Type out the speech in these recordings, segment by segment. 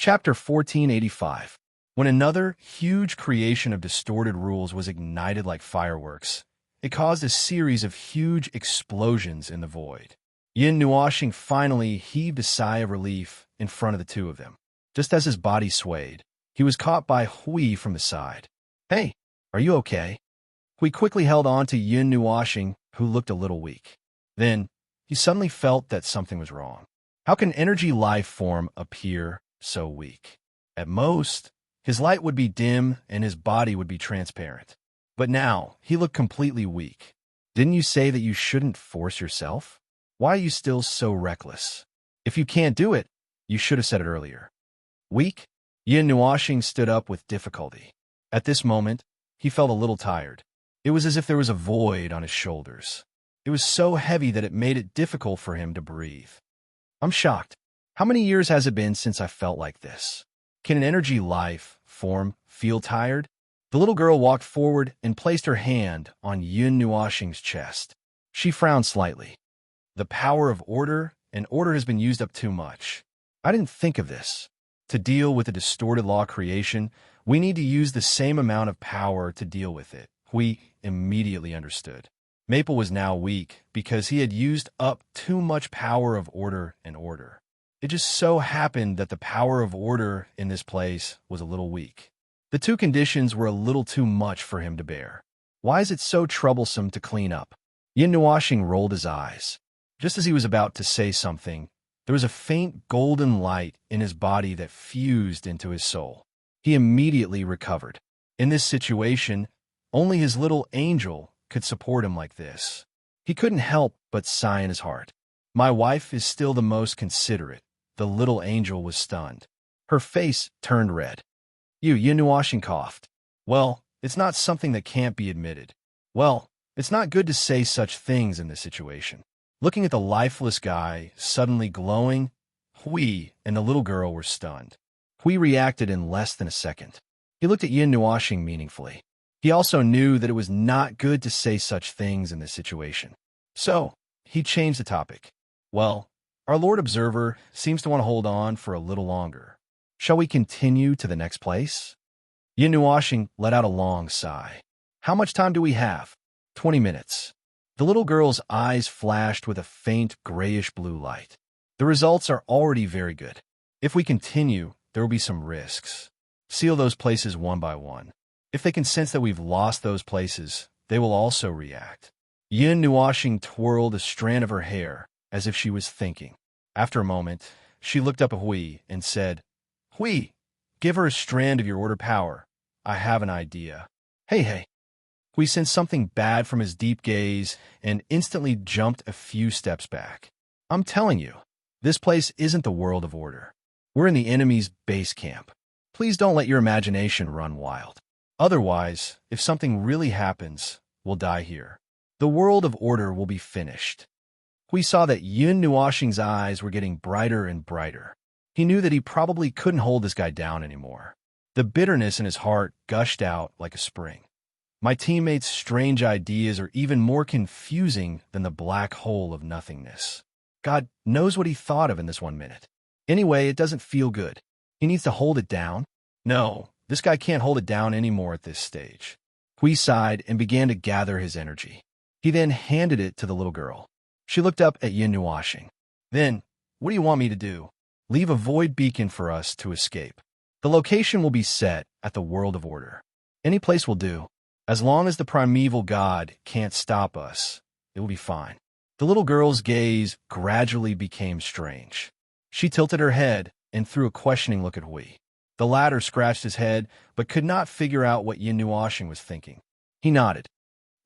Chapter 1485. When another huge creation of distorted rules was ignited like fireworks, it caused a series of huge explosions in the void. Yin Nuoxing finally heaved a sigh of relief in front of the two of them. Just as his body swayed, he was caught by Hui from the side. "Hey, are you okay?" Hui quickly held on to Yin Nuoxing, who looked a little weak. Then, he suddenly felt that something was wrong. How can energy life form appear so weak? At most, his light would be dim and his body would be transparent. But now, he looked completely weak. "Didn't you say that you shouldn't force yourself? Why are you still so reckless? If you can't do it, you should have said it earlier." Weak? Yin Nuoxing stood up with difficulty. At this moment, he felt a little tired. It was as if there was a void on his shoulders. It was so heavy that it made it difficult for him to breathe. "I'm shocked. How many years has it been since I felt like this? Can an energy life form feel tired?" The little girl walked forward and placed her hand on Yin Nuoxing's chest. She frowned slightly. "The power of order, and order has been used up too much. I didn't think of this. To deal with a distorted law creation, we need to use the same amount of power to deal with it." Hui immediately understood. Maple was now weak because he had used up too much power of order and order. It just so happened that the power of order in this place was a little weak. The two conditions were a little too much for him to bear. Why is it so troublesome to clean up? Yin Nuoxing rolled his eyes. Just as he was about to say something, there was a faint golden light in his body that fused into his soul. He immediately recovered. In this situation, only his little angel could support him like this. He couldn't help but sigh in his heart. "My wife is still the most considerate." The little angel was stunned. Her face turned red. Yin Nuoxing coughed. "Well, it's not something that can't be admitted. Well, it's not good to say such things in this situation." Looking at the lifeless guy suddenly glowing, Hui and the little girl were stunned. Hui reacted in less than a second. He looked at Yin Nuoxing meaningfully. He also knew that it was not good to say such things in this situation. So, he changed the topic. "Well, our Lord Observer seems to want to hold on for a little longer. Shall we continue to the next place?" Yin Nuoxing let out a long sigh. "How much time do we have?" 20 minutes. The little girl's eyes flashed with a faint grayish-blue light. "The results are already very good. If we continue, there will be some risks. Seal those places one by one. If they can sense that we've lost those places, they will also react." Yin Nuoxing twirled a strand of her hair as if she was thinking. After a moment, she looked up at Hui and said, "Hui, give her a strand of your order power. I have an idea." Hey. Hui sensed something bad from his deep gaze and instantly jumped a few steps back. "I'm telling you, this place isn't the world of order. We're in the enemy's base camp. Please don't let your imagination run wild. Otherwise, if something really happens, we'll die here. The world of order will be finished." Hui saw that Yin Nuoxing's eyes were getting brighter and brighter. He knew that he probably couldn't hold this guy down anymore. The bitterness in his heart gushed out like a spring. "My teammates' strange ideas are even more confusing than the black hole of nothingness. God knows what he thought of in this 1 minute. Anyway, it doesn't feel good. He needs to hold it down. No, this guy can't hold it down anymore at this stage." Hui sighed and began to gather his energy. He then handed it to the little girl. She looked up at Yin Nuoxing. "Then, what do you want me to do?" "Leave a void beacon for us to escape. The location will be set at the world of order. Any place will do. As long as the primeval god can't stop us, it will be fine." The little girl's gaze gradually became strange. She tilted her head and threw a questioning look at Hui. The latter scratched his head, but could not figure out what Yin Nuoxing was thinking. He nodded.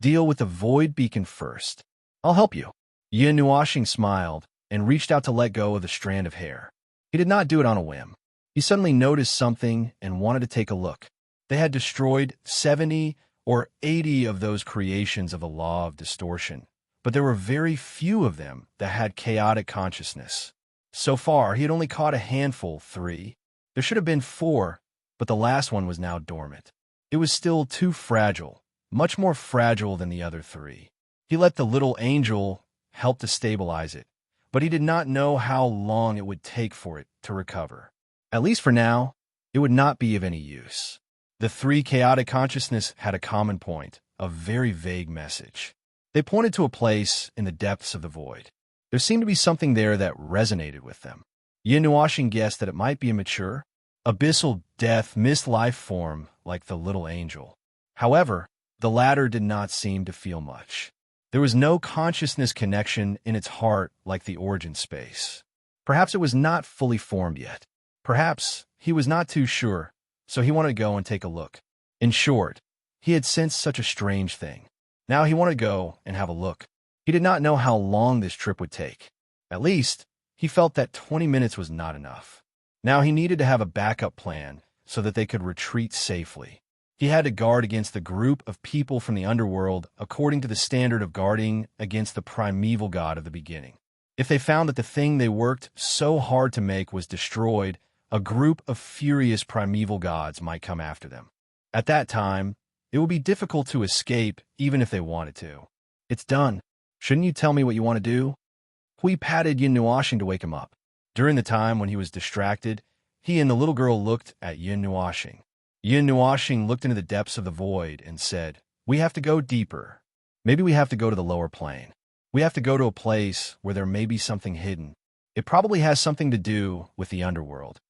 "Deal with the void beacon first. I'll help you." Yin Nuoxing smiled and reached out to let go of the strand of hair. He did not do it on a whim. He suddenly noticed something and wanted to take a look. They had destroyed 70 or 80 of those creations of the law of distortion, but there were very few of them that had chaotic consciousness. So far, he had only caught a handful, 3. There should have been 4, but the last one was now dormant. It was still too fragile, much more fragile than the other 3. He let the little angel help to stabilize it, but he did not know how long it would take for it to recover. At least for now, it would not be of any use. The three chaotic consciousness had a common point, a very vague message. They pointed to a place in the depths of the void. There seemed to be something there that resonated with them. Yin Nuashing guessed that it might be a mature, abyssal death mist life form like the little angel. However, the latter did not seem to feel much. There was no consciousness connection in its heart like the origin space. Perhaps it was not fully formed yet. Perhaps he was not too sure, so he wanted to go and take a look. In short, he had sensed such a strange thing. Now he wanted to go and have a look. He did not know how long this trip would take. At least, he felt that 20 minutes was not enough. Now he needed to have a backup plan so that they could retreat safely. He had to guard against the group of people from the underworld according to the standard of guarding against the primeval god of the beginning. If they found that the thing they worked so hard to make was destroyed, a group of furious primeval gods might come after them. At that time, it would be difficult to escape even if they wanted to. It's done. Shouldn't you tell me what you want to do? Hui patted Yin Nuashing to wake him up. During the time when he was distracted, he and the little girl looked at Yin Nuashing. Yin Nuashing looked into the depths of the void and said, "We have to go deeper. Maybe we have to go to the lower plane. We have to go to a place where there may be something hidden. It probably has something to do with the underworld."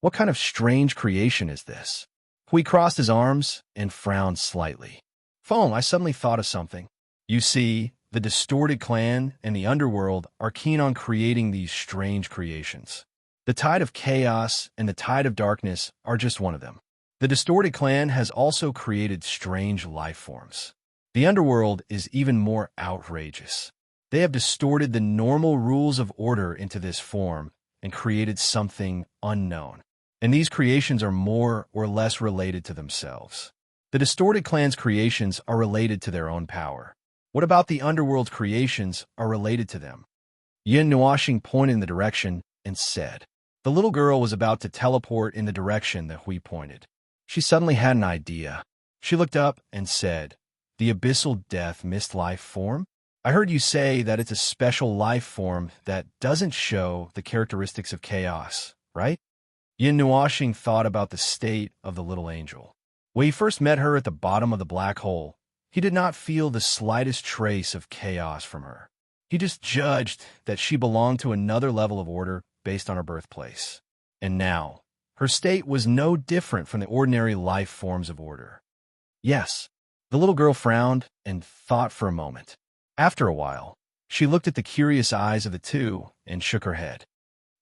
What kind of strange creation is this? Hui crossed his arms and frowned slightly. Phone, I suddenly thought of something. You see, the distorted clan and the underworld are keen on creating these strange creations. The tide of chaos and the tide of darkness are just one of them. The distorted clan has also created strange life forms. The underworld is even more outrageous. They have distorted the normal rules of order into this form and created something unknown. And these creations are more or less related to themselves. The distorted clan's creations are related to their own power. What about the underworld's creations are related to them? Yin Nuashing pointed in the direction and said. The little girl was about to teleport in the direction that Hui pointed. She suddenly had an idea. She looked up and said, "The abyssal death mist life form? I heard you say that it's a special life form that doesn't show the characteristics of chaos, right?" Yin Nuashing thought about the state of the little angel. When he first met her at the bottom of the black hole, he did not feel the slightest trace of chaos from her. He just judged that she belonged to another level of order based on her birthplace. And now, her state was no different from the ordinary life forms of order. Yes, the little girl frowned and thought for a moment. After a while, she looked at the curious eyes of the two and shook her head.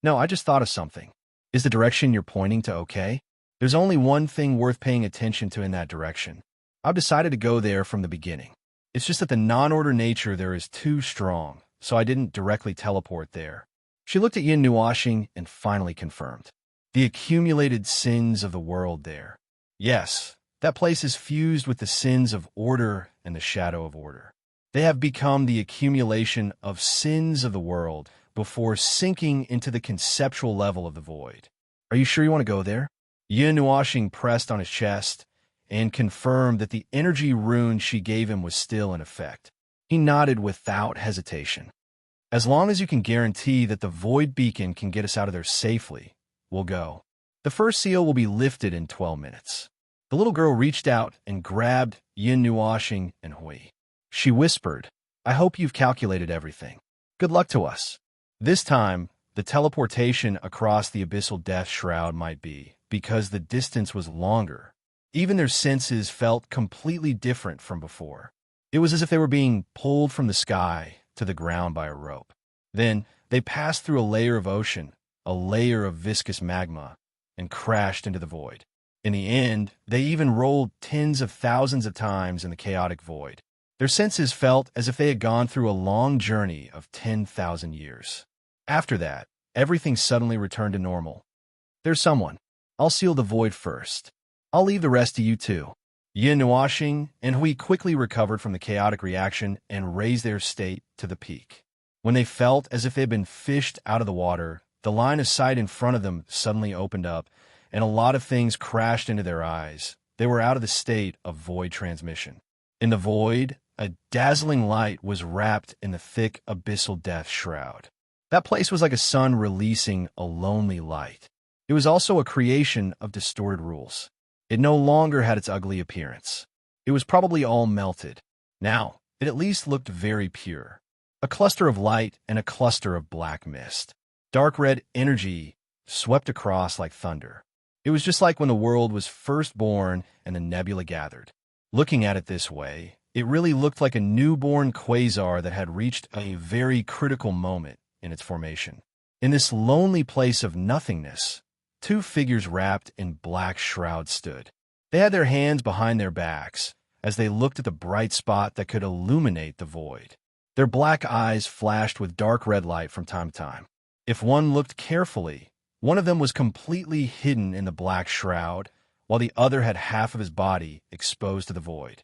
No, I just thought of something. Is the direction you're pointing to okay? There's only one thing worth paying attention to in that direction. I've decided to go there from the beginning. It's just that the non-order nature there is too strong, so I didn't directly teleport there. She looked at Yin Nuashing and finally confirmed. The accumulated sins of the world there. Yes, that place is fused with the sins of order and the shadow of order. They have become the accumulation of sins of the world before sinking into the conceptual level of the void. Are you sure you want to go there? Yin Nuashing pressed on his chest and confirmed that the energy rune she gave him was still in effect. He nodded without hesitation. As long as you can guarantee that the void beacon can get us out of there safely, we'll go. The first seal will be lifted in 12 minutes. The little girl reached out and grabbed Yin Nuashing and Hui. She whispered, I hope you've calculated everything. Good luck to us. This time, the teleportation across the abyssal death shroud might be, because the distance was longer. Even their senses felt completely different from before. It was as if they were being pulled from the sky to the ground by a rope. Then, they passed through a layer of ocean, a layer of viscous magma, and crashed into the void. In the end, they even rolled tens of thousands of times in the chaotic void. Their senses felt as if they had gone through a long journey of 10,000 years. After that, everything suddenly returned to normal. There's someone. I'll seal the void first. I'll leave the rest to you two. Yin Nuashing and Hui quickly recovered from the chaotic reaction and raised their state to the peak. When they felt as if they had been fished out of the water, the line of sight in front of them suddenly opened up, and a lot of things crashed into their eyes. They were out of the state of void transmission. In the void, a dazzling light was wrapped in the thick abyssal death shroud. That place was like a sun releasing a lonely light. It was also a creation of distorted rules. It no longer had its ugly appearance. It was probably all melted. Now, it at least looked very pure. A cluster of light and a cluster of black mist. Dark red energy swept across like thunder. It was just like when the world was first born and the nebula gathered. Looking at it this way, it really looked like a newborn quasar that had reached a very critical moment in its formation. In this lonely place of nothingness, two figures wrapped in black shrouds stood. They had their hands behind their backs as they looked at the bright spot that could illuminate the void. Their black eyes flashed with dark red light from time to time. If one looked carefully, one of them was completely hidden in the black shroud, while the other had half of his body exposed to the void.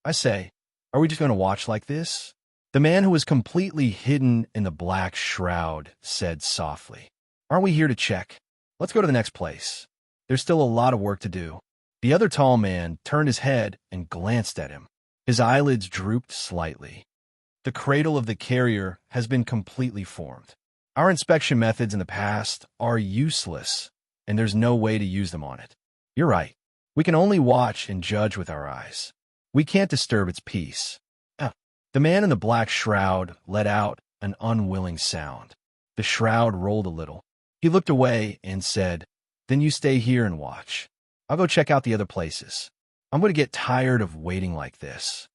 I say, are we just going to watch like this? The man who was completely hidden in the black shroud said softly. Aren't we here to check? Let's go to the next place. There's still a lot of work to do. The other tall man turned his head and glanced at him. His eyelids drooped slightly. The cradle of the carrier has been completely formed. Our inspection methods in the past are useless, and there's no way to use them on it. You're right. We can only watch and judge with our eyes. We can't disturb its peace. The man in the black shroud let out an unwilling sound. The shroud rolled a little. He looked away and said, "Then you stay here and watch. I'll go check out the other places. I'm going to get tired of waiting like this."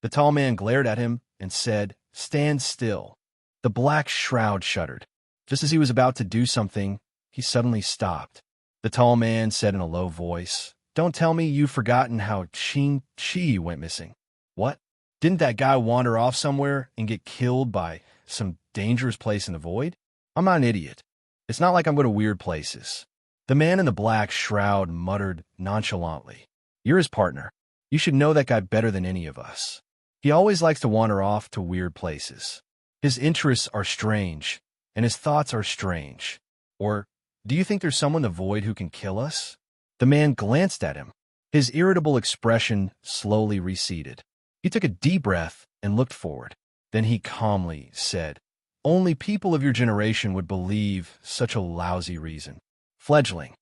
The tall man glared at him and said, "Stand still." The black shroud shuddered. Just as he was about to do something, he suddenly stopped. The tall man said in a low voice, "Don't tell me you've forgotten how Qing-Chi went missing." "What? Didn't that guy wander off somewhere and get killed by some dangerous place in the void?" "I'm not an idiot. It's not like I'm going to weird places." The man in the black shroud muttered nonchalantly, "You're his partner. You should know that guy better than any of us. He always likes to wander off to weird places. His interests are strange, and his thoughts are strange. Or, do you think there's someone in the void who can kill us?" The man glanced at him. His irritable expression slowly receded. He took a deep breath and looked forward. Then he calmly said, "Only people of your generation would believe such a lousy reason. Fledgling."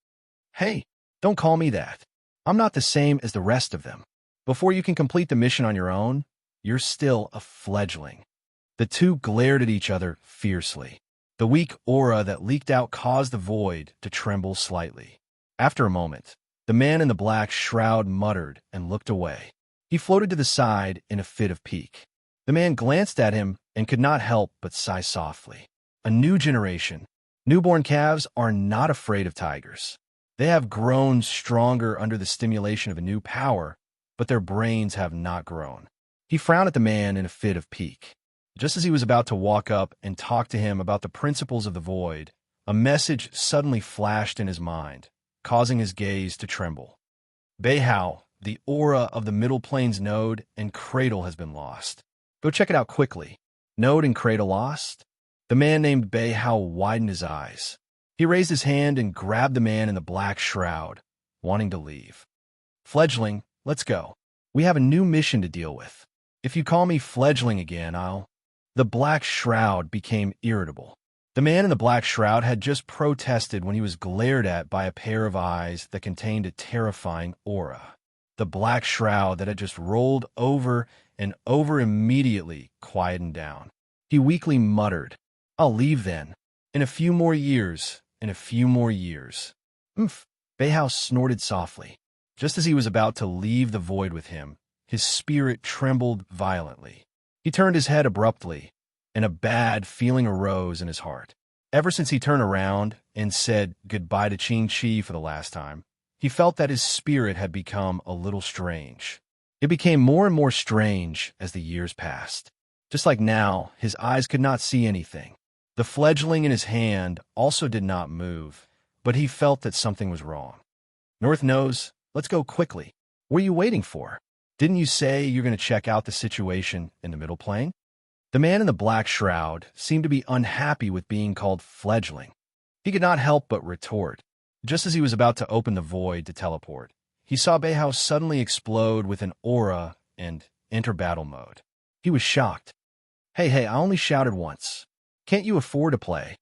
"Hey, don't call me that. I'm not the same as the rest of them. Before you can complete the mission on your own, you're still a fledgling." The two glared at each other fiercely. The weak aura that leaked out caused the void to tremble slightly. After a moment, the man in the black shroud muttered and looked away. He floated to the side in a fit of pique. The man glanced at him and could not help but sigh softly. A new generation. Newborn calves are not afraid of tigers. They have grown stronger under the stimulation of a new power, but their brains have not grown. He frowned at the man in a fit of pique. Just as he was about to walk up and talk to him about the principles of the void, a message suddenly flashed in his mind, causing his gaze to tremble. "Beihao, the aura of the Middle Plains node and cradle has been lost. Go check it out quickly." "Node and cradle lost?" The man named Beihao widened his eyes. He raised his hand and grabbed the man in the black shroud, wanting to leave. "Fledgling, let's go. We have a new mission to deal with. If you call me Fledgling again, I'll—" The black shroud became irritable. The man in the black shroud had just protested when he was glared at by a pair of eyes that contained a terrifying aura. The black shroud that had just rolled over and over immediately quietened down. He weakly muttered, "I'll leave then. In a few more years, in a few more years." "Umph." Beihao snorted softly. Just as he was about to leave the void with him, his spirit trembled violently. He turned his head abruptly, and a bad feeling arose in his heart. Ever since he turned around and said goodbye to Qing-Chi for the last time, he felt that his spirit had become a little strange. It became more and more strange as the years passed. Just like now, his eyes could not see anything. The fledgling in his hand also did not move, but he felt that something was wrong. "North Nose, let's go quickly. What are you waiting for? Didn't you say you're going to check out the situation in the Middle Plain?" The man in the black shroud seemed to be unhappy with being called fledgling. He could not help but retort. Just as he was about to open the void to teleport, he saw Beihao suddenly explode with an aura and enter battle mode. He was shocked. Hey, I only shouted once. Can't you afford to play?"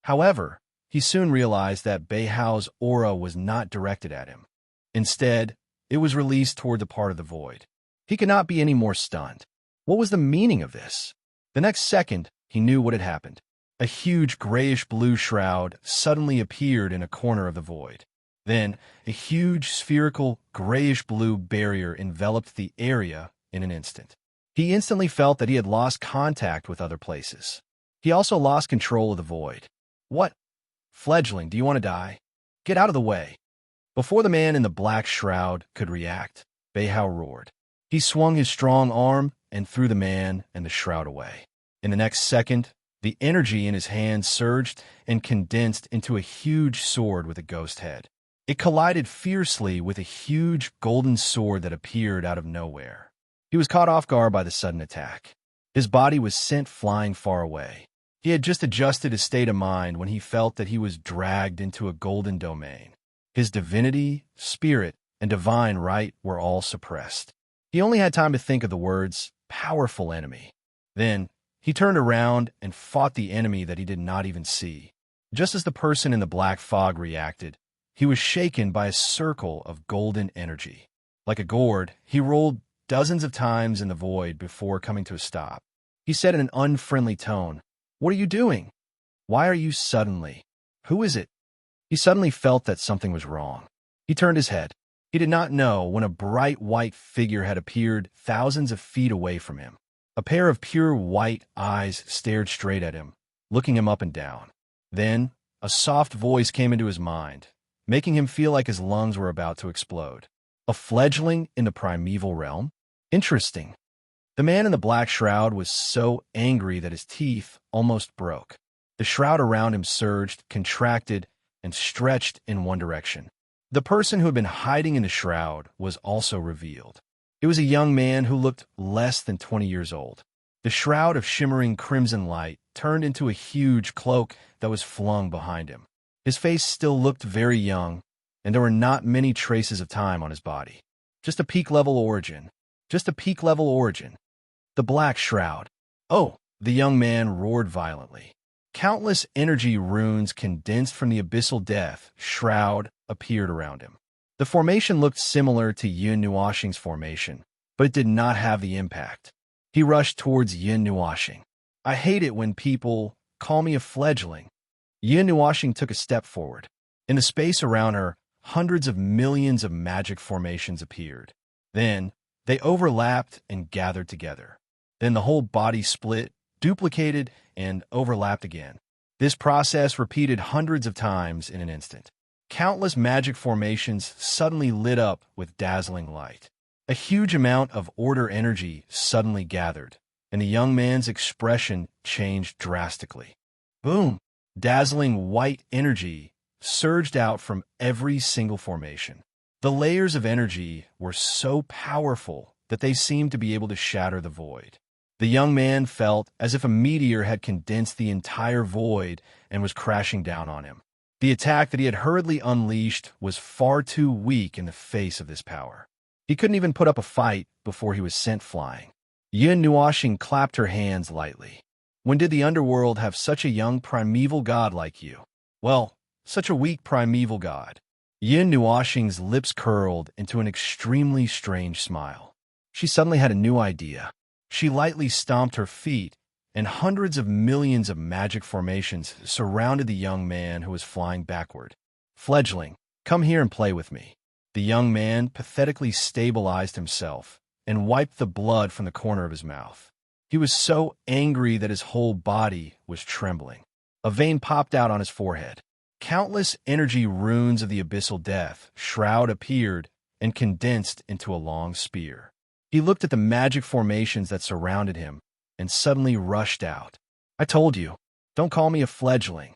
However, he soon realized that Beihao's aura was not directed at him. Instead, it was released toward the part of the void. He could not be any more stunned. What was the meaning of this? The next second, he knew what had happened. A huge grayish-blue shroud suddenly appeared in a corner of the void. Then, a huge spherical grayish-blue barrier enveloped the area in an instant. He instantly felt that he had lost contact with other places. He also lost control of the void. What? Fledgling, do you want to die? Get out of the way. Before the man in the black shroud could react, Beihao roared. He swung his strong arm and threw the man and the shroud away. In the next second, the energy in his hand surged and condensed into a huge sword with a ghost head. It collided fiercely with a huge golden sword that appeared out of nowhere. He was caught off guard by the sudden attack. His body was sent flying far away. He had just adjusted his state of mind when he felt that he was dragged into a golden domain. His divinity, spirit, and divine right were all suppressed. He only had time to think of the words, "powerful enemy." Then, he turned around and fought the enemy that he did not even see. Just as the person in the black fog reacted, he was shaken by a circle of golden energy. Like a gourd, he rolled dozens of times in the void before coming to a stop. He said in an unfriendly tone, "What are you doing? Why are you suddenly? Who is it?" He suddenly felt that something was wrong. He turned his head. He did not know when a bright white figure had appeared thousands of feet away from him. A pair of pure white eyes stared straight at him, looking him up and down. Then, a soft voice came into his mind, making him feel like his lungs were about to explode. A fledgling in the primeval realm? Interesting. The man in the black shroud was so angry that his teeth almost broke. The shroud around him surged, contracted, and stretched in one direction. The person who had been hiding in the shroud was also revealed. It was a young man who looked less than 20 years old. The shroud of shimmering crimson light turned into a huge cloak that was flung behind him. His face still looked very young, and there were not many traces of time on his body. Just a peak-level origin. Just a peak-level origin. The black shroud. Oh, the young man roared violently. Countless energy runes condensed from the abyssal death shroud appeared around him. The formation looked similar to Yin Nuoxing's formation, but it did not have the impact. He rushed towards Yin Nuoxing. "I hate it when people call me a fledgling." Yin Nuoxing took a step forward. In the space around her, hundreds of millions of magic formations appeared. Then, they overlapped and gathered together. Then the whole body split, duplicated, and overlapped again. This process repeated hundreds of times in an instant. Countless magic formations suddenly lit up with dazzling light. A huge amount of order energy suddenly gathered, and the young man's expression changed drastically. Boom! Dazzling white energy surged out from every single formation. The layers of energy were so powerful that they seemed to be able to shatter the void. The young man felt as if a meteor had condensed the entire void and was crashing down on him. The attack that he had hurriedly unleashed was far too weak in the face of this power. He couldn't even put up a fight before he was sent flying. Yin Nuoxing clapped her hands lightly. "When did the underworld have such a young primeval god like you? Well, such a weak primeval god." Yin Nuoxing's lips curled into an extremely strange smile. She suddenly had a new idea. She lightly stomped her feet, and hundreds of millions of magic formations surrounded the young man who was flying backward. "Fledgling, come here and play with me." The young man pathetically stabilized himself and wiped the blood from the corner of his mouth. He was so angry that his whole body was trembling. A vein popped out on his forehead. Countless energy runes of the abyssal death shroud appeared and condensed into a long spear. He looked at the magic formations that surrounded him and suddenly rushed out. "I told you, don't call me a fledgling."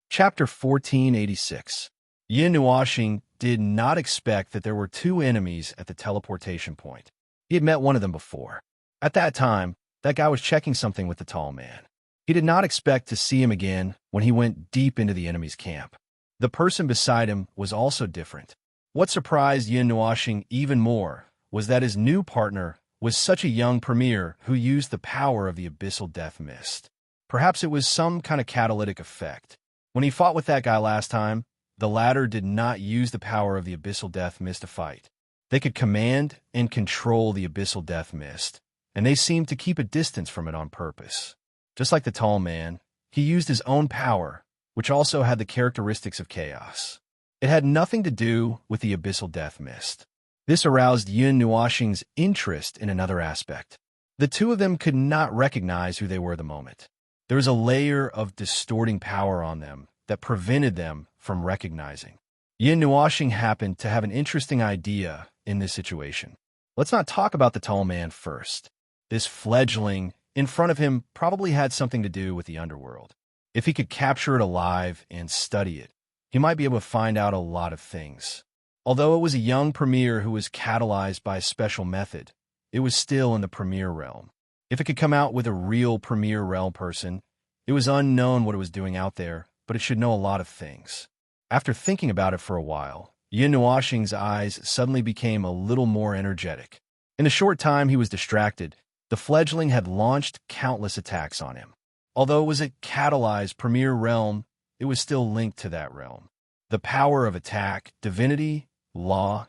Chapter 1486. Yin Nuoxing did not expect that there were two enemies at the teleportation point. He had met one of them before. At that time, that guy was checking something with the tall man. He did not expect to see him again when he went deep into the enemy's camp. The person beside him was also different. What surprised Yin Nuoxing even more was that his new partner was such a young premier who used the power of the abyssal death mist. Perhaps it was some kind of catalytic effect. When he fought with that guy last time, the latter did not use the power of the Abyssal Death Mist to fight. They could command and control the Abyssal Death Mist, and they seemed to keep a distance from it on purpose. Just like the tall man, he used his own power, which also had the characteristics of chaos. It had nothing to do with the Abyssal Death Mist. This aroused Yun Nuoxing's interest in another aspect. The two of them could not recognize who they were at the moment. There was a layer of distorting power on them that prevented them from recognizing. Yun Nuoxing happened to have an interesting idea in this situation. Let's not talk about the tall man first. This fledgling in front of him probably had something to do with the underworld. If he could capture it alive and study it, he might be able to find out a lot of things. Although it was a young premier who was catalyzed by a special method, it was still in the premier realm. If it could come out with a real premier realm person, it was unknown what it was doing out there, but it should know a lot of things. After thinking about it for a while, Yun Nuoxing's eyes suddenly became a little more energetic. In a short time, he was distracted. The fledgling had launched countless attacks on him. Although it was a catalyzed premier realm, it was still linked to that realm. The power of attack, divinity, law,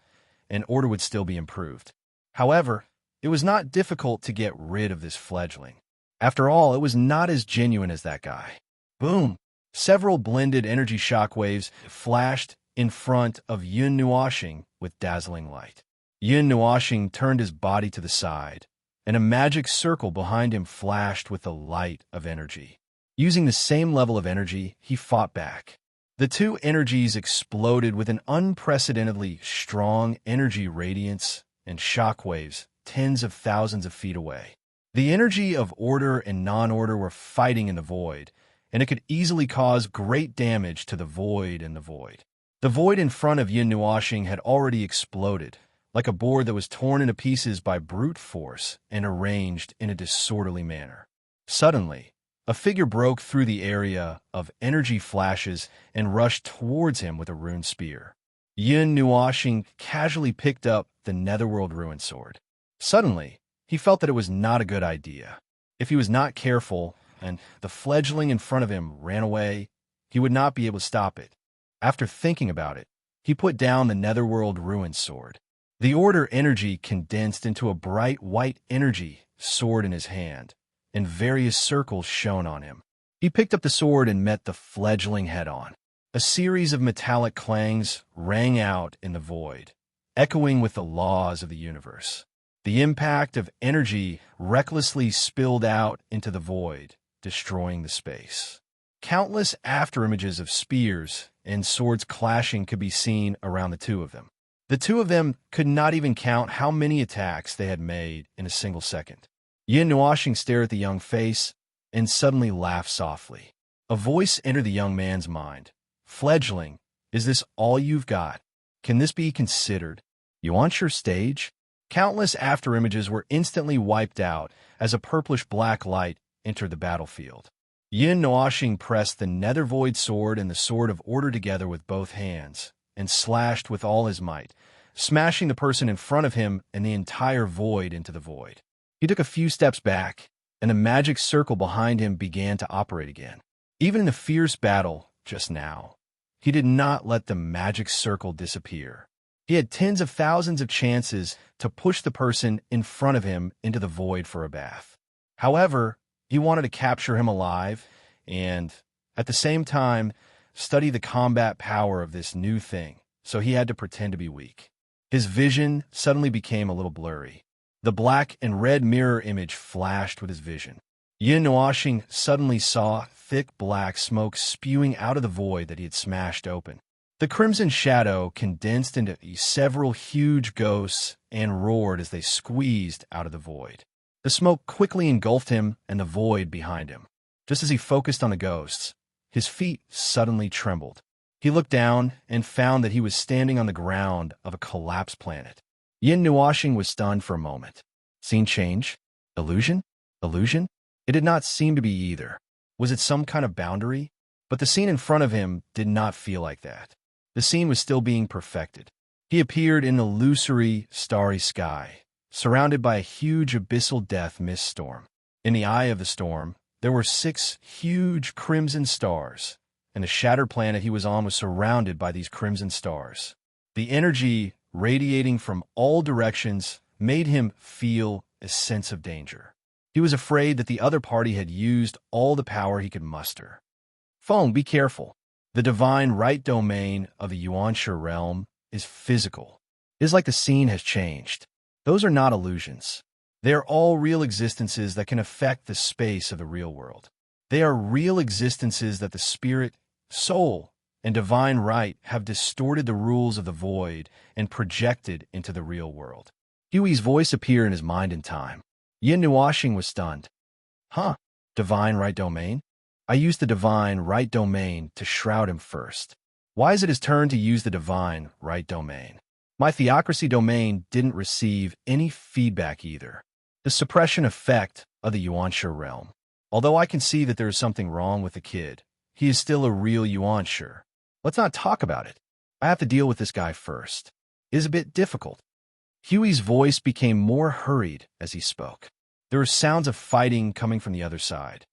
and order would still be improved. However, it was not difficult to get rid of this fledgling. After all, it was not as genuine as that guy. Boom! Several blended energy shockwaves flashed in front of Yun Nuoxing with dazzling light. Yun Nuoxing turned his body to the side, and a magic circle behind him flashed with the light of energy. Using the same level of energy, he fought back. The two energies exploded with an unprecedentedly strong energy radiance and shockwaves tens of thousands of feet away. The energy of order and non-order were fighting in the void, and it could easily cause great damage to the void and the void. The void in front of Yun Nuoxing had already exploded, like a board that was torn into pieces by brute force and arranged in a disorderly manner. Suddenly, a figure broke through the area of energy flashes and rushed towards him with a rune spear. Yun Nuoxing casually picked up the Netherworld Ruin Sword. Suddenly, he felt that it was not a good idea. If he was not careful and the fledgling in front of him ran away, he would not be able to stop it. After thinking about it, he put down the Netherworld Ruin Sword. The order energy condensed into a bright white energy sword in his hand, and various circles shone on him. He picked up the sword and met the fledgling head-on. A series of metallic clangs rang out in the void, echoing with the laws of the universe. The impact of energy recklessly spilled out into the void, destroying the space. Countless afterimages of spears and swords clashing could be seen around the two of them. The two of them could not even count how many attacks they had made in a single second. Yun Nuoxing stared at the young face and suddenly laughed softly. A voice entered the young man's mind. "Fledgling, is this all you've got? Can this be considered? You want your stage?" Countless afterimages were instantly wiped out as a purplish-black light entered the battlefield. Yun Nuoxing pressed the Nether Void Sword and the Sword of Order together with both hands and slashed with all his might, smashing the person in front of him and the entire void into the void. He took a few steps back, and the magic circle behind him began to operate again. Even in the fierce battle just now, he did not let the magic circle disappear. He had tens of thousands of chances to push the person in front of him into the void for a bath. However, he wanted to capture him alive and, at the same time, study the combat power of this new thing, so he had to pretend to be weak. His vision suddenly became a little blurry. The black and red mirror image flashed with his vision. Yun Nuoxing suddenly saw thick black smoke spewing out of the void that he had smashed open. The crimson shadow condensed into several huge ghosts and roared as they squeezed out of the void. The smoke quickly engulfed him and the void behind him. Just as he focused on the ghosts, his feet suddenly trembled. He looked down and found that he was standing on the ground of a collapsed planet. Yun Nuoxing was stunned for a moment. Scene change? Illusion? Illusion? It did not seem to be either. Was it some kind of boundary? But the scene in front of him did not feel like that. The scene was still being perfected. He appeared in an illusory, starry sky, surrounded by a huge abyssal death mist storm. In the eye of the storm, there were 6 huge crimson stars, and the shattered planet he was on was surrounded by these crimson stars. The energy radiating from all directions made him feel a sense of danger. He was afraid that the other party had used all the power he could muster. Feng, be careful. The divine right domain of the Yuanshe realm is physical. It is like the scene has changed. Those are not illusions. They are all real existences that can affect the space of the real world. They are real existences that the spirit, soul, and divine right have distorted the rules of the void and projected into the real world. Huey's voice appeared in his mind in time. Yin Nuashing was stunned. Huh? Divine right domain? I used the divine right domain to shroud him first. Why is it his turn to use the divine right domain? My theocracy domain didn't receive any feedback either. The suppression effect of the Yuanshe realm. Although I can see that there is something wrong with the kid, he is still a real Yuanshe. Let's not talk about it. I have to deal with this guy first. It is a bit difficult. Huey's voice became more hurried as he spoke. There were sounds of fighting coming from the other side.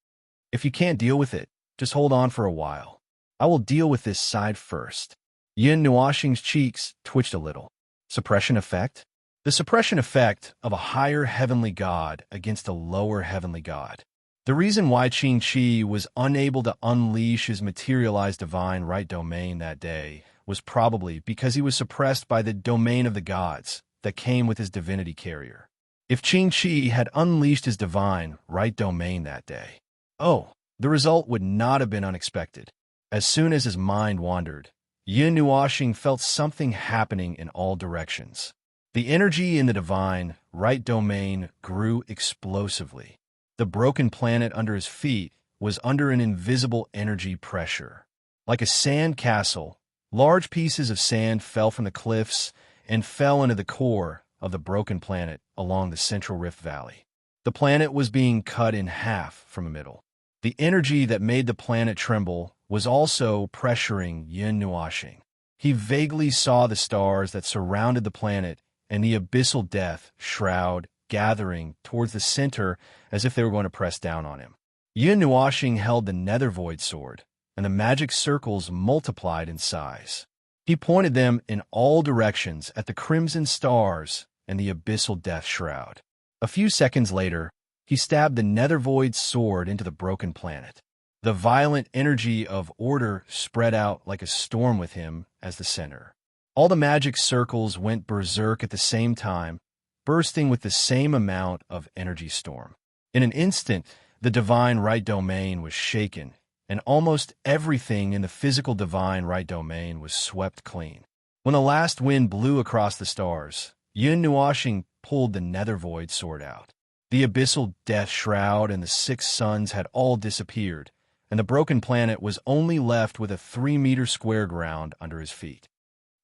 If you can't deal with it, just hold on for a while. I will deal with this side first. Yin Nuashing's cheeks twitched a little. Suppression effect? The suppression effect of a higher heavenly god against a lower heavenly god. The reason why Qing Chi was unable to unleash his materialized divine right domain that day was probably because he was suppressed by the domain of the gods that came with his divinity carrier. If Qing Chi had unleashed his divine right domain that day, the result would not have been unexpected. As soon as his mind wandered, Yin Nuashing felt something happening in all directions. The energy in the divine right domain grew explosively. The broken planet under his feet was under an invisible energy pressure. Like a sand castle, large pieces of sand fell from the cliffs and fell into the core of the broken planet along the central rift valley. The planet was being cut in half from the middle. The energy that made the planet tremble was also pressuring Yin Nuashing. He vaguely saw the stars that surrounded the planet and the abyssal death shroud gathering towards the center as if they were going to press down on him. Yin Nuashing held the nether void sword, and the magic circles multiplied in size. He pointed them in all directions at the crimson stars and the abyssal death shroud. A few seconds later, he stabbed the nether void sword into the broken planet. The violent energy of order spread out like a storm with him as the center. All the magic circles went berserk at the same time, bursting with the same amount of energy storm. In an instant, the divine right domain was shaken, and almost everything in the physical divine right domain was swept clean. When the last wind blew across the stars, Yin Nuashing pulled the nether void sword out. The abyssal death shroud and the 6 suns had all disappeared, and the broken planet was only left with a 3-meter square ground under his feet.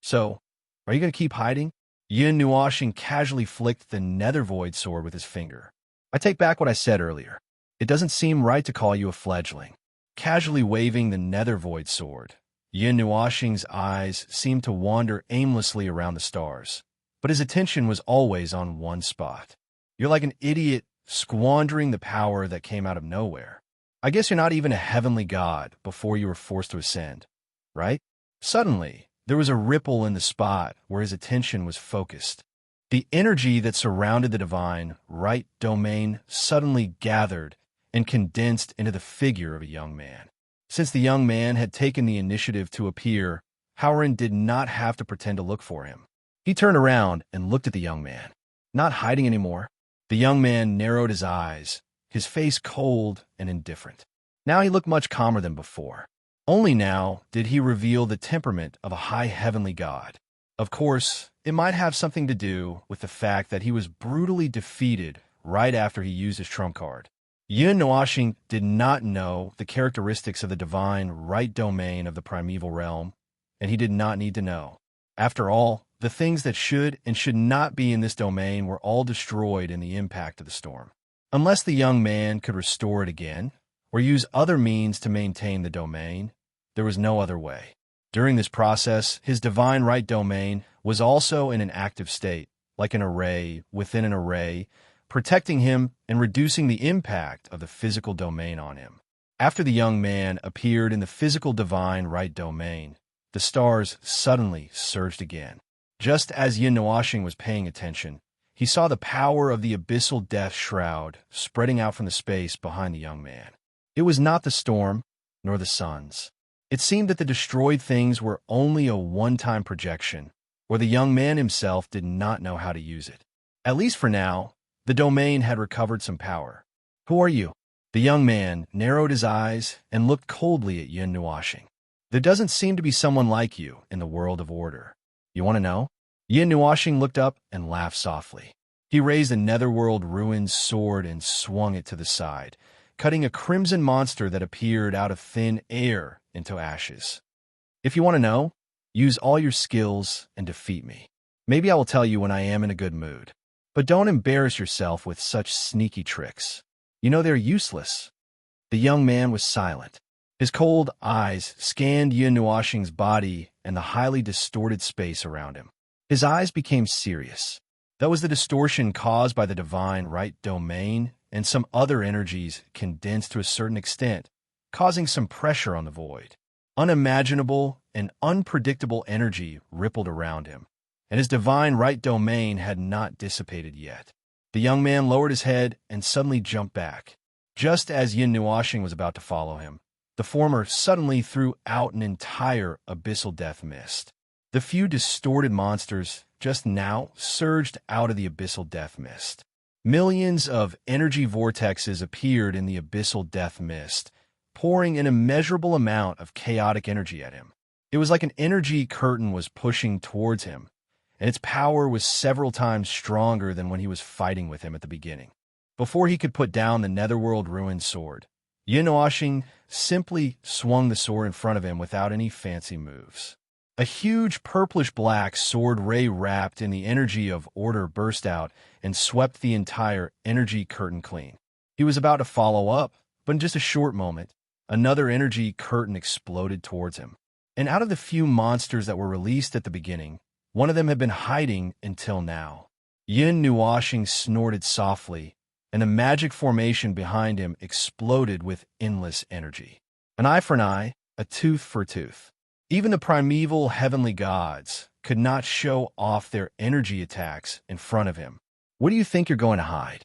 So, are you going to keep hiding? Yin Nuashing casually flicked the nether void sword with his finger. I take back what I said earlier. It doesn't seem right to call you a fledgling. Casually waving the nether void sword, Yin Nuashing's eyes seemed to wander aimlessly around the stars, but his attention was always on one spot. You're like an idiot squandering the power that came out of nowhere. I guess you're not even a heavenly god before you were forced to ascend, right? Suddenly, there was a ripple in the spot where his attention was focused. The energy that surrounded the divine right domain suddenly gathered and condensed into the figure of a young man. Since the young man had taken the initiative to appear, Howren did not have to pretend to look for him. He turned around and looked at the young man, not hiding anymore. The young man narrowed his eyes, his face cold and indifferent. Now he looked much calmer than before. Only now did he reveal the temperament of a high heavenly god. Of course, it might have something to do with the fact that he was brutally defeated right after he used his trump card. Yin Nuashing did not know the characteristics of the divine right domain of the primeval realm, and he did not need to know. After all, the things that should and should not be in this domain were all destroyed in the impact of the storm. Unless the young man could restore it again, or use other means to maintain the domain, there was no other way. During this process, his divine right domain was also in an active state, like an array within an array, protecting him and reducing the impact of the physical domain on him. After the young man appeared in the physical divine right domain, the stars suddenly surged again. Just as Yin Nuashing was paying attention, he saw the power of the abyssal death shroud spreading out from the space behind the young man. It was not the storm, nor the suns. It seemed that the destroyed things were only a one-time projection, or the young man himself did not know how to use it. At least for now, the domain had recovered some power. "Who are you?" The young man narrowed his eyes and looked coldly at Yin Nuashing. "There doesn't seem to be someone like you in the world of order. You want to know?" Yin Nuashing looked up and laughed softly. He raised a Netherworld ruined sword and swung it to the side, cutting a crimson monster that appeared out of thin air into ashes. "If you want to know, use all your skills and defeat me. Maybe I will tell you when I am in a good mood. But don't embarrass yourself with such sneaky tricks. You know they're useless." The young man was silent. His cold eyes scanned Yin Nuashing's body and the highly distorted space around him. His eyes became serious. That was the distortion caused by the divine right domain and some other energies condensed to a certain extent, causing some pressure on the void. Unimaginable and unpredictable energy rippled around him, and his divine right domain had not dissipated yet. The young man lowered his head and suddenly jumped back. Just as Yin Nuashing was about to follow him, the former suddenly threw out an entire abyssal death mist. The few distorted monsters just now surged out of the abyssal death mist. Millions of energy vortexes appeared in the abyssal death mist, pouring an immeasurable amount of chaotic energy at him. It was like an energy curtain was pushing towards him, and its power was several times stronger than when he was fighting with him at the beginning. Before he could put down the Netherworld ruined sword, Yin Nuashing simply swung the sword in front of him without any fancy moves. A huge purplish-black sword ray wrapped in the energy of order burst out and swept the entire energy curtain clean. He was about to follow up, but in just a short moment, another energy curtain exploded towards him. And out of the few monsters that were released at the beginning, one of them had been hiding until now. Yin Nuashing snorted softly, and the magic formation behind him exploded with endless energy. An eye for an eye, a tooth for a tooth. Even the primeval heavenly gods could not show off their energy attacks in front of him. What do you think you're going to hide?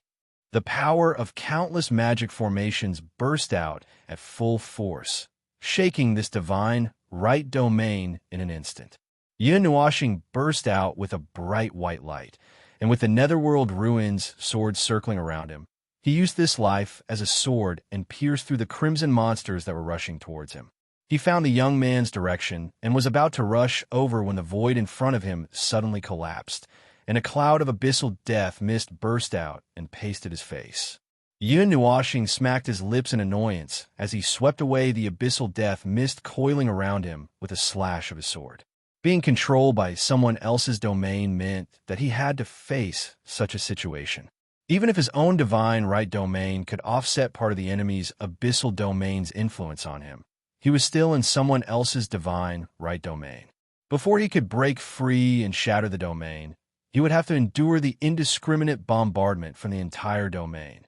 The power of countless magic formations burst out at full force, shaking this divine right domain in an instant. Yin Nuashing burst out with a bright white light, and with the Netherworld ruins sword circling around him, he used this life as a sword and pierced through the crimson monsters that were rushing towards him. He found the young man's direction and was about to rush over when the void in front of him suddenly collapsed, and a cloud of abyssal death mist burst out and pasted his face. Yin Nuashing smacked his lips in annoyance as he swept away the abyssal death mist coiling around him with a slash of his sword. Being controlled by someone else's domain meant that he had to face such a situation. Even if his own divine right domain could offset part of the enemy's abyssal domain's influence on him, he was still in someone else's divine right domain. Before he could break free and shatter the domain, he would have to endure the indiscriminate bombardment from the entire domain.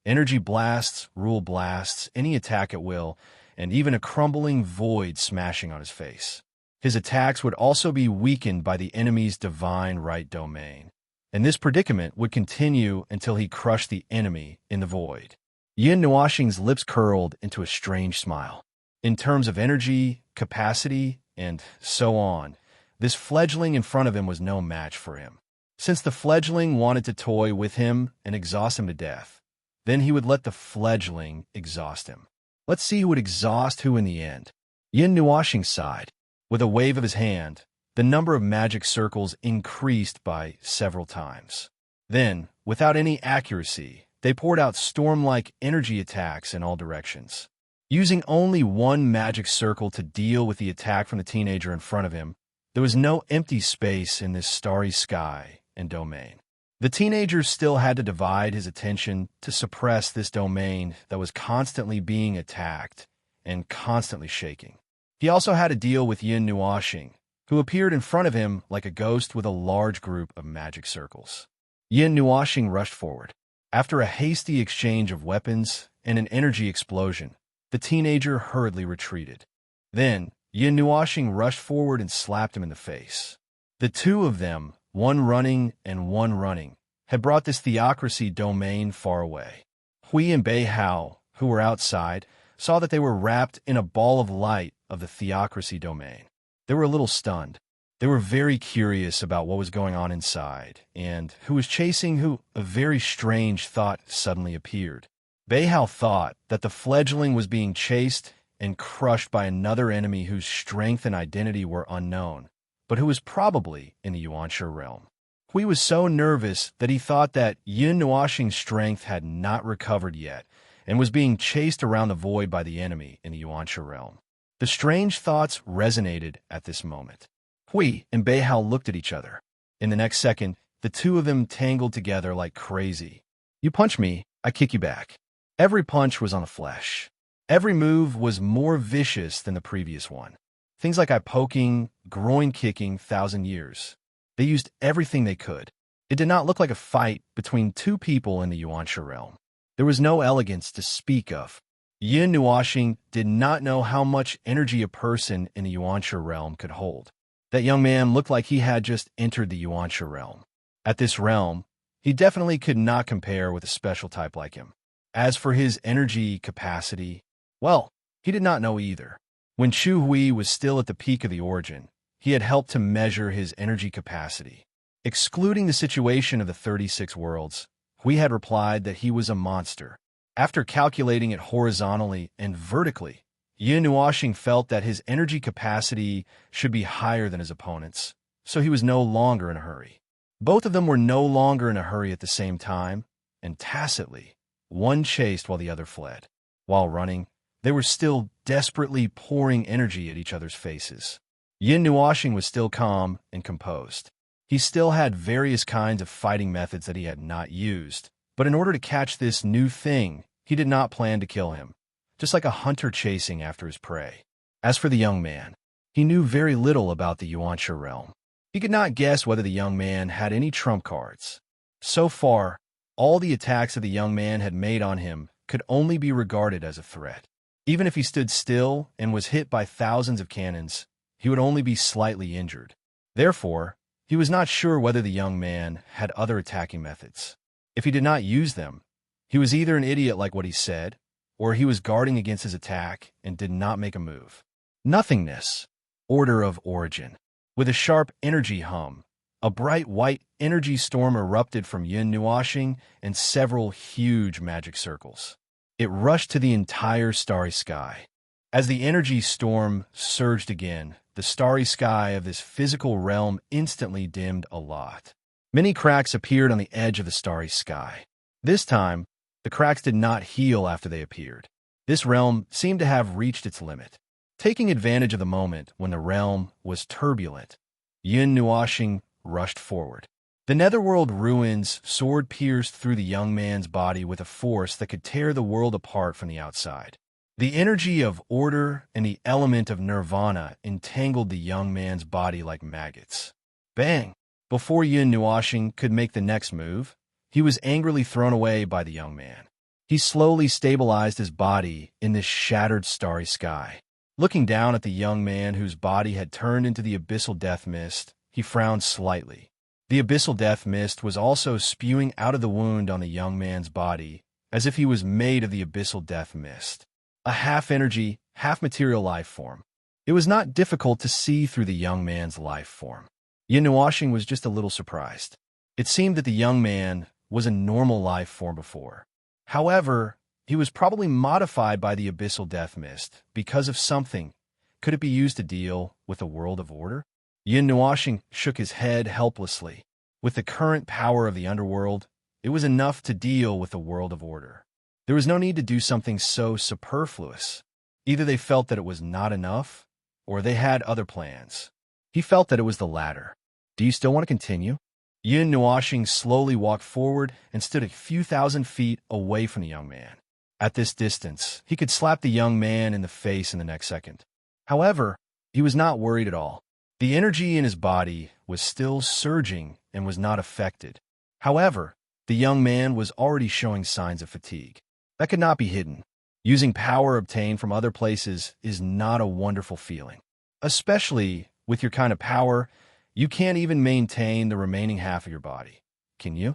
Energy blasts, rule blasts, any attack at will, and even a crumbling void smashing on his face. His attacks would also be weakened by the enemy's divine right domain, and this predicament would continue until he crushed the enemy in the void. Yin Nuashing's lips curled into a strange smile. In terms of energy, capacity, and so on, this fledgling in front of him was no match for him. Since the fledgling wanted to toy with him and exhaust him to death, then he would let the fledgling exhaust him. Let's see who would exhaust who in the end. Yin Nuashing sighed. With a wave of his hand, the number of magic circles increased by several times. Then, without any accuracy, they poured out storm-like energy attacks in all directions. Using only one magic circle to deal with the attack from the teenager in front of him, there was no empty space in this starry sky and domain. The teenager still had to divide his attention to suppress this domain that was constantly being attacked and constantly shaking. He also had to deal with Yin Nuashing, who appeared in front of him like a ghost with a large group of magic circles. Yin Nuashing rushed forward. After a hasty exchange of weapons and an energy explosion, the teenager hurriedly retreated. Then, Yin Nuoxing rushed forward and slapped him in the face. The two of them, one running and one running, had brought this theocracy domain far away. Hui and Bei Hao, who were outside, saw that they were wrapped in a ball of light of the theocracy domain. They were a little stunned. They were very curious about what was going on inside, and who was chasing who. A very strange thought suddenly appeared. Bei Hao thought that the fledgling was being chased and crushed by another enemy whose strength and identity were unknown, but who was probably in the Yuansha realm. Hui was so nervous that he thought that Yin Nuoxing's strength had not recovered yet and was being chased around the void by the enemy in the Yuansha realm. The strange thoughts resonated at this moment. Hui and Bei Hao looked at each other. In the next second, the two of them tangled together like crazy. You punch me, I kick you back. Every punch was on the flesh. Every move was more vicious than the previous one. Things like eye poking, groin kicking, 1,000 years. They used everything they could. It did not look like a fight between two people in the Yuansha realm. There was no elegance to speak of. Yin Nuoxing did not know how much energy a person in the Yuansha realm could hold. That young man looked like he had just entered the Yuansha realm. At this realm, he definitely could not compare with a special type like him. As for his energy capacity, well, he did not know either. When Chu Hui was still at the peak of the origin, he had helped to measure his energy capacity. Excluding the situation of the 36 worlds, Hui had replied that he was a monster. After calculating it horizontally and vertically, Yin Nuoxing felt that his energy capacity should be higher than his opponent's, so he was no longer in a hurry. Both of them were no longer in a hurry at the same time, and tacitly, one chased while the other fled. While running, they were still desperately pouring energy at each other's faces. Yin Nuoxing was still calm and composed. He still had various kinds of fighting methods that he had not used, but in order to catch this new thing, he did not plan to kill him, just like a hunter chasing after his prey. As for the young man, he knew very little about the Yuansha realm. He could not guess whether the young man had any trump cards. So far, all the attacks that the young man had made on him could only be regarded as a threat. Even if he stood still and was hit by thousands of cannons, he would only be slightly injured. Therefore, he was not sure whether the young man had other attacking methods. If he did not use them, he was either an idiot like what he said, or he was guarding against his attack and did not make a move. Nothingness. Order of origin. With a sharp energy hum, a bright white energy storm erupted from Yin Nuoxing and several huge magic circles. It rushed to the entire starry sky. As the energy storm surged again, the starry sky of this physical realm instantly dimmed a lot. Many cracks appeared on the edge of the starry sky. This time, the cracks did not heal after they appeared. This realm seemed to have reached its limit. Taking advantage of the moment when the realm was turbulent, Yin Nuoxing rushed forward. The netherworld ruins sword-pierced through the young man's body with a force that could tear the world apart from the outside. The energy of order and the element of nirvana entangled the young man's body like maggots. Bang! Before Yin Nuoxing could make the next move, he was angrily thrown away by the young man. He slowly stabilized his body in this shattered starry sky. Looking down at the young man whose body had turned into the abyssal death mist, he frowned slightly. The abyssal death mist was also spewing out of the wound on the young man's body, as if he was made of the abyssal death mist. A half-energy, half-material life form. It was not difficult to see through the young man's life form. Yin Nuoxing was just a little surprised. It seemed that the young man was a normal life form before. However, he was probably modified by the abyssal death mist because of something. Could it be used to deal with a world of order? Yin Nuoxing shook his head helplessly. With the current power of the underworld, it was enough to deal with a world of order. There was no need to do something so superfluous. Either they felt that it was not enough, or they had other plans. He felt that it was the latter. Do you still want to continue? Yin Nuoxing slowly walked forward and stood a few thousand feet away from the young man. At this distance, he could slap the young man in the face in the next second. However, he was not worried at all. The energy in his body was still surging and was not affected. However, the young man was already showing signs of fatigue. That could not be hidden. Using power obtained from other places is not a wonderful feeling. Especially with your kind of power, you can't even maintain the remaining half of your body. Can you?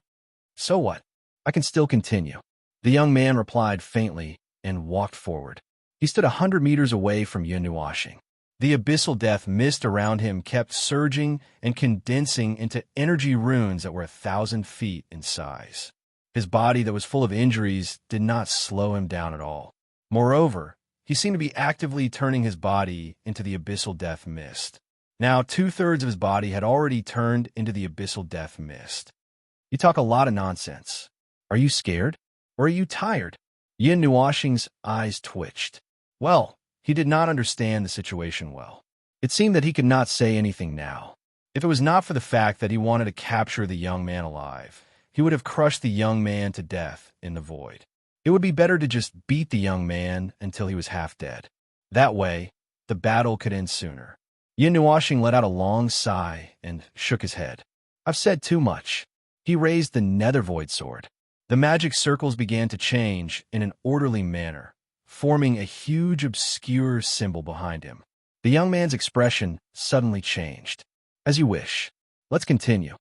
So what? I can still continue. The young man replied faintly and walked forward. He stood 100 meters away from Yun Nuashing. The abyssal death mist around him kept surging and condensing into energy runes that were 1,000 feet in size. His body that was full of injuries did not slow him down at all. Moreover, he seemed to be actively turning his body into the abyssal death mist. Now, 2/3 of his body had already turned into the abyssal death mist. You talk a lot of nonsense. Are you scared? Or are you tired? Yin Nuashing's eyes twitched. Well, he did not understand the situation well. It seemed that he could not say anything now. If it was not for the fact that he wanted to capture the young man alive, he would have crushed the young man to death in the void. It would be better to just beat the young man until he was half dead. That way, the battle could end sooner. Yin Nuashing let out a long sigh and shook his head. I've said too much. He raised the nether void sword. The magic circles began to change in an orderly manner, forming a huge obscure symbol behind him. The young man's expression suddenly changed. As you wish. Let's continue.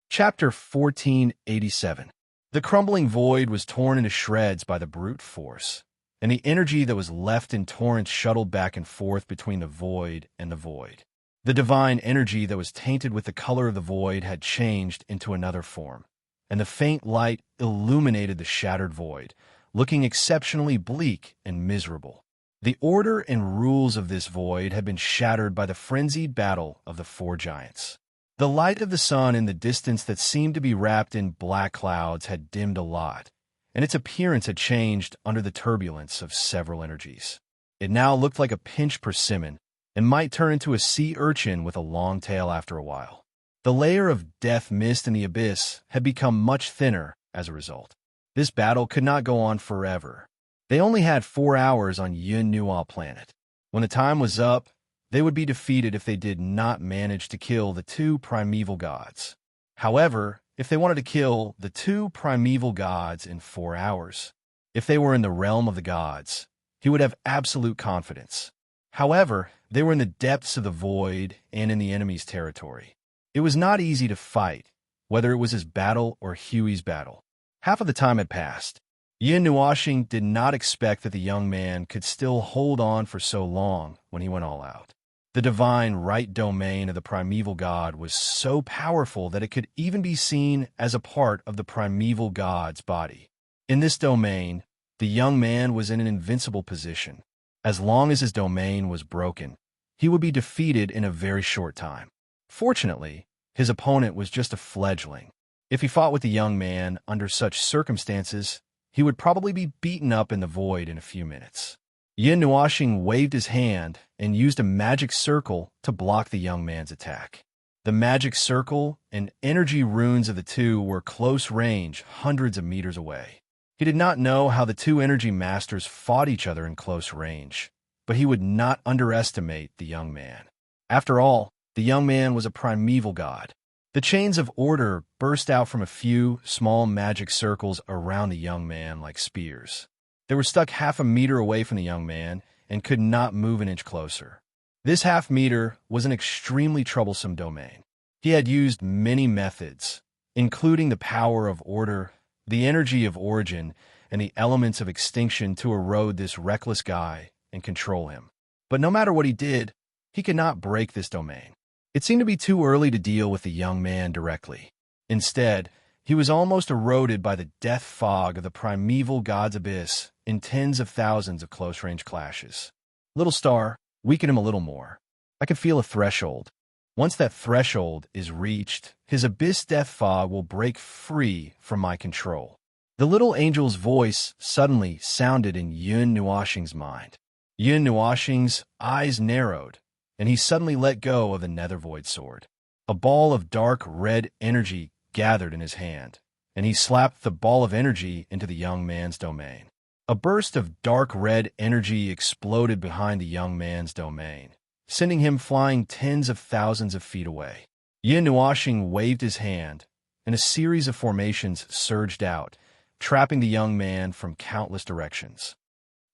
Chapter 1487. The crumbling void was torn into shreds by the brute force, and the energy that was left in torrents shuttled back and forth between the void and the void. The divine energy that was tainted with the color of the void had changed into another form, and the faint light illuminated the shattered void, looking exceptionally bleak and miserable. The order and rules of this void had been shattered by the frenzied battle of the four giants. The light of the sun in the distance that seemed to be wrapped in black clouds had dimmed a lot, and its appearance had changed under the turbulence of several energies. It now looked like a pinched persimmon, and might turn into a sea urchin with a long tail after a while. The layer of death mist in the abyss had become much thinner as a result. This battle could not go on forever. They only had 4 hours on Yun Nual planet. When the time was up, they would be defeated if they did not manage to kill the 2 primeval gods. However, if they wanted to kill the 2 primeval gods in 4 hours, if they were in the realm of the gods, he would have absolute confidence. However, they were in the depths of the void and in the enemy's territory. It was not easy to fight, whether it was his battle or Huey's battle. Half of the time had passed. Yin Nuashing did not expect that the young man could still hold on for so long when he went all out. The divine right domain of the primeval god was so powerful that it could even be seen as a part of the primeval god's body. In this domain, the young man was in an invincible position. As long as his domain was broken, he would be defeated in a very short time. Fortunately, his opponent was just a fledgling. If he fought with the young man under such circumstances, he would probably be beaten up in the void in a few minutes. Yin Nuashing waved his hand and used a magic circle to block the young man's attack. The magic circle and energy runes of the 2 were close range, hundreds of meters away. He did not know how the 2 energy masters fought each other in close range, but he would not underestimate the young man. After all, the young man was a primeval god. The chains of order burst out from a few small magic circles around the young man like spears. They were stuck half a meter away from the young man and could not move an inch closer. This half meter was an extremely troublesome domain. He had used many methods, including the power of order, the energy of origin, and the elements of extinction to erode this reckless guy and control him. But no matter what he did, he could not break this domain. It seemed to be too early to deal with the young man directly. Instead, he was almost eroded by the death fog of the primeval god's abyss in tens of thousands of close-range clashes. Little star, weaken him a little more. I can feel a threshold. Once that threshold is reached, his abyss death fog will break free from my control. The little angel's voice suddenly sounded in Yun Nuashing's mind. Yun Nuashing's eyes narrowed, and he suddenly let go of the nether void sword. A ball of dark red energy gathered in his hand, and he slapped the ball of energy into the young man's domain. A burst of dark red energy exploded behind the young man's domain, sending him flying tens of thousands of feet away. Yin Nuashing waved his hand, and a series of formations surged out, trapping the young man from countless directions.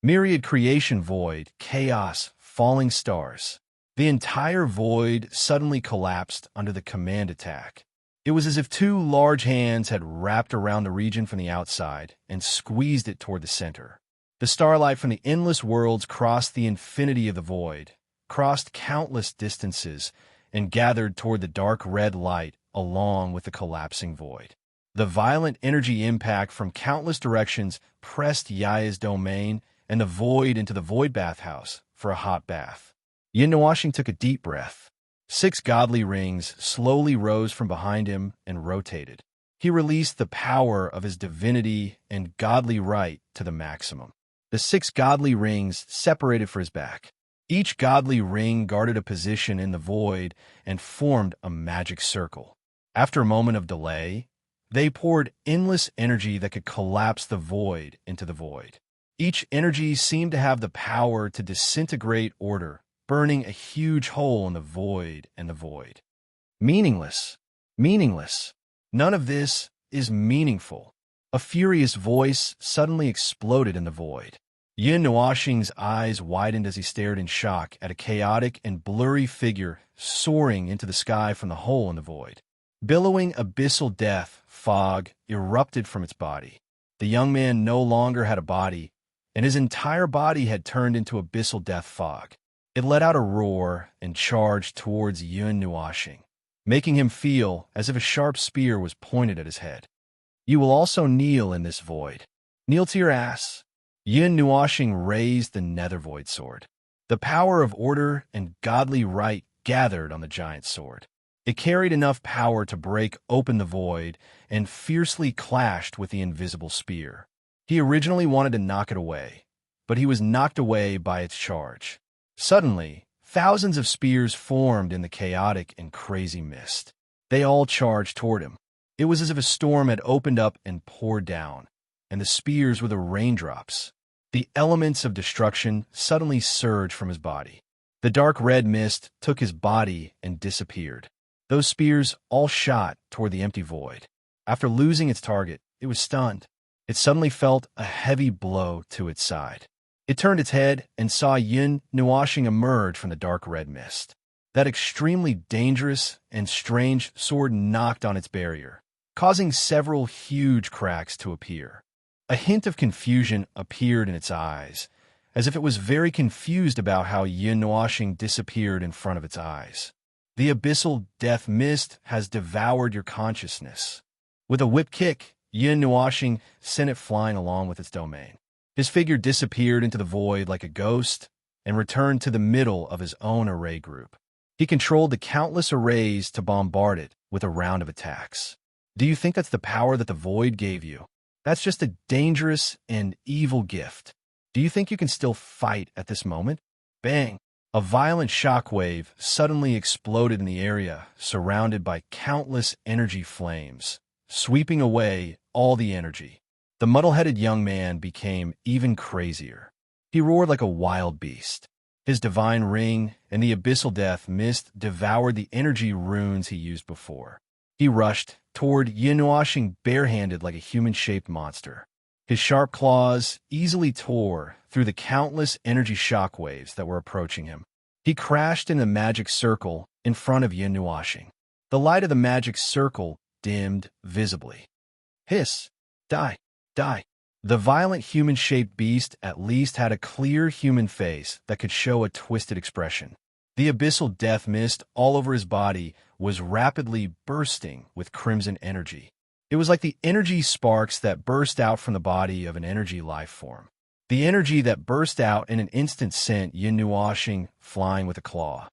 Myriad creation void, chaos, falling stars. The entire void suddenly collapsed under the command attack. It was as if two large hands had wrapped around the region from the outside and squeezed it toward the center. The starlight from the endless worlds crossed the infinity of the void, crossed countless distances, and gathered toward the dark red light along with the collapsing void. The violent energy impact from countless directions pressed Yaya's domain and the void into the void bathhouse for a hot bath. Yin Nuashing took a deep breath. 6 godly rings slowly rose from behind him and rotated. He released the power of his divinity and godly right to the maximum. The 6 godly rings separated for his back. Each godly ring guarded a position in the void and formed a magic circle. After a moment of delay, they poured endless energy that could collapse the void into the void. Each energy seemed to have the power to disintegrate order, burning a huge hole in the void and the void. Meaningless. Meaningless. None of this is meaningful. A furious voice suddenly exploded in the void. Yin Nuashing's eyes widened as he stared in shock at a chaotic and blurry figure soaring into the sky from the hole in the void. Billowing abyssal death, fog erupted from its body. The young man no longer had a body, and his entire body had turned into abyssal death fog. It let out a roar and charged towards Yin Nuashing, making him feel as if a sharp spear was pointed at his head. You will also kneel in this void. Kneel to your ass. Yin Nuashing raised the nether void sword. The power of order and godly right gathered on the giant sword. It carried enough power to break open the void and fiercely clashed with the invisible spear. He originally wanted to knock it away, but he was knocked away by its charge. Suddenly, thousands of spears formed in the chaotic and crazy mist. They all charged toward him. It was as if a storm had opened up and poured down, and the spears were the raindrops. The elements of destruction suddenly surged from his body. The dark red mist took his body and disappeared. Those spears all shot toward the empty void. After losing its target, it was stunned. It suddenly felt a heavy blow to its side. It turned its head and saw Yin Nuashing emerge from the dark red mist. That extremely dangerous and strange sword knocked on its barrier, causing several huge cracks to appear. A hint of confusion appeared in its eyes, as if it was very confused about how Yin Nuashing disappeared in front of its eyes. The abyssal death mist has devoured your consciousness. With a whip kick, Yin Nuashing sent it flying along with its domain. His figure disappeared into the void like a ghost and returned to the middle of his own array group. He controlled the countless arrays to bombard it with a round of attacks. Do you think that's the power that the void gave you? That's just a dangerous and evil gift. Do you think you can still fight at this moment? Bang! A violent shockwave suddenly exploded in the area, surrounded by countless energy flames, sweeping away all the energy. The muddle-headed young man became even crazier. He roared like a wild beast. His divine ring and the abyssal death mist devoured the energy runes he used before. He rushed toward Yin Nuashing barehanded like a human-shaped monster. His sharp claws easily tore through the countless energy shockwaves that were approaching him. He crashed in a magic circle in front of Yin Nuashing. The light of the magic circle dimmed visibly. Hiss! Die! Die! The violent human-shaped beast at least had a clear human face that could show a twisted expression. The abyssal death mist all over his body was rapidly bursting with crimson energy. It was like the energy sparks that burst out from the body of an energy life form. The energy that burst out in an instant sent Yin Nuashing flying with a claw.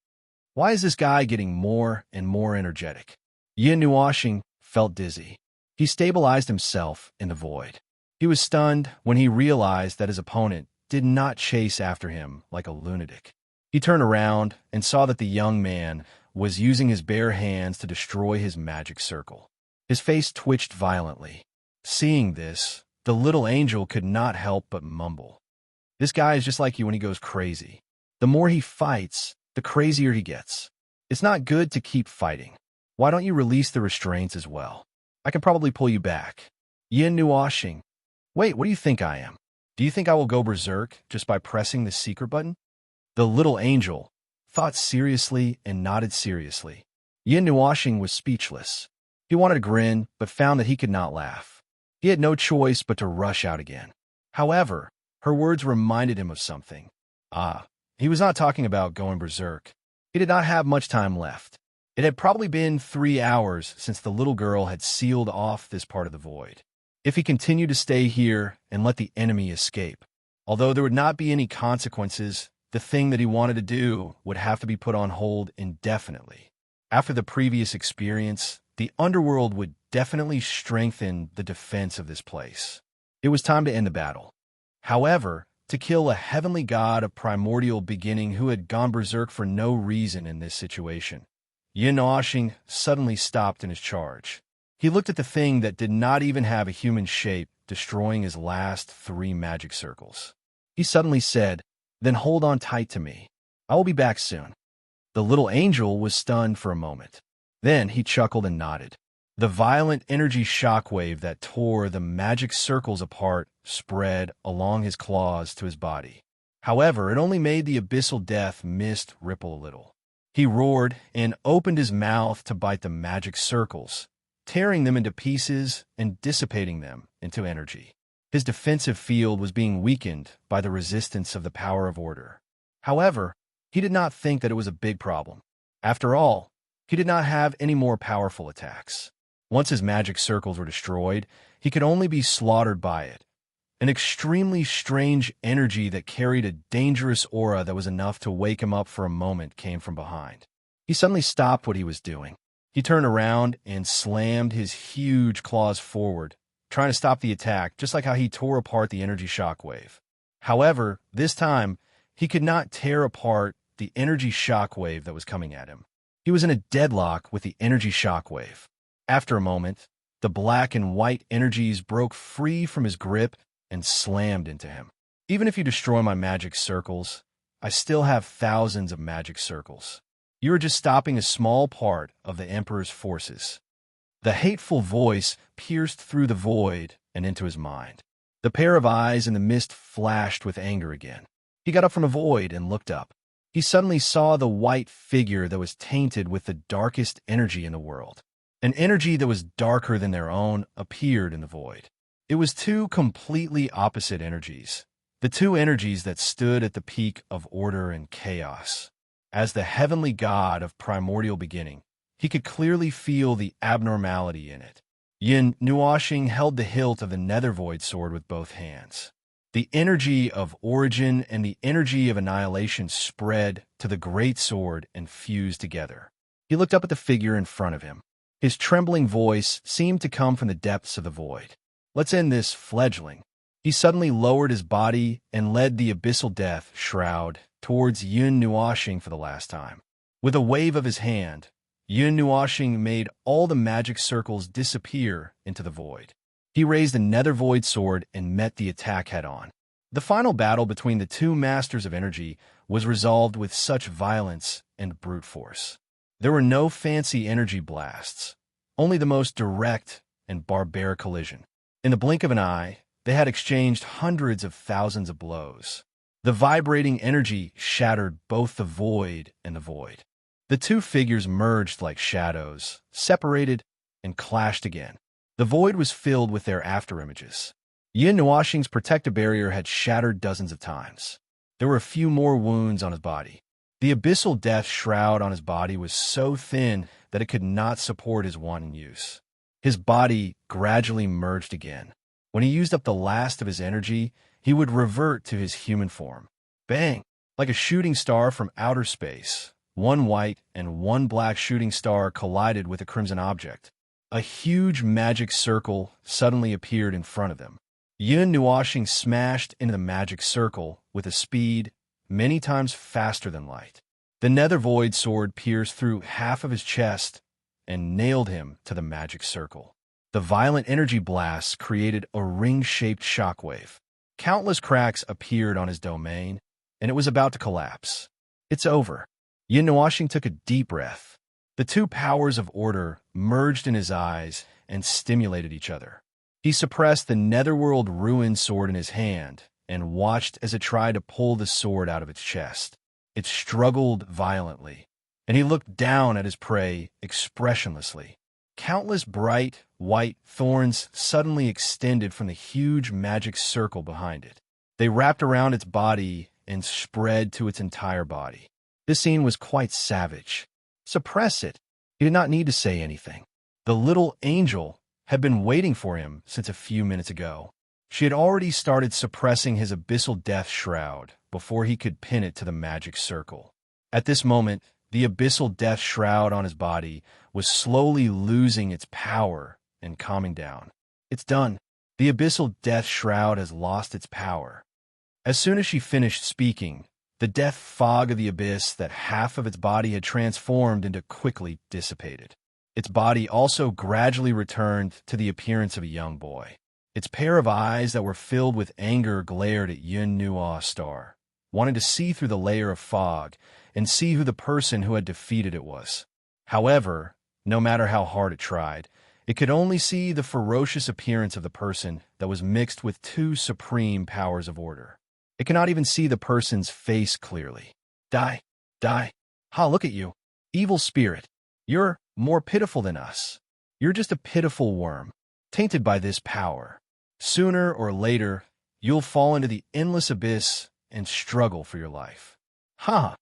Why is this guy getting more and more energetic? Yin Nuashing felt dizzy. He stabilized himself in the void. He was stunned when he realized that his opponent did not chase after him like a lunatic. He turned around and saw that the young man was using his bare hands to destroy his magic circle. His face twitched violently. Seeing this, the little angel could not help but mumble. This guy is just like you when he goes crazy. The more he fights, the crazier he gets. It's not good to keep fighting. Why don't you release the restraints as well? I can probably pull you back. Yin Nuashing. Wait, what do you think I am? Do you think I will go berserk just by pressing the secret button? The little angel thought seriously and nodded seriously. Yin Nuoxing was speechless. He wanted to grin, but found that he could not laugh. He had no choice but to rush out again. However, her words reminded him of something. He was not talking about going berserk. He did not have much time left. It had probably been 3 hours since the little girl had sealed off this part of the void. If he continued to stay here and let the enemy escape, although there would not be any consequences, the thing that he wanted to do would have to be put on hold indefinitely. After the previous experience, the underworld would definitely strengthen the defense of this place. It was time to end the battle. However, to kill a heavenly god of primordial beginning who had gone berserk for no reason in this situation, Yin Nuoxing suddenly stopped in his charge. He looked at the thing that did not even have a human shape, destroying his last 3 magic circles. He suddenly said, "Then hold on tight to me. I will be back soon." The little angel was stunned for a moment. Then he chuckled and nodded. The violent energy shockwave that tore the magic circles apart spread along his claws to his body. However, it only made the abyssal death mist ripple a little. He roared and opened his mouth to bite the magic circles, tearing them into pieces and dissipating them into energy. His defensive field was being weakened by the resistance of the power of order. However, he did not think that it was a big problem. After all, he did not have any more powerful attacks. Once his magic circles were destroyed, he could only be slaughtered by it. An extremely strange energy that carried a dangerous aura that was enough to wake him up for a moment came from behind. He suddenly stopped what he was doing. He turned around and slammed his huge claws forward, trying to stop the attack, just like how he tore apart the energy shockwave. However, this time, he could not tear apart the energy shockwave that was coming at him. He was in a deadlock with the energy shockwave. After a moment, the black and white energies broke free from his grip and slammed into him. Even if you destroy my magic circles, I still have thousands of magic circles. You are just stopping a small part of the Emperor's forces. The hateful voice pierced through the void and into his mind. The pair of eyes in the mist flashed with anger again. He got up from the void and looked up. He suddenly saw the white figure that was tainted with the darkest energy in the world. An energy that was darker than their own appeared in the void. It was 2 completely opposite energies, the 2 energies that stood at the peak of order and chaos. As the heavenly god of primordial beginning, he could clearly feel the abnormality in it. Yin Nuoxing held the hilt of the nether void sword with both hands. The energy of origin and the energy of annihilation spread to the great sword and fused together. He looked up at the figure in front of him. His trembling voice seemed to come from the depths of the void. "Let's end this, fledgling." He suddenly lowered his body and led the abyssal death shroud towards Yin Nuoxing for the last time. With a wave of his hand, Yin Nuoxing made all the magic circles disappear into the void. He raised the nether void sword and met the attack head-on. The final battle between the 2 masters of energy was resolved with such violence and brute force. There were no fancy energy blasts, only the most direct and barbaric collision. In the blink of an eye, they had exchanged hundreds of thousands of blows. The vibrating energy shattered both the void and the void. The 2 figures merged like shadows, separated, and clashed again. The void was filled with their afterimages. Yin Nuoxing's protective barrier had shattered dozens of times. There were a few more wounds on his body. The abyssal death shroud on his body was so thin that it could not support his wanton use. His body gradually merged again. When he used up the last of his energy, he would revert to his human form. Bang! Like a shooting star from outer space, 1 white and 1 black shooting star collided with a crimson object. A huge magic circle suddenly appeared in front of them. Yin Nuoxing smashed into the magic circle with a speed many times faster than light. The nether void sword pierced through half of his chest and nailed him to the magic circle. The violent energy blasts created a ring-shaped shockwave. Countless cracks appeared on his domain, and it was about to collapse. "It's over." Yin Nuoxing took a deep breath. The 2 powers of order merged in his eyes and stimulated each other. He suppressed the netherworld ruin sword in his hand and watched as it tried to pull the sword out of its chest. It struggled violently, and he looked down at his prey expressionlessly. Countless bright, white thorns suddenly extended from the huge magic circle behind it. They wrapped around its body and spread to its entire body. This scene was quite savage. Suppress it. He did not need to say anything. The little angel had been waiting for him since a few minutes ago. She had already started suppressing his abyssal death shroud before he could pin it to the magic circle. At this moment, the abyssal death shroud on his body was slowly losing its power and calming down. It's done. The abyssal death shroud has lost its power. As soon as she finished speaking, the death fog of the abyss that half of its body had transformed into quickly dissipated. Its body also gradually returned to the appearance of a young boy. Its pair of eyes that were filled with anger glared at Yun Nuo Star, wanting to see through the layer of fog and see who the person who had defeated it was. However, no matter how hard it tried, it could only see the ferocious appearance of the person that was mixed with two supreme powers of order. It cannot even see the person's face clearly. Die, die. Ha, look at you. Evil spirit. You're more pitiful than us. You're just a pitiful worm, tainted by this power. Sooner or later, you'll fall into the endless abyss and struggle for your life. Ha!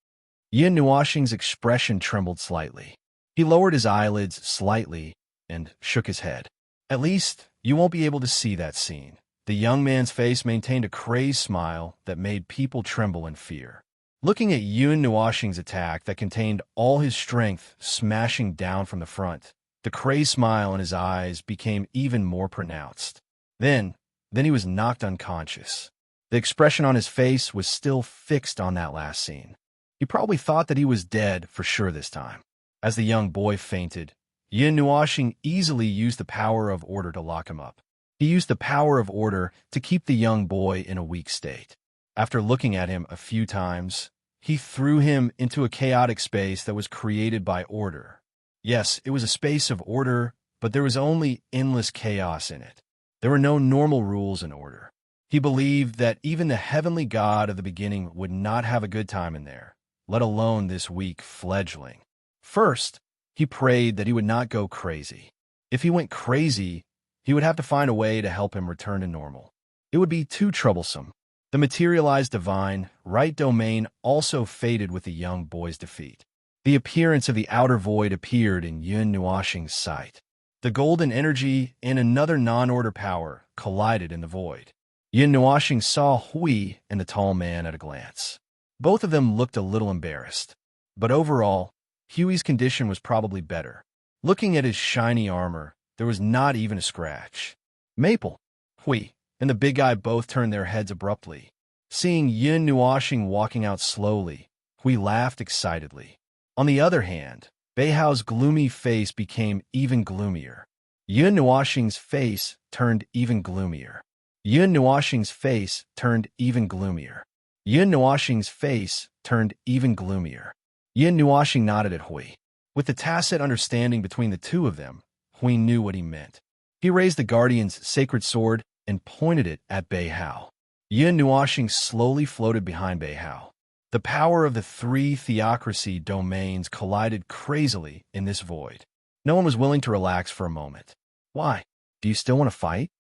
Yin Nuoxing's expression trembled slightly. He lowered his eyelids slightly and shook his head. At least, you won't be able to see that scene. The young man's face maintained a crazed smile that made people tremble in fear. Looking at Yun Nuoxing's attack that contained all his strength smashing down from the front, the crazed smile in his eyes became even more pronounced. Then he was knocked unconscious. The expression on his face was still fixed on that last scene. He probably thought that he was dead for sure this time. As the young boy fainted, Yin Nuoxing easily used the power of order to lock him up. He used the power of order to keep the young boy in a weak state. After looking at him a few times, he threw him into a chaotic space that was created by order. Yes, it was a space of order, but there was only endless chaos in it. There were no normal rules in order. He believed that even the heavenly god of the beginning would not have a good time in there, let alone this weak fledgling. First, he prayed that he would not go crazy. If he went crazy, he would have to find a way to help him return to normal. It would be too troublesome. The materialized divine, right domain also faded with the young boy's defeat. The appearance of the outer void appeared in Yun Nuoxing's sight. The golden energy and another non-order power collided in the void. Yun Nuoxing saw Hui and the tall man at a glance. Both of them looked a little embarrassed. But overall, Huey's condition was probably better. Looking at his shiny armor, there was not even a scratch. Maple, Hui, and the big guy both turned their heads abruptly. Seeing Yun Nuoxing walking out slowly, Hui laughed excitedly. On the other hand, Beihao's gloomy face became even gloomier. Yun Nuoxing's face turned even gloomier. Yun Nuoxing's face turned even gloomier. Yun Nuoxing's face turned even gloomier. Yun Nuoxing nodded at Hui. With the tacit understanding between the two of them, Hui knew what he meant. He raised the guardian's sacred sword and pointed it at Beihao. Yun Nuoxing slowly floated behind Beihao. The power of the three theocracy domains collided crazily in this void. No one was willing to relax for a moment. Why? Do you still want to fight?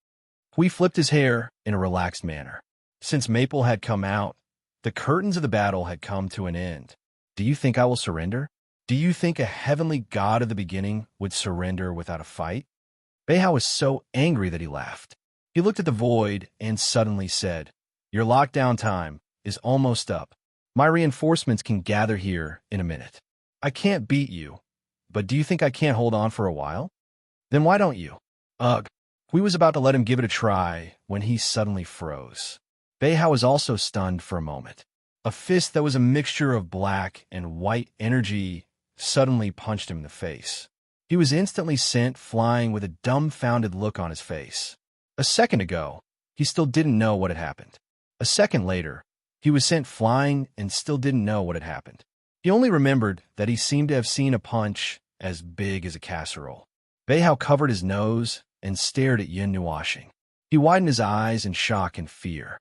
Hui flipped his hair in a relaxed manner. Since Maple had come out, the curtains of the battle had come to an end. Do you think I will surrender? Do you think a heavenly god of the beginning would surrender without a fight? Beihao was so angry that he laughed. He looked at the void and suddenly said, Your lockdown time is almost up. My reinforcements can gather here in a minute. I can't beat you, but do you think I can't hold on for a while? Then why don't you? Ugh. Hui was about to let him give it a try when he suddenly froze. Beihao was also stunned for a moment. A fist that was a mixture of black and white energy suddenly punched him in the face. He was instantly sent flying with a dumbfounded look on his face. A second ago, he still didn't know what had happened. A second later, he was sent flying and still didn't know what had happened. He only remembered that he seemed to have seen a punch as big as a casserole. Beihao covered his nose and stared at Yun Nuoxing. He widened his eyes in shock and fear.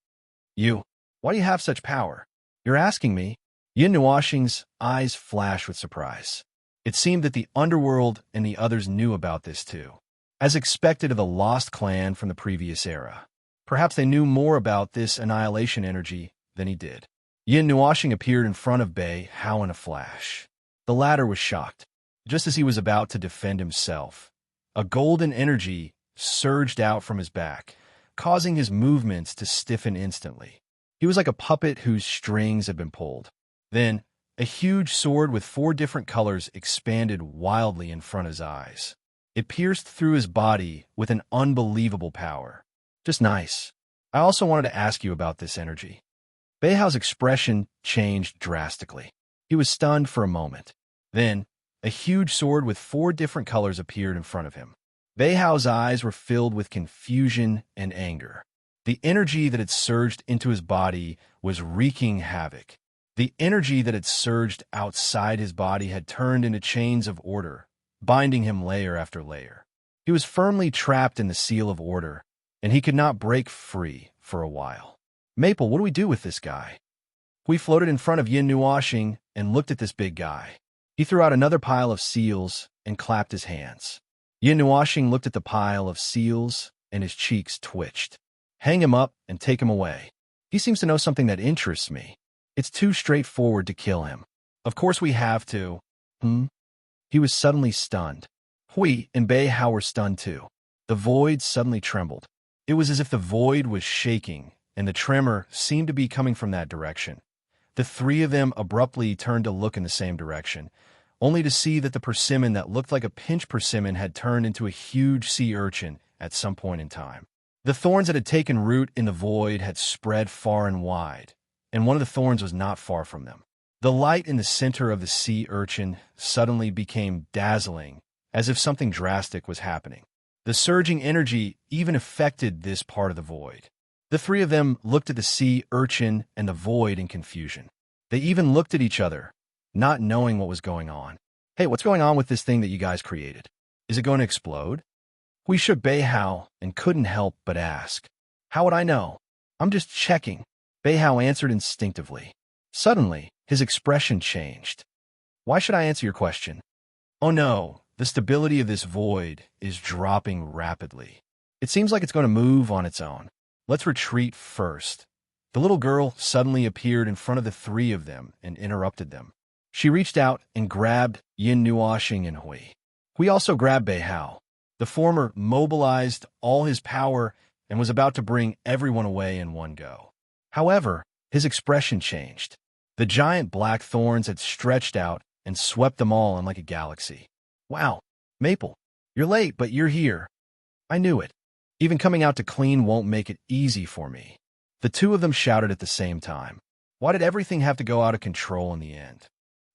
You, why do you have such power? You're asking me? Yin Nuoxing's eyes flashed with surprise. It seemed that the underworld and the others knew about this too, as expected of the lost clan from the previous era. Perhaps they knew more about this annihilation energy than he did. Yin Nuoxing appeared in front of Bei Hao in a flash. The latter was shocked. Just as he was about to defend himself, a golden energy surged out from his back, causing his movements to stiffen instantly. He was like a puppet whose strings had been pulled. Then, a huge sword with 4 different colors expanded wildly in front of his eyes. It pierced through his body with an unbelievable power. Just nice. I also wanted to ask you about this energy. Bei Hao's expression changed drastically. He was stunned for a moment. Then, a huge sword with 4 different colors appeared in front of him. Bei Hao's eyes were filled with confusion and anger. The energy that had surged into his body was wreaking havoc. The energy that had surged outside his body had turned into chains of order, binding him layer after layer. He was firmly trapped in the seal of order, and he could not break free for a while. Maple, what do we do with this guy? We floated in front of Yin Nuoxing and looked at this big guy. He threw out another pile of seals and clapped his hands. Yin Nuoxing looked at the pile of seals, and his cheeks twitched. Hang him up and take him away. He seems to know something that interests me. It's too straightforward to kill him. Of course we have to. He was suddenly stunned. Hui and Bei Hao were stunned too. The void suddenly trembled. It was as if the void was shaking, and the tremor seemed to be coming from that direction. The 3 of them abruptly turned to look in the same direction, only to see that the persimmon that looked like a pinch persimmon had turned into a huge sea urchin at some point in time. The thorns that had taken root in the void had spread far and wide, and one of the thorns was not far from them. The light in the center of the sea urchin suddenly became dazzling, as if something drastic was happening. The surging energy even affected this part of the void. The 3 of them looked at the sea urchin and the void in confusion. They even looked at each other, not knowing what was going on. Hey, what's going on with this thing that you guys created? Is it going to explode? We shook Bei Hao and couldn't help but ask. How would I know? I'm just checking. Bei Hao answered instinctively. Suddenly, his expression changed. Why should I answer your question? Oh no, the stability of this void is dropping rapidly. It seems like it's going to move on its own. Let's retreat first. The little girl suddenly appeared in front of the 3 of them and interrupted them. She reached out and grabbed Yin Nuoxing and Hui. Hui also grabbed Bei Hao. The former mobilized all his power and was about to bring everyone away in one go. However, his expression changed. The giant black thorns had stretched out and swept them all in like a galaxy. Wow, Maple, you're late, but you're here. I knew it. Even coming out to clean won't make it easy for me. The 2 of them shouted at the same time. Why did everything have to go out of control in the end?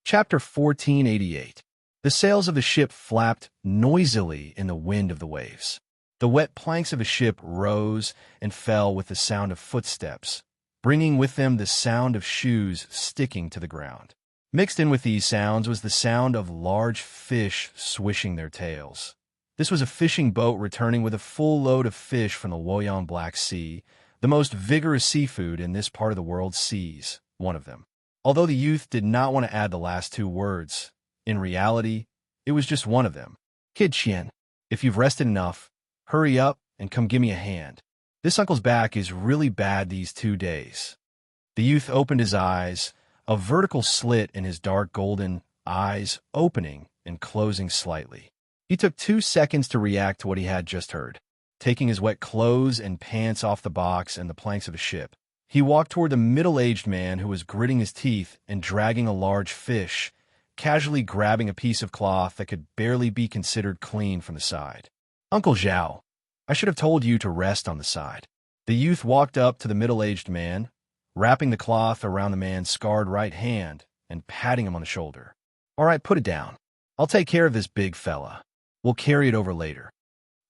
Chapter 1488. The sails of the ship flapped noisily in the wind of the waves. The wet planks of the ship rose and fell with the sound of footsteps, bringing with them the sound of shoes sticking to the ground. Mixed in with these sounds was the sound of large fish swishing their tails. This was a fishing boat returning with a full load of fish from the Luoyang Black Sea, the most vigorous seafood in this part of the world's seas, one of them. Although the youth did not want to add the last 2 words, in reality, it was just one of them. Kid Qian, if you've rested enough, hurry up and come give me a hand. This uncle's back is really bad these 2 days. The youth opened his eyes, a vertical slit in his dark golden eyes opening and closing slightly. He took 2 seconds to react to what he had just heard. Taking his wet clothes and pants off the box and the planks of the ship, he walked toward the middle-aged man who was gritting his teeth and dragging a large fish, casually grabbing a piece of cloth that could barely be considered clean from the side. Uncle Zhao, I should have told you to rest on the side. The youth walked up to the middle-aged man, wrapping the cloth around the man's scarred right hand and patting him on the shoulder. All right, put it down. I'll take care of this big fella. We'll carry it over later.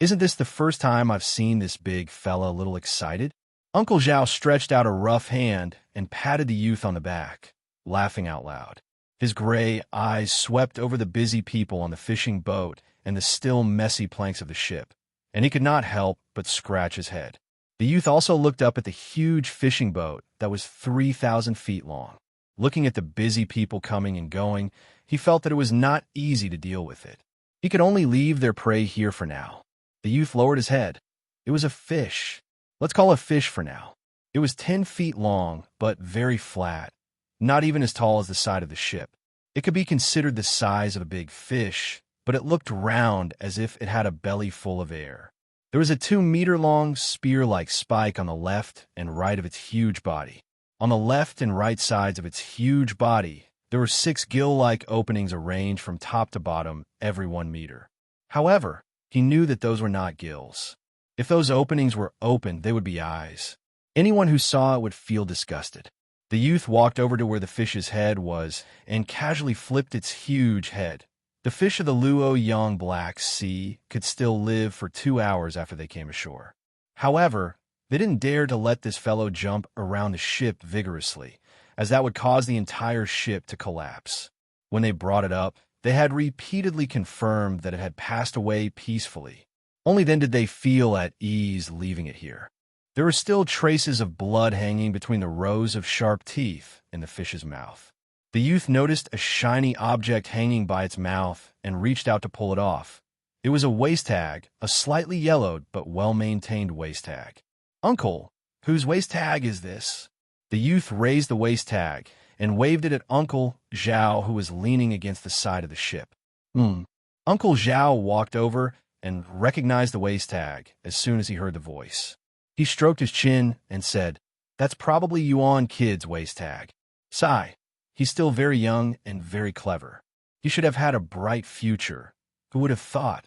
Isn't this the first time I've seen this big fella a little excited? Uncle Zhao stretched out a rough hand and patted the youth on the back, laughing out loud. His gray eyes swept over the busy people on the fishing boat and the still messy planks of the ship, and he could not help but scratch his head. The youth also looked up at the huge fishing boat that was 3,000 feet long. Looking at the busy people coming and going, he felt that it was not easy to deal with it. He could only leave their prey here for now. The youth lowered his head. It was a fish. Let's call it a fish for now. It was 10 feet long, but very flat, not even as tall as the side of the ship. It could be considered the size of a big fish, but it looked round as if it had a belly full of air. There was a 2-meter-long spear-like spike on the left and right of its huge body. On the left and right sides of its huge body, there were 6 gill-like openings arranged from top to bottom every 1 meter. However, he knew that those were not gills. If those openings were open, they would be eyes. Anyone who saw it would feel disgusted. The youth walked over to where the fish's head was and casually flipped its huge head. The fish of the Luoyang Black Sea could still live for 2 hours after they came ashore. However, they didn't dare to let this fellow jump around the ship vigorously, as that would cause the entire ship to collapse. When they brought it up, they had repeatedly confirmed that it had passed away peacefully. Only then did they feel at ease leaving it here. There were still traces of blood hanging between the rows of sharp teeth in the fish's mouth. The youth noticed a shiny object hanging by its mouth and reached out to pull it off. It was a waist tag, a slightly yellowed but well-maintained waist tag. "Uncle, whose waist tag is this?" The youth raised the waist tag and waved it at Uncle Zhao, who was leaning against the side of the ship. Uncle Zhao walked over and recognized the waist tag as soon as he heard the voice. He stroked his chin and said, "That's probably Yuan Kid's waist tag. Sigh. He's still very young and very clever. He should have had a bright future. Who would have thought?"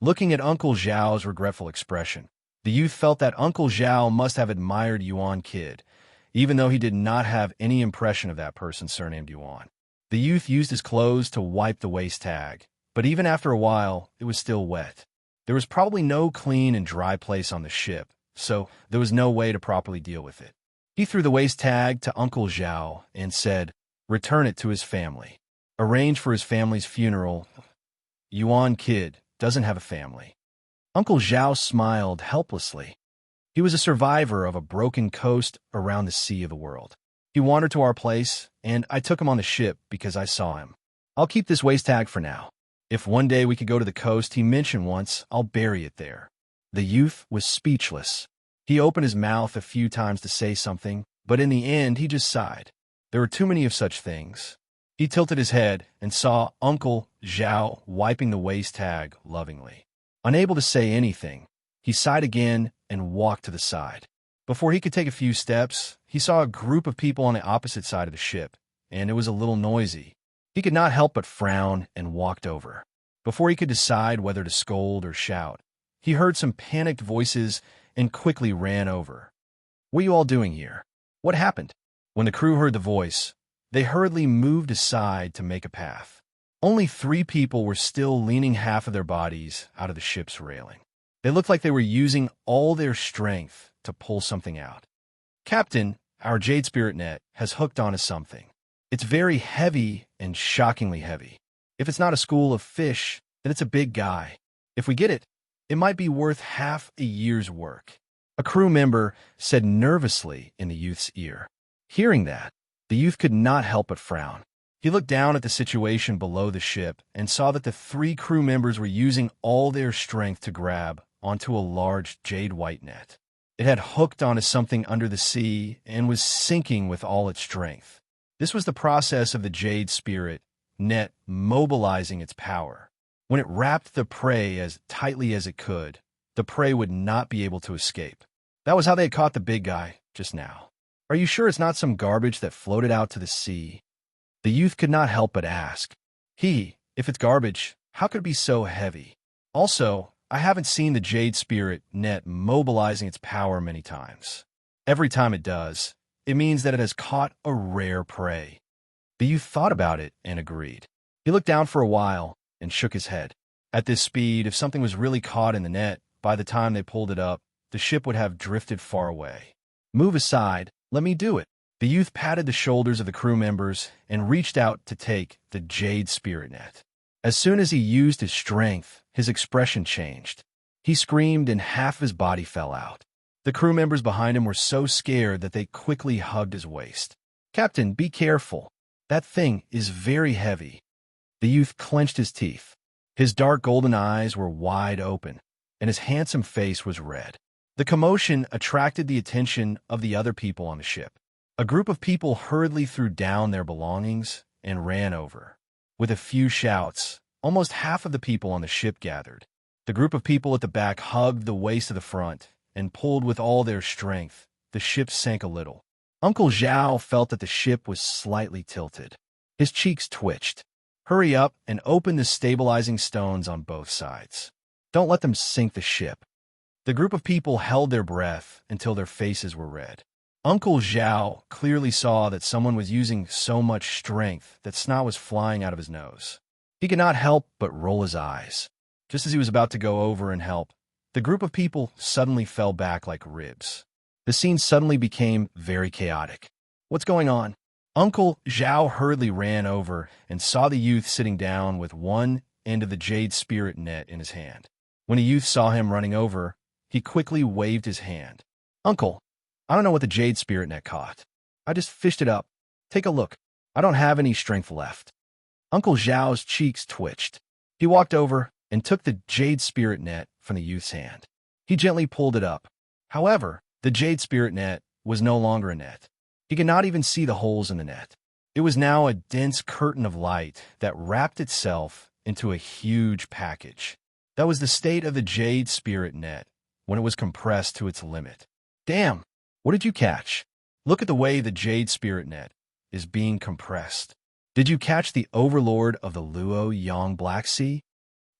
Looking at Uncle Zhao's regretful expression, the youth felt that Uncle Zhao must have admired Yuan Kid, even though he did not have any impression of that person surnamed Yuan. The youth used his clothes to wipe the waist tag, but even after a while, it was still wet. There was probably no clean and dry place on the ship, so there was no way to properly deal with it. He threw the waist tag to Uncle Zhao and said, "Return it to his family. Arrange for his family's funeral. Yuan Kid doesn't have a family." Uncle Zhao smiled helplessly. He was a survivor of a broken coast around the sea of the world. He wandered to our place, and I took him on the ship because I saw him. I'll keep this waist tag for now. If one day we could go to the coast he mentioned once, I'll bury it there. The youth was speechless. He opened his mouth a few times to say something, but in the end he just sighed. There were too many of such things. He tilted his head and saw Uncle Zhao wiping the waist tag lovingly. Unable to say anything, he sighed again and walked to the side. Before he could take a few steps, he saw a group of people on the opposite side of the ship, and it was a little noisy. He could not help but frown and walked over. Before he could decide whether to scold or shout, he heard some panicked voices and quickly ran over. "What are you all doing here? What happened?" When the crew heard the voice, they hurriedly moved aside to make a path. Only 3 people were still leaning half of their bodies out of the ship's railing. They looked like they were using all their strength to pull something out. "Captain, our jade spirit net has hooked onto something. It's very heavy and shockingly heavy. If it's not a school of fish, then it's a big guy. If we get it, it might be worth half a year's work," a crew member said nervously in the youth's ear. Hearing that, the youth could not help but frown. He looked down at the situation below the ship and saw that the 3 crew members were using all their strength to grab onto a large jade white net. It had hooked onto something under the sea and was sinking with all its strength. This was the process of the jade spirit net mobilizing its power. When it wrapped the prey as tightly as it could, the prey would not be able to escape. That was how they had caught the big guy just now. "Are you sure it's not some garbage that floated out to the sea?" The youth could not help but ask. If it's garbage, how could it be so heavy? Also, I haven't seen the jade spirit net mobilizing its power many times. Every time it does, it means that it has caught a rare prey. The youth thought about it and agreed. He looked down for a while and shook his head. At this speed, if something was really caught in the net, by the time they pulled it up, the ship would have drifted far away. "Move aside, let me do it." The youth patted the shoulders of the crew members and reached out to take the jade spirit net. As soon as he used his strength, his expression changed. He screamed and half his body fell out. The crew members behind him were so scared that they quickly hugged his waist. "Captain, be careful. That thing is very heavy." The youth clenched his teeth. His dark golden eyes were wide open, and his handsome face was red. The commotion attracted the attention of the other people on the ship. A group of people hurriedly threw down their belongings and ran over. With a few shouts, almost half of the people on the ship gathered. The group of people at the back hugged the waist of the front and pulled with all their strength. The ship sank a little. Uncle Zhao felt that the ship was slightly tilted. His cheeks twitched. "Hurry up and open the stabilizing stones on both sides. Don't let them sink the ship." The group of people held their breath until their faces were red. Uncle Zhao clearly saw that someone was using so much strength that snot was flying out of his nose. He could not help but roll his eyes. Just as he was about to go over and help, the group of people suddenly fell back like ribs. The scene suddenly became very chaotic. "What's going on?" Uncle Zhao hurriedly ran over and saw the youth sitting down with one end of the jade spirit net in his hand. When the youth saw him running over, he quickly waved his hand. "Uncle, I don't know what the jade spirit net caught. I just fished it up. Take a look. I don't have any strength left." Uncle Zhao's cheeks twitched. He walked over and took the jade spirit net from the youth's hand. He gently pulled it up. However, the jade spirit net was no longer a net. He could not even see the holes in the net. It was now a dense curtain of light that wrapped itself into a huge package. That was the state of the jade spirit net when it was compressed to its limit. "Damn, what did you catch? Look at the way the jade spirit net is being compressed. Did you catch the overlord of the Luo Yang Black Sea?"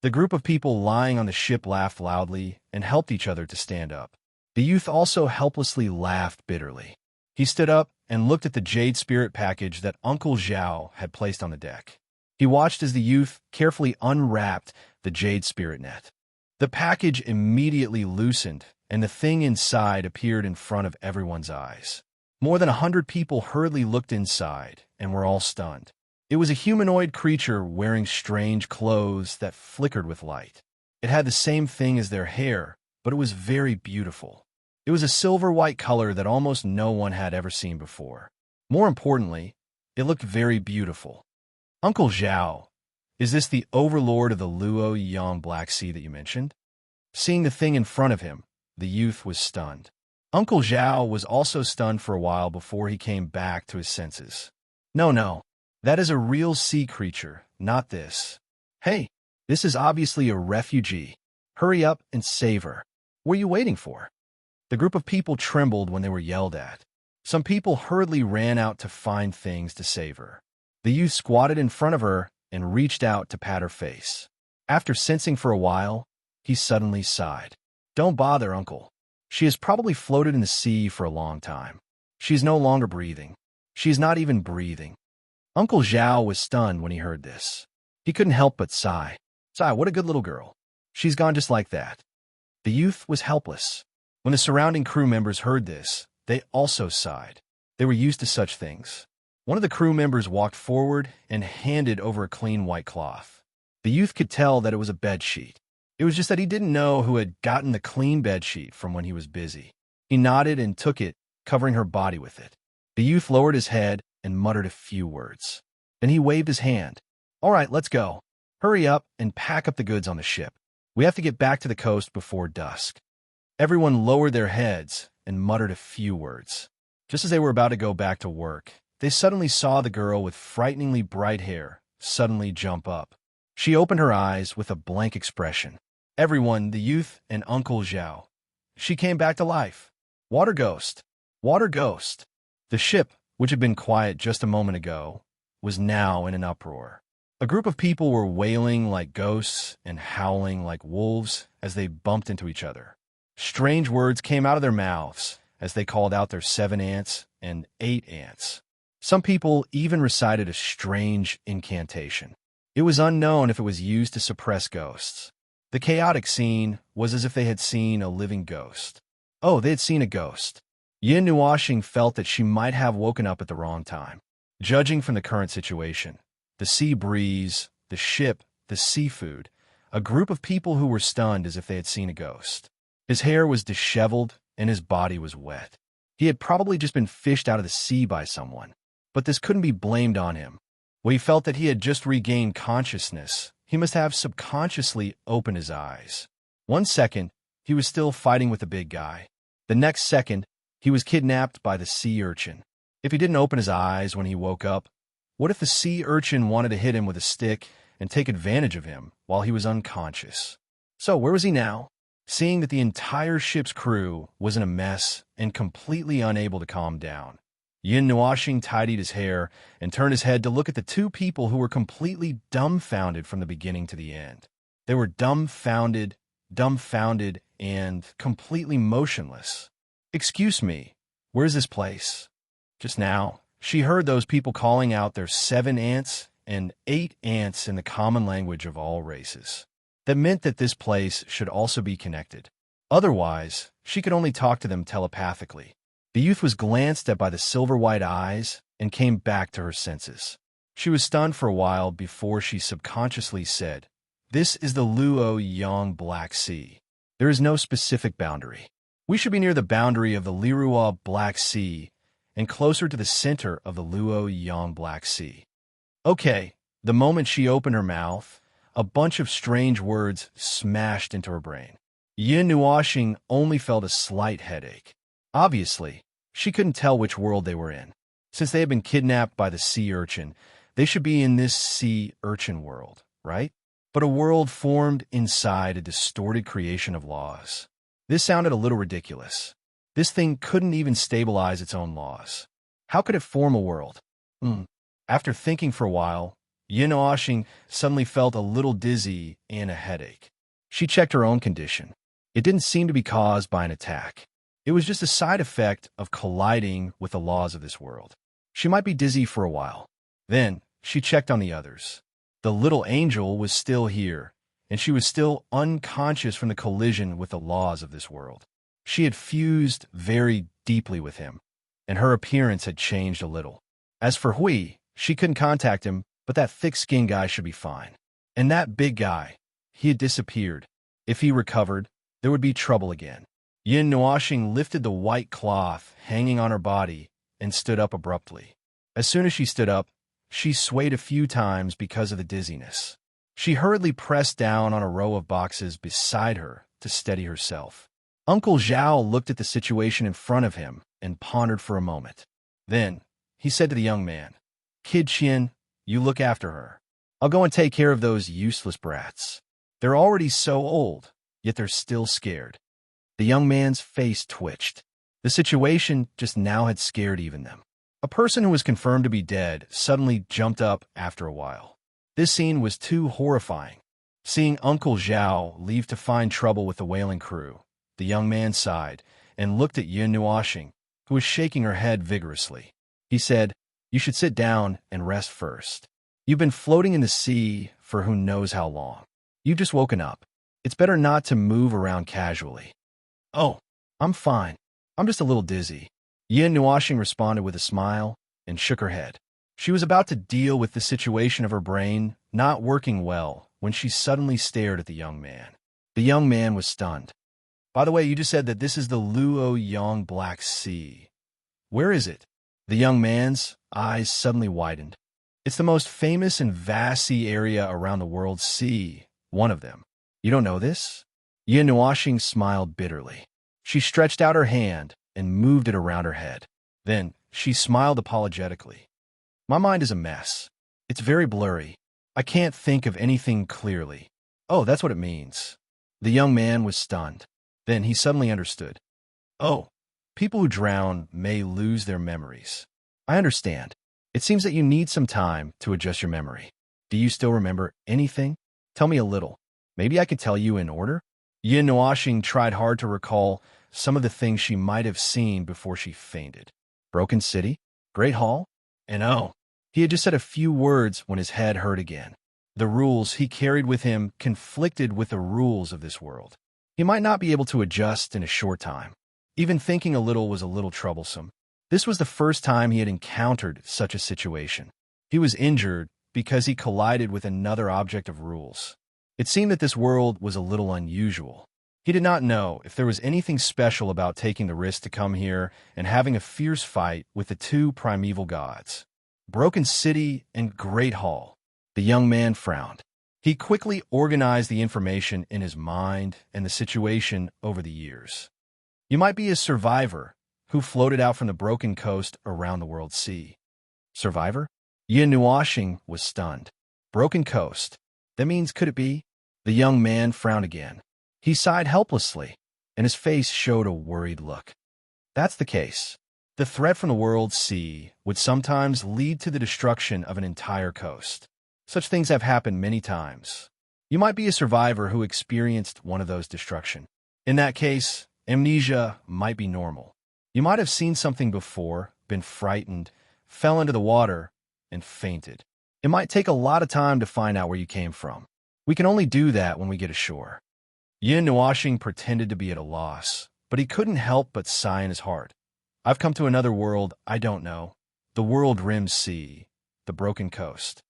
The group of people lying on the ship laughed loudly and helped each other to stand up. The youth also helplessly laughed bitterly. He stood up and looked at the jade spirit package that Uncle Zhao had placed on the deck. He watched as the youth carefully unwrapped the jade spirit net. The package immediately loosened, and the thing inside appeared in front of everyone's eyes. More than 100 people hurriedly looked inside and were all stunned. It was a humanoid creature wearing strange clothes that flickered with light. It had the same thing as their hair, but it was very beautiful. It was a silver-white color that almost no one had ever seen before. More importantly, it looked very beautiful. "Uncle Zhao, is this the overlord of the Luo Yang Black Sea that you mentioned?" Seeing the thing in front of him, the youth was stunned. Uncle Zhao was also stunned for a while before he came back to his senses. No, that is a real sea creature, not this. Hey, this is obviously a refugee. Hurry up and save her. What are you waiting for?" The group of people trembled when they were yelled at. Some people hurriedly ran out to find things to save her. The youth squatted in front of her and reached out to pat her face. After sensing for a while, he suddenly sighed. "Don't bother, Uncle. She has probably floated in the sea for a long time. She is no longer breathing. She is not even breathing." Uncle Zhao was stunned when he heard this. He couldn't help but sigh. "Sigh, what a good little girl. She's gone just like that." The youth was helpless. When the surrounding crew members heard this, they also sighed. They were used to such things. One of the crew members walked forward and handed over a clean white cloth. The youth could tell that it was a bedsheet. It was just that he didn't know who had gotten the clean bedsheet from when he was busy. He nodded and took it, covering her body with it. The youth lowered his head and muttered a few words. Then he waved his hand. "All right, let's go. Hurry up and pack up the goods on the ship. We have to get back to the coast before dusk." Everyone lowered their heads and muttered a few words. Just as they were about to go back to work, they suddenly saw the girl with frighteningly bright hair suddenly jump up. She opened her eyes with a blank expression. Everyone, the youth and Uncle Zhao. She came back to life. Water ghost! Water ghost! The ship, which had been quiet just a moment ago, was now in an uproar. A group of people were wailing like ghosts and howling like wolves as they bumped into each other. Strange words came out of their mouths as they called out their 7 aunts and 8 aunts. Some people even recited a strange incantation. It was unknown if it was used to suppress ghosts. The chaotic scene was as if they had seen a living ghost. Oh, they had seen a ghost. Yin Nuoxing felt that she might have woken up at the wrong time. Judging from the current situation, the sea breeze, the ship, the seafood, a group of people who were stunned as if they had seen a ghost. His hair was disheveled and his body was wet. He had probably just been fished out of the sea by someone, but this couldn't be blamed on him. When he felt that he had just regained consciousness, he must have subconsciously opened his eyes. 1 second, he was still fighting with the big guy. The next second, he was kidnapped by the sea urchin. If he didn't open his eyes when he woke up, what if the sea urchin wanted to hit him with a stick and take advantage of him while he was unconscious? So where was he now? Seeing that the entire ship's crew was in a mess and completely unable to calm down, Yin Nuashing tidied his hair and turned his head to look at the two people who were completely dumbfounded from the beginning to the end. They were dumbfounded, and completely motionless. "Excuse me, where's this place?" Just now, she heard those people calling out their 7 aunts and 8 aunts in the common language of all races. That meant that this place should also be connected. Otherwise, she could only talk to them telepathically. The youth was glanced at by the silver-white eyes and came back to her senses. She was stunned for a while before she subconsciously said, "This is the Luo Yang Black Sea. There is no specific boundary. We should be near the boundary of the Lirua Black Sea and closer to the center of the Luo Yang Black Sea." Okay, the moment she opened her mouth, a bunch of strange words smashed into her brain. Yin Nuashing only felt a slight headache. Obviously, she couldn't tell which world they were in. Since they had been kidnapped by the sea urchin, they should be in this sea urchin world, right? But a world formed inside a distorted creation of laws. This sounded a little ridiculous. This thing couldn't even stabilize its own laws. How could it form a world? After thinking for a while, Yin Nuashing suddenly felt a little dizzy and a headache. She checked her own condition. It didn't seem to be caused by an attack. It was just a side effect of colliding with the laws of this world. She might be dizzy for a while. Then, she checked on the others. The little angel was still here, and she was still unconscious from the collision with the laws of this world. She had fused very deeply with him, and her appearance had changed a little. As for Hui, she couldn't contact him, but that thick-skinned guy should be fine. And that big guy, he had disappeared. If he recovered, there would be trouble again. Yin Nuashing lifted the white cloth hanging on her body and stood up abruptly. As soon as she stood up, she swayed a few times because of the dizziness. She hurriedly pressed down on a row of boxes beside her to steady herself. Uncle Zhao looked at the situation in front of him and pondered for a moment. Then, he said to the young man, "Kid Qian, you look after her. I'll go and take care of those useless brats. They're already so old, yet they're still scared." The young man's face twitched. The situation just now had scared even them. A person who was confirmed to be dead suddenly jumped up after a while. This scene was too horrifying. Seeing Uncle Zhao leave to find trouble with the whaling crew, the young man sighed and looked at Yin Nuashing, who was shaking her head vigorously. He said, "You should sit down and rest first. You've been floating in the sea for who knows how long. You've just woken up. It's better not to move around casually." "Oh, I'm fine. I'm just a little dizzy." Yin Nuashing responded with a smile and shook her head. She was about to deal with the situation of her brain not working well when she suddenly stared at the young man. The young man was stunned. "By the way, you just said that this is the Luo Yang Black Sea. Where is it?" The young man's eyes suddenly widened. "It's the most famous and vast sea area around the world's sea, one of them. You don't know this?" Yin Nuashing smiled bitterly. She stretched out her hand and moved it around her head. Then she smiled apologetically. "My mind is a mess. It's very blurry. I can't think of anything clearly." "Oh, that's what it means." The young man was stunned. Then he suddenly understood. "Oh, people who drown may lose their memories. I understand. It seems that you need some time to adjust your memory. Do you still remember anything? Tell me a little. Maybe I can tell you in order." Yin Nuashing tried hard to recall some of the things she might have seen before she fainted. Broken City? Great Hall? And oh, he had just said a few words when his head hurt again. The rules he carried with him conflicted with the rules of this world. He might not be able to adjust in a short time. Even thinking a little was a little troublesome. This was the first time he had encountered such a situation. He was injured because he collided with another object of rules. It seemed that this world was a little unusual. He did not know if there was anything special about taking the risk to come here and having a fierce fight with the two primeval gods. Broken City and Great Hall. The young man frowned. He quickly organized the information in his mind and the situation over the years. You might be a survivor who floated out from the broken coast around the world sea. Survivor? Yin Nuashing was stunned. Broken coast. That means, could it be? The young man frowned again. He sighed helplessly, and his face showed a worried look. That's the case. The threat from the world sea would sometimes lead to the destruction of an entire coast. Such things have happened many times. You might be a survivor who experienced one of those destruction. In that case, amnesia might be normal. You might have seen something before, been frightened, fell into the water, and fainted. It might take a lot of time to find out where you came from. We can only do that when we get ashore. Yin Nuashing pretended to be at a loss, but he couldn't help but sigh in his heart. I've come to another world I don't know. The world-rimmed sea, the broken coast.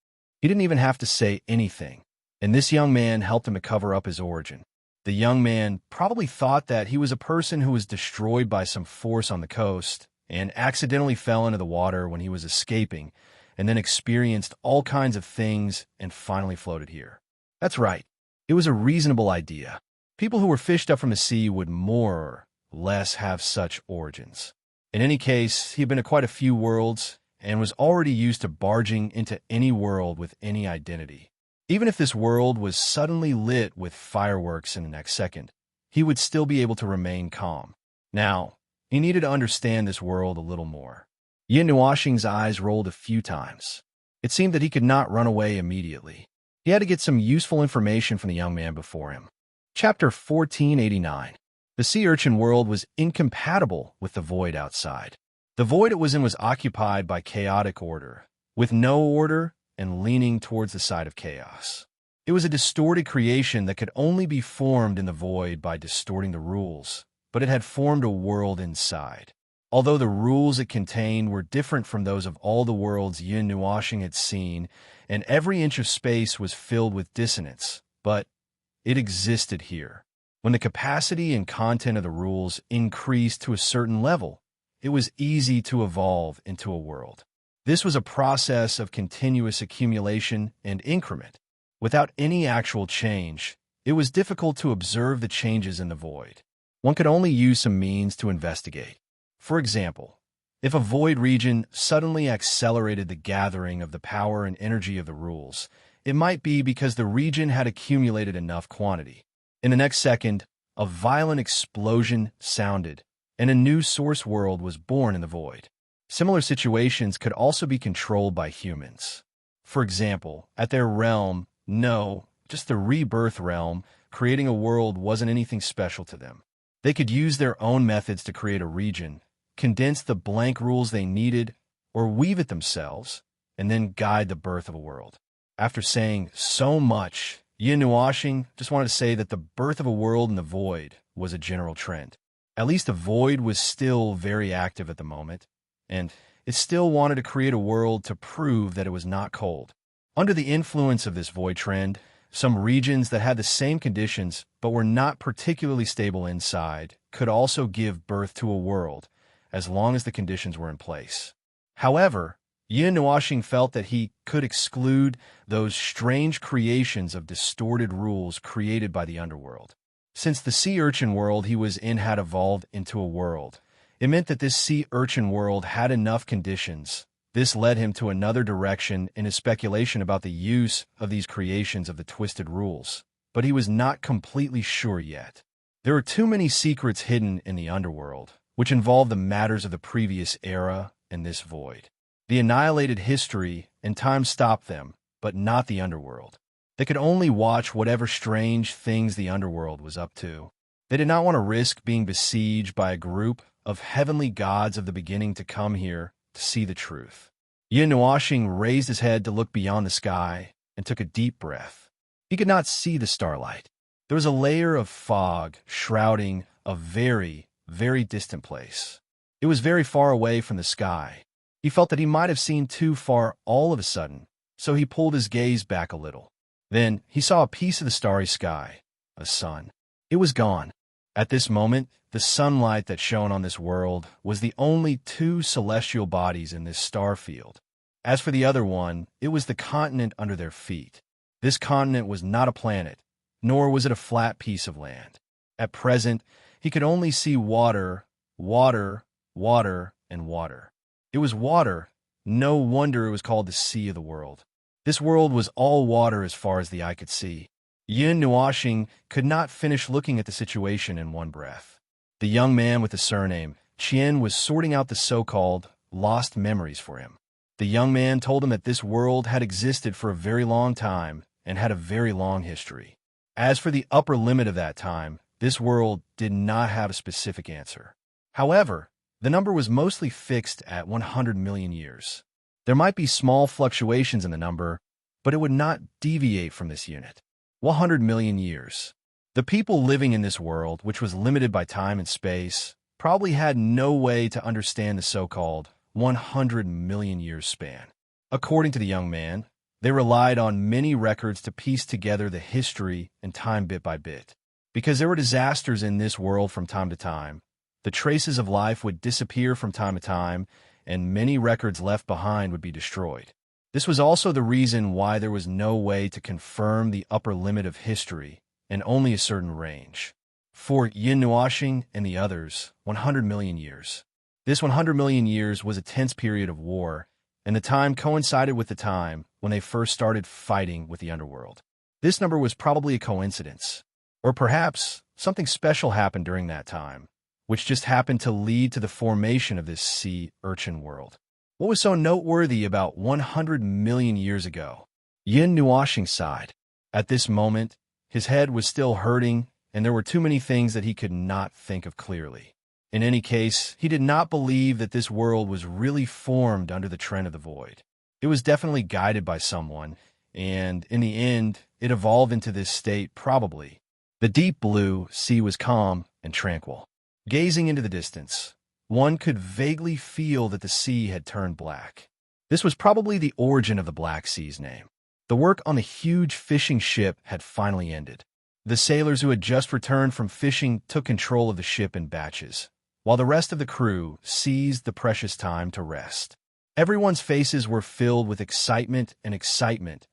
He didn't even have to say anything, and this young man helped him to cover up his origin. The young man probably thought that he was a person who was destroyed by some force on the coast and accidentally fell into the water when he was escaping, and then experienced all kinds of things and finally floated here. That's right. It was a reasonable idea. People who were fished up from the sea would more or less have such origins. In any case, he had been to quite a few worlds and was already used to barging into any world with any identity. Even if this world was suddenly lit with fireworks in the next second, he would still be able to remain calm. Now, he needed to understand this world a little more. Yin Nuashing's eyes rolled a few times. It seemed that he could not run away immediately. He had to get some useful information from the young man before him. Chapter 1489. The sea urchin world was incompatible with the void outside. The void it was in was occupied by chaotic order, with no order and leaning towards the side of chaos. It was a distorted creation that could only be formed in the void by distorting the rules, but it had formed a world inside. Although the rules it contained were different from those of all the worlds Yin Nuashing had seen, and every inch of space was filled with dissonance, but it existed here. When the capacity and content of the rules increased to a certain level, it was easy to evolve into a world. This was a process of continuous accumulation and increment. Without any actual change, it was difficult to observe the changes in the void. One could only use some means to investigate. For example, if a void region suddenly accelerated the gathering of the power and energy of the rules, it might be because the region had accumulated enough quantity. In the next second, a violent explosion sounded, and a new source world was born in the void. Similar situations could also be controlled by humans. For example, at their realm, just the rebirth realm, creating a world wasn't anything special to them. They could use their own methods to create a region, condense the blank rules they needed, or weave it themselves, and then guide the birth of a world. After saying so much, Yin Nuashing just wanted to say that the birth of a world in the void was a general trend. At least the void was still very active at the moment, and it still wanted to create a world to prove that it was not cold. Under the influence of this void trend, some regions that had the same conditions but were not particularly stable inside could also give birth to a world, as long as the conditions were in place. However, Yin Nuashing felt that he could exclude those strange creations of distorted rules created by the underworld. Since the sea urchin world he was in had evolved into a world, it meant that this sea urchin world had enough conditions. This led him to another direction in his speculation about the use of these creations of the twisted rules, but he was not completely sure yet. There are too many secrets hidden in the underworld, which involve the matters of the previous era and this void. The annihilated history and time stopped them, but not the underworld. They could only watch whatever strange things the underworld was up to. They did not want to risk being besieged by a group of heavenly gods of the beginning to come here to see the truth. Yin Nuashing raised his head to look beyond the sky and took a deep breath. He could not see the starlight. There was a layer of fog shrouding a very, very distant place. It was very far away from the sky. He felt that he might have seen too far all of a sudden, so he pulled his gaze back a little. Then he saw a piece of the starry sky, a sun. It was gone. At this moment, the sunlight that shone on this world was the only two celestial bodies in this star field. As for the other one, it was the continent under their feet. This continent was not a planet, nor was it a flat piece of land. At present, he could only see water, water, water, and water. It was water. No wonder it was called the Sea of the World. This world was all water as far as the eye could see. Yin Nuoxing could not finish looking at the situation in one breath. The young man with the surname, Qian, was sorting out the so-called lost memories for him. The young man told him that this world had existed for a very long time and had a very long history. As for the upper limit of that time, this world did not have a specific answer. However, the number was mostly fixed at 100 million years. There might be small fluctuations in the number, but it would not deviate from this unit. 100 million years. The people living in this world, which was limited by time and space, probably had no way to understand the so-called 100 million years span. According to the young man, they relied on many records to piece together the history and time bit by bit. Because there were disasters in this world from time to time, the traces of life would disappear from time to time, and many records left behind would be destroyed. This was also the reason why there was no way to confirm the upper limit of history and only a certain range. For Yin Nuoxing and the others, 100 million years. This 100 million years was a tense period of war, and the time coincided with the time when they first started fighting with the underworld. This number was probably a coincidence, or perhaps something special happened during that time, which just happened to lead to the formation of this sea urchin world. What was so noteworthy about 100 million years ago? Yin Nuoxing sighed. At this moment, his head was still hurting, and there were too many things that he could not think of clearly. In any case, he did not believe that this world was really formed under the trend of the void. It was definitely guided by someone, and in the end, it evolved into this state probably. The deep blue sea was calm and tranquil. Gazing into the distance, one could vaguely feel that the sea had turned black. This was probably the origin of the Black Sea's name. The work on the huge fishing ship had finally ended. The sailors who had just returned from fishing took control of the ship in batches, while the rest of the crew seized the precious time to rest. Everyone's faces were filled with excitement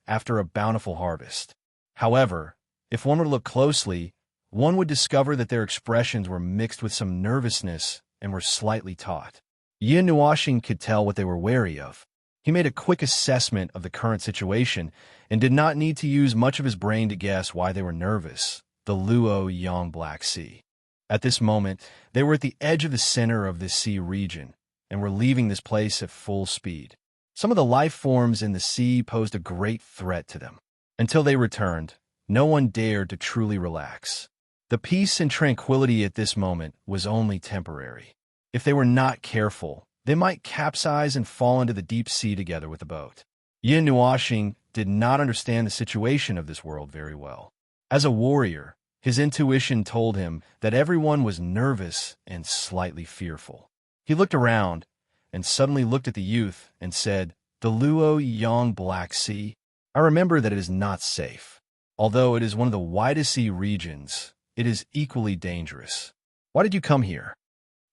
after a bountiful harvest. However, if one were to look closely, one would discover that their expressions were mixed with some nervousness and were slightly taut. Yin Nuoxing could tell what they were wary of. He made a quick assessment of the current situation and did not need to use much of his brain to guess why they were nervous. The Luo Yang Black Sea. At this moment, they were at the edge of the center of this sea region and were leaving this place at full speed. Some of the life forms in the sea posed a great threat to them. Until they returned, no one dared to truly relax. The peace and tranquility at this moment was only temporary. If they were not careful, they might capsize and fall into the deep sea together with the boat. Yin Nuoxing did not understand the situation of this world very well. As a warrior, his intuition told him that everyone was nervous and slightly fearful. He looked around and suddenly looked at the youth and said, "The Luo Yang Black Sea? I remember that it is not safe. Although it is one of the widest sea regions, it is equally dangerous. Why did you come here?"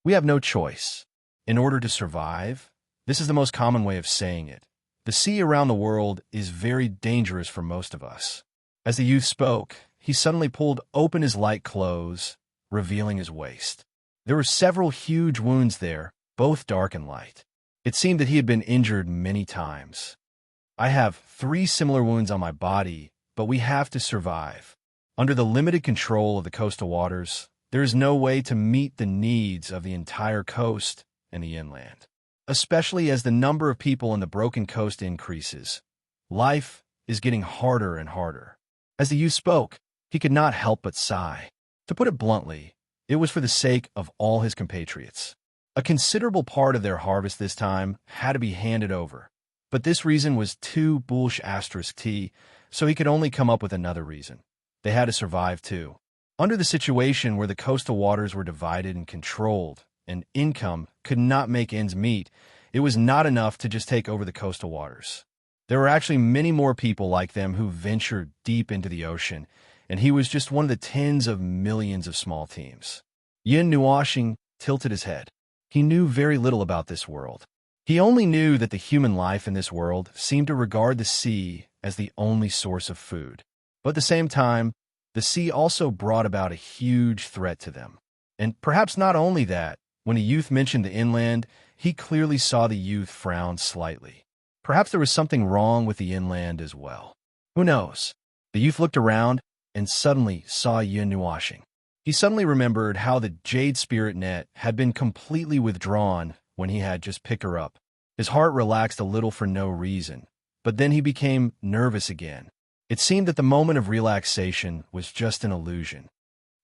"We have no choice. In order to survive," this is the most common way of saying it, "the sea around the world is very dangerous for most of us." As the youth spoke, he suddenly pulled open his light clothes, revealing his waist. There were several huge wounds there, both dark and light. It seemed that he had been injured many times. "I have 3 similar wounds on my body, but we have to survive. Under the limited control of the coastal waters, there is no way to meet the needs of the entire coast and the inland. Especially as the number of people in the broken coast increases, life is getting harder and harder." As the youth spoke, he could not help but sigh. To put it bluntly, it was for the sake of all his compatriots. A considerable part of their harvest this time had to be handed over, but this reason was too *T, so he could only come up with another reason. They had to survive too. Under the situation where the coastal waters were divided and controlled, and income could not make ends meet, it was not enough to just take over the coastal waters. There were actually many more people like them who ventured deep into the ocean, and he was just one of the tens of millions of small teams. Yin Nuoxing tilted his head. He knew very little about this world. He only knew that the human life in this world seemed to regard the sea as the only source of food. But at the same time, the sea also brought about a huge threat to them. And perhaps not only that, when a youth mentioned the inland, he clearly saw the youth frown slightly. Perhaps there was something wrong with the inland as well. Who knows? The youth looked around and suddenly saw Yin Nuoxing. He suddenly remembered how the jade spirit net had been completely withdrawn when he had just picked her up. His heart relaxed a little for no reason, but then he became nervous again. It seemed that the moment of relaxation was just an illusion.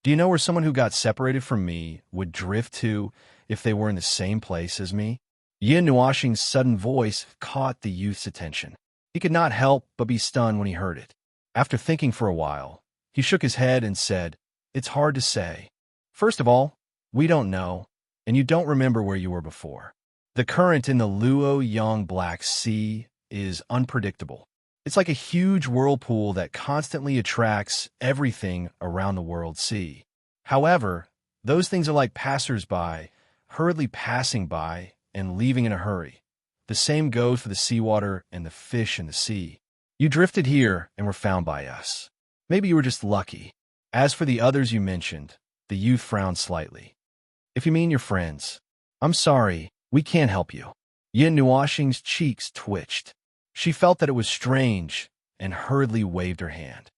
Do you know where someone who got separated from me would drift to if they were in the same place as me? Yin Nuoxing's sudden voice caught the youth's attention. He could not help but be stunned when he heard it. After thinking for a while, he shook his head and said, "It's hard to say. First of all, we don't know, and you don't remember where you were before. The current in the Luoyang Black Sea is unpredictable. It's like a huge whirlpool that constantly attracts everything around the world sea. However, those things are like passers-by, hurriedly passing by and leaving in a hurry. The same goes for the seawater and the fish in the sea. You drifted here and were found by us. Maybe you were just lucky. As for the others you mentioned," the youth frowned slightly. "If you mean your friends, I'm sorry, we can't help you." Yin Nuoxing's cheeks twitched. She felt that it was strange and hurriedly waved her hand.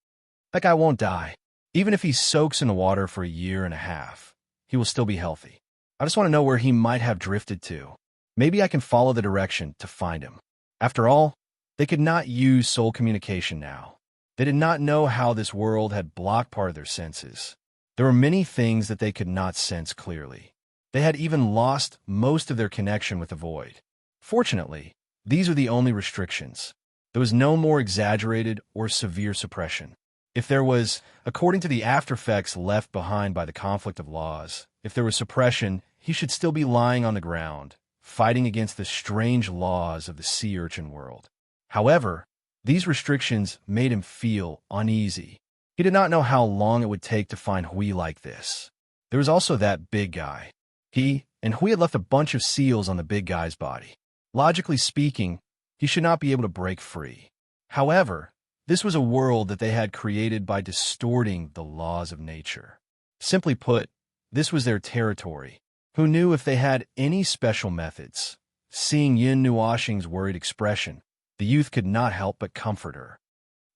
"That guy won't die. Even if he soaks in the water for a year and a half, he will still be healthy. I just want to know where he might have drifted to. Maybe I can follow the direction to find him." After all, they could not use soul communication now. They did not know how this world had blocked part of their senses. There were many things that they could not sense clearly. They had even lost most of their connection with the void. Fortunately, these were the only restrictions. There was no more exaggerated or severe suppression. If there was, according to the aftereffects left behind by the conflict of laws, if there was suppression, he should still be lying on the ground, fighting against the strange laws of the sea urchin world. However, these restrictions made him feel uneasy. He did not know how long it would take to find Hui like this. There was also that big guy. He and Hui had left a bunch of seals on the big guy's body. Logically speaking, he should not be able to break free. However, this was a world that they had created by distorting the laws of nature. Simply put, this was their territory. Who knew if they had any special methods? Seeing Yin Nuoxing's worried expression, the youth could not help but comfort her.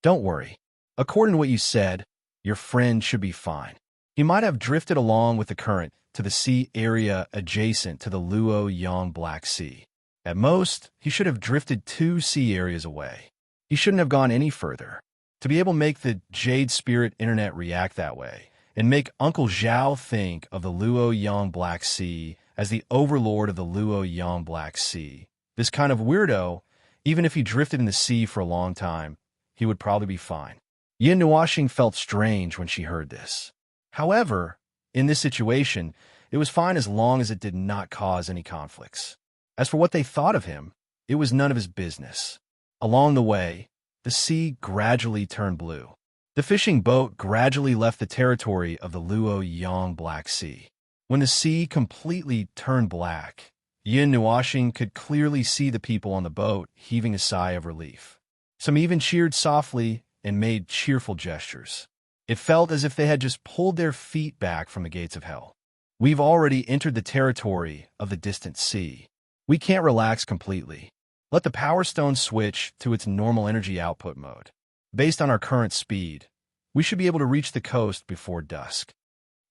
"Don't worry. According to what you said, your friend should be fine. He might have drifted along with the current to the sea area adjacent to the Luoyang Black Sea. At most, he should have drifted 2 sea areas away. He shouldn't have gone any further. To be able to make the Jade Spirit Internet react that way, and make Uncle Zhao think of the Luoyang Black Sea as the overlord of the Luoyang Black Sea, this kind of weirdo, even if he drifted in the sea for a long time, he would probably be fine." Yin Nuoxing felt strange when she heard this. However, in this situation, it was fine as long as it did not cause any conflicts. As for what they thought of him, it was none of his business. Along the way, the sea gradually turned blue. The fishing boat gradually left the territory of the Luoyang Black Sea. When the sea completely turned black, Yin Nuoxing could clearly see the people on the boat heaving a sigh of relief. Some even cheered softly and made cheerful gestures. It felt as if they had just pulled their feet back from the gates of hell. "We've already entered the territory of the distant sea. We can't relax completely. Let the power stone switch to its normal energy output mode. Based on our current speed, we should be able to reach the coast before dusk."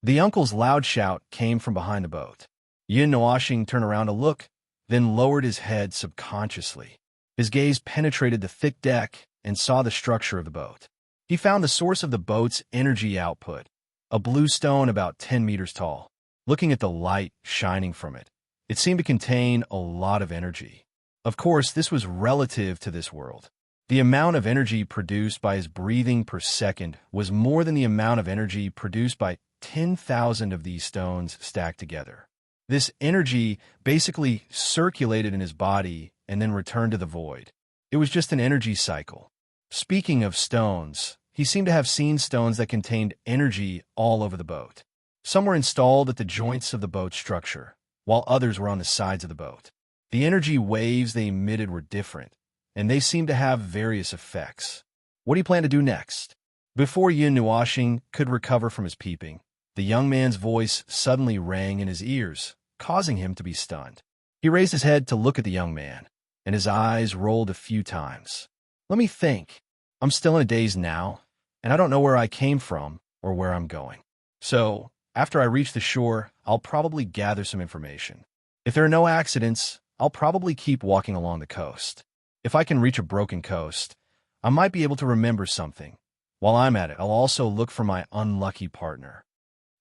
The uncle's loud shout came from behind the boat. Yin Nuoxing turned around to look, then lowered his head subconsciously. His gaze penetrated the thick deck and saw the structure of the boat. He found the source of the boat's energy output, a blue stone about 10 meters tall. Looking at the light shining from it, it seemed to contain a lot of energy. Of course, this was relative to this world. The amount of energy produced by his breathing per second was more than the amount of energy produced by 10,000 of these stones stacked together. This energy basically circulated in his body and then returned to the void. It was just an energy cycle. Speaking of stones, He seemed to have seen stones that contained energy all over the boat. Some were installed at the joints of the boat structure, while others were on the sides of the boat. The energy waves they emitted were different, and they seemed to have various effects. What do you plan to do next? Before Yin Nuashing could recover from his peeping, the young man's voice suddenly rang in his ears, causing him to be stunned. He raised his head to look at the young man, and his eyes rolled a few times. Let me think. I'm still in a daze now, and I don't know where I came from or where I'm going. So, after I reach the shore, I'll probably gather some information. If there are no accidents, I'll probably keep walking along the coast. If I can reach a broken coast, I might be able to remember something. While I'm at it, I'll also look for my unlucky partner.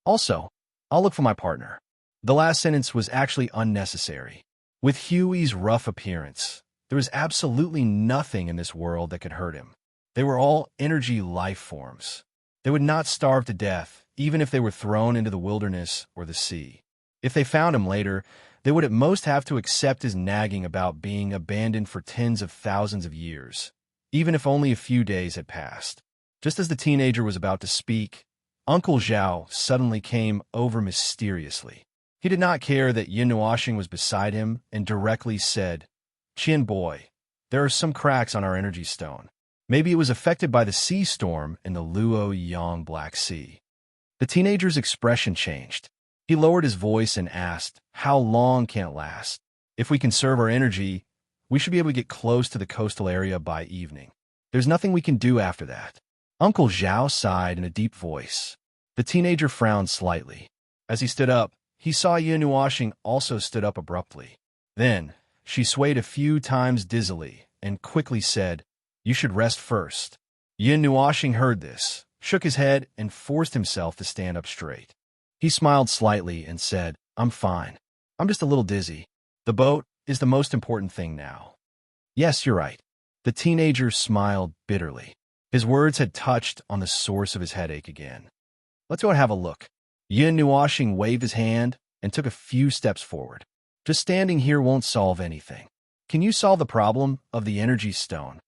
I'll look for my partner. The last sentence was actually unnecessary. With Huey's rough appearance, there was absolutely nothing in this world that could hurt him. They were all energy life forms. They would not starve to death, even if they were thrown into the wilderness or the sea. If they found him later, they would at most have to accept his nagging about being abandoned for tens of thousands of years, even if only a few days had passed. Just as the teenager was about to speak, Uncle Zhao suddenly came over mysteriously. He did not care that Yin Nuashing was beside him and directly said, "Chin boy, there are some cracks on our energy stone. Maybe it was affected by the sea storm in the Luoyang Black Sea." The teenager's expression changed. He lowered his voice and asked, "How long can it last? If we conserve our energy, we should be able to get close to the coastal area by evening. There's nothing we can do after that." Uncle Zhao sighed in a deep voice. The teenager frowned slightly. As he stood up, he saw Yin Nuashing also stood up abruptly. Then, she swayed a few times dizzily and quickly said, "You should rest first." Yin Nuashing heard this, shook his head, and forced himself to stand up straight. He smiled slightly and said, "I'm fine. I'm just a little dizzy. The boat is the most important thing now." "Yes, you're right." The teenager smiled bitterly. His words had touched on the source of his headache again. "Let's go and have a look." Yin Nuashing waved his hand and took a few steps forward. "Just standing here won't solve anything. Can you solve the problem of the energy stone?"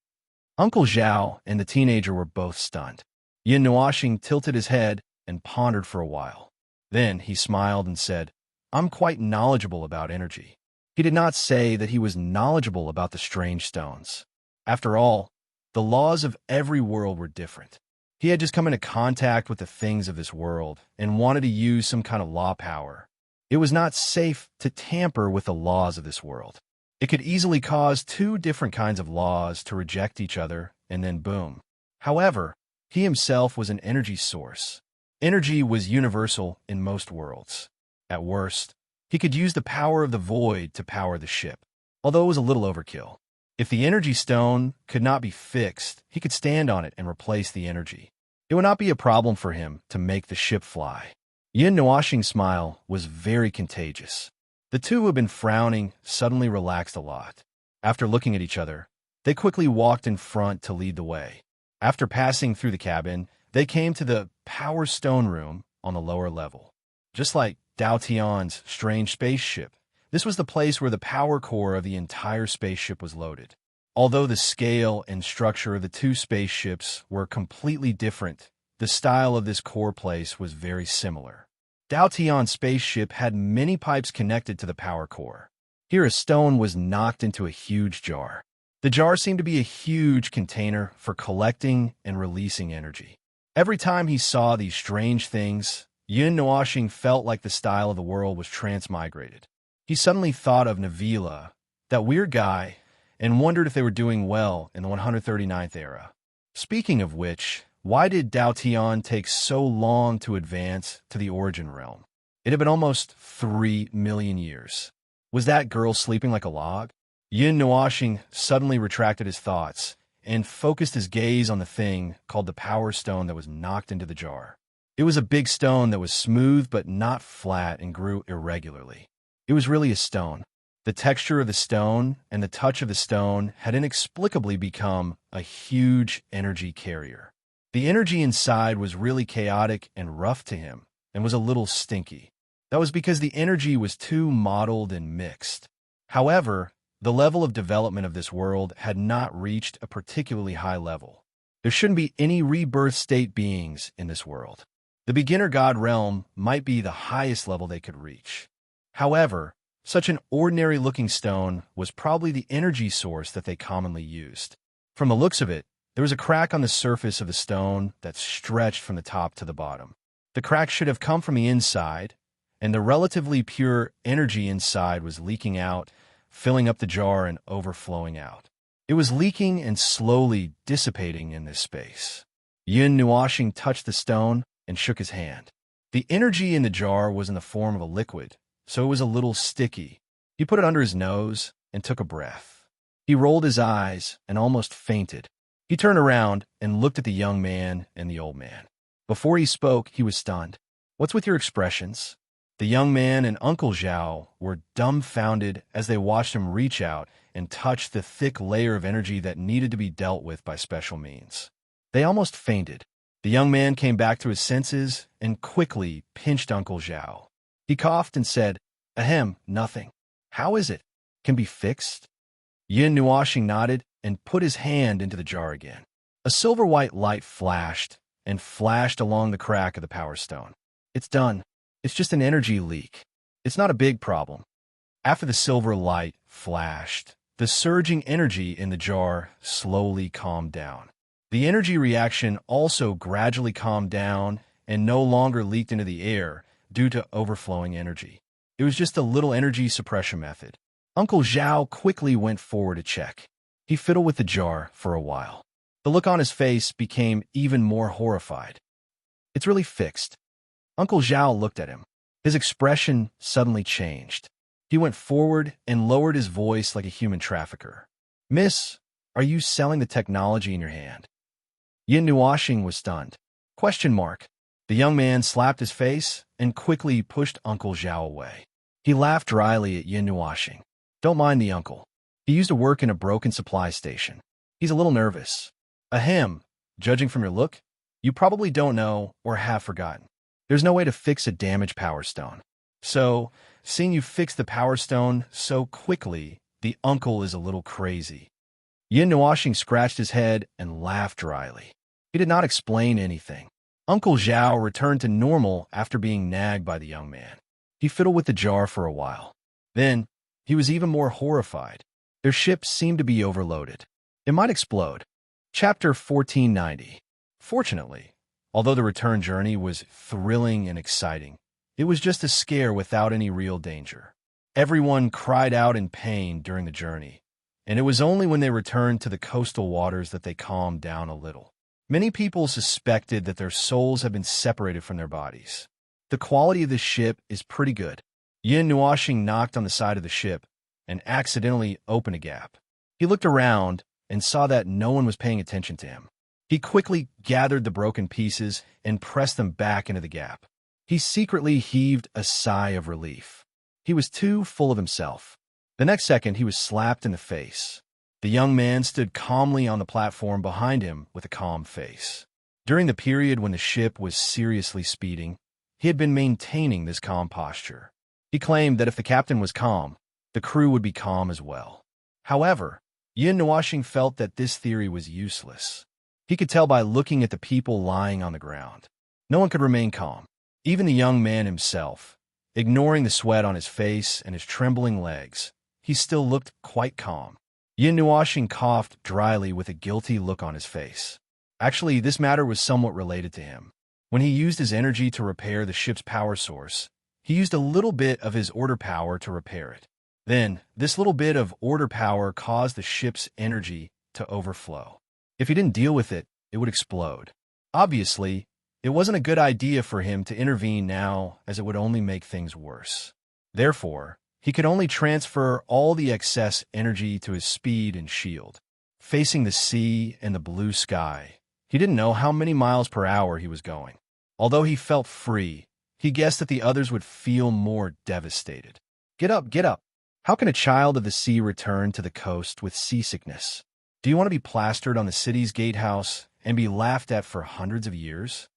Uncle Zhao and the teenager were both stunned. Yin Nuashing tilted his head and pondered for a while. Then he smiled and said, "I'm quite knowledgeable about energy." He did not say that he was knowledgeable about the strange stones. After all, the laws of every world were different. He had just come into contact with the things of this world and wanted to use some kind of law power. It was not safe to tamper with the laws of this world. It could easily cause two different kinds of laws to reject each other, and then boom. However, he himself was an energy source. Energy was universal in most worlds. At worst, he could use the power of the void to power the ship, although it was a little overkill. If the energy stone could not be fixed, he could stand on it and replace the energy. It would not be a problem for him to make the ship fly. Yin Nuashing's smile was very contagious. The two who had been frowning suddenly relaxed a lot. After looking at each other, they quickly walked in front to lead the way. After passing through the cabin, they came to the power stone room on the lower level. Just like Dao Tian's strange spaceship, this was the place where the power core of the entire spaceship was loaded. Although the scale and structure of the two spaceships were completely different, the style of this core place was very similar. Dao Tian's spaceship had many pipes connected to the power core. Here a stone was knocked into a huge jar. The jar seemed to be a huge container for collecting and releasing energy. Every time he saw these strange things, Yin Nuashing felt like the style of the world was transmigrated. He suddenly thought of Navila, that weird guy, and wondered if they were doing well in the 139th era. Speaking of which, why did Dao Tian take so long to advance to the origin realm? It had been almost 3 million years. Was that girl sleeping like a log? Yin Nuashing suddenly retracted his thoughts and focused his gaze on the thing called the power stone that was knocked into the jar. It was a big stone that was smooth but not flat and grew irregularly. It was really a stone. The texture of the stone and the touch of the stone had inexplicably become a huge energy carrier. The energy inside was really chaotic and rough to him, and was a little stinky. That was because the energy was too mottled and mixed. However, the level of development of this world had not reached a particularly high level. There shouldn't be any rebirth state beings in this world. The beginner god realm might be the highest level they could reach. However, such an ordinary-looking stone was probably the energy source that they commonly used. From the looks of it, there was a crack on the surface of the stone that stretched from the top to the bottom. The crack should have come from the inside, and the relatively pure energy inside was leaking out, filling up the jar and overflowing out. It was leaking and slowly dissipating in this space. Yin Nuashing touched the stone and shook his hand. The energy in the jar was in the form of a liquid, so it was a little sticky. He put it under his nose and took a breath. He rolled his eyes and almost fainted. He turned around and looked at the young man and the old man. Before he spoke, he was stunned. "What's with your expressions?" The young man and Uncle Zhao were dumbfounded as they watched him reach out and touch the thick layer of energy that needed to be dealt with by special means. They almost fainted. The young man came back to his senses and quickly pinched Uncle Zhao. He coughed and said, "Ahem, nothing. How is it? Can be fixed?" Yin Nuashing nodded and put his hand into the jar again. A silver-white light flashed along the crack of the power stone. "It's done. It's just an energy leak. It's not a big problem." After the silver light flashed, the surging energy in the jar slowly calmed down. The energy reaction also gradually calmed down and no longer leaked into the air due to overflowing energy. It was just a little energy suppression method. Uncle Zhao quickly went forward to check. He fiddled with the jar for a while. The look on his face became even more horrified. "It's really fixed." Uncle Zhao looked at him. His expression suddenly changed. He went forward and lowered his voice like a human trafficker. "Miss, are you selling the technology in your hand?" Yin Nuashing was stunned. Question mark. The young man slapped his face and quickly pushed Uncle Zhao away. He laughed dryly at Yin Nuashing. "Don't mind the uncle. He used to work in a broken supply station. He's a little nervous." "Ahem, judging from your look, you probably don't know or have forgotten. There's no way to fix a damaged power stone. So, seeing you fix the power stone so quickly, the uncle is a little crazy." Yin Nuashing scratched his head and laughed dryly. He did not explain anything. Uncle Zhao returned to normal after being nagged by the young man. He fiddled with the jar for a while. Then, he was even more horrified. Their ship seemed to be overloaded. It might explode. Chapter 1490. Fortunately, although the return journey was thrilling and exciting, it was just a scare without any real danger. Everyone cried out in pain during the journey, and it was only when they returned to the coastal waters that they calmed down a little. Many people suspected that their souls had been separated from their bodies. The quality of this ship is pretty good. Yin Nuashing knocked on the side of the ship and accidentally opened a gap. He looked around and saw that no one was paying attention to him. He quickly gathered the broken pieces and pressed them back into the gap. He secretly heaved a sigh of relief. He was too full of himself. The next second, he was slapped in the face. The young man stood calmly on the platform behind him with a calm face. During the period when the ship was seriously speeding, he had been maintaining this calm posture. He claimed that if the captain was calm, the crew would be calm as well. However, Yin Nuashing felt that this theory was useless. He could tell by looking at the people lying on the ground. No one could remain calm. Even the young man himself, ignoring the sweat on his face and his trembling legs, he still looked quite calm. Yin Nuashing coughed dryly with a guilty look on his face. Actually, this matter was somewhat related to him. When he used his energy to repair the ship's power source, he used a little bit of his order power to repair it. Then, this little bit of order power caused the ship's energy to overflow. If he didn't deal with it, it would explode. Obviously, it wasn't a good idea for him to intervene now, as it would only make things worse. Therefore, he could only transfer all the excess energy to his speed and shield. Facing the sea and the blue sky, he didn't know how many miles per hour he was going. Although he felt free, he guessed that the others would feel more devastated. Get up, get up. How can a child of the sea return to the coast with seasickness? Do you want to be plastered on the city's gatehouse and be laughed at for hundreds of years?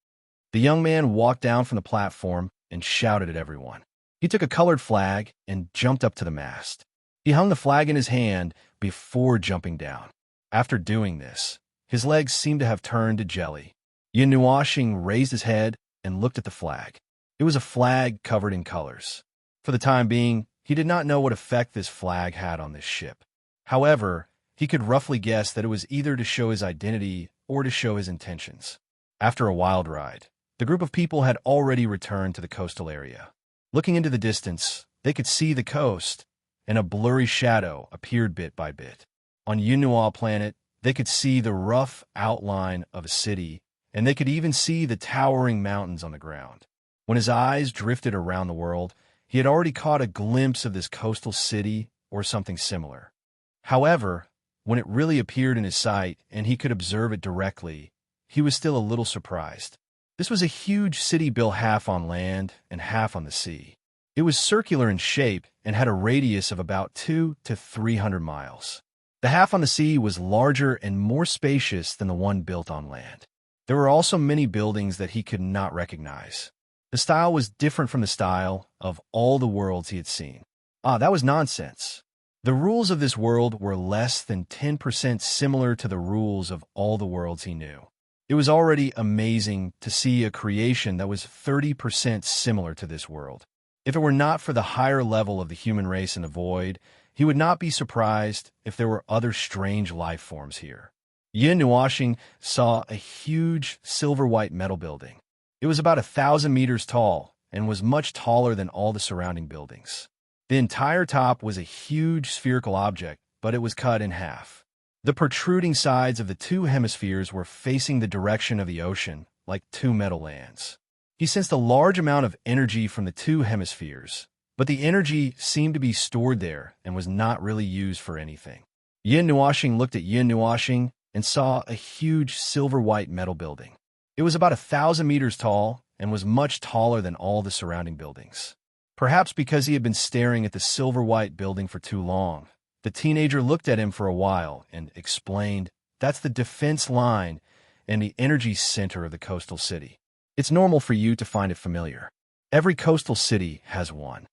The young man walked down from the platform and shouted at everyone. He took a colored flag and jumped up to the mast. He hung the flag in his hand before jumping down. After doing this, His legs seemed to have turned to jelly. Yin Nuoxing raised his head and looked at the flag. It was a flag covered in colors. For the time being, he did not know what effect this flag had on this ship. However, he could roughly guess that it was either to show his identity or to show his intentions. After a wild ride, the group of people had already returned to the coastal area. Looking into the distance, they could see the coast, and a blurry shadow appeared bit by bit. On Yunhua planet, they could see the rough outline of a city, and they could even see the towering mountains on the ground. When his eyes drifted around the world, he had already caught a glimpse of this coastal city or something similar. However, when it really appeared in his sight and he could observe it directly, he was still a little surprised. This was a huge city built half on land and half on the sea. It was circular in shape and had a radius of about 200 to 300 miles. The half on the sea was larger and more spacious than the one built on land. There were also many buildings that he could not recognize. The style was different from the style of all the worlds he had seen. That was nonsense. The rules of this world were less than 10% similar to the rules of all the worlds he knew. It was already amazing to see a creation that was 30% similar to this world. If it were not for the higher level of the human race in the void, he would not be surprised if there were other strange life forms here. Yin Nuoxing saw a huge silver-white metal building. It was about 1,000 meters tall and was much taller than all the surrounding buildings. The entire top was a huge spherical object, but it was cut in half. The protruding sides of the two hemispheres were facing the direction of the ocean, like two metal lands. He sensed a large amount of energy from the two hemispheres, but the energy seemed to be stored there and was not really used for anything. Yin Nuoxing looked at Yin Nuoxing and saw a huge silver-white metal building. It was about 1,000 meters tall and was much taller than all the surrounding buildings. Perhaps because he had been staring at the silver-white building for too long, the teenager looked at him for a while and explained, "That's the defense line and the energy center of the coastal city. It's normal for you to find it familiar. Every coastal city has one."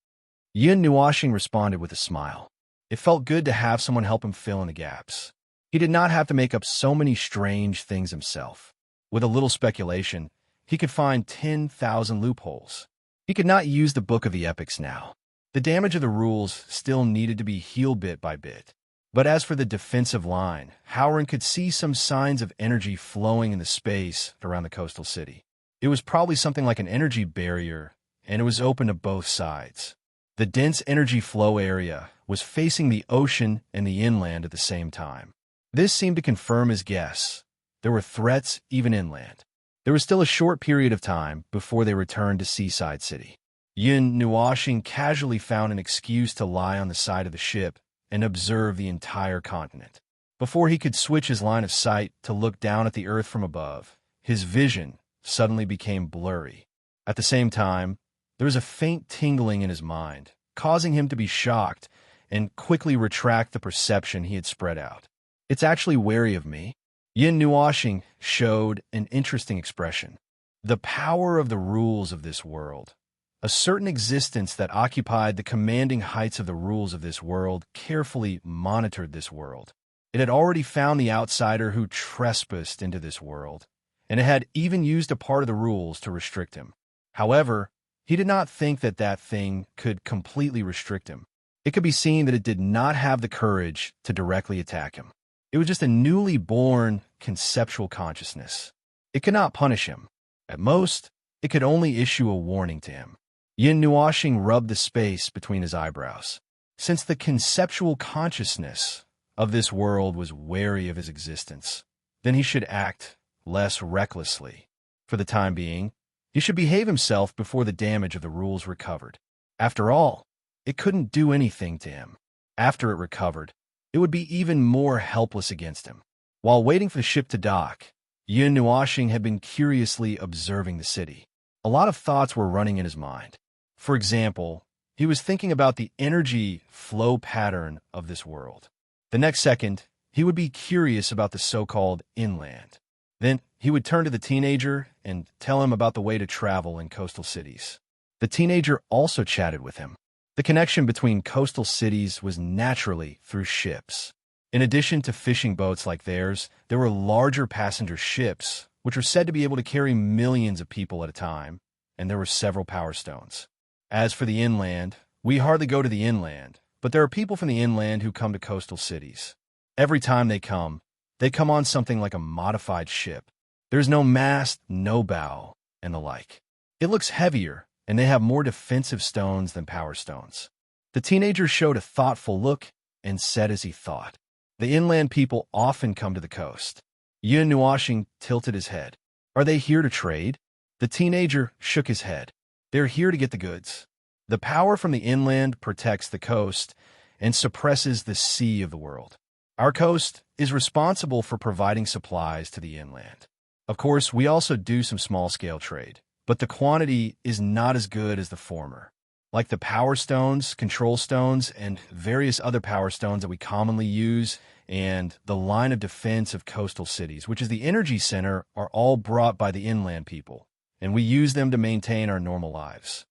Yin Nuoxing responded with a smile. It felt good to have someone help him fill in the gaps. He did not have to make up so many strange things himself. With a little speculation, he could find 10,000 loopholes. He could not use the Book of the Epics now. The damage of the rules still needed to be healed bit by bit. But as for the defensive line, Howren could see some signs of energy flowing in the space around the coastal city. It was probably something like an energy barrier, and it was open to both sides. The dense energy flow area was facing the ocean and the inland at the same time. This seemed to confirm his guess. There were threats even inland. There was still a short period of time before they returned to Seaside City. Yin Nuoxing casually found an excuse to lie on the side of the ship and observe the entire continent. Before he could switch his line of sight to look down at the earth from above, his vision suddenly became blurry. At the same time, there was a faint tingling in his mind, causing him to be shocked and quickly retract the perception he had spread out. "It's actually wary of me." Yin Nuoxing showed an interesting expression. The power of the rules of this world. A certain existence that occupied the commanding heights of the rules of this world carefully monitored this world. It had already found the outsider who trespassed into this world, and it had even used a part of the rules to restrict him. However, he did not think that that thing could completely restrict him. It could be seen that it did not have the courage to directly attack him. It was just a newly born conceptual consciousness. It could not punish him. At most, it could only issue a warning to him. Yin Nuoxing rubbed the space between his eyebrows. Since the conceptual consciousness of this world was wary of his existence, then he should act less recklessly. For the time being, he should behave himself before the damage of the rules recovered. After all, it couldn't do anything to him. After it recovered, it would be even more helpless against him. While waiting for the ship to dock, Yin Nuoxing had been curiously observing the city. A lot of thoughts were running in his mind. For example, he was thinking about the energy flow pattern of this world. The next second, he would be curious about the so-called inland. Then he would turn to the teenager and tell him about the way to travel in coastal cities. The teenager also chatted with him. The connection between coastal cities was naturally through ships. In addition to fishing boats like theirs, there were larger passenger ships, which were said to be able to carry millions of people at a time, and there were several power stones. As for the inland, we hardly go to the inland, but there are people from the inland who come to coastal cities. Every time they come on something like a modified ship. There's no mast, no bow, and the like. It looks heavier, and they have more defensive stones than power stones. The teenager showed a thoughtful look and said as he thought, "The inland people often come to the coast." Yun Nuashing tilted his head. "Are they here to trade?" The teenager shook his head. "They're here to get the goods. The power from the inland protects the coast and suppresses the sea of the world. Our coast is responsible for providing supplies to the inland. Of course, we also do some small-scale trade, but the quantity is not as good as the former. Like the power stones, control stones, and various other power stones that we commonly use, and the line of defense of coastal cities, which is the energy center, are all brought by the inland people, and we use them to maintain our normal lives."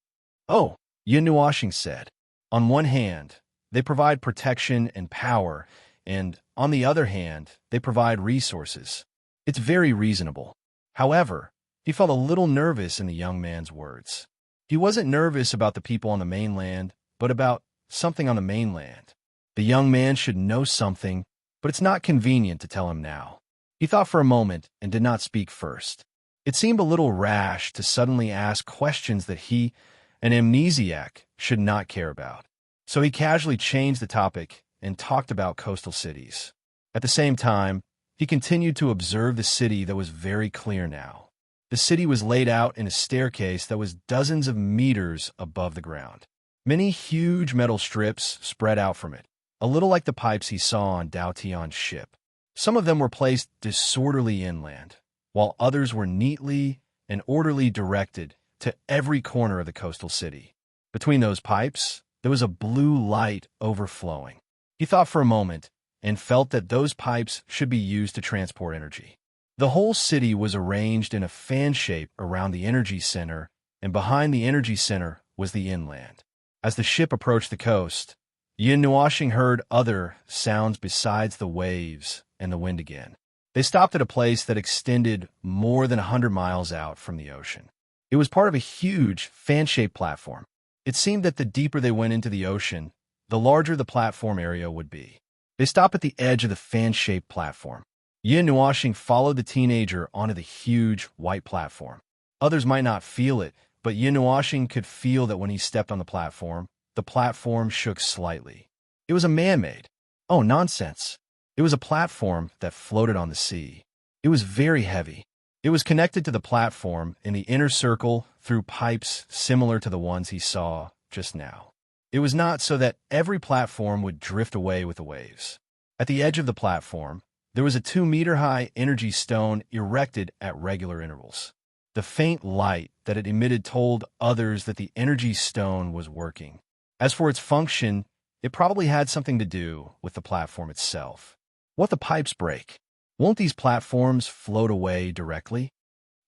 "Oh," Yun Nuashing said. "On one hand, they provide protection and power, and on the other hand, they provide resources. It's very reasonable." However, he felt a little nervous in the young man's words. He wasn't nervous about the people on the mainland, but about something on the mainland. The young man should know something, but it's not convenient to tell him now. He thought for a moment and did not speak first. It seemed a little rash to suddenly ask questions that he, an amnesiac, should not care about. So he casually changed the topic and talked about coastal cities. At the same time, he continued to observe the city that was very clear now. The city was laid out in a staircase that was dozens of meters above the ground. Many huge metal strips spread out from it, a little like the pipes he saw on Dao Tian's ship. Some of them were placed disorderly inland, while others were neatly and orderly directed to every corner of the coastal city. Between those pipes, there was a blue light overflowing. He thought for a moment and felt that those pipes should be used to transport energy. The whole city was arranged in a fan shape around the energy center, and behind the energy center was the inland. As the ship approached the coast, Yun Nuashing heard other sounds besides the waves and the wind again. They stopped at a place that extended more than 100 miles out from the ocean. It was part of a huge fan-shaped platform. It seemed that the deeper they went into the ocean, the larger the platform area would be. They stopped at the edge of the fan-shaped platform. Yun Nuashing followed the teenager onto the huge white platform. Others might not feel it, but Yun Nuashing could feel that when he stepped on the platform shook slightly. It was a man-made. Oh, nonsense. It was a platform that floated on the sea. It was very heavy. It was connected to the platform in the inner circle through pipes similar to the ones he saw just now. It was not so that every platform would drift away with the waves. At the edge of the platform, there was a 2-meter-high energy stone erected at regular intervals. The faint light that it emitted told others that the energy stone was working. As for its function, it probably had something to do with the platform itself. What the pipes break? Won't these platforms float away directly?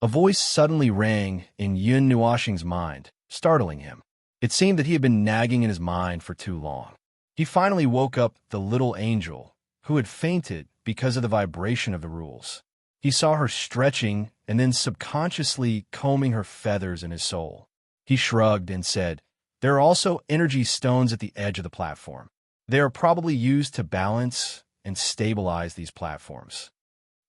A voice suddenly rang in Yun Nuashing's mind, startling him. It seemed that he had been nagging in his mind for too long. He finally woke up the little angel, who had fainted because of the vibration of the rules. He saw her stretching and then subconsciously combing her feathers in his soul. He shrugged and said, "There are also energy stones at the edge of the platform. They are probably used to balance and stabilize these platforms."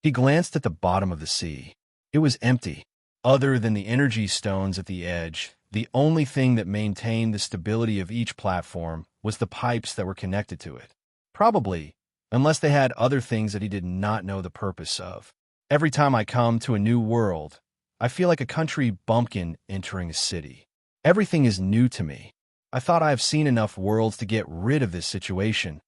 He glanced at the bottom of the sea. It was empty. Other than the energy stones at the edge, the only thing that maintained the stability of each platform was the pipes that were connected to it. Probably, unless they had other things that he did not know the purpose of. Every time I come to a new world, I feel like a country bumpkin entering a city. Everything is new to me. I thought I have seen enough worlds to get rid of this situation.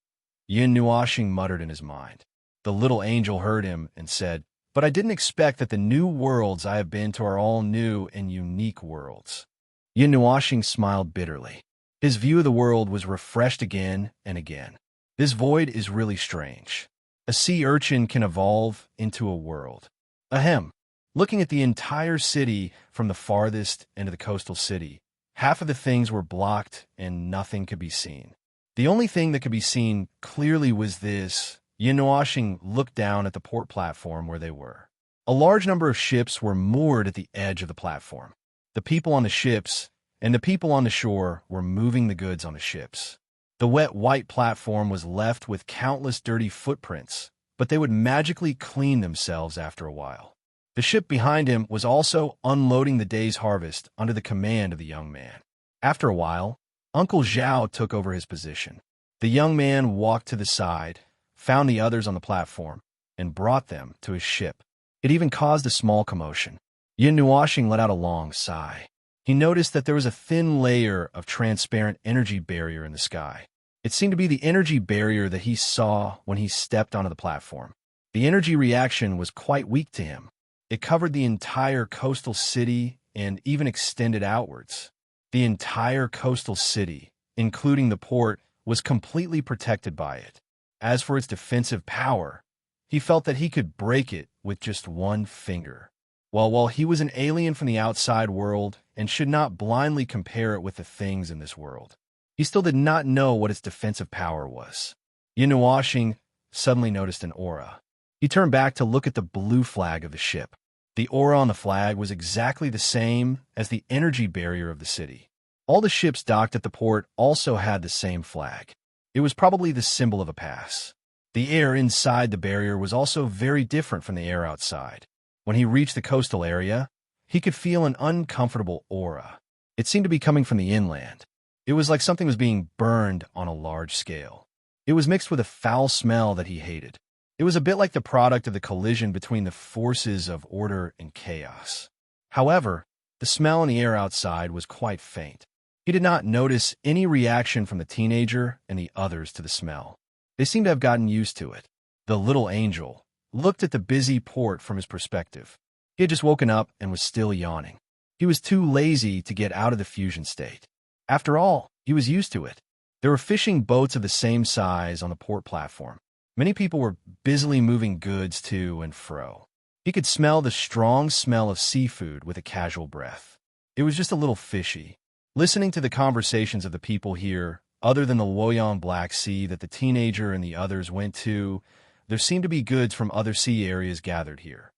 Yun Nuashing muttered in his mind. The little angel heard him and said, "But I didn't expect that the new worlds I have been to are all new and unique worlds." Yun Nuashing smiled bitterly. His view of the world was refreshed again and again. This void is really strange. A sea urchin can evolve into a world. Ahem. Looking at the entire city from the farthest end of the coastal city, half of the things were blocked and nothing could be seen. The only thing that could be seen clearly was this Nuashing looked down at the port platform where they were. A large number of ships were moored at the edge of the platform. The people on the ships and the people on the shore were moving the goods on the ships. The wet white platform was left with countless dirty footprints, but they would magically clean themselves after a while. The ship behind him was also unloading the day's harvest under the command of the young man. After a while, Uncle Zhao took over his position. The young man walked to the side, found the others on the platform, and brought them to his ship. It even caused a small commotion. Nuashing let out a long sigh. He noticed that there was a thin layer of transparent energy barrier in the sky. It seemed to be the energy barrier that he saw when he stepped onto the platform. The energy reaction was quite weak to him. It covered the entire coastal city and even extended outwards. The entire coastal city, including the port, was completely protected by it. As for its defensive power, he felt that he could break it with just one finger. While he was an alien from the outside world and should not blindly compare it with the things in this world, he still did not know what its defensive power was. Nuashing suddenly noticed an aura. He turned back to look at the blue flag of the ship. The aura on the flag was exactly the same as the energy barrier of the city. All the ships docked at the port also had the same flag. It was probably the symbol of a pass. The air inside the barrier was also very different from the air outside. When he reached the coastal area, he could feel an uncomfortable aura. It seemed to be coming from the inland. It was like something was being burned on a large scale. It was mixed with a foul smell that he hated. It was a bit like the product of the collision between the forces of order and chaos. However, the smell in the air outside was quite faint. He did not notice any reaction from the teenager and the others to the smell. They seemed to have gotten used to it. The little angel looked at the busy port from his perspective. He had just woken up and was still yawning. He was too lazy to get out of the fusion state. After all, he was used to it. There were fishing boats of the same size on the port platform. Many people were busily moving goods to and fro. He could smell the strong smell of seafood with a casual breath. It was just a little fishy. Listening to the conversations of the people here, other than the Luoyang Black Sea that the teenager and the others went to, there seemed to be goods from other sea areas gathered here.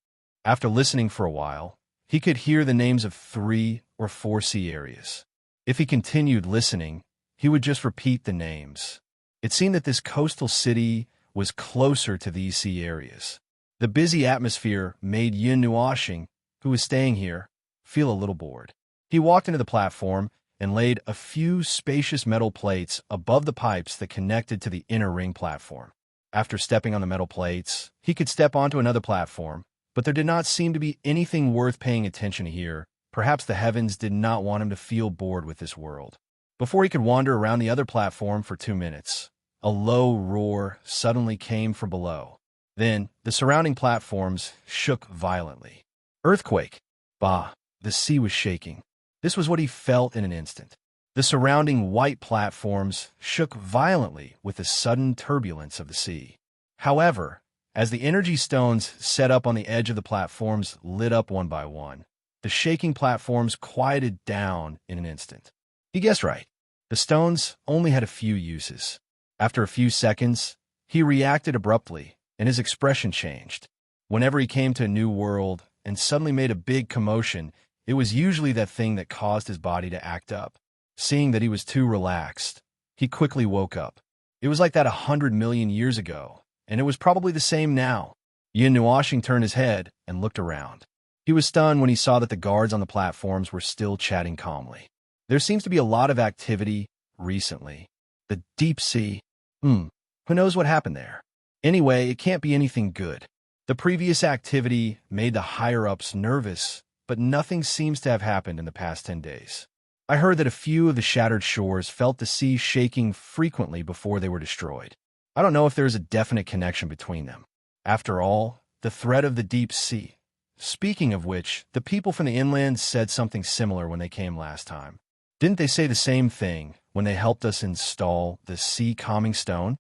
After listening for a while, he could hear the names of 3 or 4 sea areas. If he continued listening, he would just repeat the names. It seemed that this coastal city was closer to these sea areas. The busy atmosphere made Nuashing, who was staying here, feel a little bored. He walked into the platform and laid a few spacious metal plates above the pipes that connected to the inner ring platform. After stepping on the metal plates, he could step onto another platform, but there did not seem to be anything worth paying attention to here. Perhaps the heavens did not want him to feel bored with this world. Before he could wander around the other platform for 2 minutes, a low roar suddenly came from below. Then, the surrounding platforms shook violently. Earthquake! Bah! The sea was shaking. This was what he felt in an instant. The surrounding white platforms shook violently with the sudden turbulence of the sea. However, as the energy stones set up on the edge of the platforms lit up one by one, the shaking platforms quieted down in an instant. He guessed right. The stones only had a few uses. After a few seconds, he reacted abruptly, and his expression changed. Whenever he came to a new world and suddenly made a big commotion, it was usually that thing that caused his body to act up. Seeing that he was too relaxed, he quickly woke up. It was like that 100 million years ago, and it was probably the same now. Nuashing turned his head and looked around. He was stunned when he saw that the guards on the platforms were still chatting calmly. There seems to be a lot of activity recently. The deep sea. Who knows what happened there? Anyway, it can't be anything good. The previous activity made the higher-ups nervous, but nothing seems to have happened in the past 10 days. I heard that a few of the shattered shores felt the sea shaking frequently before they were destroyed. I don't know if there is a definite connection between them. After all, the threat of the deep sea. Speaking of which, the people from the inland said something similar when they came last time. Didn't they say the same thing when they helped us install the sea calming stone?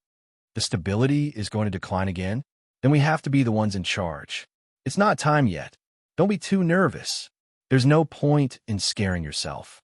The stability is going to decline again? Then we have to be the ones in charge. It's not time yet. Don't be too nervous. There's no point in scaring yourself.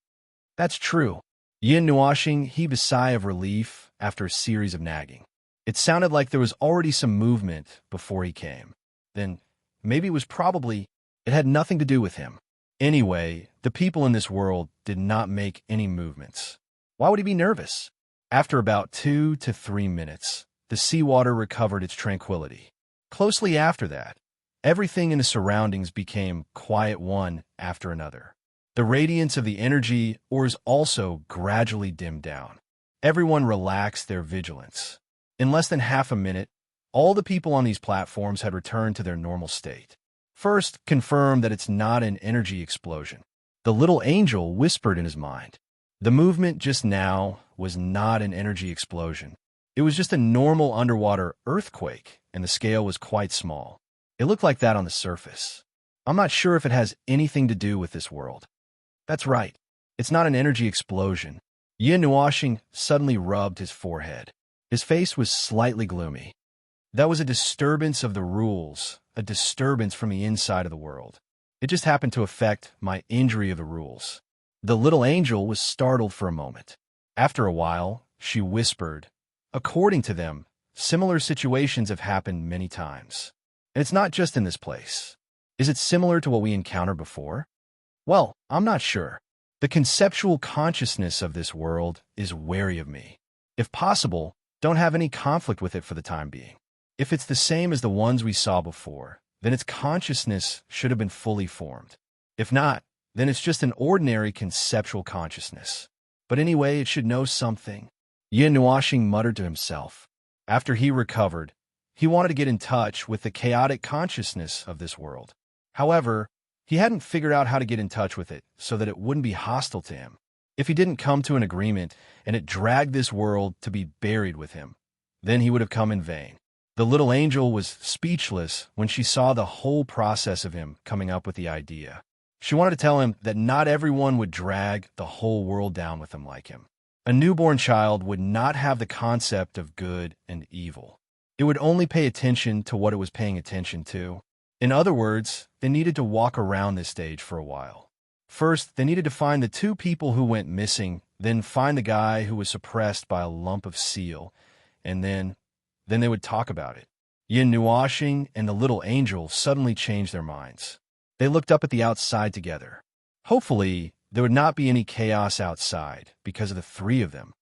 That's true. Nuashing heaved a sigh of relief after a series of nagging. It sounded like there was already some movement before he came. Then maybe it had nothing to do with him. Anyway, the people in this world did not make any movements. Why would he be nervous? After about 2 to 3 minutes, the seawater recovered its tranquility. Closely after that, everything in the surroundings became quiet one after another. The radiance of the energy ores also gradually dimmed down. Everyone relaxed their vigilance. In less than half a minute, all the people on these platforms had returned to their normal state. First, confirm that it's not an energy explosion. The little angel whispered in his mind. The movement just now was not an energy explosion. It was just a normal underwater earthquake, and the scale was quite small. It looked like that on the surface. I'm not sure if it has anything to do with this world. That's right. It's not an energy explosion. Yin Nuoxing suddenly rubbed his forehead. His face was slightly gloomy. That was a disturbance of the rules, a disturbance from the inside of the world. It just happened to affect my injury of the rules. The little angel was startled for a moment. After a while, she whispered, according to them, similar situations have happened many times. And it's not just in this place. Is it similar to what we encountered before? Well, I'm not sure. The conceptual consciousness of this world is wary of me. If possible, don't have any conflict with it for the time being. If it's the same as the ones we saw before, then its consciousness should have been fully formed. If not, then it's just an ordinary conceptual consciousness. But anyway, it should know something. Yin Nuoxing muttered to himself. After he recovered, he wanted to get in touch with the chaotic consciousness of this world. However, he hadn't figured out how to get in touch with it so that it wouldn't be hostile to him. If he didn't come to an agreement and it dragged this world to be buried with him, then he would have come in vain. The little angel was speechless when she saw the whole process of him coming up with the idea. She wanted to tell him that not everyone would drag the whole world down with them like him. A newborn child would not have the concept of good and evil. It would only pay attention to what it was paying attention to. In other words, they needed to walk around this stage for a while. First, they needed to find the 2 people who went missing, then find the guy who was suppressed by a lump of seal, and then they would talk about it. Yin Nuoxing and the little angel suddenly changed their minds. They looked up at the outside together. Hopefully, there would not be any chaos outside because of the 3 of them.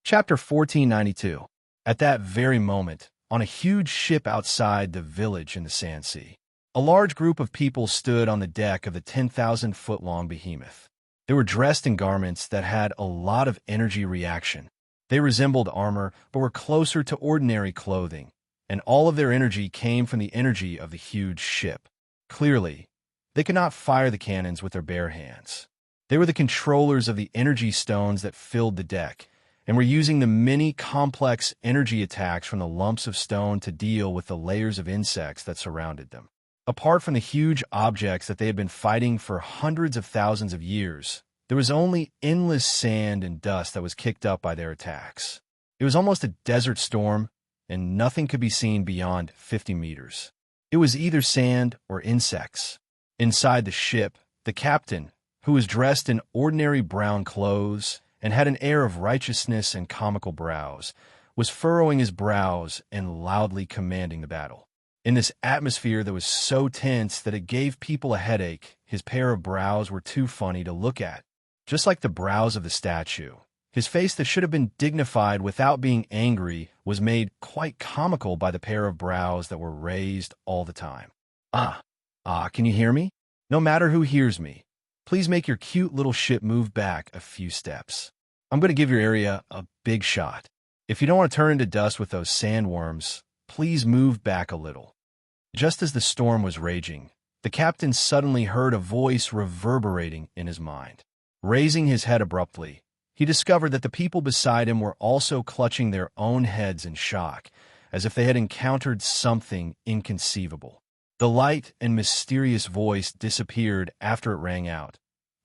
Chapter 1492. At that very moment, on a huge ship outside the village in the Sand Sea, a large group of people stood on the deck of the 10,000-foot-long behemoth. They were dressed in garments that had a lot of energy reaction. They resembled armor, but were closer to ordinary clothing, and all of their energy came from the energy of the huge ship. Clearly, they could not fire the cannons with their bare hands. They were the controllers of the energy stones that filled the deck, and were using the many complex energy attacks from the lumps of stone to deal with the layers of insects that surrounded them. Apart from the huge objects that they had been fighting for hundreds of thousands of years, there was only endless sand and dust that was kicked up by their attacks. It was almost a desert storm, and nothing could be seen beyond 50 meters. It was either sand or insects. Inside the ship, the captain, who was dressed in ordinary brown clothes and had an air of righteousness and comical brows, was furrowing his brows and loudly commanding the battle. In this atmosphere that was so tense that it gave people a headache, his pair of brows were too funny to look at. Just like the brows of the statue, his face that should have been dignified without being angry was made quite comical by the pair of brows that were raised all the time. Can you hear me? No matter who hears me, please make your cute little ship move back a few steps. I'm going to give your area a big shot. If you don't want to turn into dust with those sandworms, please move back a little. Just as the storm was raging, the captain suddenly heard a voice reverberating in his mind. Raising his head abruptly, he discovered that the people beside him were also clutching their own heads in shock, as if they had encountered something inconceivable. The light and mysterious voice disappeared after it rang out,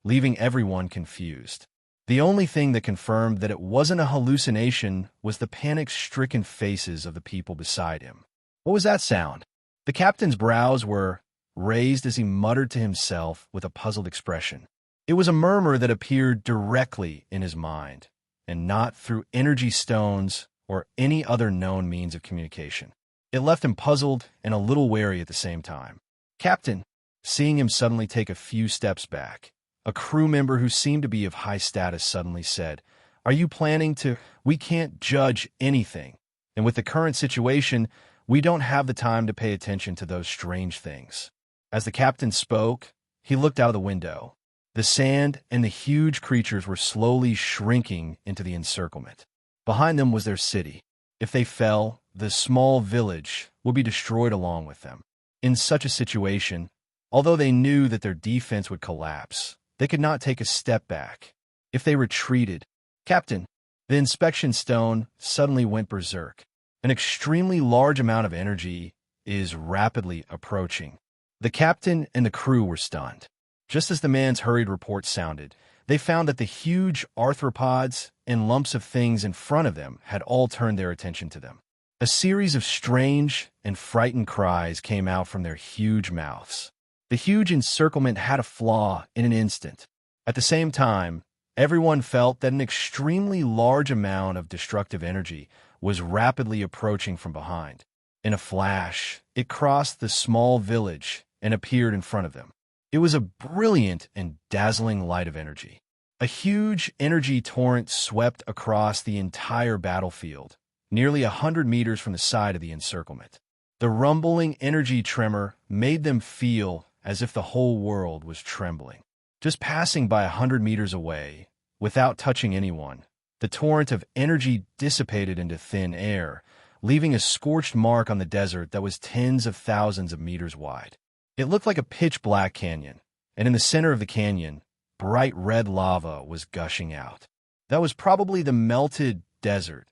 leaving everyone confused. The only thing that confirmed that it wasn't a hallucination was the panic-stricken faces of the people beside him. What was that sound? The captain's brows were raised as he muttered to himself with a puzzled expression. It was a murmur that appeared directly in his mind, and not through energy stones or any other known means of communication. It left him puzzled and a little wary at the same time. Captain, seeing him suddenly take a few steps back, a crew member who seemed to be of high status suddenly said, "Are you planning to? We can't judge anything. And with the current situation, we don't have the time to pay attention to those strange things." As the captain spoke, he looked out of the window. The sand and the huge creatures were slowly shrinking into the encirclement. Behind them was their city. If they fell, the small village would be destroyed along with them. In such a situation, although they knew that their defense would collapse, they could not take a step back. If they retreated, Captain, the inspection stone suddenly went berserk. An extremely large amount of energy is rapidly approaching. The captain and the crew were stunned. Just as the man's hurried report sounded, they found that the huge arthropods and lumps of things in front of them had all turned their attention to them. A series of strange and frightened cries came out from their huge mouths. The huge encirclement had a flaw in an instant. At the same time, everyone felt that an extremely large amount of destructive energy was rapidly approaching from behind. In a flash, it crossed the small village and appeared in front of them. It was a brilliant and dazzling light of energy. A huge energy torrent swept across the entire battlefield, nearly 100 meters from the side of the encirclement. The rumbling energy tremor made them feel as if the whole world was trembling. Just passing by 100 meters away, without touching anyone, the torrent of energy dissipated into thin air, leaving a scorched mark on the desert that was tens of thousands of meters wide. It looked like a pitch-black canyon, and in the center of the canyon, bright red lava was gushing out. That was probably the melted desert.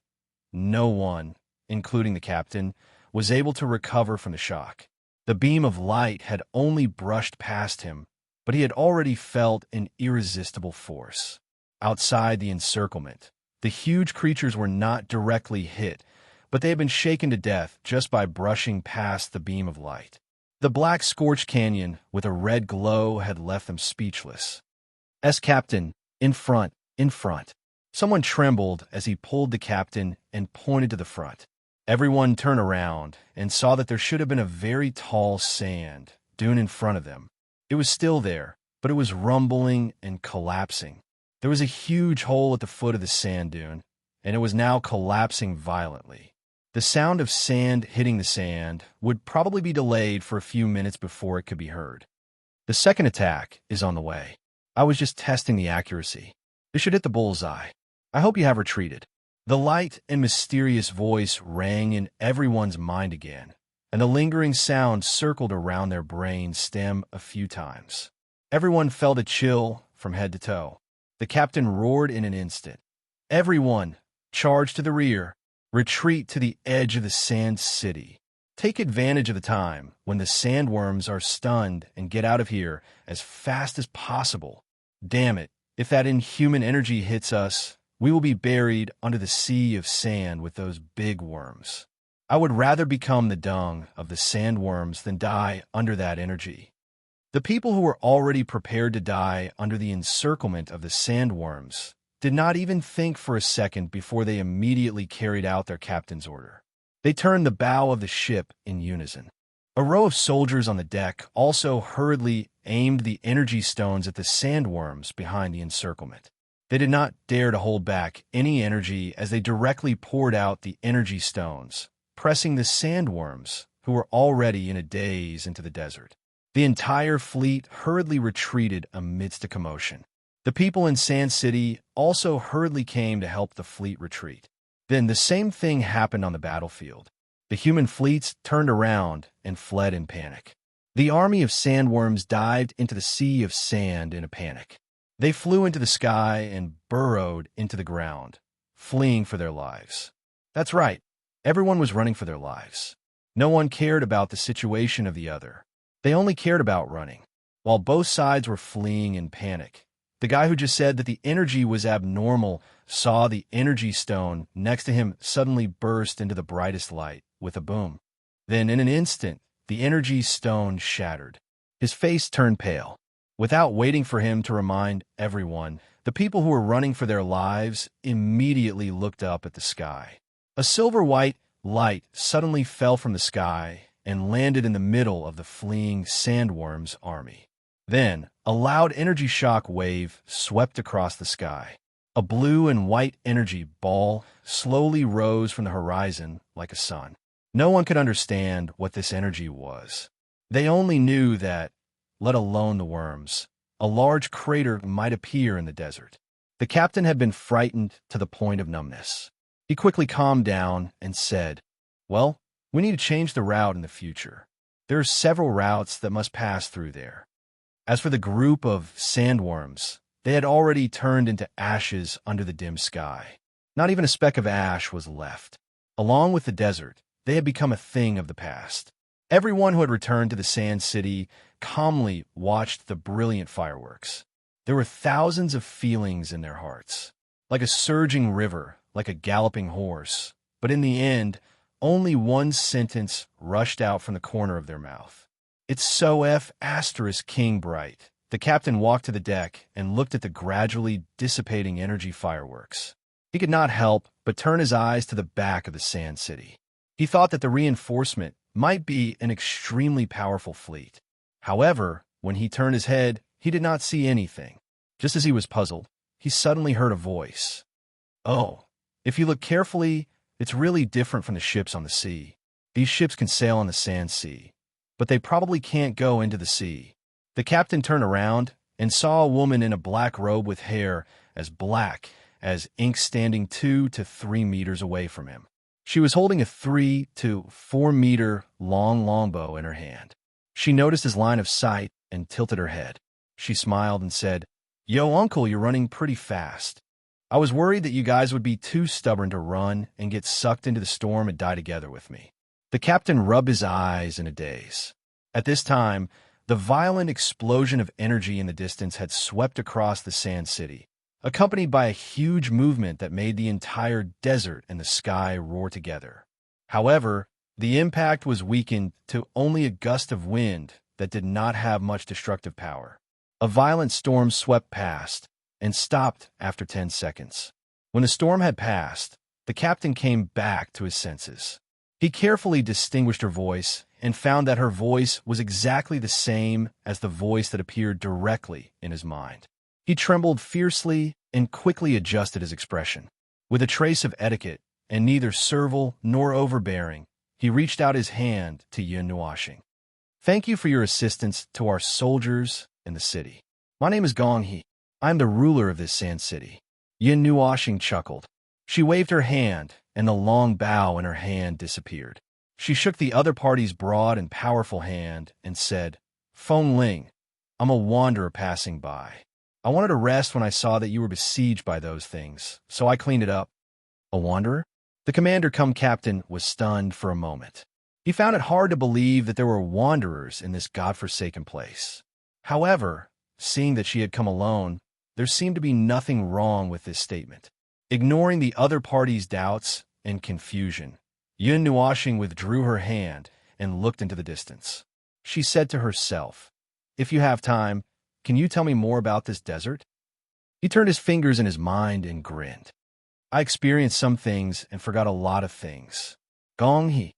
No one, including the captain, was able to recover from the shock. The beam of light had only brushed past him, but he had already felt an irresistible force. Outside the encirclement, the huge creatures were not directly hit, but they had been shaken to death just by brushing past the beam of light. The black scorched canyon with a red glow had left them speechless. Captain, in front, in front. Someone trembled as he pulled the captain and pointed to the front. Everyone turned around and saw that there should have been a very tall sand dune in front of them. It was still there, but it was rumbling and collapsing. There was a huge hole at the foot of the sand dune, and it was now collapsing violently. The sound of sand hitting the sand would probably be delayed for a few minutes before it could be heard. The second attack is on the way. I was just testing the accuracy. It should hit the bullseye. I hope you have retreated. The light and mysterious voice rang in everyone's mind again, and the lingering sound circled around their brain stem a few times. Everyone felt a chill from head to toe. The captain roared in an instant. Everyone, charge to the rear. Retreat to the edge of the sand city. Take advantage of the time when the sandworms are stunned and get out of here as fast as possible. Damn it, if that inhuman energy hits us, we will be buried under the sea of sand with those big worms. I would rather become the dung of the sandworms than die under that energy. The people who were already prepared to die under the encirclement of the sandworms did not even think for a second before they immediately carried out their captain's order. They turned the bow of the ship in unison. A row of soldiers on the deck also hurriedly aimed the energy stones at the sandworms behind the encirclement. They did not dare to hold back any energy as they directly poured out the energy stones, pressing the sandworms, who were already in a daze, into the desert. The entire fleet hurriedly retreated amidst a commotion. The people in Sand City also hurriedly came to help the fleet retreat. Then the same thing happened on the battlefield. The human fleets turned around and fled in panic. The army of sandworms dived into the sea of sand in a panic. They flew into the sky and burrowed into the ground, fleeing for their lives. That's right, everyone was running for their lives. No one cared about the situation of the other. They only cared about running. While both sides were fleeing in panic, the guy who just said that the energy was abnormal saw the energy stone next to him suddenly burst into the brightest light with a boom. Then, in an instant, the energy stone shattered. His face turned pale. Without waiting for him to remind everyone, the people who were running for their lives immediately looked up at the sky. A silver-white light suddenly fell from the sky and landed in the middle of the fleeing sandworm's army. Then, a loud energy shock wave swept across the sky. A blue and white energy ball slowly rose from the horizon like a sun. No one could understand what this energy was. They only knew that, let alone the worms, a large crater might appear in the desert. The captain had been frightened to the point of numbness. He quickly calmed down and said, "Well, we need to change the route in the future. There are several routes that must pass through there." As for the group of sandworms, they had already turned into ashes under the dim sky. Not even a speck of ash was left. Along with the desert, they had become a thing of the past. Everyone who had returned to the Sand City calmly watched the brilliant fireworks. There were thousands of feelings in their hearts, like a surging river, like a galloping horse. But in the end, only one sentence rushed out from the corner of their mouth. "It's so King bright." The captain walked to the deck and looked at the gradually dissipating energy fireworks. He could not help but turn his eyes to the back of the Sand City. He thought that the reinforcement might be an extremely powerful fleet. However, when he turned his head, he did not see anything. Just as he was puzzled, he suddenly heard a voice. "Oh, if you look carefully, it's really different from the ships on the sea. These ships can sail on the Sand Sea, but they probably can't go into the sea." The captain turned around and saw a woman in a black robe with hair as black as ink standing 2 to 3 meters away from him. She was holding a 3 to 4 meter long longbow in her hand. She noticed his line of sight and tilted her head. She smiled and said, "Yo, uncle, you're running pretty fast. I was worried that you guys would be too stubborn to run and get sucked into the storm and die together with me." The captain rubbed his eyes in a daze. At this time, the violent explosion of energy in the distance had swept across the Sand City, accompanied by a huge movement that made the entire desert and the sky roar together. However, the impact was weakened to only a gust of wind that did not have much destructive power. A violent storm swept past and stopped after 10 seconds. When the storm had passed, the captain came back to his senses. He carefully distinguished her voice and found that her voice was exactly the same as the voice that appeared directly in his mind. He trembled fiercely and quickly adjusted his expression. With a trace of etiquette and neither servile nor overbearing, he reached out his hand to Yin Nuashing. "Thank you for your assistance to our soldiers in the city. My name is Gong He. I am the ruler of this Sand City." Yin Nuashing chuckled. She waved her hand, and the long bow in her hand disappeared. She shook the other party's broad and powerful hand and said, "Feng Ling, I'm a wanderer passing by. I wanted to rest when I saw that you were besieged by those things, so I cleaned it up." "A wanderer?" The commander-cum-captain was stunned for a moment. He found it hard to believe that there were wanderers in this godforsaken place. However, seeing that she had come alone, there seemed to be nothing wrong with this statement. Ignoring the other party's doubts and confusion, Yin Nuashing withdrew her hand and looked into the distance. She said to herself, "If you have time, can you tell me more about this desert?" He turned his fingers in his mind and grinned. "I experienced some things and forgot a lot of things." Gong He.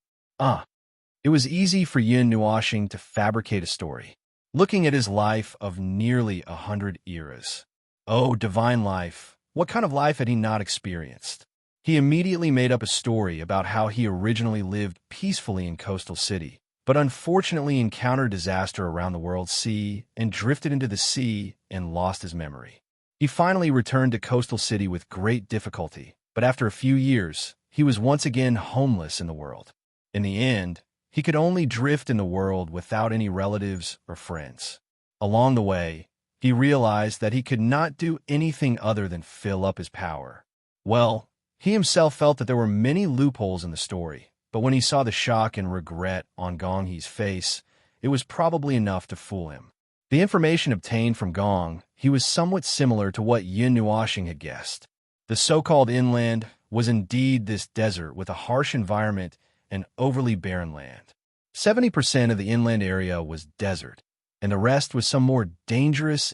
It was easy for Yin Nuashing to fabricate a story, looking at his life of nearly 100 eras. Oh, divine life! What kind of life had he not experienced? He immediately made up a story about how he originally lived peacefully in Coastal City, but unfortunately encountered disaster around the world sea and drifted into the sea and lost his memory. He finally returned to Coastal City with great difficulty, but after a few years, he was once again homeless in the world. In the end, he could only drift in the world without any relatives or friends. Along the way, he realized that he could not do anything other than fill up his power. Well, he himself felt that there were many loopholes in the story, but when he saw the shock and regret on Gong He's face, it was probably enough to fool him. The information obtained from Gong He was somewhat similar to what Yin Nuashing had guessed. The so-called inland was indeed this desert with a harsh environment and overly barren land. 70% of the inland area was desert, and the rest was some more dangerous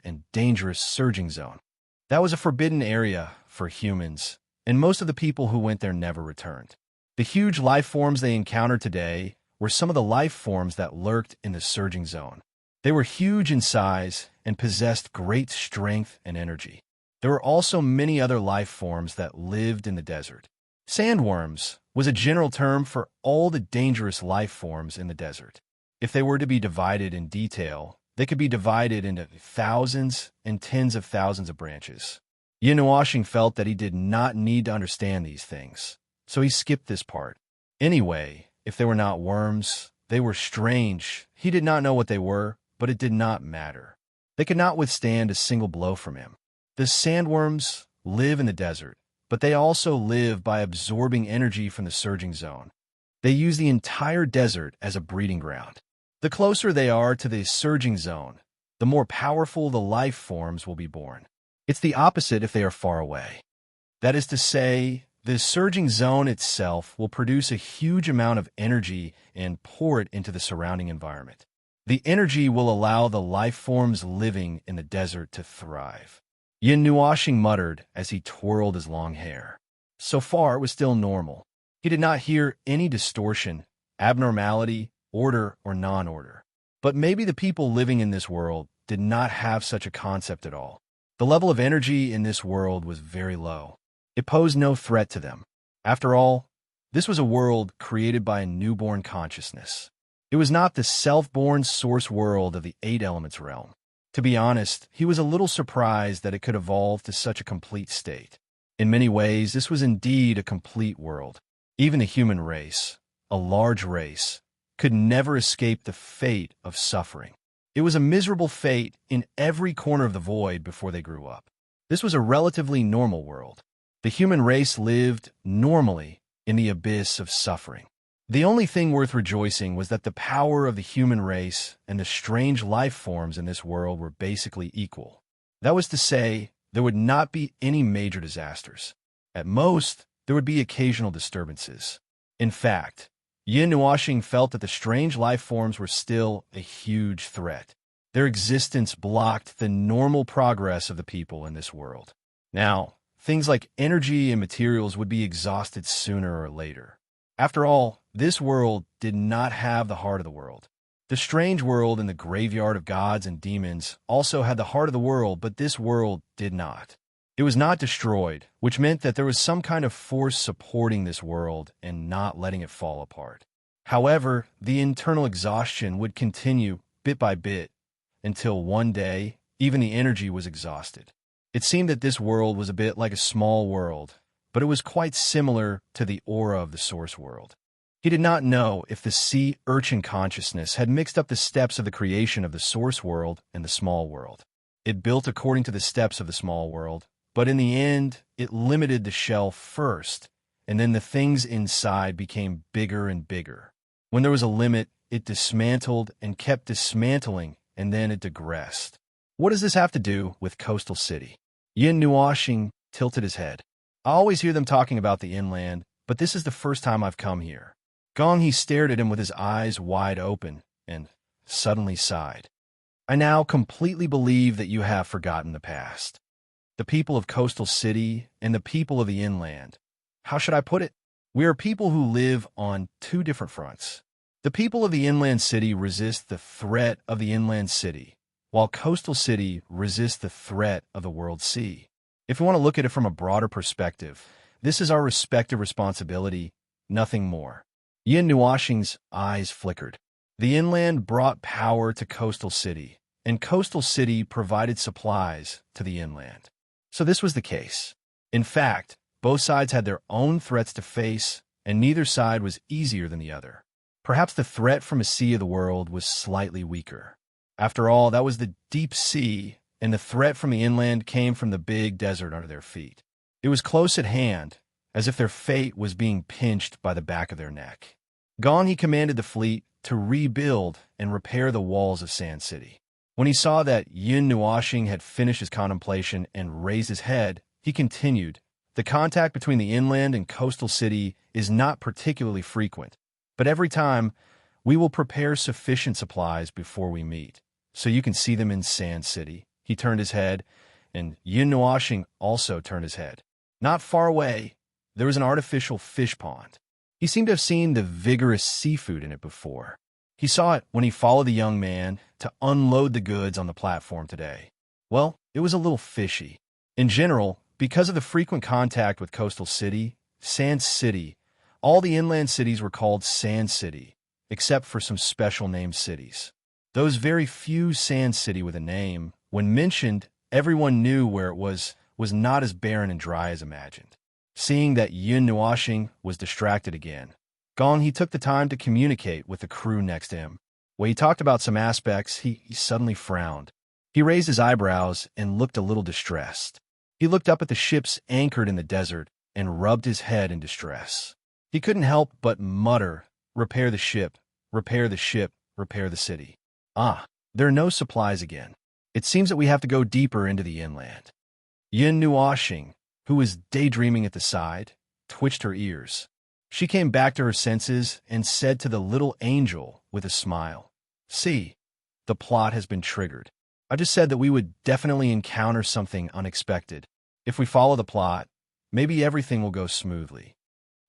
surging zone. That was a forbidden area for humans, and most of the people who went there never returned. The huge life forms they encountered today were some of the life forms that lurked in the surging zone. They were huge in size and possessed great strength and energy. There were also many other life forms that lived in the desert. Sandworms was a general term for all the dangerous life forms in the desert. If they were to be divided in detail, they could be divided into thousands and tens of thousands of branches. Yin felt that he did not need to understand these things, so he skipped this part. Anyway, if they were not worms, they were strange. He did not know what they were, but it did not matter. They could not withstand a single blow from him. The sandworms live in the desert, but they also live by absorbing energy from the surging zone. They use the entire desert as a breeding ground. The closer they are to the surging zone, the more powerful the life forms will be born. It's the opposite if they are far away. That is to say, the surging zone itself will produce a huge amount of energy and pour it into the surrounding environment. The energy will allow the life forms living in the desert to thrive. Yin muttered as he twirled his long hair. So far, it was still normal. He did not hear any distortion, abnormality, order, or non-order. But maybe the people living in this world did not have such a concept at all. The level of energy in this world was very low. It posed no threat to them. After all, this was a world created by a newborn consciousness. It was not the self-born source world of the Eight Elements realm. To be honest, he was a little surprised that it could evolve to such a complete state. In many ways, this was indeed a complete world. Even the human race, a large race, could never escape the fate of suffering. It was a miserable fate in every corner of the void before they grew up. This was a relatively normal world. The human race lived normally in the abyss of suffering. The only thing worth rejoicing was that the power of the human race and the strange life forms in this world were basically equal. That was to say, there would not be any major disasters. At most, there would be occasional disturbances. In fact, Yin felt that the strange life forms were still a huge threat. Their existence blocked the normal progress of the people in this world. Now, things like energy and materials would be exhausted sooner or later. After all, this world did not have the heart of the world. The strange world in the graveyard of gods and demons also had the heart of the world, but this world did not. It was not destroyed, which meant that there was some kind of force supporting this world and not letting it fall apart. However, the internal exhaustion would continue bit by bit until one day, even the energy was exhausted. It seemed that this world was a bit like a small world, but it was quite similar to the aura of the source world. He did not know if the sea urchin consciousness had mixed up the steps of the creation of the source world and the small world. It built according to the steps of the small world, but in the end, it limited the shell first, and then the things inside became bigger and bigger. When there was a limit, it dismantled and kept dismantling, and then it digressed. What does this have to do with Coastal City? Yin tilted his head. I always hear them talking about the inland, but this is the first time I've come here. He stared at him with his eyes wide open and suddenly sighed. I now completely believe that you have forgotten the past. The people of Coastal City and the people of the inland. How should I put it? We are people who live on two different fronts. The people of the inland city resist the threat of the inland city, while Coastal City resists the threat of the world sea. If we want to look at it from a broader perspective, this is our respective responsibility, nothing more. Yin Nuashing's eyes flickered. The inland brought power to Coastal City, and Coastal City provided supplies to the inland. So this was the case. In fact, both sides had their own threats to face, and neither side was easier than the other. Perhaps the threat from a sea of the world was slightly weaker. After all, that was the deep sea, and the threat from the inland came from the big desert under their feet. It was close at hand, as if their fate was being pinched by the back of their neck. He commanded the fleet to rebuild and repair the walls of Sand City. When he saw that Yin Nuashing had finished his contemplation and raised his head, he continued, the contact between the inland and Coastal City is not particularly frequent, but every time we will prepare sufficient supplies before we meet, so you can see them in Sand City. He turned his head, and Yin Nuashing also turned his head. Not far away, there was an artificial fish pond. He seemed to have seen the vigorous seafood in it before. He saw it when he followed the young man to unload the goods on the platform today. Well, it was a little fishy. In general, because of the frequent contact with Coastal City, Sand City, all the inland cities were called Sand City, except for some special named cities. Those very few Sand City with a name, when mentioned, everyone knew where it was not as barren and dry as imagined. Seeing that Yin Nuashing was distracted again, Gong he took the time to communicate with the crew next to him. When he talked about some aspects, he suddenly frowned. He raised his eyebrows and looked a little distressed. He looked up at the ships anchored in the desert and rubbed his head in distress. He couldn't help but mutter, "Repair the ship, repair the ship, repair the city." Ah, there are no supplies again. It seems that we have to go deeper into the inland. Yin Nuashing, who was daydreaming at the side, twitched her ears. She came back to her senses and said to the little angel with a smile, "See, the plot has been triggered. I just said that we would definitely encounter something unexpected. If we follow the plot, maybe everything will go smoothly."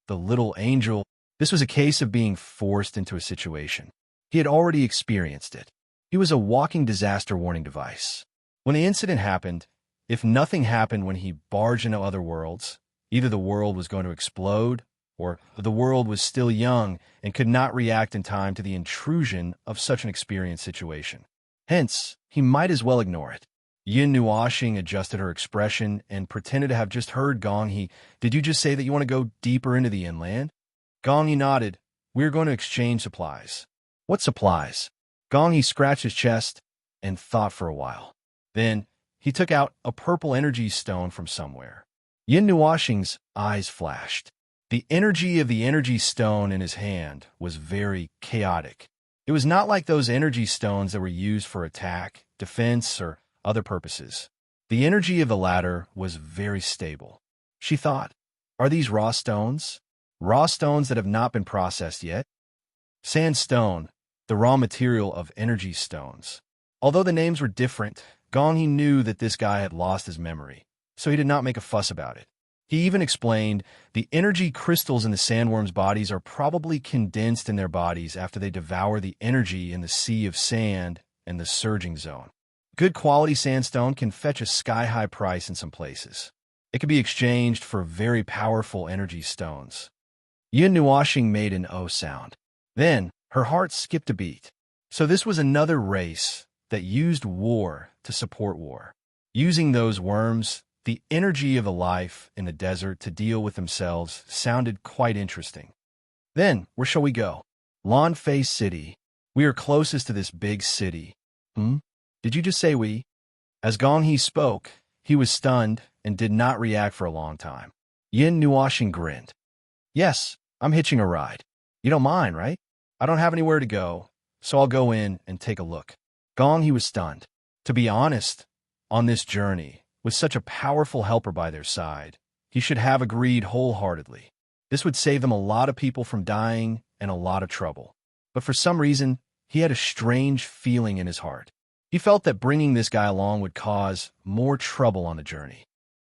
The little angel, this was a case of being forced into a situation. He had already experienced it. He was a walking disaster warning device. When the incident happened, if nothing happened when he barged into other worlds, either the world was going to explode, or the world was still young and could not react in time to the intrusion of such an experienced situation. Hence, he might as well ignore it. Yin Nuashing adjusted her expression and pretended to have just heard Gong He. "Did you just say that you want to go deeper into the inland?" Gong He nodded. "We are going to exchange supplies." "What supplies?" Gong He scratched his chest and thought for a while. Then, he took out a purple energy stone from somewhere. Yin Nuashing's eyes flashed. The energy of the energy stone in his hand was very chaotic. It was not like those energy stones that were used for attack, defense, or other purposes. The energy of the latter was very stable. She thought, are these raw stones? Raw stones that have not been processed yet? Sandstone, the raw material of energy stones. Although the names were different, Gong he knew that this guy had lost his memory, so he did not make a fuss about it. He even explained, the energy crystals in the sandworms' bodies are probably condensed in their bodies after they devour the energy in the sea of sand and the surging zone. Good quality sandstone can fetch a sky-high price in some places. It can be exchanged for very powerful energy stones. Yin Nuashing made an O sound. Then, her heart skipped a beat. So this was another race that used war to support war. Using those worms, the energy of the life in the desert to deal with themselves sounded quite interesting. Then, where shall we go? Lanfei City. We are closest to this big city. Did you just say we? As Gong He spoke, he was stunned and did not react for a long time. Yin Nuashing grinned. Yes, I'm hitching a ride. You don't mind, right? I don't have anywhere to go, so I'll go in and take a look. Gong He was stunned. To be honest, on this journey, with such a powerful helper by their side, he should have agreed wholeheartedly. This would save them a lot of people from dying and a lot of trouble. But for some reason, he had a strange feeling in his heart. He felt that bringing this guy along would cause more trouble on the journey.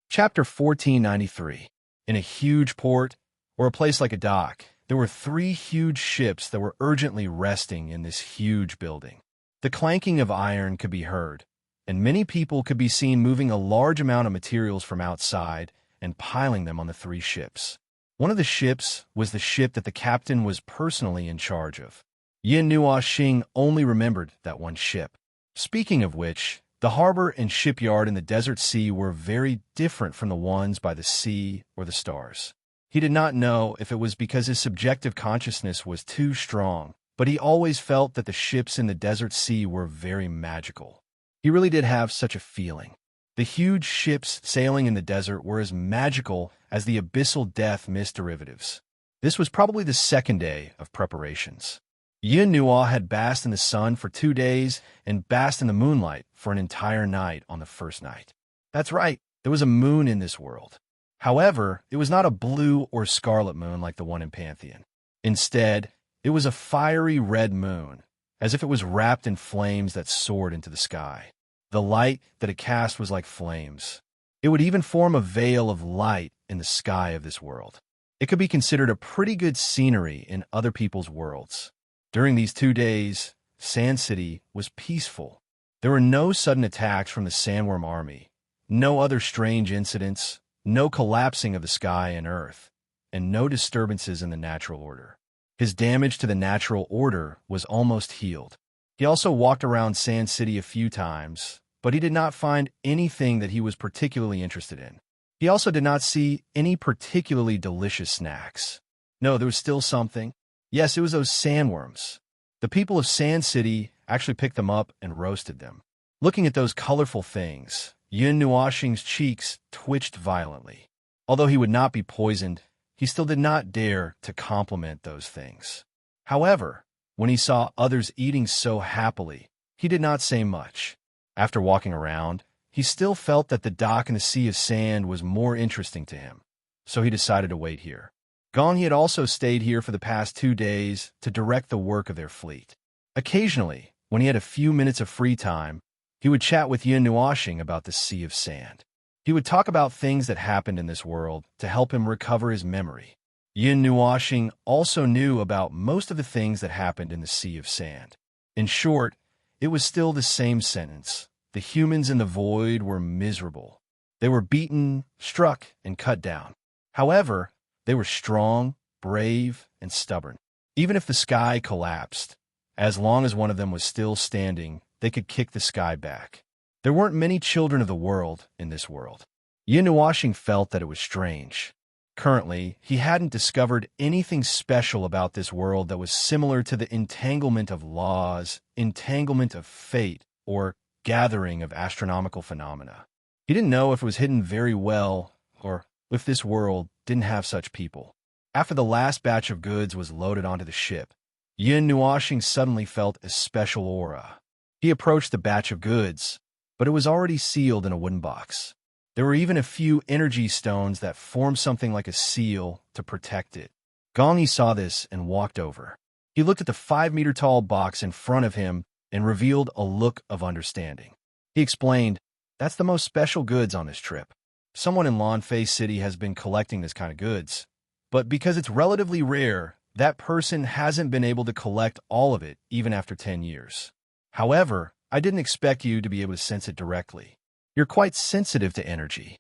Chapter 1493. In a huge port, or a place like a dock, there were 3 huge ships that were urgently resting in this huge building. The clanking of iron could be heard, and many people could be seen moving a large amount of materials from outside and piling them on the 3 ships. One of the ships was the ship that the captain was personally in charge of. Yin Nuashing only remembered that one ship. Speaking of which, the harbor and shipyard in the desert sea were very different from the ones by the sea or the stars. He did not know if it was because his subjective consciousness was too strong, but he always felt that the ships in the desert sea were very magical. He really did have such a feeling. The huge ships sailing in the desert were as magical as the abyssal death mist derivatives. This was probably the 2nd day of preparations. Yin Nua had basked in the sun for 2 days and basked in the moonlight for an entire night on the first night. That's right, there was a moon in this world. However, it was not a blue or scarlet moon like the one in Pantheon. Instead, it was a fiery red moon, as if it was wrapped in flames that soared into the sky. The light that it cast was like flames. It would even form a veil of light in the sky of this world. It could be considered a pretty good scenery in other people's worlds. During these 2 days, Sand City was peaceful. There were no sudden attacks from the Sandworm army, no other strange incidents, no collapsing of the sky and earth, and no disturbances in the natural order. His damage to the natural order was almost healed. He also walked around Sand City a few times, but he did not find anything that he was particularly interested in. He also did not see any particularly delicious snacks. No, there was still something. Yes, it was those sandworms. The people of Sand City actually picked them up and roasted them. Looking at those colorful things, Yun Nuoxing's cheeks twitched violently. Although he would not be poisoned, he still did not dare to compliment those things. However, when he saw others eating so happily, he did not say much. After walking around, he still felt that the dock in the sea of sand was more interesting to him, so he decided to wait here. Gong had also stayed here for the past 2 days to direct the work of their fleet. Occasionally, when he had a few minutes of free time, he would chat with Yun Nuoxing about the sea of sand. He would talk about things that happened in this world to help him recover his memory. Yun Nuoxing also knew about most of the things that happened in the sea of sand. In short, it was still the same sentence. The humans in the void were miserable. They were beaten, struck, and cut down. However, they were strong, brave, and stubborn. Even if the sky collapsed, as long as one of them was still standing, they could kick the sky back. There weren't many children of the world in this world. Yun Nuoxing felt that it was strange. Currently, he hadn't discovered anything special about this world that was similar to the entanglement of laws, entanglement of fate, or gathering of astronomical phenomena. He didn't know if it was hidden very well, or if this world didn't have such people. After the last batch of goods was loaded onto the ship, Yun Nuoxing suddenly felt a special aura. He approached the batch of goods, but it was already sealed in a wooden box. There were even a few energy stones that formed something like a seal to protect it. Gong saw this and walked over. He looked at the 5-meter-tall box in front of him and revealed a look of understanding. He explained, "That's the most special goods on this trip. Someone in Lanfei City has been collecting this kind of goods, but because it's relatively rare, that person hasn't been able to collect all of it even after 10 years. However, I didn't expect you to be able to sense it directly. You're quite sensitive to energy."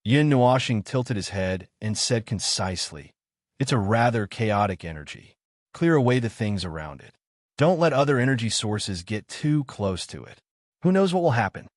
Yun Nuoxing tilted his head and said concisely, "It's a rather chaotic energy. Clear away the things around it. Don't let other energy sources get too close to it. Who knows what will happen?"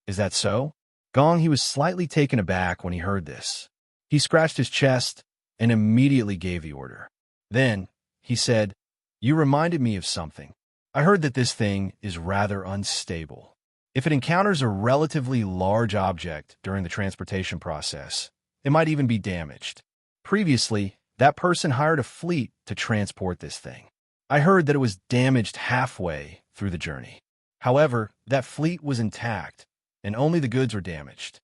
"Is that so?" Gong, he was slightly taken aback when he heard this. He scratched his chest and immediately gave the order. Then, he said, "You reminded me of something. I heard that this thing is rather unstable. If it encounters a relatively large object during the transportation process, it might even be damaged. Previously, that person hired a fleet to transport this thing. I heard that it was damaged halfway through the journey. However, that fleet was intact, and only the goods were damaged.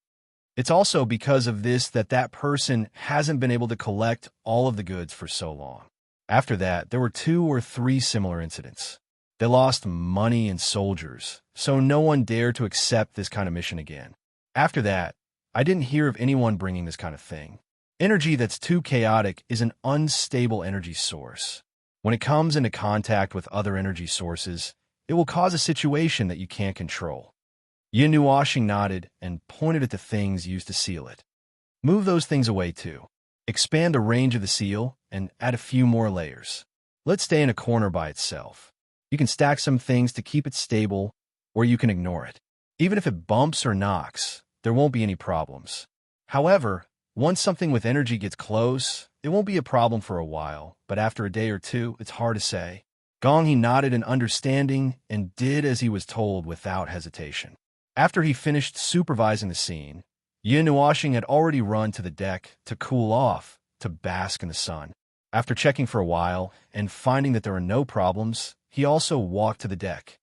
It's also because of this that that person hasn't been able to collect all of the goods for so long. After that, there were 2 or 3 similar incidents. They lost money and soldiers, so no one dared to accept this kind of mission again. After that, I didn't hear of anyone bringing this kind of thing. Energy that's too chaotic is an unstable energy source. When it comes into contact with other energy sources, it will cause a situation that you can't control." Yun Nuoxing nodded and pointed at the things used to seal it. "Move those things away too. Expand the range of the seal and add a few more layers. Let's stay in a corner by itself. You can stack some things to keep it stable, or you can ignore it. Even if it bumps or knocks, there won't be any problems. However, once something with energy gets close, it won't be a problem for a while, but after a day or 2, it's hard to say." Gong, he nodded in understanding and did as he was told without hesitation. After he finished supervising the scene, Yun Nuoxing had already run to the deck to cool off, to bask in the sun. After checking for a while and finding that there were no problems, he also walked to the deck.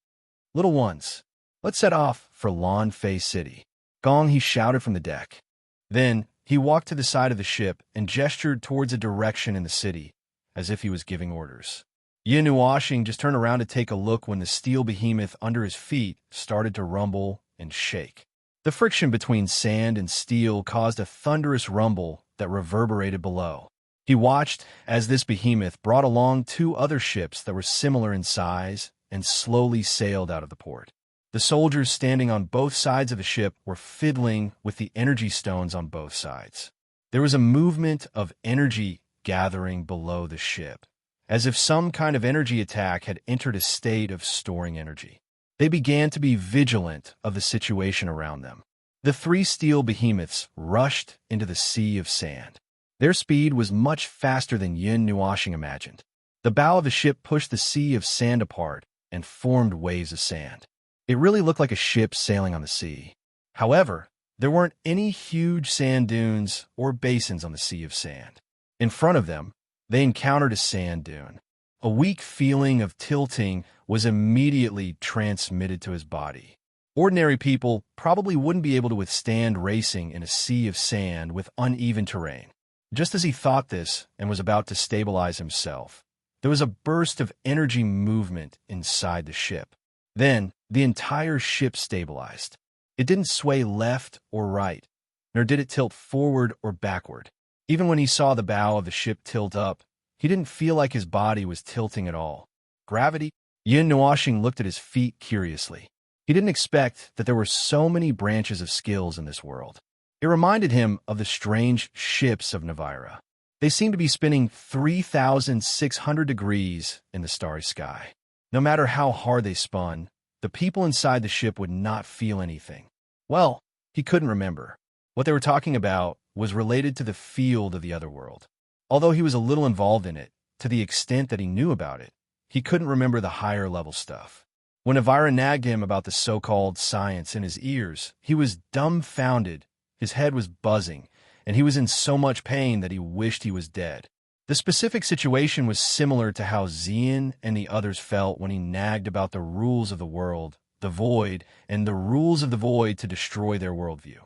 "Little ones, let's set off for Lanfei City." Gong, he shouted from the deck. Then, he walked to the side of the ship and gestured towards a direction in the city, as if he was giving orders. Yun Nuoxing just turned around to take a look when the steel behemoth under his feet started to rumble and shake. The friction between sand and steel caused a thunderous rumble that reverberated below. He watched as this behemoth brought along two other ships that were similar in size and slowly sailed out of the port. The soldiers standing on both sides of the ship were fiddling with the energy stones on both sides. There was a movement of energy gathering below the ship, as if some kind of energy attack had entered a state of storing energy. They began to be vigilant of the situation around them. The three steel behemoths rushed into the sea of sand. Their speed was much faster than Yin Nuashing imagined. The bow of the ship pushed the sea of sand apart and formed waves of sand. It really looked like a ship sailing on the sea. However, there weren't any huge sand dunes or basins on the sea of sand. In front of them, they encountered a sand dune. A weak feeling of tilting was immediately transmitted to his body. Ordinary people probably wouldn't be able to withstand racing in a sea of sand with uneven terrain. Just as he thought this and was about to stabilize himself, there was a burst of energy movement inside the ship. Then, the entire ship stabilized. It didn't sway left or right, nor did it tilt forward or backward. Even when he saw the bow of the ship tilt up, he didn't feel like his body was tilting at all. Gravity? Yin Nuashing looked at his feet curiously. He didn't expect that there were so many branches of skills in this world. It reminded him of the strange ships of Navira. They seemed to be spinning 3,600 degrees in the starry sky. No matter how hard they spun, the people inside the ship would not feel anything. Well, he couldn't remember. What they were talking about was related to the field of the Otherworld. Although he was a little involved in it, to the extent that he knew about it, he couldn't remember the higher level stuff. When Navira nagged him about the so-called science in his ears, he was dumbfounded. His head was buzzing, and he was in so much pain that he wished he was dead. The specific situation was similar to how Xian and the others felt when he nagged about the rules of the world, the void, and the rules of the void to destroy their worldview.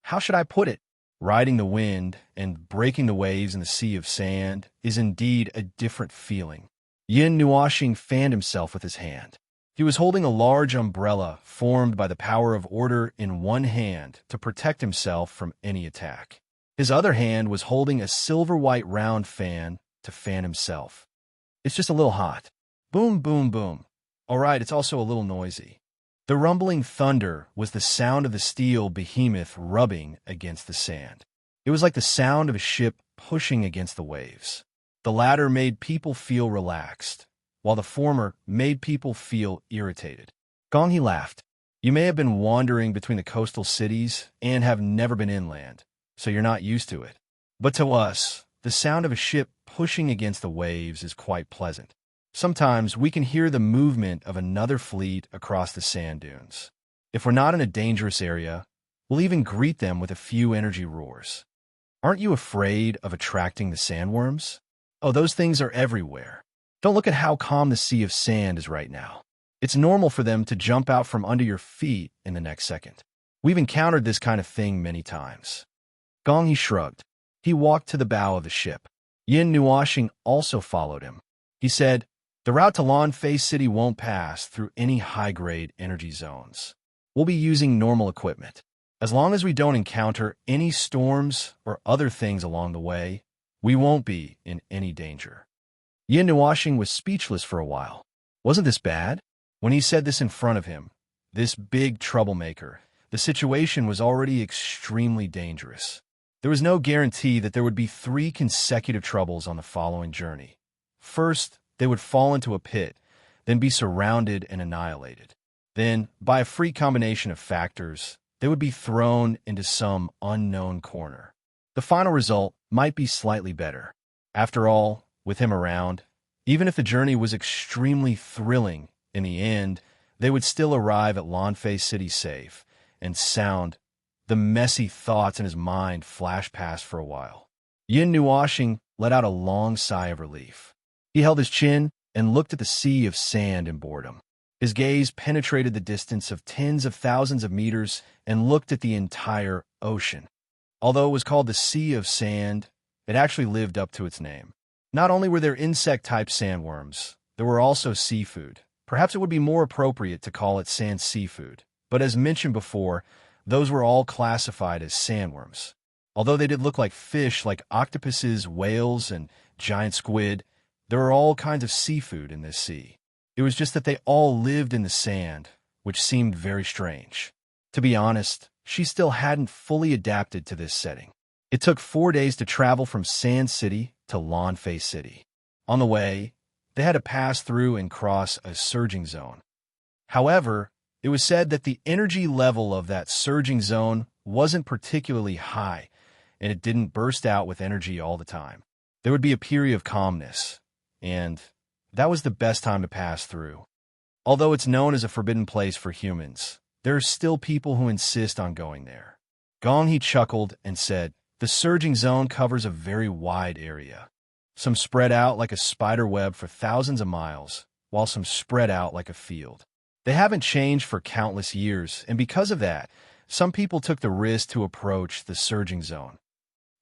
How should I put it? Riding the wind and breaking the waves in the sea of sand is indeed a different feeling. Yin Nuashing fanned himself with his hand. He was holding a large umbrella formed by the power of order in one hand to protect himself from any attack. His other hand was holding a silver-white round fan to fan himself. It's just a little hot. Boom, boom, boom. All right, it's also a little noisy. The rumbling thunder was the sound of the steel behemoth rubbing against the sand. It was like the sound of a ship pushing against the waves. The latter made people feel relaxed, while the former made people feel irritated. Gonghi laughed. You may have been wandering between the coastal cities and have never been inland, so you're not used to it. But to us, the sound of a ship pushing against the waves is quite pleasant. Sometimes we can hear the movement of another fleet across the sand dunes. If we're not in a dangerous area, we'll even greet them with a few energy roars. Aren't you afraid of attracting the sandworms? Oh, those things are everywhere. Don't look at how calm the sea of sand is right now. It's normal for them to jump out from under your feet in the next second. We've encountered this kind of thing many times. Gonghi shrugged. He walked to the bow of the ship. Yin Nuashing also followed him. He said, the route to Lanfei City won't pass through any high-grade energy zones. We'll be using normal equipment. As long as we don't encounter any storms or other things along the way, we won't be in any danger. Yin Nuashing was speechless for a while. Wasn't this bad? When he said this in front of him, this big troublemaker, the situation was already extremely dangerous. There was no guarantee that there would be 3 consecutive troubles on the following journey. First, they would fall into a pit, then be surrounded and annihilated. Then, by a freak combination of factors, they would be thrown into some unknown corner. The final result might be slightly better. After all, with him around, even if the journey was extremely thrilling, in the end, they would still arrive at Lanfei City safe and sound. The messy thoughts in his mind flashed past for a while. Yin Nuashing let out a long sigh of relief. He held his chin and looked at the sea of sand in boredom. His gaze penetrated the distance of tens of thousands of meters and looked at the entire ocean. Although it was called the Sea of Sand, it actually lived up to its name. Not only were there insect-type sandworms, there were also seafood. Perhaps it would be more appropriate to call it sand seafood, but as mentioned before, those were all classified as sandworms. Although they did look like fish like octopuses, whales, and giant squid, there were all kinds of seafood in this sea. It was just that they all lived in the sand, which seemed very strange. To be honest, she still hadn't fully adapted to this setting. It took 4 days to travel from Sand City to Lawn-Face City. On the way, they had to pass through and cross a surging zone. However, it was said that the energy level of that surging zone wasn't particularly high, and it didn't burst out with energy all the time. There would be a period of calmness, and that was the best time to pass through. Although it's known as a forbidden place for humans, there are still people who insist on going there. Gong He chuckled and said, "The surging zone covers a very wide area. Some spread out like a spider web for thousands of miles, while some spread out like a field. They haven't changed for countless years, and because of that, some people took the risk to approach the surging zone.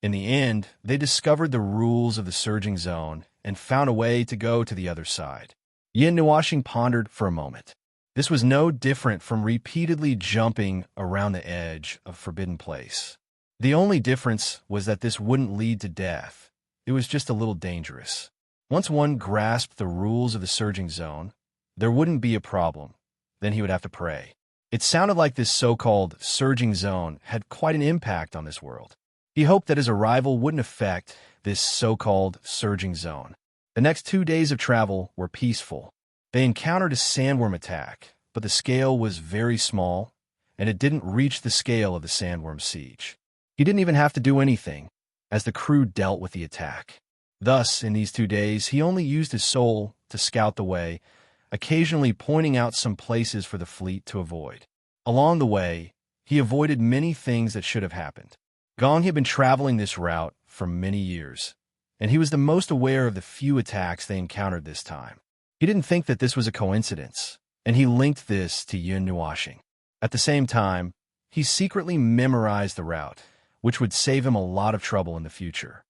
In the end, they discovered the rules of the surging zone and found a way to go to the other side." Yin Nuashing pondered for a moment. This was no different from repeatedly jumping around the edge of Forbidden Place. The only difference was that this wouldn't lead to death. It was just a little dangerous. Once one grasped the rules of the surging zone, there wouldn't be a problem. Then he would have to pray. It sounded like this so-called surging zone had quite an impact on this world. He hoped that his arrival wouldn't affect this so-called surging zone. The next 2 days of travel were peaceful. They encountered a sandworm attack, but the scale was very small, and it didn't reach the scale of the sandworm siege. He didn't even have to do anything, as the crew dealt with the attack. Thus, in these 2 days, he only used his soul to scout the way, occasionally pointing out some places for the fleet to avoid. Along the way, he avoided many things that should have happened. Gong had been traveling this route for many years, and he was the most aware of the few attacks they encountered this time. He didn't think that this was a coincidence, and he linked this to Yin Nuashing. At the same time, he secretly memorized the route, which would save him a lot of trouble in the future.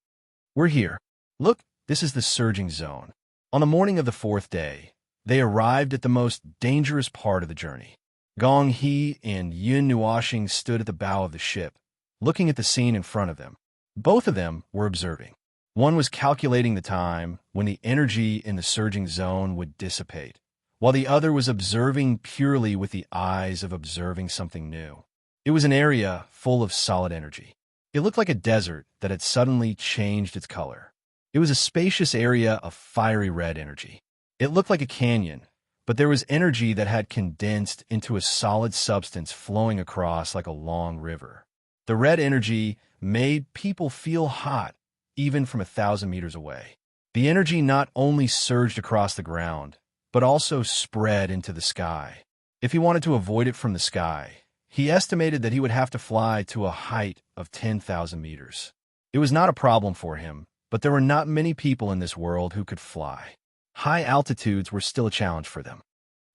"We're here. Look, this is the surging zone." On the morning of the 4th day, they arrived at the most dangerous part of the journey. Gong He and Yin Nuashing stood at the bow of the ship, looking at the scene in front of them. Both of them were observing. One was calculating the time when the energy in the surging zone would dissipate, while the other was observing purely with the eyes of observing something new. It was an area full of solid energy. It looked like a desert that had suddenly changed its color. It was a spacious area of fiery red energy. It looked like a canyon, but there was energy that had condensed into a solid substance flowing across like a long river. The red energy made people feel hot, even from 1,000 meters away. The energy not only surged across the ground, but also spread into the sky. If he wanted to avoid it from the sky, he estimated that he would have to fly to a height of 10,000 meters. It was not a problem for him, but there were not many people in this world who could fly. High altitudes were still a challenge for them.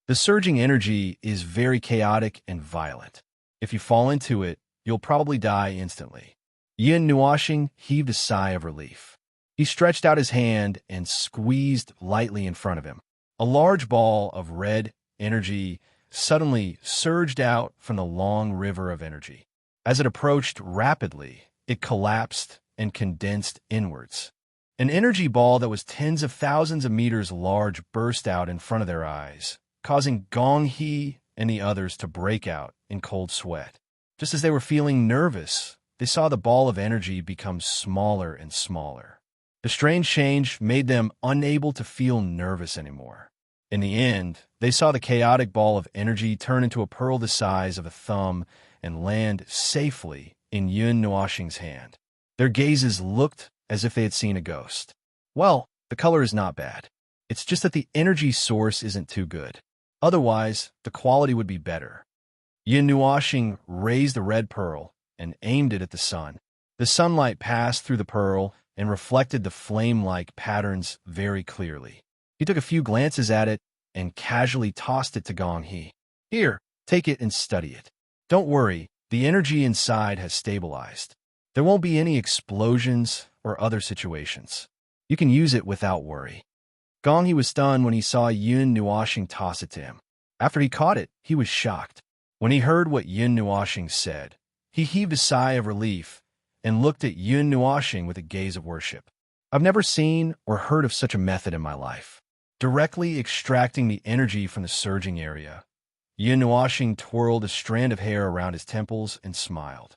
The surging energy is very chaotic and violent. If you fall into it, you'll probably die instantly. Yin Nuashing heaved a sigh of relief. He stretched out his hand and squeezed lightly in front of him. A large ball of red energy suddenly surged out from the long river of energy. As it approached rapidly, it collapsed and condensed inwards. An energy ball that was tens of thousands of meters large burst out in front of their eyes, causing Gong He and the others to break out in cold sweat. Just as they were feeling nervous, they saw the ball of energy become smaller and smaller. The strange change made them unable to feel nervous anymore. In the end, they saw the chaotic ball of energy turn into a pearl the size of a thumb and land safely in Yin Nuashing's hand. Their gazes looked as if they had seen a ghost. Well, the color is not bad. It's just that the energy source isn't too good. Otherwise, the quality would be better. Yin Nuashing raised the red pearl and aimed it at the sun. The sunlight passed through the pearl and reflected the flame-like patterns very clearly. He took a few glances at it and casually tossed it to Gong He. "Here, take it and study it. Don't worry, the energy inside has stabilized. There won't be any explosions or other situations. You can use it without worry." Gong He was stunned when he saw Yin Nuashing toss it to him. After he caught it, he was shocked. When he heard what Yin Nuashing said, he heaved a sigh of relief and looked at Yun Nuoxing with a gaze of worship. I've never seen or heard of such a method in my life. Directly extracting the energy from the surging area, Yun Nuoxing twirled a strand of hair around his temples and smiled.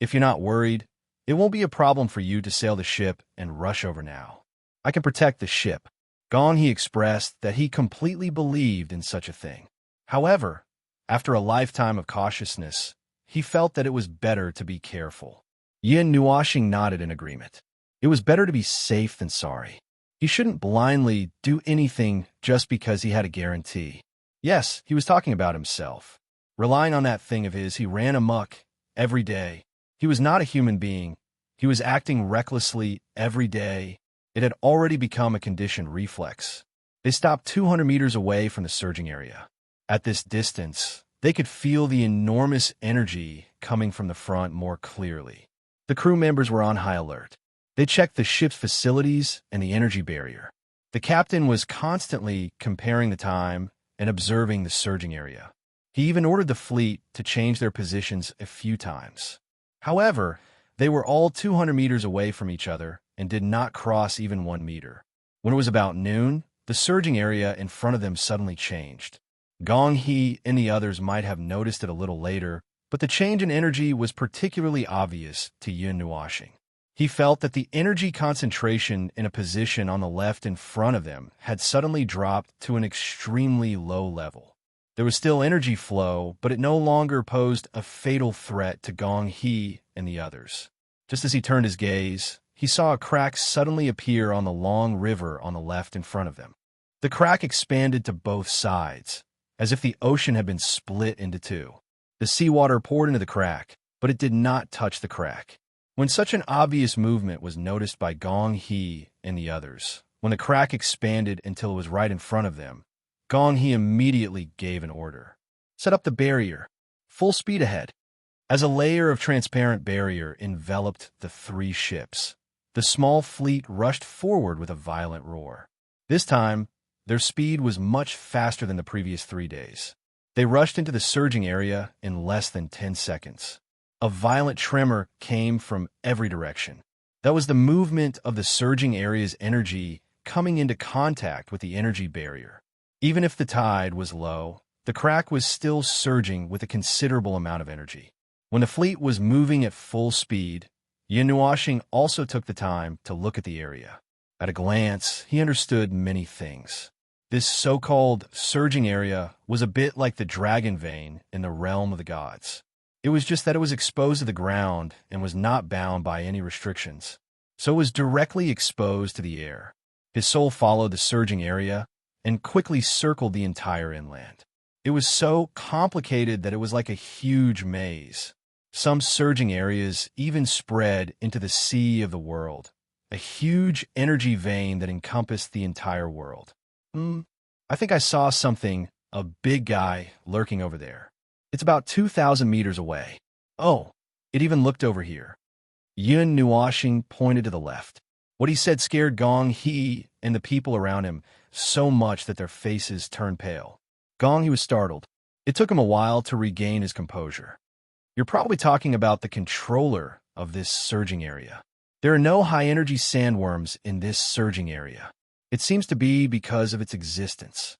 If you're not worried, it won't be a problem for you to sail the ship and rush over now. I can protect the ship. Gong He expressed that he completely believed in such a thing. However, after a lifetime of cautiousness, he felt that it was better to be careful. Yin Nuoxing nodded in agreement. It was better to be safe than sorry. He shouldn't blindly do anything just because he had a guarantee. Yes, he was talking about himself. Relying on that thing of his, he ran amok every day. He was not a human being. He was acting recklessly every day. It had already become a conditioned reflex. They stopped 200 meters away from the surging area. At this distance, they could feel the enormous energy coming from the front more clearly. The crew members were on high alert. They checked the ship's facilities and the energy barrier. The captain was constantly comparing the time and observing the surging area. He even ordered the fleet to change their positions a few times. However, they were all 200 meters away from each other and did not cross even 1 meter. When it was about noon, the surging area in front of them suddenly changed. Gong He and the others might have noticed it a little later, but the change in energy was particularly obvious to Yun Nuoxing. He felt that the energy concentration in a position on the left in front of them had suddenly dropped to an extremely low level. There was still energy flow, but it no longer posed a fatal threat to Gong He and the others. Just as he turned his gaze, he saw a crack suddenly appear on the long river on the left in front of them. The crack expanded to both sides, as if the ocean had been split into two. The seawater poured into the crack, but it did not touch the crack. When such an obvious movement was noticed by Gong He and the others, when the crack expanded until it was right in front of them, Gong He immediately gave an order. Set up the barrier. Full speed ahead. As a layer of transparent barrier enveloped the 3 ships, the small fleet rushed forward with a violent roar. This time, their speed was much faster than the previous 3 days. They rushed into the surging area in less than 10 seconds. A violent tremor came from every direction. That was the movement of the surging area's energy coming into contact with the energy barrier. Even if the tide was low, the crack was still surging with a considerable amount of energy. When the fleet was moving at full speed, Yin Nuoxing also took the time to look at the area. At a glance, he understood many things. This so-called surging area was a bit like the dragon vein in the realm of the gods. It was just that it was exposed to the ground and was not bound by any restrictions, so it was directly exposed to the air. His soul followed the surging area and quickly circled the entire inland. It was so complicated that it was like a huge maze. Some surging areas even spread into the sea of the world, a huge energy vein that encompassed the entire world. I think I saw something, a big guy lurking over there. It's about 2,000 meters away. Oh, it even looked over here. Yun Nuoxing pointed to the left. What he said scared Gong He and the people around him so much that their faces turned pale. Gong He was startled. It took him a while to regain his composure. You're probably talking about the controller of this surging area. There are no high-energy sandworms in this surging area. It seems to be because of its existence.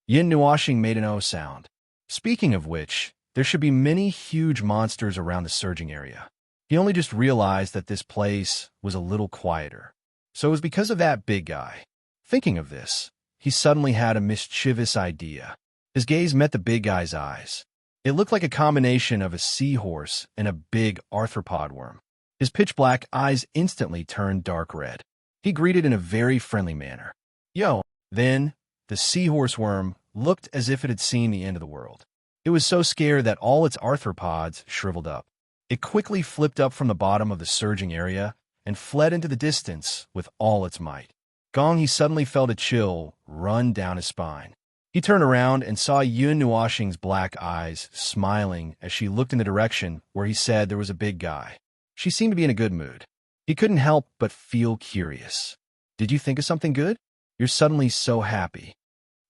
Yin Nuoxing made an O sound. Speaking of which, there should be many huge monsters around the surging area. He only just realized that this place was a little quieter. So it was because of that big guy. Thinking of this, he suddenly had a mischievous idea. His gaze met the big guy's eyes. It looked like a combination of a seahorse and a big arthropod worm. His pitch-black eyes instantly turned dark red. He greeted in a very friendly manner. Yo! Then, the seahorse worm looked as if it had seen the end of the world. It was so scared that all its arthropods shriveled up. It quickly flipped up from the bottom of the surging area and fled into the distance with all its might. Gong He suddenly felt a chill run down his spine. He turned around and saw Yun Nuoxing's black eyes smiling as she looked in the direction where he said there was a big guy. She seemed to be in a good mood. He couldn't help but feel curious. Did you think of something good? You're suddenly so happy.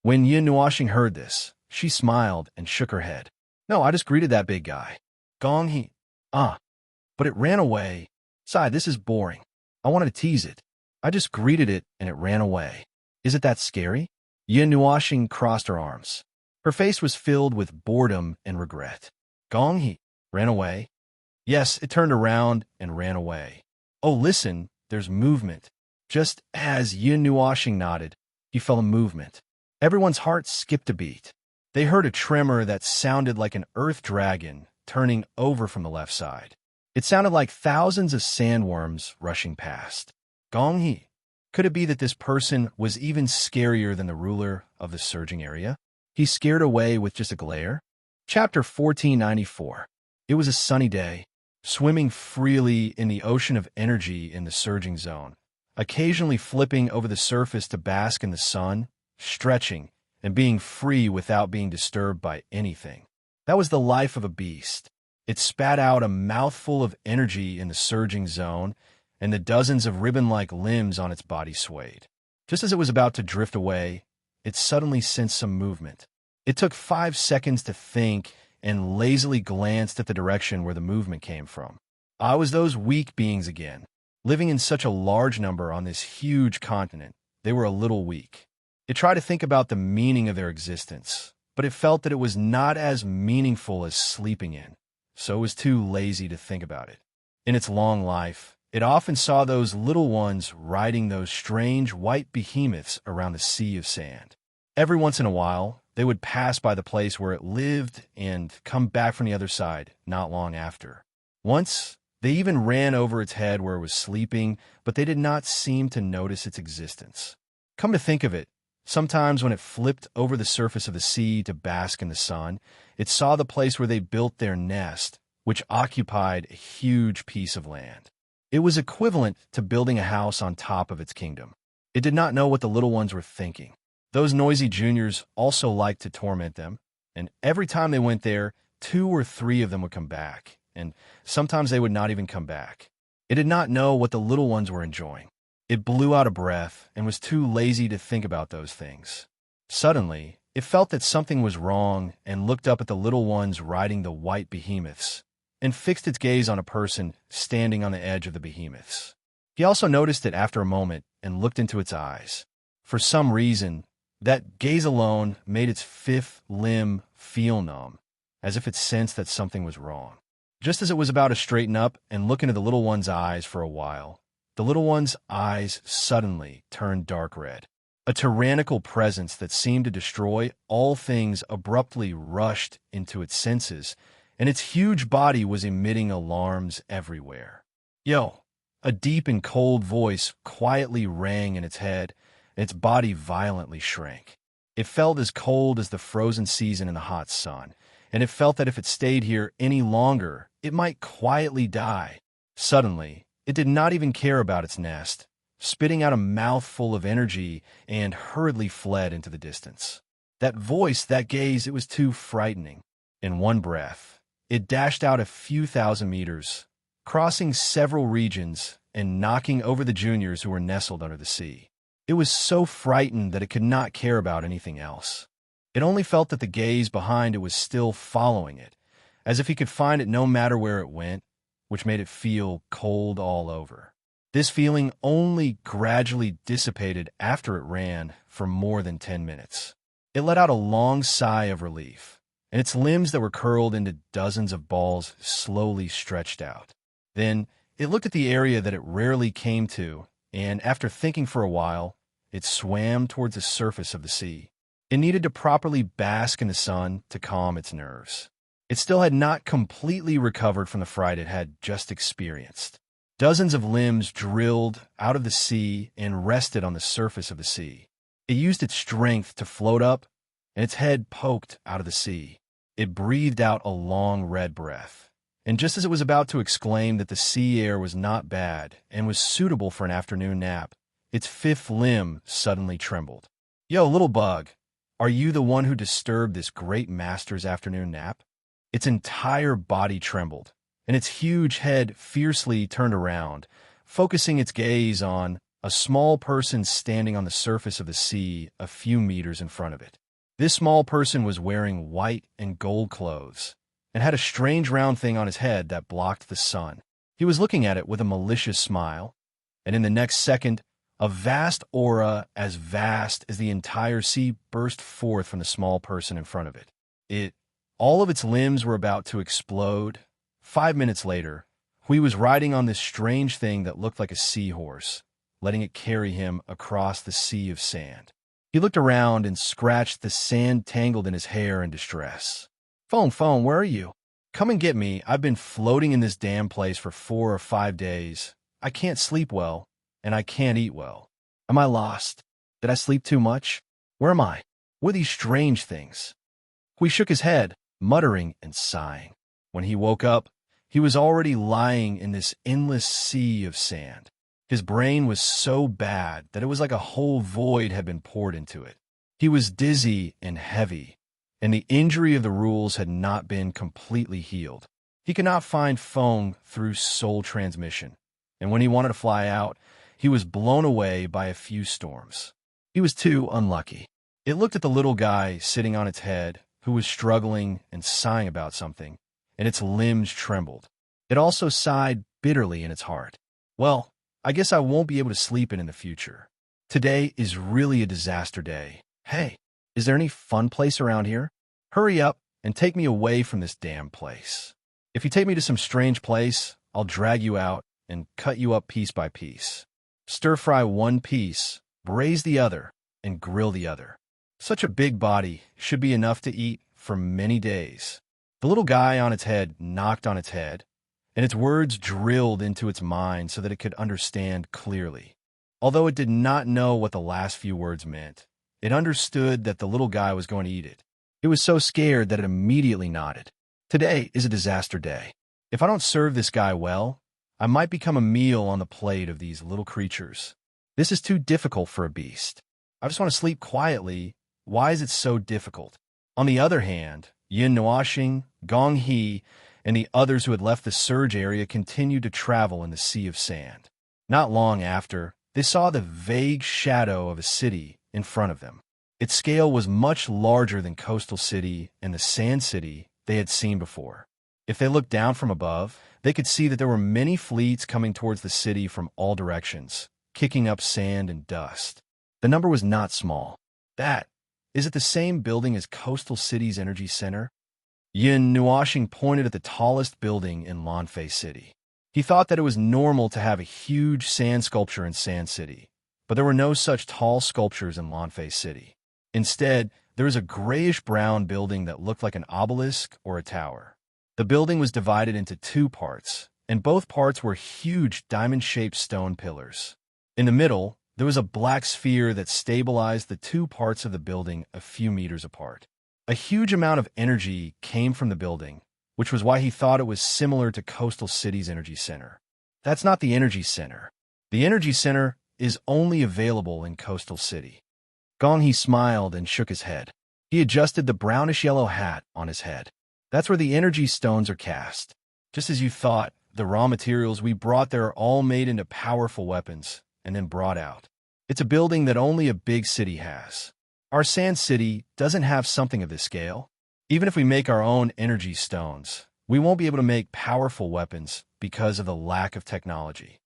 When Yun Nuoxing heard this, she smiled and shook her head. No, I just greeted that big guy. Gong He. But it ran away. Sigh, this is boring. I wanted to tease it. I just greeted it and it ran away. Is it that scary? Yin Nuashing crossed her arms. Her face was filled with boredom and regret. Gong he ran away. Yes, it turned around and ran away. Oh, listen, there's movement. Just as Yin Nuashing nodded, he felt a movement. Everyone's heart skipped a beat. They heard a tremor that sounded like an earth dragon turning over from the left side. It sounded like thousands of sandworms rushing past. Gong he. Could it be that this person was even scarier than the ruler of the surging area? He scared away with just a glare? Chapter 1494. It was a sunny day, swimming freely in the ocean of energy in the surging zone, occasionally flipping over the surface to bask in the sun, stretching, and being free without being disturbed by anything. That was the life of a beast. It spat out a mouthful of energy in the surging zone, and the dozens of ribbon-like limbs on its body swayed. Just as it was about to drift away, it suddenly sensed some movement. It took 5 seconds to think and lazily glanced at the direction where the movement came from. I was those weak beings again. Living in such a large number on this huge continent, they were a little weak. It tried to think about the meaning of their existence, but it felt that it was not as meaningful as sleeping in, so it was too lazy to think about it. In its long life, it often saw those little ones riding those strange white behemoths around the sea of sand. Every once in a while, they would pass by the place where it lived and come back from the other side not long after. Once, they even ran over its head where it was sleeping, but they did not seem to notice its existence. Come to think of it, sometimes when it flipped over the surface of the sea to bask in the sun, it saw the place where they built their nest, which occupied a huge piece of land. It was equivalent to building a house on top of its kingdom. It did not know what the little ones were thinking. Those noisy juniors also liked to torment them, and every time they went there, 2 or 3 of them would come back, and sometimes they would not even come back. It did not know what the little ones were enjoying. It blew out a breath and was too lazy to think about those things. Suddenly, it felt that something was wrong and looked up at the little ones riding the white behemoths and fixed its gaze on a person standing on the edge of the behemoths. He also noticed it after a moment and looked into its eyes. For some reason, that gaze alone made its 5th limb feel numb, as if it sensed that something was wrong. Just as it was about to straighten up and look into the little one's eyes for a while, the little one's eyes suddenly turned dark red. A tyrannical presence that seemed to destroy all things abruptly rushed into its senses, and its huge body was emitting alarms everywhere. Yo! A deep and cold voice quietly rang in its head, and its body violently shrank. It felt as cold as the frozen season in the hot sun, and it felt that if it stayed here any longer, it might quietly die. Suddenly, it did not even care about its nest, spitting out a mouthful of energy and hurriedly fled into the distance. That voice, that gaze, it was too frightening. In one breath, it dashed out a few thousand meters, crossing several regions and knocking over the juniors who were nestled under the sea. It was so frightened that it could not care about anything else. It only felt that the gaze behind it was still following it, as if he could find it no matter where it went, which made it feel cold all over. This feeling only gradually dissipated after it ran for more than 10 minutes. It let out a long sigh of relief, and its limbs that were curled into dozens of balls slowly stretched out. Then it looked at the area that it rarely came to, and after thinking for a while, it swam towards the surface of the sea. It needed to properly bask in the sun to calm its nerves. It still had not completely recovered from the fright it had just experienced. Dozens of limbs drilled out of the sea and rested on the surface of the sea. It used its strength to float up, and its head poked out of the sea. It breathed out a long red breath, and just as it was about to exclaim that the sea air was not bad and was suitable for an afternoon nap, its 5th limb suddenly trembled. Yo, little bug, are you the one who disturbed this great master's afternoon nap? Its entire body trembled, and its huge head fiercely turned around, focusing its gaze on a small person standing on the surface of the sea a few meters in front of it. This small person was wearing white and gold clothes and had a strange round thing on his head that blocked the sun. He was looking at it with a malicious smile, and in the next second, a vast aura as vast as the entire sea burst forth from the small person in front of it. All of its limbs were about to explode. 5 minutes later, Hui was riding on this strange thing that looked like a seahorse, letting it carry him across the sea of sand. He looked around and scratched the sand tangled in his hair in distress. Phone, where are you? Come and get me. I've been floating in this damn place for 4 or 5 days. I can't sleep well, and I can't eat well. Am I lost? Did I sleep too much? Where am I? What are these strange things? Hui shook his head, muttering and sighing. When he woke up, he was already lying in this endless sea of sand. His brain was so bad that it was like a whole void had been poured into it. He was dizzy and heavy, and the injury of the rules had not been completely healed. He could not find Feng through soul transmission, and when he wanted to fly out, he was blown away by a few storms. He was too unlucky. It looked at the little guy sitting on its head, who was struggling and sighing about something, and its limbs trembled. It also sighed bitterly in its heart. Well, I guess I won't be able to sleep in the future. Today is really a disaster day. Hey, is there any fun place around here? Hurry up and take me away from this damn place. If you take me to some strange place, I'll drag you out and cut you up piece by piece. Stir-fry one piece, braise the other, and grill the other. Such a big body should be enough to eat for many days. The little guy on its head knocked on its head, and its words drilled into its mind so that it could understand clearly. Although it did not know what the last few words meant, it understood that the little guy was going to eat it. It was so scared that it immediately nodded. Today is a disaster day. If I don't serve this guy well, I might become a meal on the plate of these little creatures. This is too difficult for a beast. I just want to sleep quietly. Why is it so difficult? On the other hand, Yin Nuoxing, Gong He, and the others who had left the surge area continued to travel in the sea of sand. Not long after, they saw the vague shadow of a city in front of them. Its scale was much larger than Coastal City and the Sand City they had seen before. If they looked down from above, they could see that there were many fleets coming towards the city from all directions, kicking up sand and dust. The number was not small. Is it the same building as Coastal City's energy center? Yin Nuoxing pointed at the tallest building in Lanfei City. He thought that it was normal to have a huge sand sculpture in Sand City, but there were no such tall sculptures in Lanfei City. Instead, there was a grayish-brown building that looked like an obelisk or a tower. The building was divided into 2 parts, and both parts were huge diamond-shaped stone pillars. In the middle, there was a black sphere that stabilized the 2 parts of the building a few meters apart. A huge amount of energy came from the building, which was why he thought it was similar to Coastal City's energy center. That's not the energy center. The energy center is only available in Coastal City. Gong He smiled and shook his head. He adjusted the brownish-yellow hat on his head. That's where the energy stones are cast. Just as you thought, the raw materials we brought there are all made into powerful weapons and then brought out. It's a building that only a big city has. Our Sand City doesn't have something of this scale. Even if we make our own energy stones, we won't be able to make powerful weapons because of the lack of technology.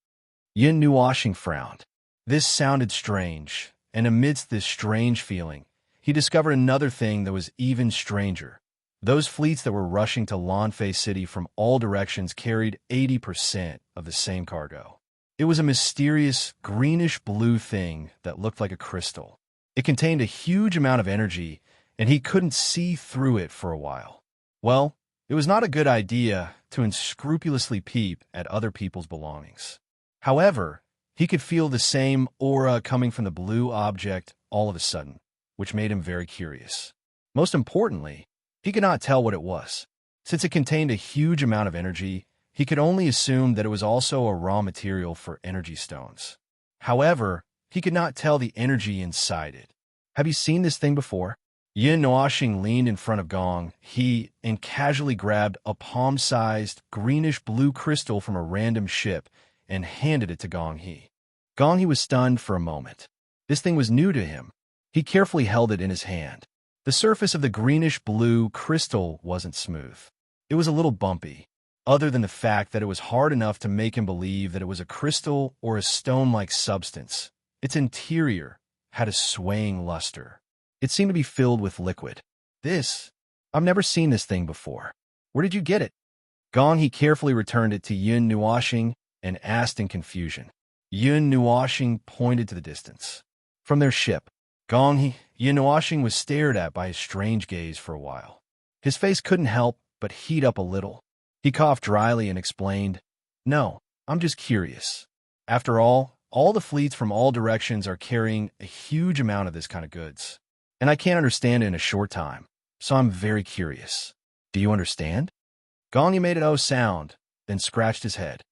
Yin Nuoxing frowned. This sounded strange, and amidst this strange feeling, he discovered another thing that was even stranger. Those fleets that were rushing to Lanfei City from all directions carried 80% of the same cargo. It was a mysterious greenish-blue thing that looked like a crystal. It contained a huge amount of energy, and he couldn't see through it for a while. Well, it was not a good idea to unscrupulously peep at other people's belongings. However, he could feel the same aura coming from the blue object all of a sudden, which made him very curious. Most importantly, he could not tell what it was. Since it contained a huge amount of energy, he could only assume that it was also a raw material for energy stones. However, he could not tell the energy inside it. Have you seen this thing before? Yin Nuoxing leaned in front of Gong He and casually grabbed a palm-sized, greenish-blue crystal from a random ship and handed it to Gong He. Gong He was stunned for a moment. This thing was new to him. He carefully held it in his hand. The surface of the greenish-blue crystal wasn't smooth. It was a little bumpy. other than the fact that it was hard enough to make him believe that it was a crystal or a stone-like substance. Its interior had a swaying luster. It seemed to be filled with liquid. I've never seen this thing before. Where did you get it? Gong He carefully returned it to Yun Nuoxing and asked in confusion. Yun Nuoxing pointed to the distance. From their ship, Yun Nuoxing was stared at by his strange gaze for a while. His face couldn't help but heat up a little. He coughed dryly and explained, "No, I'm just curious. After all the fleets from all directions are carrying a huge amount of this kind of goods, and I can't understand it in a short time, so I'm very curious. Do you understand?" Gong made an "oh" sound, then scratched his head.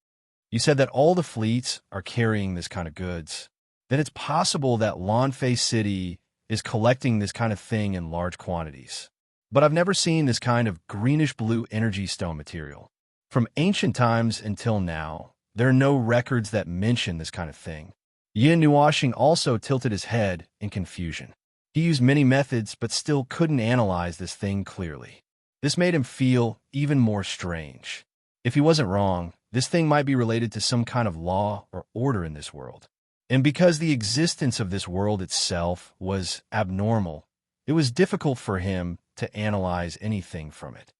"You said that all the fleets are carrying this kind of goods. Then it's possible that Lanfei City is collecting this kind of thing in large quantities. But I've never seen this kind of greenish-blue energy stone material. From ancient times until now, there are no records that mention this kind of thing." Yun Nuoxing also tilted his head in confusion. He used many methods but still couldn't analyze this thing clearly. This made him feel even more strange. If he wasn't wrong, this thing might be related to some kind of law or order in this world. And because the existence of this world itself was abnormal, it was difficult for him to analyze anything from it.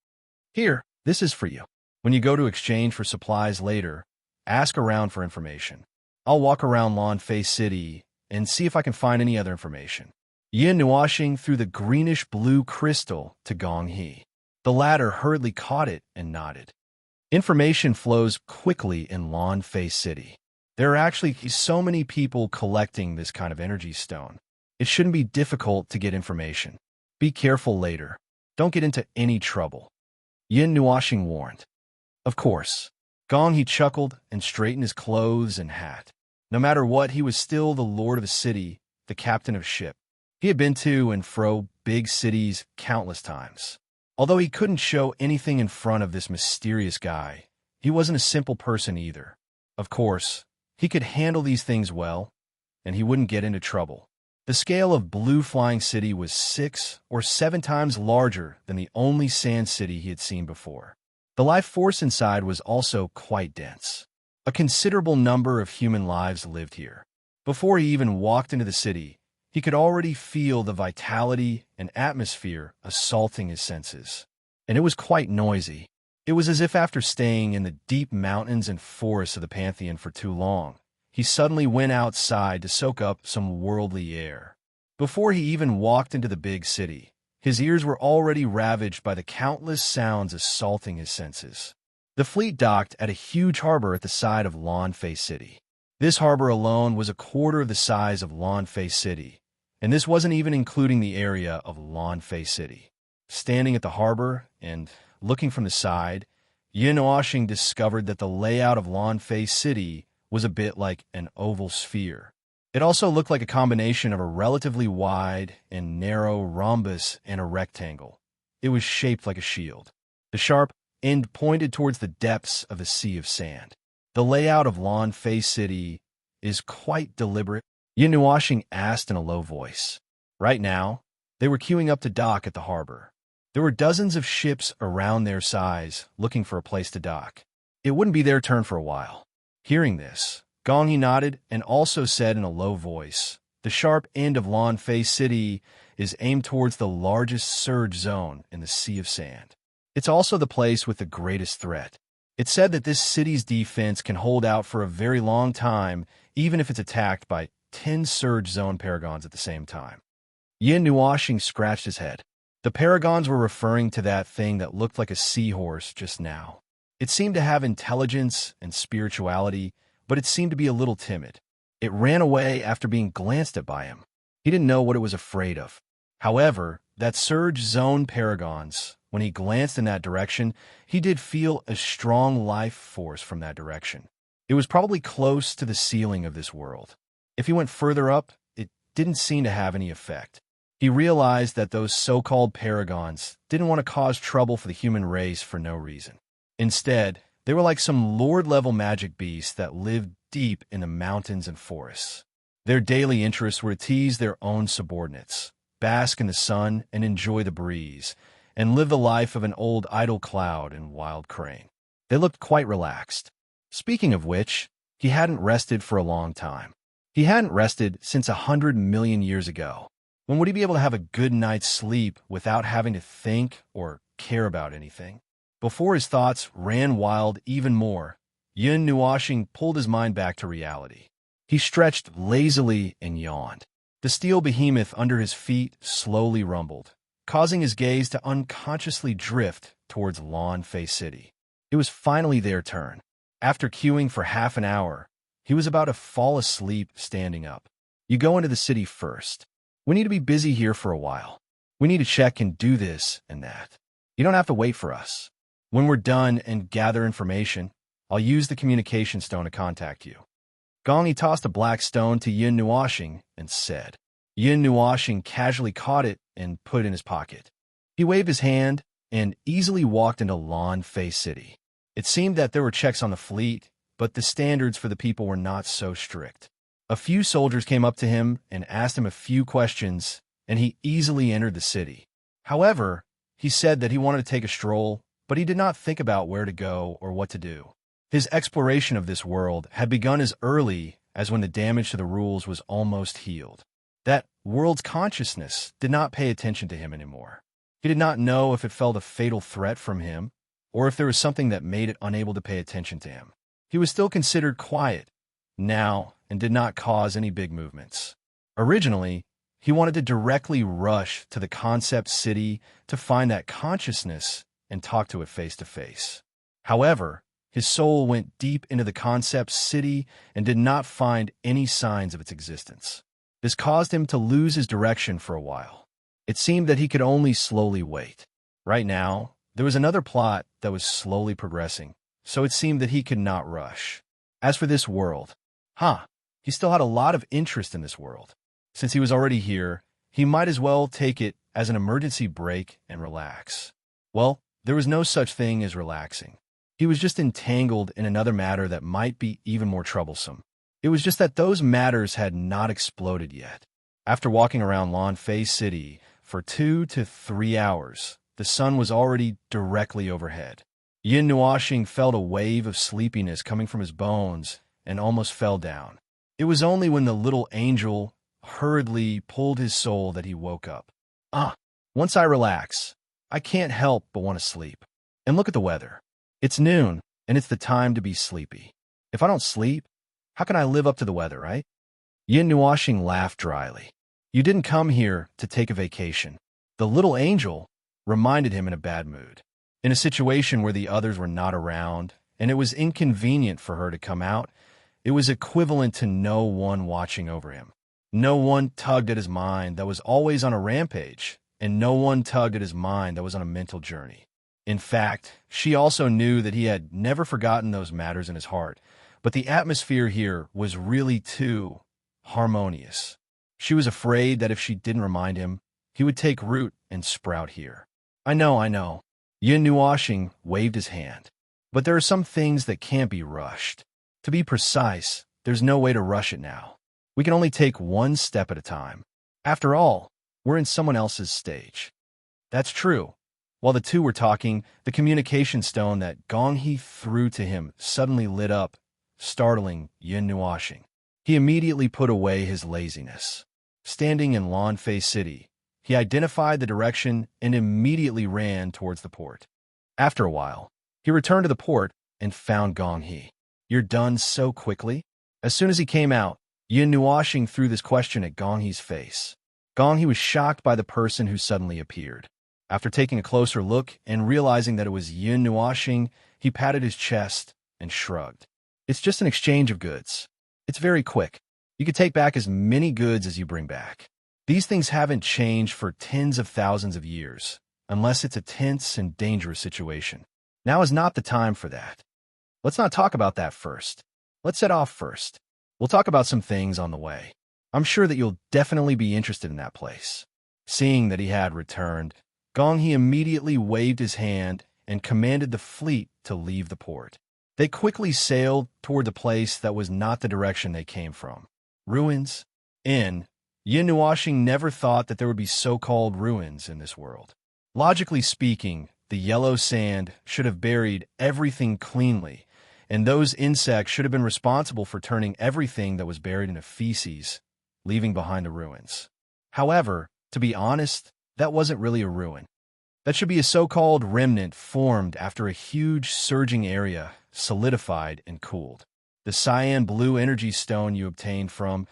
"Here, this is for you. When you go to exchange for supplies later, ask around for information. I'll walk around Lanfei City and see if I can find any other information." Yun Nuoxing threw the greenish-blue crystal to Gong He. The latter hurriedly caught it and nodded. Information flows quickly in Lanfei City. There are actually so many people collecting this kind of energy stone. It shouldn't be difficult to get information. Be careful later. Don't get into any trouble. Yun Nuoxing warned. Of course. Gong He chuckled and straightened his clothes and hat. No matter what, he was still the lord of a city, the captain of a ship. He had been to and fro big cities countless times. Although he couldn't show anything in front of this mysterious guy, he wasn't a simple person either. Of course, he could handle these things well, and he wouldn't get into trouble. The scale of Blue Flying City was 6 or 7 times larger than the only sand city he had seen before. The life force inside was also quite dense. A considerable number of human lives lived here. Before he even walked into the city, he could already feel the vitality and atmosphere assaulting his senses. And it was quite noisy. It was as if after staying in the deep mountains and forests of the Pantheon for too long, he suddenly went outside to soak up some worldly air. Before he even walked into the big city, his ears were already ravaged by the countless sounds assaulting his senses. The fleet docked at a huge harbor at the side of Lanfei City. This harbor alone was a quarter of the size of Lanfei City, and this wasn't even including the area of Lanfei City. Standing at the harbor and looking from the side, Yun Nuoxing discovered that the layout of Lanfei City was a bit like an oval sphere. It also looked like a combination of a relatively wide and narrow rhombus and a rectangle. It was shaped like a shield. The sharp end pointed towards the depths of a sea of sand. The layout of Lanfei City is quite deliberate, Yun Nuoxing asked in a low voice. Right now, they were queuing up to dock at the harbor. There were dozens of ships around their size looking for a place to dock. It wouldn't be their turn for a while. Hearing this, Gong He nodded and also said in a low voice, "The sharp end of Lanfei City is aimed towards the largest surge zone in the Sea of Sand. It's also the place with the greatest threat. It's said that this city's defense can hold out for a very long time, even if it's attacked by 10 surge zone paragons at the same time." Yun Nuoxing scratched his head. The paragons were referring to that thing that looked like a seahorse just now. It seemed to have intelligence and spirituality, but it seemed to be a little timid. It ran away after being glanced at by him. He didn't know what it was afraid of. However, that surge zone paragons, when he glanced in that direction, he did feel a strong life force from that direction. It was probably close to the ceiling of this world. If he went further up, it didn't seem to have any effect. He realized that those so-called paragons didn't want to cause trouble for the human race for no reason. Instead, they were like some lord-level magic beasts that lived deep in the mountains and forests. Their daily interests were to tease their own subordinates, bask in the sun and enjoy the breeze, and live the life of an old idle cloud and wild crane. They looked quite relaxed. Speaking of which, he hadn't rested for a long time. He hadn't rested since 100 million years ago. When would he be able to have a good night's sleep without having to think or care about anything? Before his thoughts ran wild even more, Yun Nuashing pulled his mind back to reality. He stretched lazily and yawned. The steel behemoth under his feet slowly rumbled, causing his gaze to unconsciously drift towards Lawn Face City. It was finally their turn. After queuing for half an hour, he was about to fall asleep standing up. You go into the city first. We need to be busy here for a while. We need to check and do this and that. You don't have to wait for us. When we're done and gather information, I'll use the communication stone to contact you. Gongyi tossed a black stone to Yun Nuashing and said. Yun Nuashing casually caught it and put it in his pocket. He waved his hand and easily walked into Lawn Face City. It seemed that there were checks on the fleet, but the standards for the people were not so strict. A few soldiers came up to him and asked him a few questions, and he easily entered the city. However, he said that he wanted to take a stroll, but he did not think about where to go or what to do. His exploration of this world had begun as early as when the damage to the rules was almost healed. That world's consciousness did not pay attention to him anymore. He did not know if it felt a fatal threat from him, or if there was something that made it unable to pay attention to him. He was still considered quiet now and did not cause any big movements. Originally, he wanted to directly rush to the concept city to find that consciousness and talk to it face to face. However, his soul went deep into the concept city and did not find any signs of its existence. This caused him to lose his direction for a while. It seemed that he could only slowly wait. Right now, there was another plot that was slowly progressing, so it seemed that he could not rush. As for this world, he still had a lot of interest in this world. Since he was already here, he might as well take it as an emergency break and relax. Well, there was no such thing as relaxing. He was just entangled in another matter that might be even more troublesome. It was just that those matters had not exploded yet. After walking around Lawn Face City for 2 to 3 hours, the sun was already directly overhead. Yun Nuashing felt a wave of sleepiness coming from his bones and almost fell down. It was only when the little angel hurriedly pulled his soul that he woke up. Once I relax, I can't help but want to sleep. And look at the weather. It's noon, and it's the time to be sleepy. If I don't sleep, how can I live up to the weather, right? Yun Nuashing laughed dryly. You didn't come here to take a vacation. The little angel reminded him in a bad mood. In a situation where the others were not around, and it was inconvenient for her to come out, it was equivalent to no one watching over him. No one tugged at his mind that was always on a rampage, and no one tugged at his mind that was on a mental journey. In fact, she also knew that he had never forgotten those matters in his heart, but the atmosphere here was really too harmonious. She was afraid that if she didn't remind him, he would take root and sprout here. I know. Yun Nuashing waved his hand. But there are some things that can't be rushed. To be precise, there's no way to rush it now. We can only take one step at a time. After all, we're in someone else's stage. That's true. While the two were talking, the communication stone that Gongyi threw to him suddenly lit up, startling Yun Nuashing. He immediately put away his laziness. Standing in Lawn Face City, he identified the direction and immediately ran towards the port. After a while, he returned to the port and found Gongyi. You're done so quickly? As soon as he came out, Yun Nuashing threw this question at Gongyi's face. Gongyi was shocked by the person who suddenly appeared. After taking a closer look and realizing that it was Yun Nuashing, he patted his chest and shrugged. It's just an exchange of goods. It's very quick. You can take back as many goods as you bring back. These things haven't changed for tens of thousands of years, unless it's a tense and dangerous situation. Now is not the time for that. Let's not talk about that first. Let's set off first. We'll talk about some things on the way. I'm sure that you'll definitely be interested in that place. Seeing that he had returned, Gongyi immediately waved his hand and commanded the fleet to leave the port. They quickly sailed toward the place that was not the direction they came from. Ruins? Yun Nuashing never thought that there would be so-called ruins in this world. Logically speaking, the yellow sand should have buried everything cleanly, and those insects should have been responsible for turning everything that was buried into feces, leaving behind the ruins. However, to be honest, that wasn't really a ruin. That should be a so-called remnant formed after a huge surging area solidified and cooled. The cyan blue energy stone you obtained from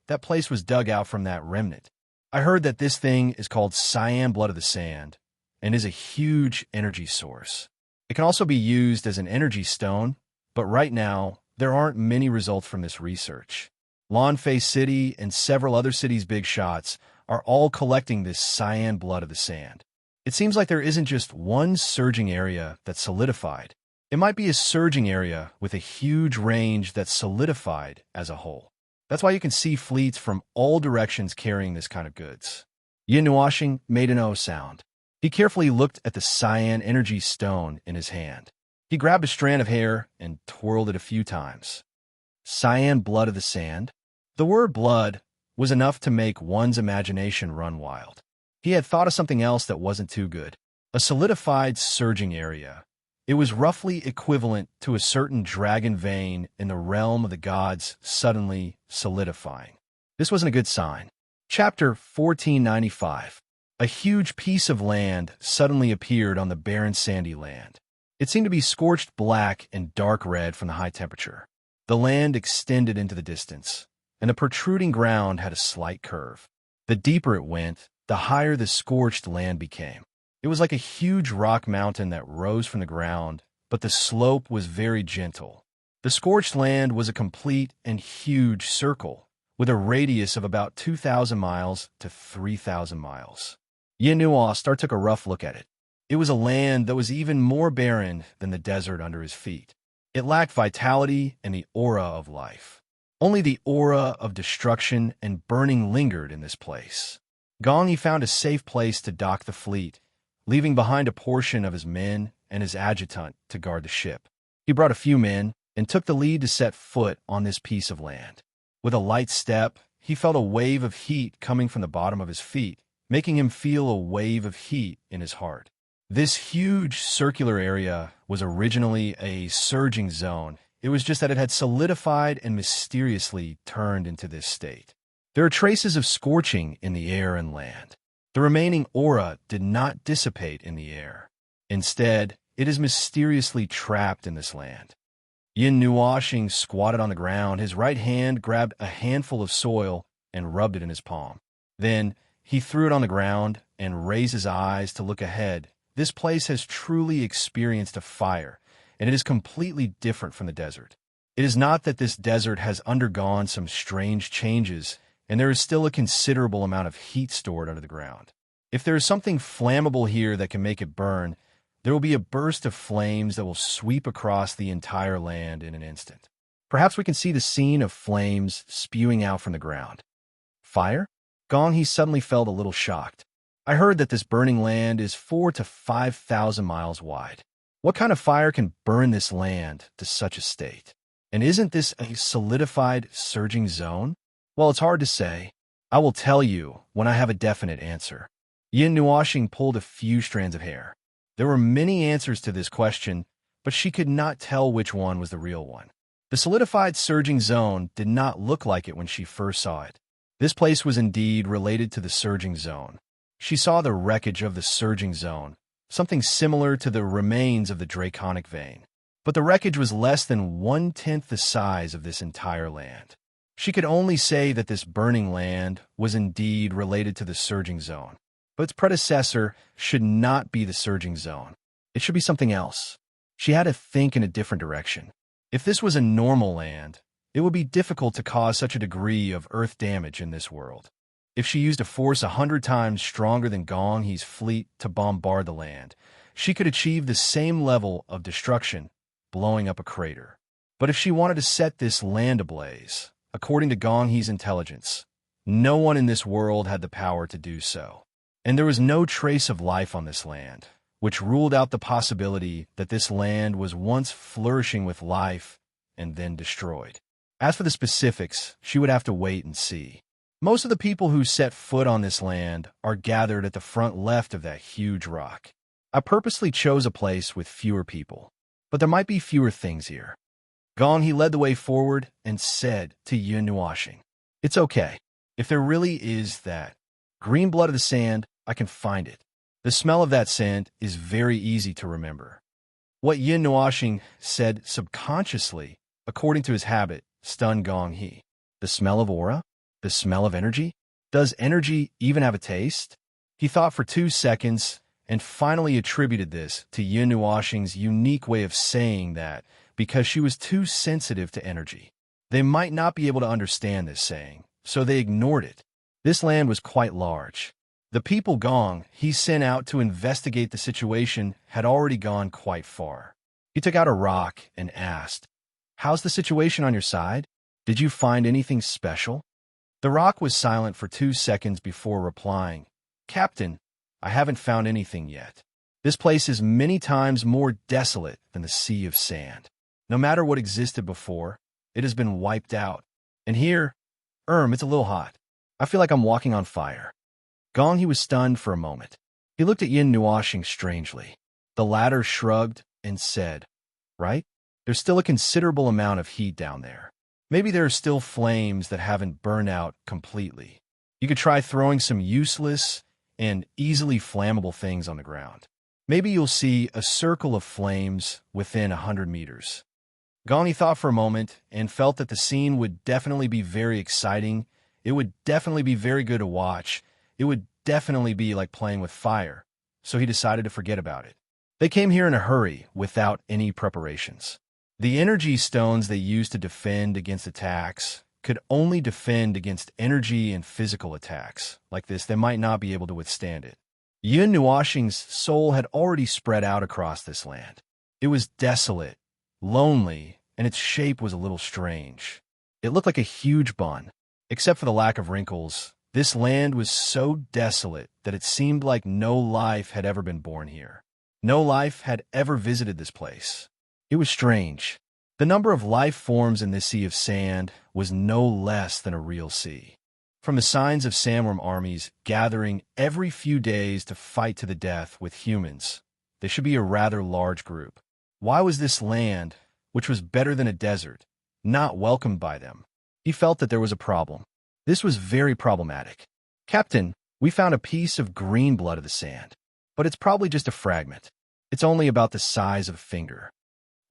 that place was dug out from that remnant. I heard that this thing is called cyan blood of the sand and is a huge energy source. It can also be used as an energy stone, but right now, there aren't many results from this research. Lawnface City and several other cities' big shots are all collecting this cyan blood of the sand. It seems like there isn't just one surging area that's solidified. It might be a surging area with a huge range that's solidified as a whole. That's why you can see fleets from all directions carrying this kind of goods. Yin Nuashing made an O sound. He carefully looked at the cyan energy stone in his hand. He grabbed a strand of hair and twirled it a few times. Cyan blood of the sand? The word blood was enough to make one's imagination run wild. He had thought of something else that wasn't too good. A solidified surging area. It was roughly equivalent to a certain dragon vein in the realm of the gods suddenly solidifying. This wasn't a good sign. Chapter 1495. A huge piece of land suddenly appeared on the barren sandy land. It seemed to be scorched black and dark red from the high temperature. The land extended into the distance, and the protruding ground had a slight curve. The deeper it went, the higher the scorched land became. It was like a huge rock mountain that rose from the ground, but the slope was very gentle. The scorched land was a complete and huge circle, with a radius of about 2,000 miles to 3,000 miles. Yin Nuo took a rough look at it. It was a land that was even more barren than the desert under his feet. It lacked vitality and the aura of life. Only the aura of destruction and burning lingered in this place. Gong found a safe place to dock the fleet, leaving behind a portion of his men and his adjutant to guard the ship. He brought a few men and took the lead to set foot on this piece of land. With a light step, he felt a wave of heat coming from the bottom of his feet, making him feel a wave of heat in his heart. This huge circular area was originally a surging zone. It was just that it had solidified and mysteriously turned into this state. There are traces of scorching in the air and land. The remaining aura did not dissipate in the air. Instead, it is mysteriously trapped in this land. Yin Nuashing squatted on the ground. His right hand grabbed a handful of soil and rubbed it in his palm. Then, he threw it on the ground and raised his eyes to look ahead. This place has truly experienced a fire, and it is completely different from the desert. It is not that this desert has undergone some strange changes, and there is still a considerable amount of heat stored under the ground. If there is something flammable here that can make it burn, there will be a burst of flames that will sweep across the entire land in an instant. Perhaps we can see the scene of flames spewing out from the ground. Fire? Gong suddenly felt a little shocked. I heard that this burning land is 4,000 to 5,000 miles wide. What kind of fire can burn this land to such a state? And isn't this a solidified, surging zone? Well, it's hard to say. I will tell you when I have a definite answer. Yin Nuashing pulled a few strands of hair. There were many answers to this question, but she could not tell which one was the real one. The solidified surging zone did not look like it when she first saw it. This place was indeed related to the surging zone. She saw the wreckage of the surging zone, something similar to the remains of the draconic vein. But the wreckage was less than 1/10 the size of this entire land. She could only say that this burning land was indeed related to the surging zone. But its predecessor should not be the surging zone. It should be something else. She had to think in a different direction. If this was a normal land, it would be difficult to cause such a degree of earth damage in this world. If she used a force 100 times stronger than Gong He's fleet to bombard the land, she could achieve the same level of destruction, blowing up a crater. But if she wanted to set this land ablaze, according to Gong He's intelligence, no one in this world had the power to do so. And there was no trace of life on this land, which ruled out the possibility that this land was once flourishing with life and then destroyed. As for the specifics, she would have to wait and see. Most of the people who set foot on this land are gathered at the front left of that huge rock. I purposely chose a place with fewer people, but there might be fewer things here. Gong he led the way forward and said to Yun Nuashing, "It's okay. If there really is that green blood of the sand, I can find it. The smell of that sand is very easy to remember." What Yin Nuashing said subconsciously, according to his habit, stunned Gong He. The smell of aura? The smell of energy? Does energy even have a taste? He thought for 2 seconds and finally attributed this to Yin Nuashing's unique way of saying that because she was too sensitive to energy. They might not be able to understand this saying, so they ignored it. This land was quite large. The people Gong he sent out to investigate the situation had already gone quite far. He took out a rock and asked, "How's the situation on your side? Did you find anything special?" The rock was silent for 2 seconds before replying, "Captain, I haven't found anything yet. This place is many times more desolate than the sea of sand. No matter what existed before, it has been wiped out. And here, it's a little hot. I feel like I'm walking on fire." Gong he was stunned for a moment. He looked at Yin Nuashing strangely. The latter shrugged and said, "Right? There's still a considerable amount of heat down there. Maybe there are still flames that haven't burned out completely. You could try throwing some useless and easily flammable things on the ground. Maybe you'll see a circle of flames within 100 meters." Gong he thought for a moment and felt that the scene would definitely be very exciting. It would definitely be very good to watch. It would definitely be like playing with fire, so he decided to forget about it. They came here in a hurry without any preparations. The energy stones they used to defend against attacks could only defend against energy and physical attacks. Like this, they might not be able to withstand it. Yun Nuashing's soul had already spread out across this land. It was desolate, lonely, and its shape was a little strange. It looked like a huge bun, except for the lack of wrinkles. This land was so desolate that it seemed like no life had ever been born here. No life had ever visited this place. It was strange. The number of life forms in this sea of sand was no less than a real sea. From the signs of sandworm armies gathering every few days to fight to the death with humans, they should be a rather large group. Why was this land, which was better than a desert, not welcomed by them? He felt that there was a problem. This was very problematic. "Captain, we found a piece of green blood of the sand, but it's probably just a fragment. It's only about the size of a finger."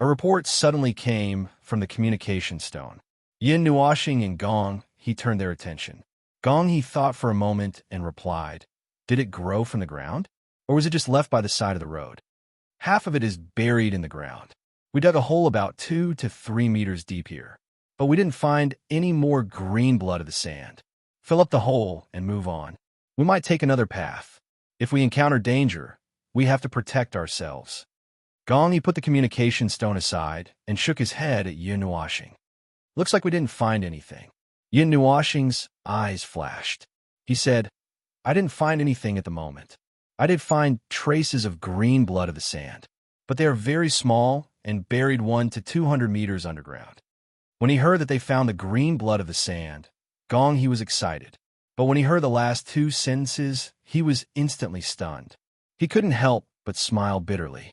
A report suddenly came from the communication stone. Yin Nuashing and Gong he turned their attention. Gong he thought for a moment and replied, "Did it grow from the ground? Or was it just left by the side of the road?" "Half of it is buried in the ground. We dug a hole about 2 to 3 meters deep here, but we didn't find any more green blood of the sand. Fill up the hole and move on. We might take another path. If we encounter danger, we have to protect ourselves." Gong he put the communication stone aside and shook his head at Yin Nuashing. "Looks like we didn't find anything." Yin Nuashing's eyes flashed. He said, "I didn't find anything at the moment. I did find traces of green blood of the sand, but they are very small and buried 1 to 200 meters underground." When he heard that they found the green blood of the sand, Gong he was excited. But when he heard the last 2 sentences, he was instantly stunned. He couldn't help but smile bitterly.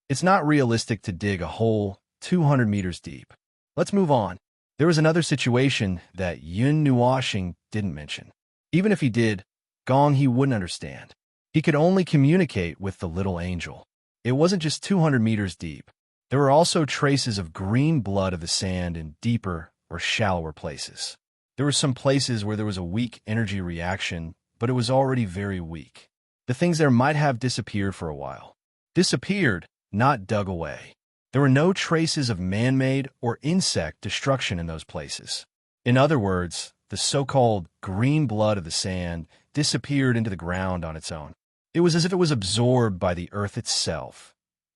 It's not realistic to dig a hole 200 meters deep. Let's move on. There was another situation that Yun Nuashing didn't mention. Even if he did, Gong he wouldn't understand. He could only communicate with the little angel. It wasn't just 200 meters deep. There were also traces of green blood of the sand in deeper or shallower places. There were some places where there was a weak energy reaction, but it was already very weak. The things there might have disappeared for a while. Disappeared, not dug away. There were no traces of man-made or insect destruction in those places. In other words, the so-called green blood of the sand disappeared into the ground on its own. It was as if it was absorbed by the earth itself,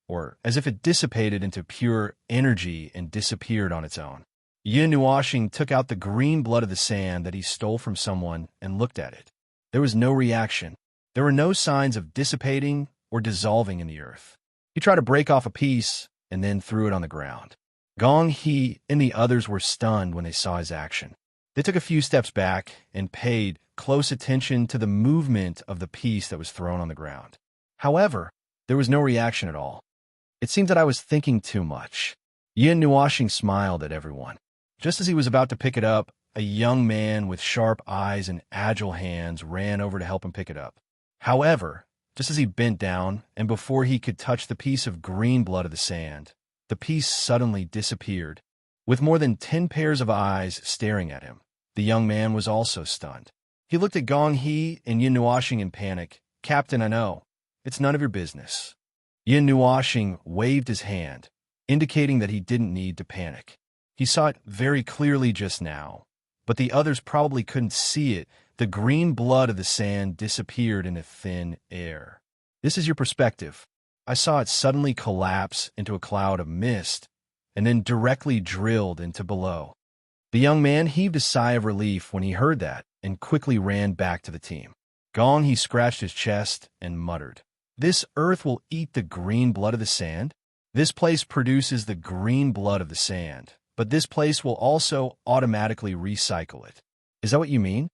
or as if it dissipated into pure energy and disappeared on its own. Yin Nuashing took out the green blood of the sand that he stole from someone and looked at it. There was no reaction. There were no signs of dissipating or dissolving in the earth. He tried to break off a piece and then threw it on the ground. Gong he and the others were stunned when they saw his action. They took a few steps back and paid close attention to the movement of the piece that was thrown on the ground. However, There was no reaction at all. It seemed that I was thinking too much. Yin Nuashing smiled at everyone. Just as he was about to pick it up, a young man with sharp eyes and agile hands ran over to help him pick it up. However, just as he bent down, and before he could touch the piece of green blood of the sand, the piece suddenly disappeared. With more than 10 pairs of eyes staring at him, the young man was also stunned. He looked at Gong He and Yin Nuashing in panic. "Captain, I know. It's none of your business." Yin Nuashing waved his hand, indicating that he didn't need to panic. He saw it very clearly just now, but the others probably couldn't see it. The green blood of the sand disappeared into thin air. "This is your perspective. I saw it suddenly collapse into a cloud of mist, and then directly drilled into below." The young man heaved a sigh of relief when he heard that, and quickly ran back to the team. Gong He scratched his chest and muttered, "This earth will eat the green blood of the sand? This place produces the green blood of the sand, but this place will also automatically recycle it. Is that what you mean?"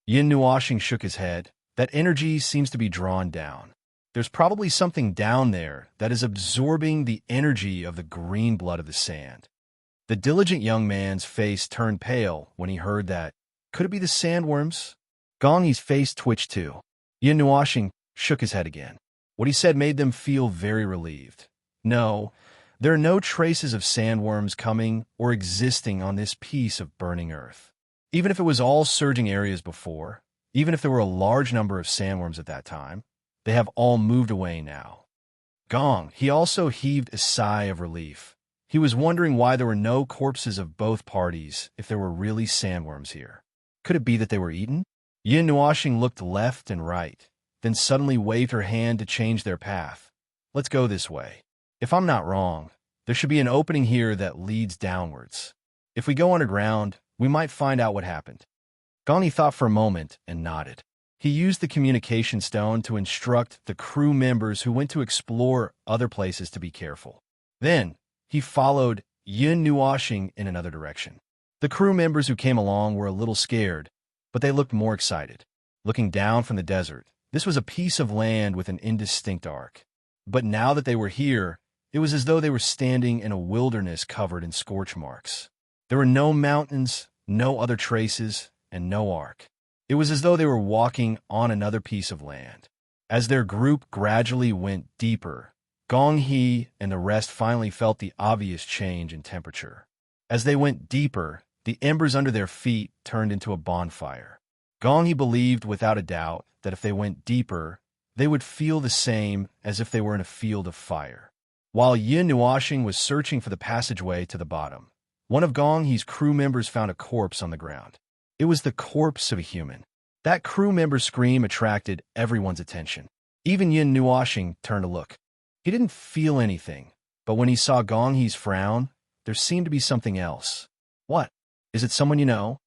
Yin Nuashing shook his head. "That energy seems to be drawn down. There's probably something down there that is absorbing the energy of the green blood of the sand." The diligent young man's face turned pale when he heard that. Could it be the sandworms? Gong He's face twitched too. Yin Nuashing shook his head again. What he said made them feel very relieved. No, there are no traces of sandworms coming or existing on this piece of burning earth. Even if it was all surging areas before, even if there were a large number of sandworms at that time, they have all moved away now. Gong, he also heaved a sigh of relief. He was wondering why there were no corpses of both parties if there were really sandworms here. Could it be that they were eaten? Yin Nuashing looked left and right, then suddenly waved her hand to change their path. "Let's go this way. If I'm not wrong, there should be an opening here that leads downwards. If we go underground, we might find out what happened." Gong He thought for a moment and nodded. He used the communication stone to instruct the crew members who went to explore other places to be careful. Then, he followed Yin Nuashing in another direction. The crew members who came along were a little scared, but they looked more excited. Looking down from the desert, this was a piece of land with an indistinct arc. But now that they were here, it was as though they were standing in a wilderness covered in scorch marks. There were no mountains, no other traces, and no arc. It was as though they were walking on another piece of land. As their group gradually went deeper, Gong He and the rest finally felt the obvious change in temperature. As they went deeper, the embers under their feet turned into a bonfire. Gong He believed without a doubt that if they went deeper, they would feel the same as if they were in a field of fire. While Yin Nuashing was searching for the passageway to the bottom, one of Gong He's crew members found a corpse on the ground. It was the corpse of a human. That crew member's scream attracted everyone's attention. Even Yin Nuashing turned to look. He didn't feel anything, but when he saw Gong He's frown, there seemed to be something else. "What? Is it someone you know?"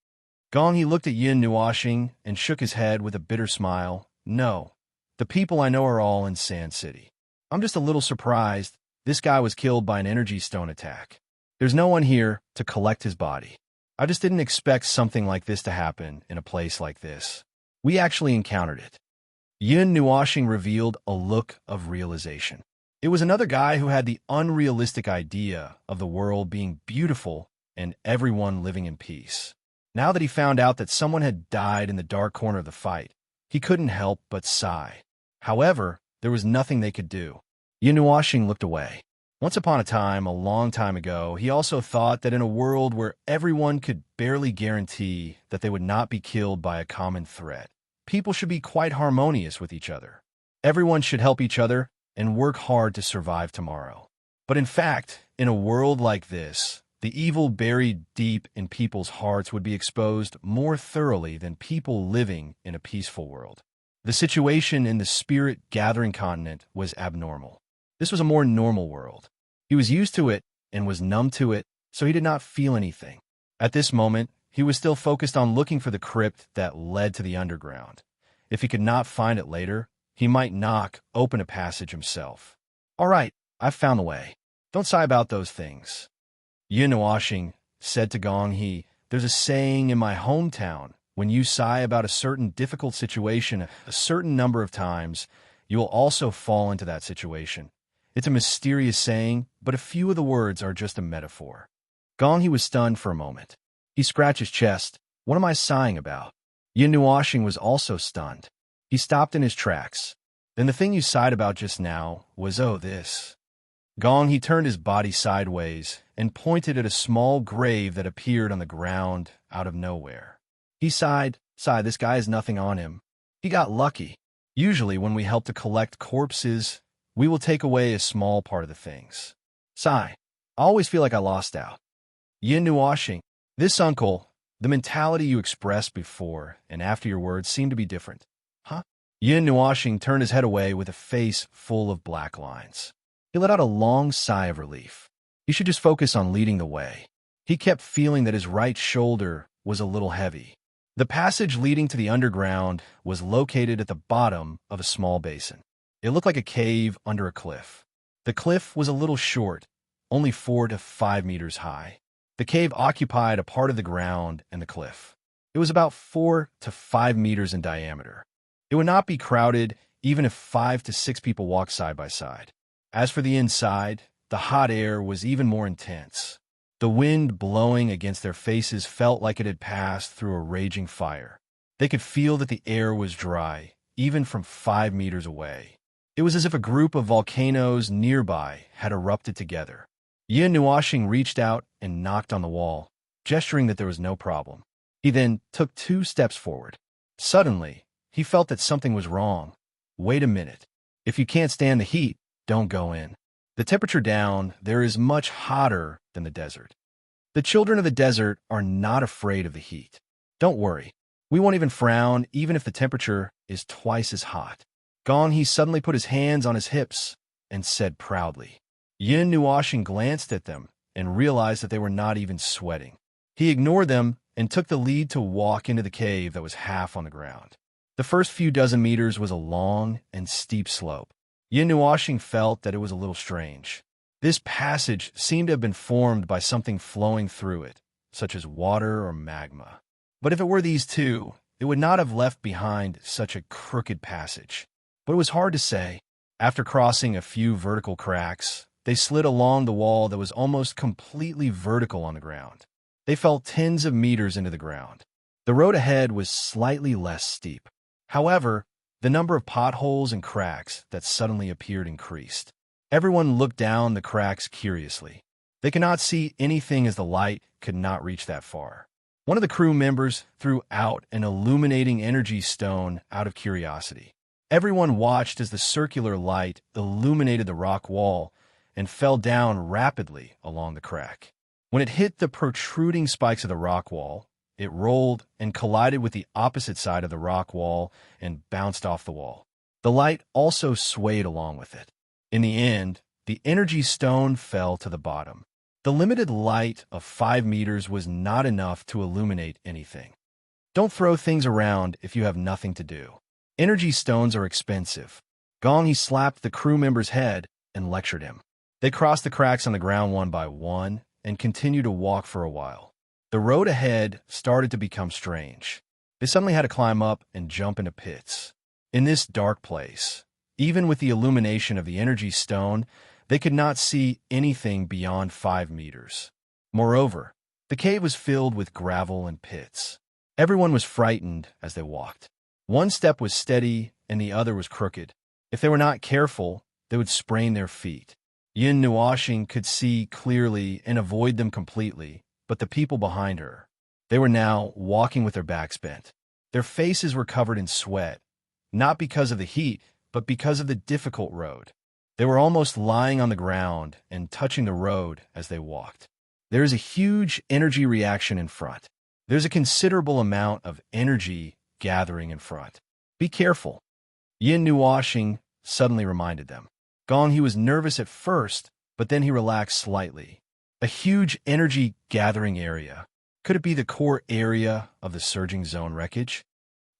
Gong He looked at Yin Nuashing and shook his head with a bitter smile. "No. The people I know are all in Sand City. I'm just a little surprised this guy was killed by an energy stone attack. There's no one here to collect his body. I just didn't expect something like this to happen in a place like this. We actually encountered it." Yin Nuashing revealed a look of realization. It was another guy who had the unrealistic idea of the world being beautiful and everyone living in peace. Now that he found out that someone had died in the dark corner of the fight, he couldn't help but sigh. However, there was nothing they could do. Yin Nuashing looked away. Once upon a time, a long time ago, he also thought that in a world where everyone could barely guarantee that they would not be killed by a common threat, people should be quite harmonious with each other. Everyone should help each other and work hard to survive tomorrow. But in fact, in a world like this, the evil buried deep in people's hearts would be exposed more thoroughly than people living in a peaceful world. The situation in the spirit-gathering continent was abnormal. This was a more normal world. He was used to it and was numb to it, so he did not feel anything. At this moment, he was still focused on looking for the crypt that led to the underground. If he could not find it later, he might knock open a passage himself. "All right, I've found the way. Don't sigh about those things." Yin Nuashing said to Gong He, "There's a saying in my hometown, when you sigh about a certain difficult situation a certain number of times, you will also fall into that situation. It's a mysterious saying, but a few of the words are just a metaphor. Gong He was stunned for a moment. He scratched his chest. What am I sighing about? Yin Nuoxing was also stunned. He stopped in his tracks. Then the thing you sighed about just now was, oh, this. Gong He turned his body sideways and pointed at a small grave that appeared on the ground out of nowhere. He sighed, this guy has nothing on him. He got lucky. Usually when we help to collect corpses, we will take away a small part of the things. Sigh, I always feel like I lost out. Yin Nuoxing, this uncle, the mentality you expressed before and after your words seemed to be different. Huh? Yin Nuoxing turned his head away with a face full of black lines. He let out a long sigh of relief. He should just focus on leading the way. He kept feeling that his right shoulder was a little heavy. The passage leading to the underground was located at the bottom of a small basin. It looked like a cave under a cliff. The cliff was a little short, only 4 to 5 meters high. The cave occupied a part of the ground and the cliff. It was about 4 to 5 meters in diameter. It would not be crowded even if 5 to 6 people walked side by side. As for the inside, the hot air was even more intense. The wind blowing against their faces felt like it had passed through a raging fire. They could feel that the air was dry, even from 5 meters away. It was as if a group of volcanoes nearby had erupted together. Yin Nuoxing reached out and knocked on the wall, gesturing that there was no problem. He then took 2 steps forward. Suddenly, he felt that something was wrong. Wait a minute. If you can't stand the heat, don't go in. The temperature down there is much hotter than the desert. The children of the desert are not afraid of the heat. Don't worry. We won't even frown even if the temperature is twice as hot. Gong He suddenly put his hands on his hips and said proudly. Yin Nuoxing glanced at them and realized that they were not even sweating. He ignored them and took the lead to walk into the cave that was half on the ground. The first few dozen meters was a long and steep slope. Yin Nuoxing felt that it was a little strange. This passage seemed to have been formed by something flowing through it, such as water or magma. But if it were these two, it would not have left behind such a crooked passage. But it was hard to say. After crossing a few vertical cracks, they slid along the wall that was almost completely vertical on the ground. They fell tens of meters into the ground. The road ahead was slightly less steep. However, the number of potholes and cracks that suddenly appeared increased. Everyone looked down the cracks curiously. They could not see anything as the light could not reach that far. One of the crew members threw out an illuminating energy stone out of curiosity. Everyone watched as the circular light illuminated the rock wall and fell down rapidly along the crack. When it hit the protruding spikes of the rock wall, it rolled and collided with the opposite side of the rock wall and bounced off the wall. The light also swayed along with it. In the end, the energy stone fell to the bottom. The limited light of 5 meters was not enough to illuminate anything. Don't throw things around if you have nothing to do. Energy stones are expensive. Gong He slapped the crew member's head and lectured him. They crossed the cracks on the ground one by one and continued to walk for a while. The road ahead started to become strange. They suddenly had to climb up and jump into pits. In this dark place, even with the illumination of the energy stone, they could not see anything beyond 5 meters. Moreover, the cave was filled with gravel and pits. Everyone was frightened as they walked. One step was steady and the other was crooked. If they were not careful, they would sprain their feet. Yin Nuoxing could see clearly and avoid them completely, but the people behind her, they were now walking with their backs bent. Their faces were covered in sweat, not because of the heat, but because of the difficult road. They were almost lying on the ground and touching the road as they walked. There is a huge energy reaction in front. There's a considerable amount of energy gathering in front. Be careful. Yin Nuoxing suddenly reminded them. Gong He was nervous at first, but then he relaxed slightly. A huge energy gathering area. Could it be the core area of the surging zone wreckage?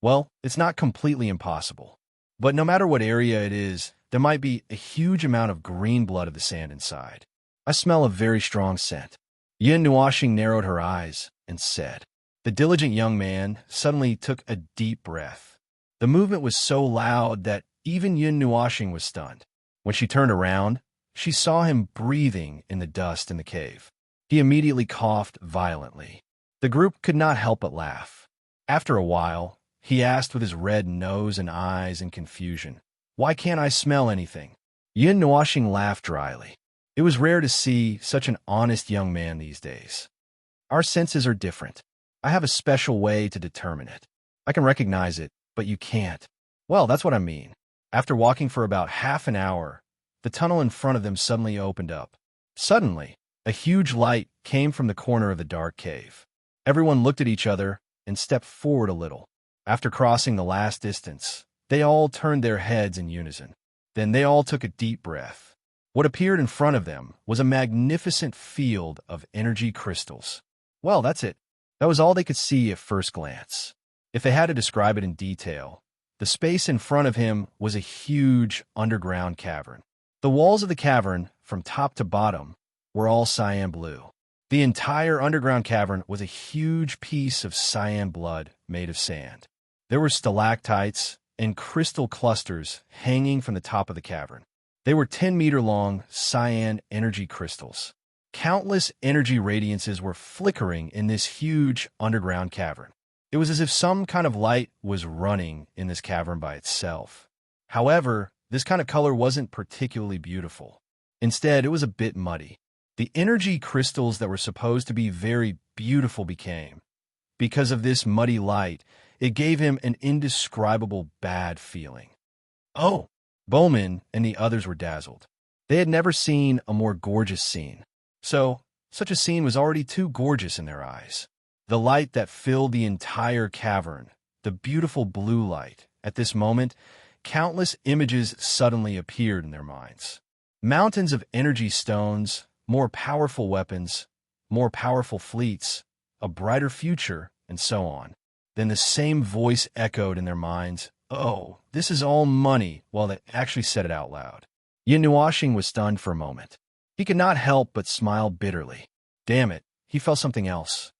Well, it's not completely impossible. But no matter what area it is, there might be a huge amount of green blood of the sand inside. I smell a very strong scent. Yin Nuoxing narrowed her eyes and said. The diligent young man suddenly took a deep breath. The movement was so loud that Even Yin Nuashing was stunned. When she turned around, she saw him breathing in the dust in the cave. He immediately coughed violently. The group could not help but laugh. After a while, he asked with his red nose and eyes in confusion, "Why can't I smell anything?" Yin Nuashing laughed dryly. It was rare to see such an honest young man these days. Our senses are different. I have a special way to determine it. I can recognize it, but you can't. Well, that's what I mean. After walking for about half an hour, the tunnel in front of them suddenly opened up. Suddenly, a huge light came from the corner of the dark cave. Everyone looked at each other and stepped forward a little. After crossing the last distance, they all turned their heads in unison. Then they all took a deep breath. What appeared in front of them was a magnificent field of energy crystals. Well, that's it. That was all they could see at first glance. If they had to describe it in detail, the space in front of him was a huge underground cavern. The walls of the cavern, from top to bottom, were all cyan blue. The entire underground cavern was a huge piece of cyan blood made of sand. There were stalactites and crystal clusters hanging from the top of the cavern. They were 10-meter-long cyan energy crystals. Countless energy radiances were flickering in this huge underground cavern. It was as if some kind of light was running in this cavern by itself. However, this kind of color wasn't particularly beautiful. Instead, it was a bit muddy. The energy crystals that were supposed to be very beautiful became. Because of this muddy light, it gave him an indescribable bad feeling. Oh! Bowman and the others were dazzled. They had never seen a more gorgeous scene. Such a scene was already too gorgeous in their eyes. The light that filled the entire cavern, the beautiful blue light, at this moment, countless images suddenly appeared in their minds. Mountains of energy stones, more powerful weapons, more powerful fleets, a brighter future, and so on. Then the same voice echoed in their minds, "Oh, this is all money," while they actually said it out loud. Yin Nuashing was stunned for a moment. He could not help but smile bitterly. Damn it, he felt something else.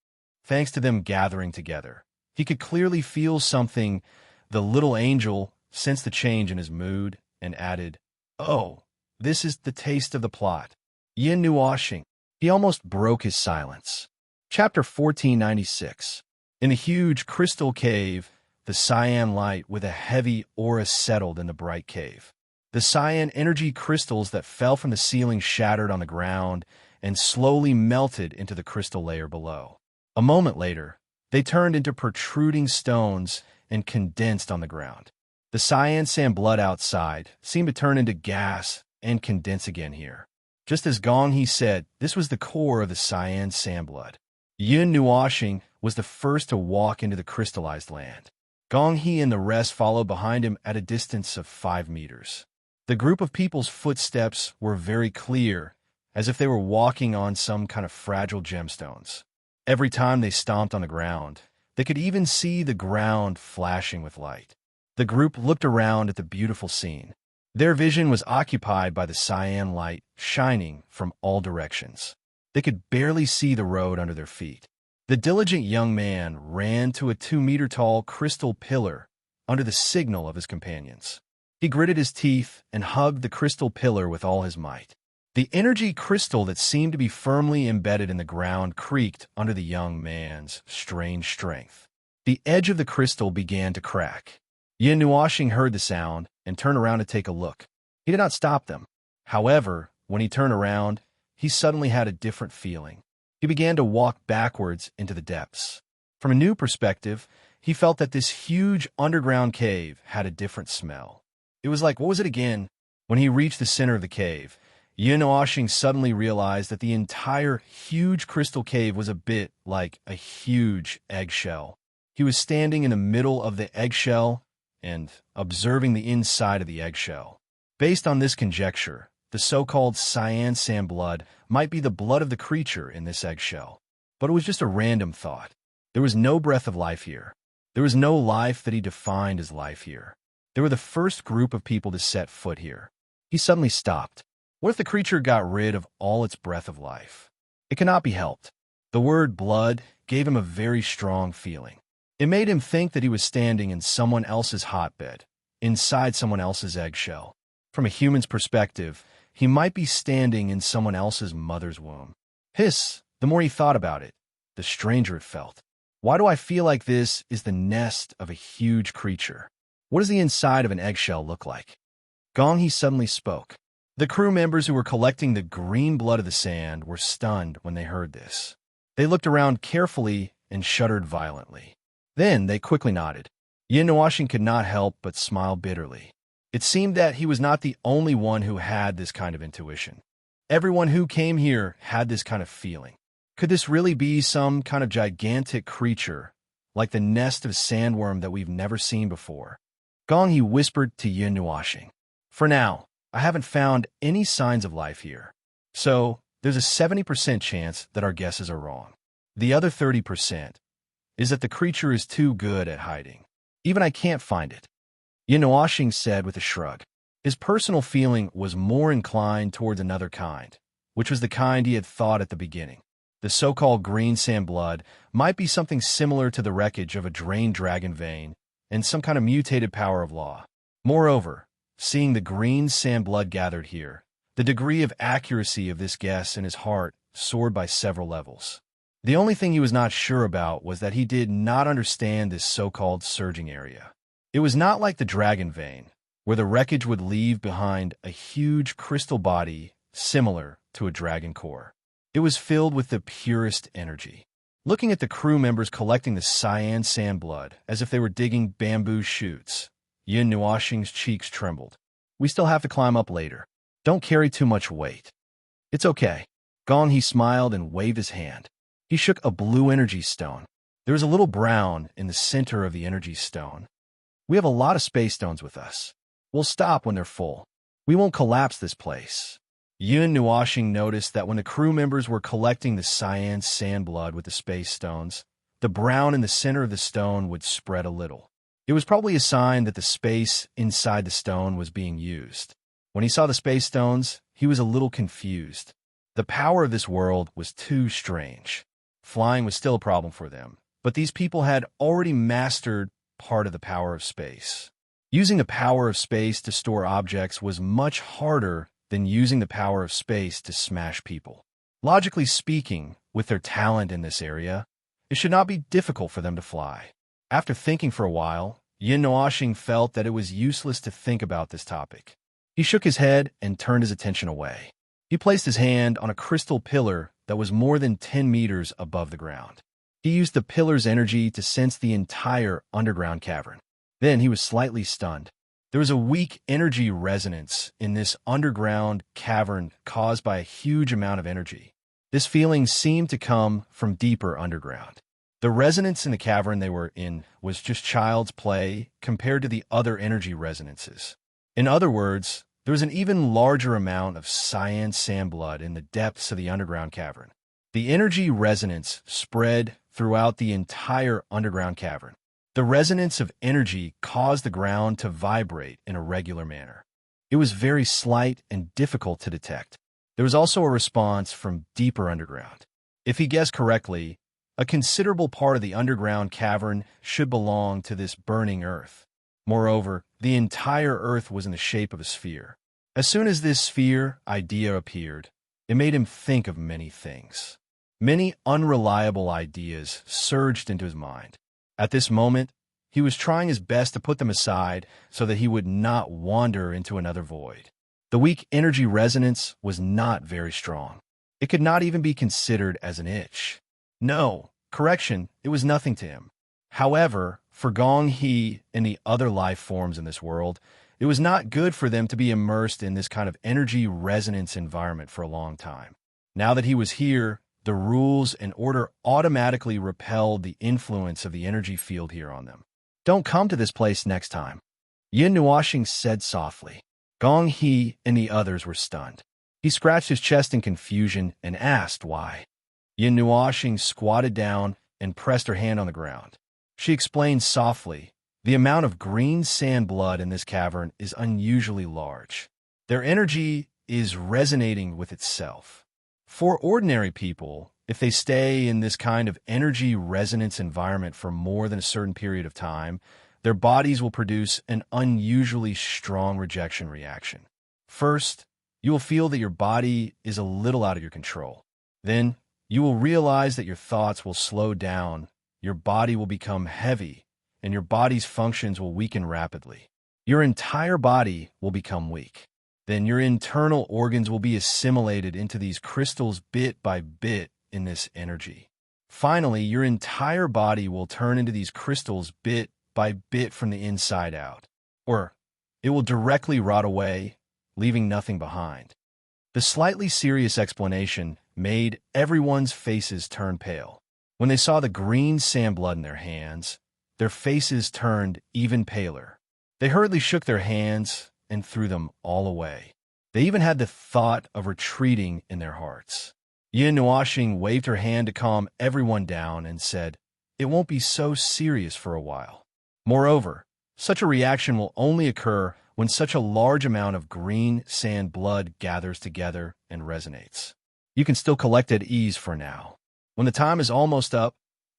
Thanks to them gathering together, he could clearly feel something. The little angel sensed the change in his mood and added, "Oh, this is the taste of the plot." Yin Nuashing. He almost broke his silence. Chapter 1496. In a huge crystal cave, the cyan light with a heavy aura settled in the bright cave. The cyan energy crystals that fell from the ceiling shattered on the ground and slowly melted into the crystal layer below. A moment later, they turned into protruding stones and condensed on the ground. The cyan sand blood outside seemed to turn into gas and condense again here. Just as Gong He said, this was the core of the cyan sand blood. Yin Nuashing was the first to walk into the crystallized land. Gong He and the rest followed behind him at a distance of 5 meters. The group of people's footsteps were very clear, as if they were walking on some kind of fragile gemstones. Every time they stomped on the ground, they could even see the ground flashing with light. The group looked around at the beautiful scene. Their vision was occupied by the cyan light shining from all directions. They could barely see the road under their feet. The diligent young man ran to a 2-meter-tall crystal pillar under the signal of his companions. He gritted his teeth and hugged the crystal pillar with all his might. The energy crystal that seemed to be firmly embedded in the ground creaked under the young man's strange strength. The edge of the crystal began to crack. Yin Nuashing heard the sound and turned around to take a look. He did not stop them. However, when he turned around, he suddenly had a different feeling. He began to walk backwards into the depths. From a new perspective, he felt that this huge underground cave had a different smell. It was like, what was it again? When he reached the center of the cave, Yin Nuashing suddenly realized that the entire huge crystal cave was a bit like a huge eggshell. He was standing in the middle of the eggshell and observing the inside of the eggshell. Based on this conjecture, the so-called cyan sand blood might be the blood of the creature in this eggshell. But it was just a random thought. There was no breath of life here. There was no life that he defined as life here. They were the first group of people to set foot here. He suddenly stopped. What if the creature got rid of all its breath of life? It cannot be helped. The word blood gave him a very strong feeling. It made him think that he was standing in someone else's hotbed, inside someone else's eggshell. From a human's perspective, he might be standing in someone else's mother's womb. The more he thought about it, the stranger it felt. Why do I feel like this is the nest of a huge creature? What does the inside of an eggshell look like? He suddenly spoke. The crew members who were collecting the green blood of the sand were stunned when they heard this. They looked around carefully and shuddered violently. Then they quickly nodded. Nuashing could not help but smile bitterly. It seemed that he was not the only one who had this kind of intuition. Everyone who came here had this kind of feeling. Could this really be some kind of gigantic creature, like the nest of sandworm that we've never seen before? He whispered to Nuashing. For now, I haven't found any signs of life here. So, there's a 70% chance that our guesses are wrong. The other 30% is that the creature is too good at hiding. Even I can't find it. Nuashing said with a shrug. His personal feeling was more inclined towards another kind, which was the kind he had thought at the beginning. The so-called green sand blood might be something similar to the wreckage of a drained dragon vein and some kind of mutated power of law. Moreover, seeing the green sand blood gathered here, the degree of accuracy of this guess in his heart soared by several levels. The only thing he was not sure about was that he did not understand this so-called surging area. It was not like the dragon vein, where the wreckage would leave behind a huge crystal body similar to a dragon core. It was filled with the purest energy. Looking at the crew members collecting the cyan sand blood as if they were digging bamboo shoots, Nuashing's cheeks trembled. We still have to climb up later. Don't carry too much weight. It's okay. He smiled and waved his hand. He shook a blue energy stone. There was a little brown in the center of the energy stone. We have a lot of space stones with us. We'll stop when they're full. We won't collapse this place. Nuashing noticed that when the crew members were collecting the cyan sand blood with the space stones, the brown in the center of the stone would spread a little. It was probably a sign that the space inside the stone was being used. When he saw the space stones, he was a little confused. The power of this world was too strange. Flying was still a problem for them, but these people had already mastered part of the power of space. Using the power of space to store objects was much harder than using the power of space to smash people. Logically speaking, with their talent in this area, it should not be difficult for them to fly. After thinking for a while, Nuashing felt that it was useless to think about this topic. He shook his head and turned his attention away. He placed his hand on a crystal pillar that was more than 10 meters above the ground. He used the pillar's energy to sense the entire underground cavern. Then he was slightly stunned. There was a weak energy resonance in this underground cavern caused by a huge amount of energy. This feeling seemed to come from deeper underground. The resonance in the cavern they were in was just child's play compared to the other energy resonances. In other words, there was an even larger amount of cyan sand blood in the depths of the underground cavern. The energy resonance spread throughout the entire underground cavern. The resonance of energy caused the ground to vibrate in a regular manner. It was very slight and difficult to detect. There was also a response from deeper underground. If he guessed correctly, a considerable part of the underground cavern should belong to this burning earth. Moreover, the entire earth was in the shape of a sphere. As soon as this sphere idea appeared, it made him think of many things. Many unreliable ideas surged into his mind. At this moment, he was trying his best to put them aside so that he would not wander into another void. The weak energy resonance was not very strong. It could not even be considered as an itch. No, correction, it was nothing to him. However, for He and the other life forms in this world, it was not good for them to be immersed in this kind of energy resonance environment for a long time. Now that he was here, the rules and order automatically repelled the influence of the energy field here on them. Don't come to this place next time, Nuashing said softly. He and the others were stunned. He scratched his chest in confusion and asked why. Nuashing squatted down and pressed her hand on the ground. She explained softly, the amount of green sand blood in this cavern is unusually large. Their energy is resonating with itself. For ordinary people, if they stay in this kind of energy resonance environment for more than a certain period of time, their bodies will produce an unusually strong rejection reaction. First, you will feel that your body is a little out of your control. Then, you will realize that your thoughts will slow down, your body will become heavy, and your body's functions will weaken rapidly. Your entire body will become weak. Then your internal organs will be assimilated into these crystals bit by bit in this energy. Finally, your entire body will turn into these crystals bit by bit from the inside out. Or it will directly rot away, leaving nothing behind. The slightly serious explanation made everyone's faces turn pale. When they saw the green sand blood in their hands, their faces turned even paler. They hurriedly shook their hands and threw them all away. They even had the thought of retreating in their hearts. Yin Nuoxing waved her hand to calm everyone down and said, "It won't be so serious for a while. Moreover, such a reaction will only occur when such a large amount of green sand blood gathers together and resonates. You can still collect at ease for now. When the time is almost up,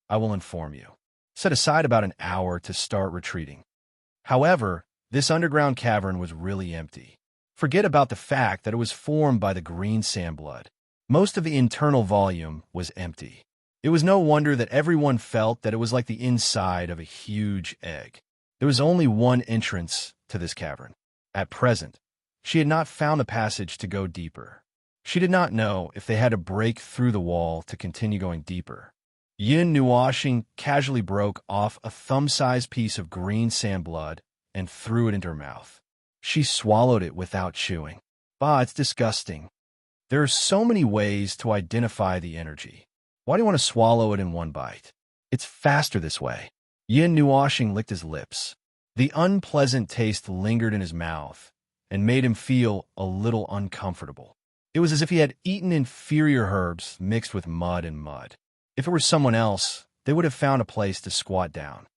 I will inform you. Set aside about an hour to start retreating." However, this underground cavern was really empty. Forget about the fact that it was formed by the green sand blood. Most of the internal volume was empty. It was no wonder that everyone felt that it was like the inside of a huge egg. There was only one entrance to this cavern. At present, she had not found the passage to go deeper. She did not know if they had to break through the wall to continue going deeper. Yin Nuoxing casually broke off a thumb-sized piece of green sand blood and threw it into her mouth. She swallowed it without chewing. Bah, it's disgusting. There are so many ways to identify the energy. Why do you want to swallow it in one bite? It's faster this way. Yin Nuoxing licked his lips. The unpleasant taste lingered in his mouth and made him feel a little uncomfortable. It was as if he had eaten inferior herbs mixed with mud and mud. If it were someone else, they would have found a place to squat down.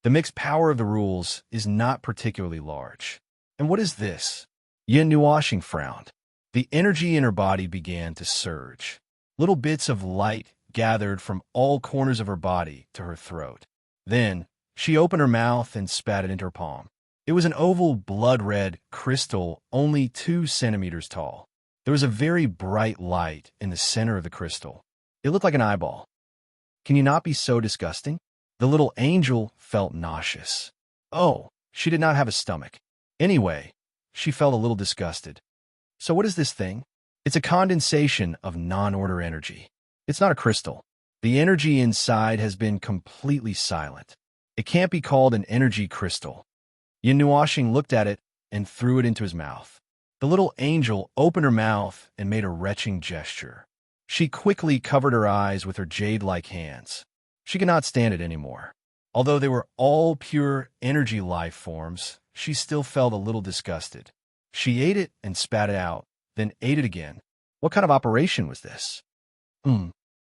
The mixed power of the rules is not particularly large. And what is this? Yin Nuoxing frowned. The energy in her body began to surge. Little bits of light gathered from all corners of her body to her throat. Then, she opened her mouth and spat it into her palm. It was an oval blood-red crystal only 2 centimeters tall. There was a very bright light in the center of the crystal. It looked like an eyeball. Can you not be so disgusting? The little angel felt nauseous. Oh, she did not have a stomach. Anyway, she felt a little disgusted. So what is this thing? It's a condensation of non-order energy. It's not a crystal. The energy inside has been completely silent. It can't be called an energy crystal. Yin Nuoxing looked at it and threw it into his mouth. The little angel opened her mouth and made a retching gesture. She quickly covered her eyes with her jade-like hands. She could not stand it anymore. Although they were all pure energy life forms, she still felt a little disgusted. She ate it and spat it out, then ate it again. What kind of operation was this?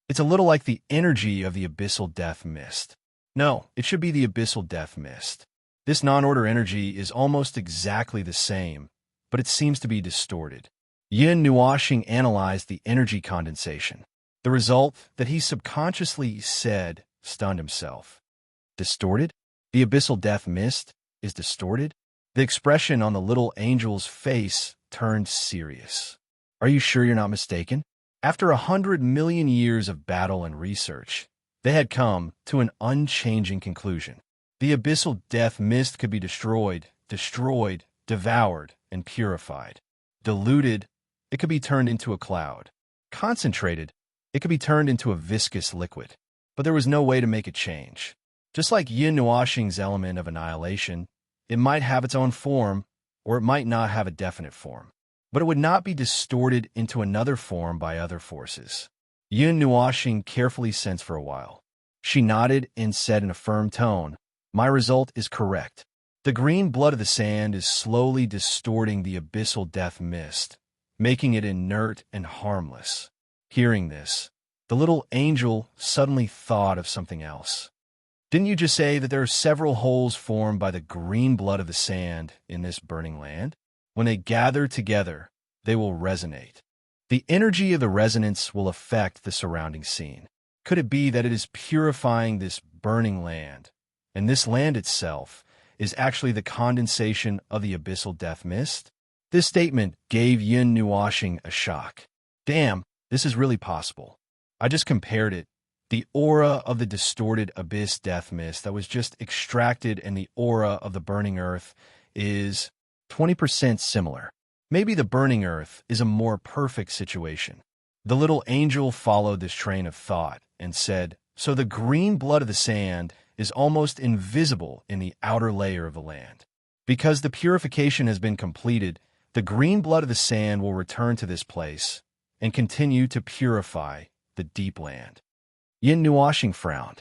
It's a little like the energy of the abyssal death mist. No, it should be the abyssal death mist. This non-order energy is almost exactly the same, but it seems to be distorted. Yin Nuoxing analyzed the energy condensation. The result that he subconsciously said stunned himself. Distorted? The abyssal death mist is distorted? The expression on the little angel's face turned serious. Are you sure you're not mistaken? After 100 million years of battle and research, they had come to an unchanging conclusion. The abyssal death mist could be destroyed, devoured, and purified. Diluted, it could be turned into a cloud. Concentrated, it could be turned into a viscous liquid. But there was no way to make it change. Just like Yin Nuoxing's element of annihilation, it might have its own form, or it might not have a definite form. But it would not be distorted into another form by other forces. Yin Nuoxing carefully sensed for a while. She nodded and said in a firm tone, "My result is correct. The green blood of the sand is slowly distorting the abyssal death mist, making it inert and harmless." Hearing this, the little angel suddenly thought of something else. Didn't you just say that there are several holes formed by the green blood of the sand in this burning land? When they gather together, they will resonate. The energy of the resonance will affect the surrounding scene. Could it be that it is purifying this burning land, and this land itself is actually the condensation of the abyssal death mist? This statement gave Yin Nuoshing a shock. Damn, this is really possible. I just compared it. The aura of the distorted abyss death mist that was just extracted and the aura of the burning earth is 20% similar. Maybe the burning earth is a more perfect situation. The little angel followed this train of thought and said, so the green blood of the sand is almost invisible in the outer layer of the land. Because the purification has been completed, the green blood of the sand will return to this place and continue to purify the deep land. Yin Nuoshing frowned.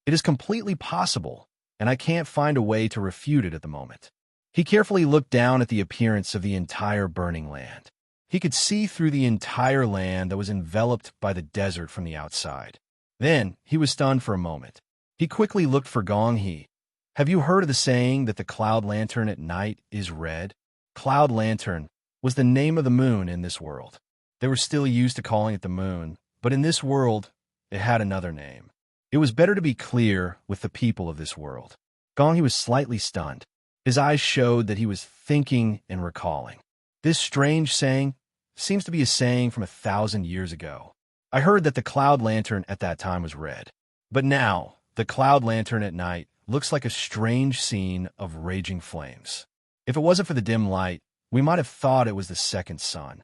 It is completely possible, and I can't find a way to refute it at the moment. He carefully looked down at the appearance of the entire burning land. He could see through the entire land that was enveloped by the desert from the outside. Then he was stunned for a moment. He quickly looked for Gong He. Have you heard of the saying that the cloud lantern at night is red? Cloud lantern was the name of the moon in this world. They were still used to calling it the moon, but in this world, it had another name. It was better to be clear with the people of this world. Gong He was slightly stunned. His eyes showed that he was thinking and recalling. This strange saying seems to be a saying from 1,000 years ago. I heard that the cloud lantern at that time was red. But now, the cloud lantern at night looks like a strange scene of raging flames. If it wasn't for the dim light, we might have thought it was the second sun.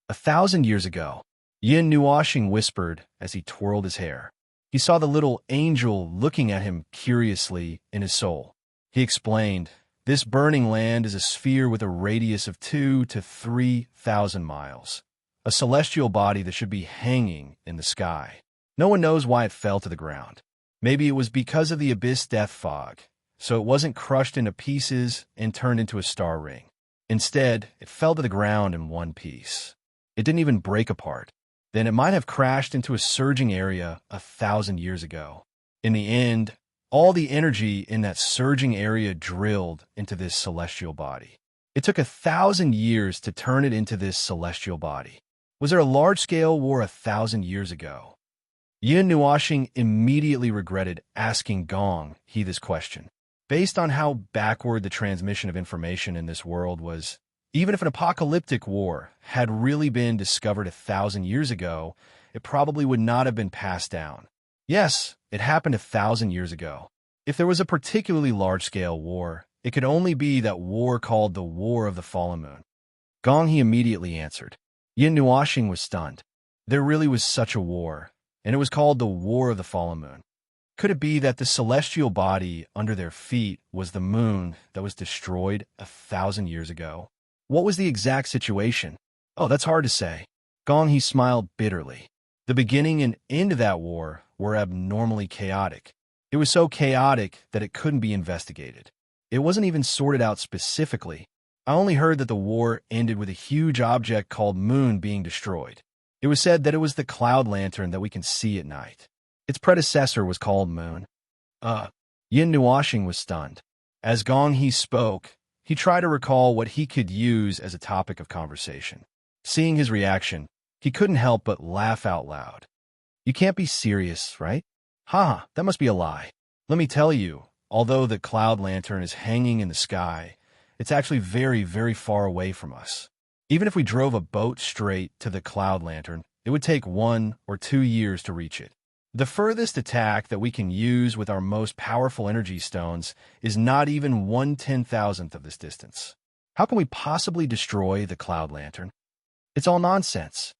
1,000 years ago, Yin Nuoshing whispered as he twirled his hair. He saw the little angel looking at him curiously in his soul. He explained, this burning land is a sphere with a radius of 2,000 to 3,000 miles, a celestial body that should be hanging in the sky. No one knows why it fell to the ground. Maybe it was because of the abyss death fog, so it wasn't crushed into pieces and turned into a star ring. Instead, it fell to the ground in one piece. It didn't even break apart. Then it might have crashed into a surging area 1,000 years ago. In the end, all the energy in that surging area drilled into this celestial body. It took 1,000 years to turn it into this celestial body. Was there a large-scale war 1,000 years ago? Yin Nuoshing immediately regretted asking Gong He this question. Based on how backward the transmission of information in this world was, even if an apocalyptic war had really been discovered 1,000 years ago, it probably would not have been passed down. Yes, it happened 1,000 years ago. If there was a particularly large-scale war, it could only be that war called the War of the Fallen Moon. Gong He immediately answered. Yin Nuoshing was stunned. There really was such a war, and it was called the War of the Fallen Moon. Could it be that the celestial body under their feet was the moon that was destroyed 1,000 years ago? What was the exact situation? Oh, that's hard to say. Gong He smiled bitterly. The beginning and end of that war were abnormally chaotic. It was so chaotic that it couldn't be investigated. It wasn't even sorted out specifically. I only heard that the war ended with a huge object called moon being destroyed. It was said that it was the cloud lantern that we can see at night. Its predecessor was called moon. Yin Nuoshing was stunned. As Gong He spoke, he tried to recall what he could use as a topic of conversation. Seeing his reaction, he couldn't help but laugh out loud. You can't be serious, right? Ha, that must be a lie. Let me tell you, although the cloud lantern is hanging in the sky, it's actually very, very far away from us. Even if we drove a boat straight to the cloud lantern, it would take 1 or 2 years to reach it. The furthest attack that we can use with our most powerful energy stones is not even 1/10,000th of this distance. How can we possibly destroy the cloud lantern? It's all nonsense.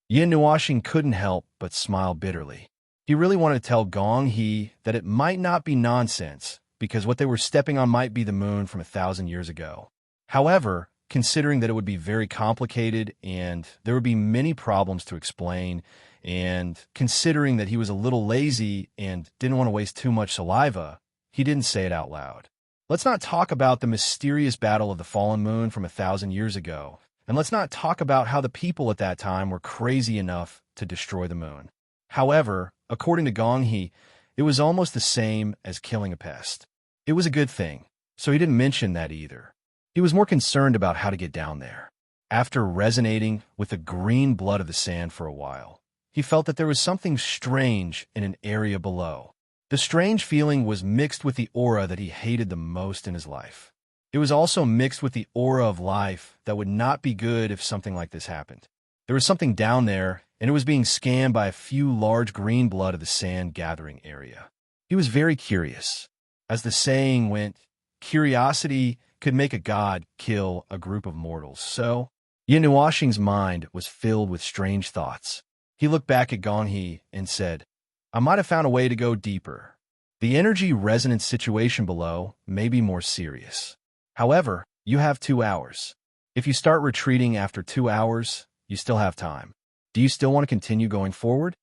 Yin Nuoshing couldn't help but smile bitterly. He really wanted to tell Gong He that it might not be nonsense, because what they were stepping on might be the moon from 1,000 years ago. However, considering that it would be very complicated and there would be many problems to explain, and considering that he was a little lazy and didn't want to waste too much saliva, he didn't say it out loud. Let's not talk about the mysterious battle of the fallen moon from 1,000 years ago, and let's not talk about how the people at that time were crazy enough to destroy the moon. However, according to Gong He, it was almost the same as killing a pest. It was a good thing, so he didn't mention that either. He was more concerned about how to get down there. After resonating with the green blood of the sand for a while, he felt that there was something strange in an area below. The strange feeling was mixed with the aura that he hated the most in his life. It was also mixed with the aura of life that would not be good if something like this happened. There was something down there, and it was being scanned by a few large green blood of the sand gathering area. He was very curious. As the saying went, curiosity could make a god kill a group of mortals. So, Yin Nuoxing's mind was filled with strange thoughts. He looked back at Gong He and said, I might have found a way to go deeper. The energy resonance situation below may be more serious. However, you have 2 hours. If you start retreating after 2 hours, you still have time. Do you still want to continue going forward?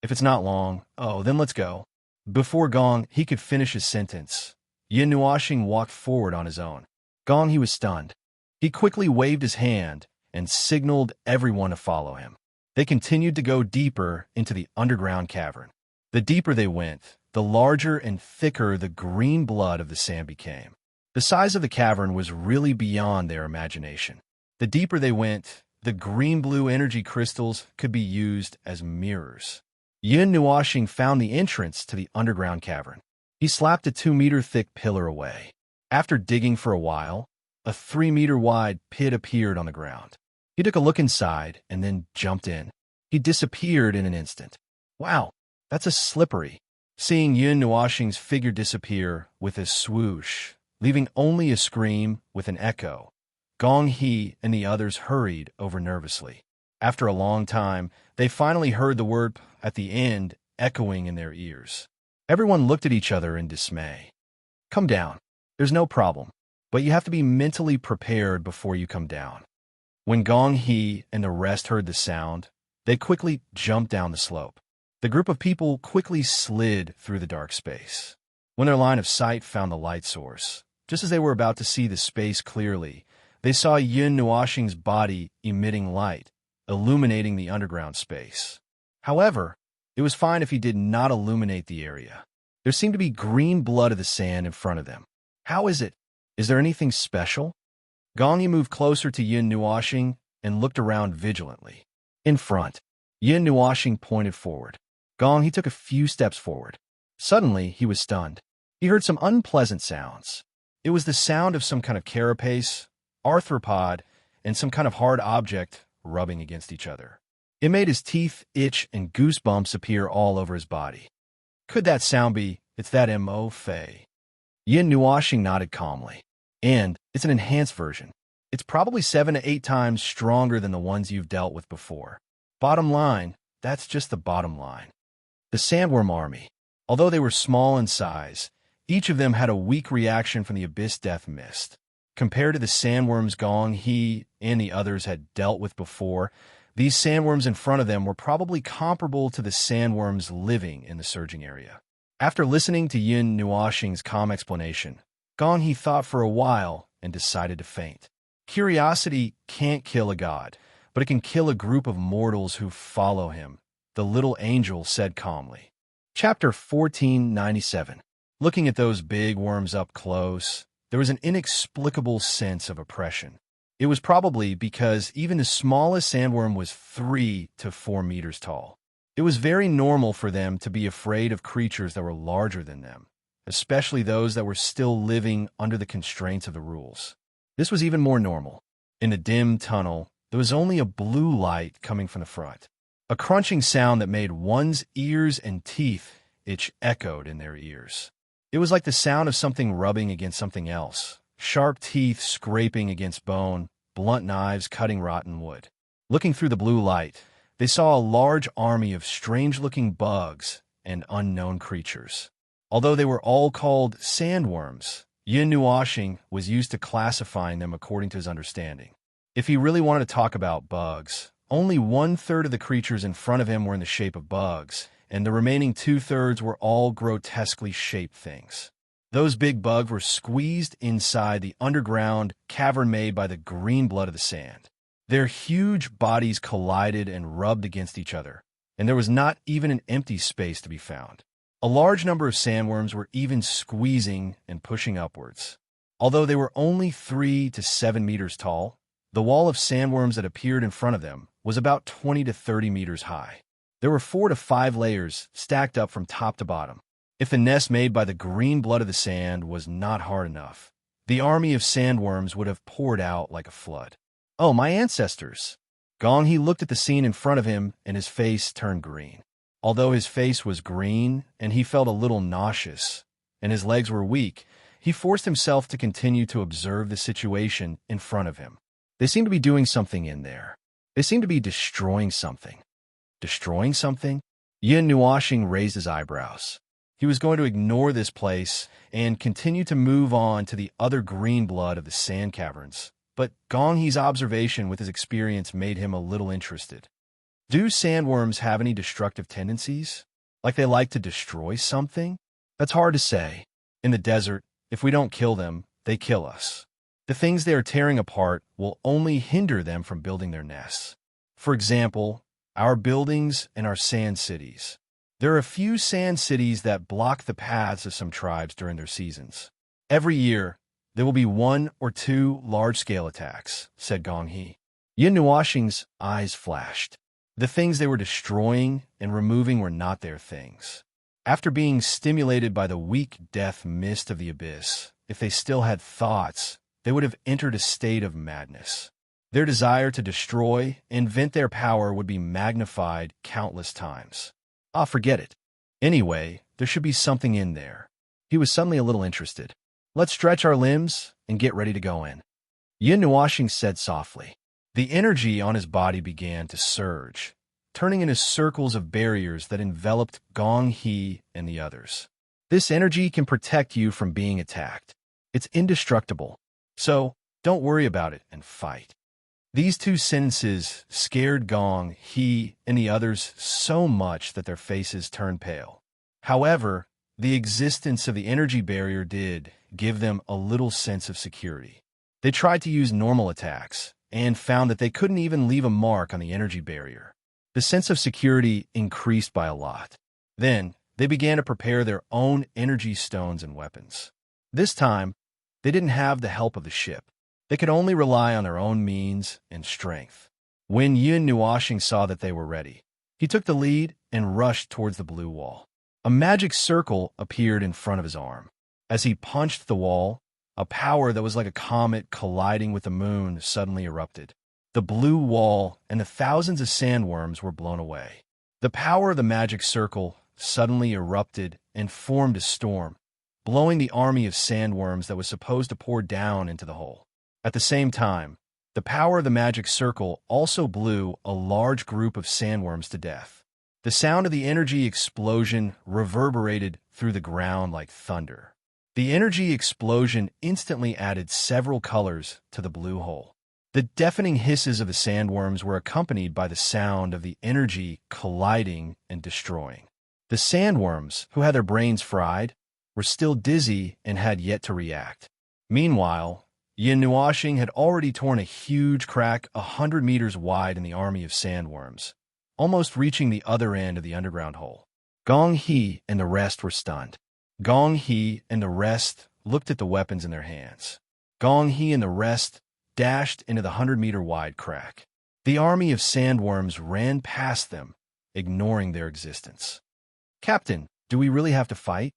If it's not long, then let's go. Before Gong He could finish his sentence, Yin Nuoxing walked forward on his own. Gong He was stunned. He quickly waved his hand and signaled everyone to follow him. They continued to go deeper into the underground cavern. The deeper they went, the larger and thicker the green blood of the sand became. The size of the cavern was really beyond their imagination. The deeper they went, the green-blue energy crystals could be used as mirrors. Yin Nuoxing found the entrance to the underground cavern. He slapped a 2-meter-thick pillar away. After digging for a while, a 3-meter-wide pit appeared on the ground. He took a look inside and then jumped in. He disappeared in an instant. Wow, that's a slippery. Seeing Yin Nuoxing's figure disappear with a swoosh, leaving only a scream with an echo, Gong He and the others hurried over nervously. After a long time, they finally heard the word at the end echoing in their ears. Everyone looked at each other in dismay. Come down. There's no problem, but you have to be mentally prepared before you come down. When Gong He and the rest heard the sound, they quickly jumped down the slope. The group of people quickly slid through the dark space. When their line of sight found the light source, just as they were about to see the space clearly, they saw Yin Nuoxing's body emitting light, illuminating the underground space. However, it was fine if he did not illuminate the area. There seemed to be green blood of the sand in front of them. How is it? Is there anything special? Gong He moved closer to Yin Nuoxing and looked around vigilantly. In front, Yin Nuoxing pointed forward. Gong He took a few steps forward. Suddenly, he was stunned. He heard some unpleasant sounds. It was the sound of some kind of carapace, arthropod, and some kind of hard object rubbing against each other. It made his teeth itch and goosebumps appear all over his body. Could that sound be, it's that M.O. Fei? Yin Nuoxing nodded calmly. And it's an enhanced version. It's probably 7 to 8 times stronger than the ones you've dealt with before. Bottom line, that's just the bottom line. The Sandworm Army, although they were small in size, each of them had a weak reaction from the Abyss Death Mist. Compared to the sandworms Gong He and the others had dealt with before, these sandworms in front of them were probably comparable to the sandworms living in the surging area. After listening to Yin Nuoxing's calm explanation, Gong He thought for a while and decided to faint. Curiosity can't kill a god, but it can kill a group of mortals who follow him, the little angel said calmly. Chapter 1497. Looking at those big worms up close, there was an inexplicable sense of oppression. It was probably because even the smallest sandworm was 3 to 4 meters tall. It was very normal for them to be afraid of creatures that were larger than them, especially those that were still living under the constraints of the rules. This was even more normal. In the dim tunnel, there was only a blue light coming from the front. A crunching sound that made one's ears and teeth itch echoed in their ears. It was like the sound of something rubbing against something else, sharp teeth scraping against bone, blunt knives cutting rotten wood. Looking through the blue light, they saw a large army of strange-looking bugs and unknown creatures. Although they were all called sandworms, Yin Nuoxing was used to classifying them according to his understanding. If he really wanted to talk about bugs, only 1/3 of the creatures in front of him were in the shape of bugs, and the remaining 2/3 were all grotesquely shaped things. Those big bugs were squeezed inside the underground cavern made by the green blood of the sand. Their huge bodies collided and rubbed against each other, and there was not even an empty space to be found. A large number of sandworms were even squeezing and pushing upwards. Although they were only 3 to 7 meters tall, the wall of sandworms that appeared in front of them was about 20 to 30 meters high. There were 4 to 5 layers stacked up from top to bottom. If the nest made by the green blood of the sand was not hard enough, the army of sandworms would have poured out like a flood. Oh, my ancestors! Gong He looked at the scene in front of him, and his face turned green. Although his face was green, and he felt a little nauseous, and his legs were weak, he forced himself to continue to observe the situation in front of him. They seemed to be doing something in there. They seemed to be destroying something. Destroying something? Yin Nuoxing raised his eyebrows. He was going to ignore this place and continue to move on to the other green blood of the sand caverns. But Gong He's observation with his experience made him a little interested. Do sandworms have any destructive tendencies? Like they like to destroy something? That's hard to say. In the desert, if we don't kill them, they kill us. The things they are tearing apart will only hinder them from building their nests. For example, our buildings and our sand cities. There are a few sand cities that block the paths of some tribes during their seasons. Every year, there will be 1 or 2 large-scale attacks, said Gong He. Yin Nuoxing's eyes flashed. The things they were destroying and removing were not their things. After being stimulated by the weak death mist of the abyss, if they still had thoughts, they would have entered a state of madness. Their desire to destroy and vent their power would be magnified countless times. Forget it. Anyway, there should be something in there. He was suddenly a little interested. Let's stretch our limbs and get ready to go in. Yin Nuoxing said softly. The energy on his body began to surge, turning into circles of barriers that enveloped Gong He and the others. This energy can protect you from being attacked. It's indestructible. So, don't worry about it and fight. These 2 sentences scared Gong He and the others so much that their faces turned pale. However, the existence of the energy barrier did give them a little sense of security. They tried to use normal attacks and found that they couldn't even leave a mark on the energy barrier. The sense of security increased by a lot. Then, they began to prepare their own energy stones and weapons. This time, they didn't have the help of the ship. They could only rely on their own means and strength. When Yin Nuoxing saw that they were ready, he took the lead and rushed towards the blue wall. A magic circle appeared in front of his arm. As he punched the wall, a power that was like a comet colliding with the moon suddenly erupted. The blue wall and the thousands of sandworms were blown away. The power of the magic circle suddenly erupted and formed a storm, blowing the army of sandworms that was supposed to pour down into the hole. At the same time, the power of the magic circle also blew a large group of sandworms to death. The sound of the energy explosion reverberated through the ground like thunder. The energy explosion instantly added several colors to the blue hole. The deafening hisses of the sandworms were accompanied by the sound of the energy colliding and destroying. The sandworms, who had their brains fried, were still dizzy and had yet to react. Meanwhile, Yin Nuoxing had already torn a huge crack 100 meters wide in the army of sandworms, almost reaching the other end of the underground hole. Gong He and the rest were stunned. Gong He and the rest looked at the weapons in their hands. Gong He and the rest dashed into the 100-meter wide crack. The army of sandworms ran past them, ignoring their existence. "Captain, do we really have to fight?"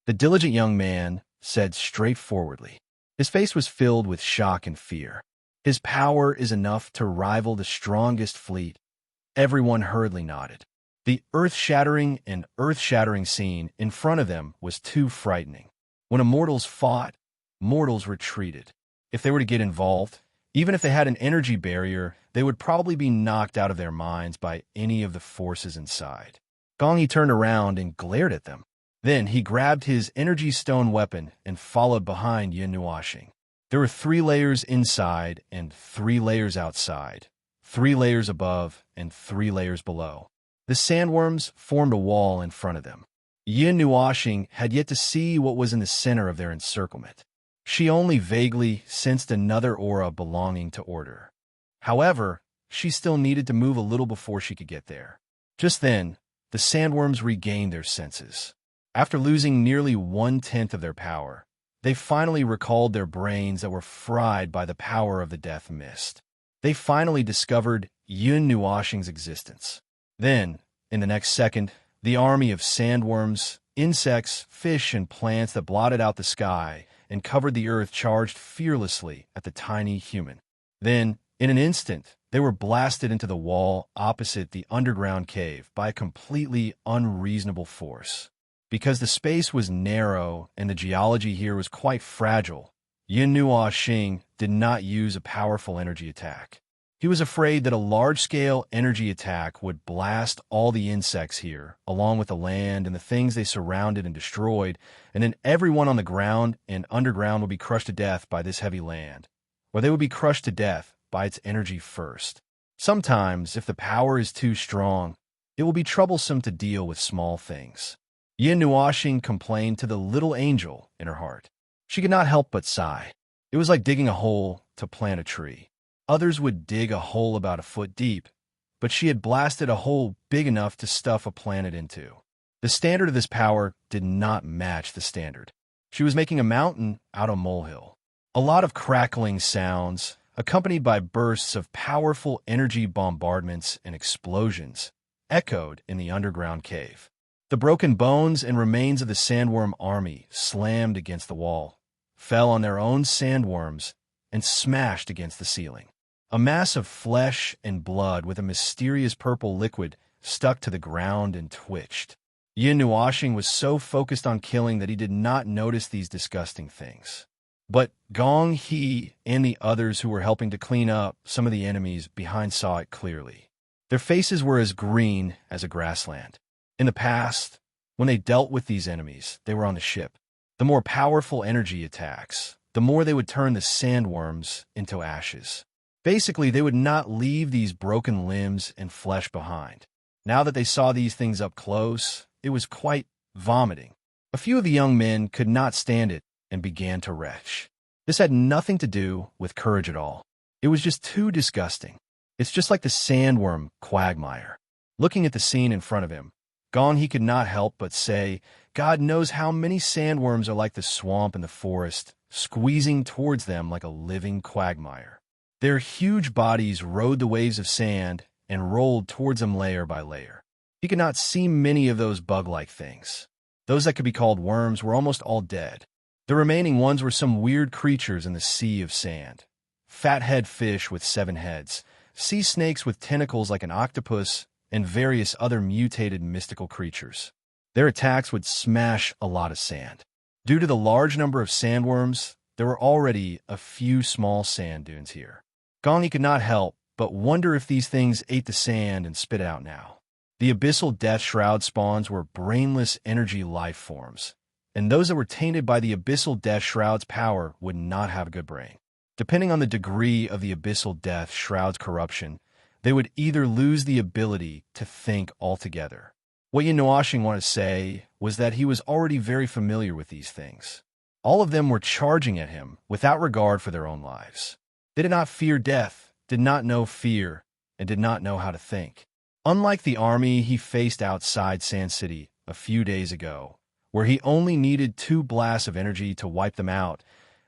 The diligent young man said straightforwardly. His face was filled with shock and fear. His power is enough to rival the strongest fleet. Everyone hurriedly nodded. The earth-shattering scene in front of them was too frightening. When immortals fought, mortals retreated. If they were to get involved, even if they had an energy barrier, they would probably be knocked out of their minds by any of the forces inside. Gong He turned around and glared at them. Then he grabbed his energy stone weapon and followed behind Yin Nuoxing. There were 3 layers inside and 3 layers outside, 3 layers above and 3 layers below. The sandworms formed a wall in front of them. Yin Nuoxing had yet to see what was in the center of their encirclement. She only vaguely sensed another aura belonging to order. However, she still needed to move a little before she could get there. Just then, the sandworms regained their senses. After losing nearly 1/10 of their power, they finally recalled their brains that were fried by the power of the death mist. They finally discovered Yin Nuoxing's existence. Then, in the next second, the army of sandworms Insects, fish, and plants that blotted out the sky and covered the earth charged fearlessly at the tiny human. Then, in an instant, they were blasted into the wall opposite the underground cave by a completely unreasonable force. Because the space was narrow and the geology here was quite fragile, Yin Nuo Xing did not use a powerful energy attack. He was afraid that a large-scale energy attack would blast all the insects here, along with the land and the things they surrounded and destroyed, and then everyone on the ground and underground would be crushed to death by this heavy land, or they would be crushed to death by its energy first. Sometimes, if the power is too strong, it will be troublesome to deal with small things. Yin Nuo Xing complained to the little angel in her heart. She could not help but sigh. It was like digging a hole to plant a tree. Others would dig a hole about a foot deep, but she had blasted a hole big enough to stuff a planet into. The standard of this power did not match the standard. She was making a mountain out of a molehill. A lot of crackling sounds, accompanied by bursts of powerful energy bombardments and explosions, echoed in the underground cave. The broken bones and remains of the sandworm army slammed against the wall, fell on their own sandworms, and smashed against the ceiling. A mass of flesh and blood with a mysterious purple liquid stuck to the ground and twitched. Yin Nuo Xing was so focused on killing that he did not notice these disgusting things. But Gong He and the others who were helping to clean up some of the enemies behind saw it clearly. Their faces were as green as a grassland. In the past, when they dealt with these enemies, they were on the ship. The more powerful energy attacks, the more they would turn the sandworms into ashes. Basically, they would not leave these broken limbs and flesh behind. Now that they saw these things up close, it was quite vomiting. A few of the young men could not stand it and began to retch. This had nothing to do with courage at all. It was just too disgusting. It's just like the sandworm quagmire. Looking at the scene in front of him, Gong He could not help but say, God knows how many sandworms are like the swamp in the forest, squeezing towards them like a living quagmire. Their huge bodies rode the waves of sand and rolled towards him layer by layer. He could not see many of those bug-like things. Those that could be called worms were almost all dead. The remaining ones were some weird creatures in the sea of sand. Fathead fish with 7 heads, sea snakes with tentacles like an octopus, and various other mutated mystical creatures. Their attacks would smash a lot of sand. Due to the large number of sandworms, there were already a few small sand dunes here. Gong He could not help but wonder if these things ate the sand and spit it out now. The abyssal death shroud spawns were brainless energy life forms, and those that were tainted by the abyssal death shroud's power would not have a good brain. Depending on the degree of the abyssal death shroud's corruption, they would either lose the ability to think altogether. What Yin Nuo Xing wanted to say was that he was already very familiar with these things. All of them were charging at him without regard for their own lives. They did not fear death, did not know fear, and did not know how to think. Unlike the army he faced outside Sand City a few days ago, where he only needed 2 blasts of energy to wipe them out,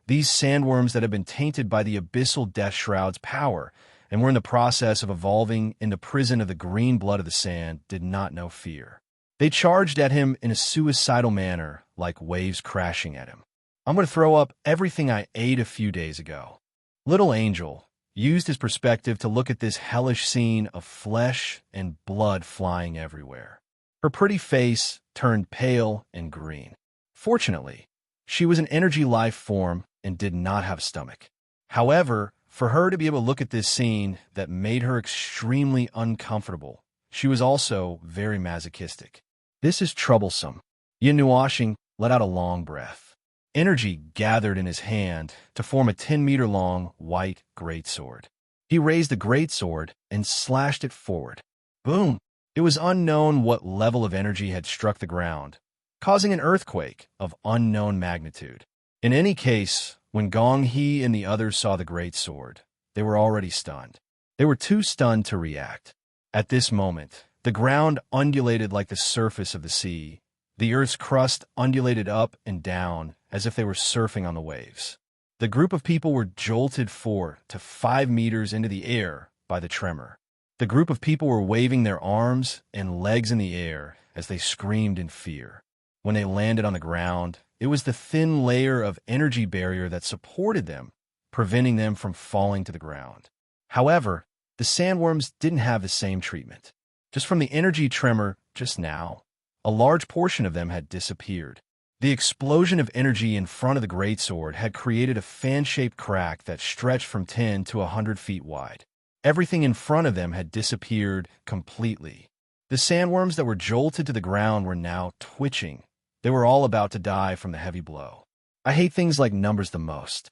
these sandworms that had been tainted by the abyssal death shroud's power and were in the process of evolving in the prison of the green blood of the sand did not know fear. They charged at him in a suicidal manner, like waves crashing at him. I'm going to throw up everything I ate a few days ago. Little Angel used his perspective to look at this hellish scene of flesh and blood flying everywhere. Her pretty face turned pale and green. Fortunately, she was an energy life form and did not have a stomach. However, for her to be able to look at this scene that made her extremely uncomfortable, she was also very masochistic. This is troublesome. Yin Nuo Xing let out a long breath. Energy gathered in his hand to form a 10-meter-long white greatsword. He raised the greatsword and slashed it forward. Boom! It was unknown what level of energy had struck the ground, causing an earthquake of unknown magnitude. In any case, when Gong He and the others saw the great sword, they were already stunned. They were too stunned to react. At this moment, the ground undulated like the surface of the sea. The earth's crust undulated up and down as if they were surfing on the waves. The group of people were jolted 4 to 5 meters into the air by the tremor. The group of people were waving their arms and legs in the air as they screamed in fear. When they landed on the ground, it was the thin layer of energy barrier that supported them, preventing them from falling to the ground. However, the sandworms didn't have the same treatment. Just from the energy tremor just now, a large portion of them had disappeared. The explosion of energy in front of the greatsword had created a fan-shaped crack that stretched from 10 to 100 feet wide. Everything in front of them had disappeared completely. The sandworms that were jolted to the ground were now twitching. They were all about to die from the heavy blow. I hate things like numbers the most.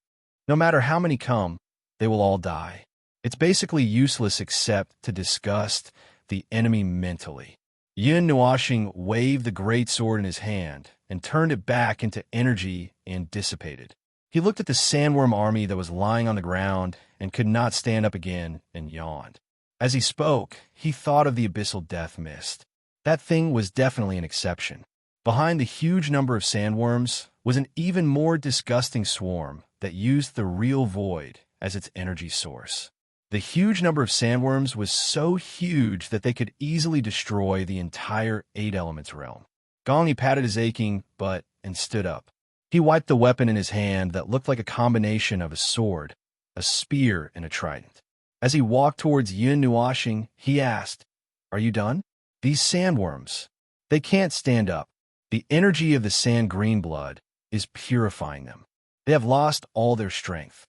No matter how many come, they will all die. It's basically useless except to disgust the enemy mentally. Yin Nuashing waved the great sword in his hand and turned it back into energy and dissipated. He looked at the sandworm army that was lying on the ground and could not stand up again and yawned. As he spoke, he thought of the abyssal death mist. That thing was definitely an exception. Behind the huge number of sandworms was an even more disgusting swarm that used the real void as its energy source. The huge number of sandworms was so huge that they could easily destroy the entire Eight Elements realm. Gong patted his aching butt and stood up. He wiped the weapon in his hand that looked like a combination of a sword, a spear, and a trident. As he walked towards Yin Nuashing, he asked, "Are you done? These sandworms, they can't stand up. The energy of the sand green blood is purifying them. They have lost all their strength."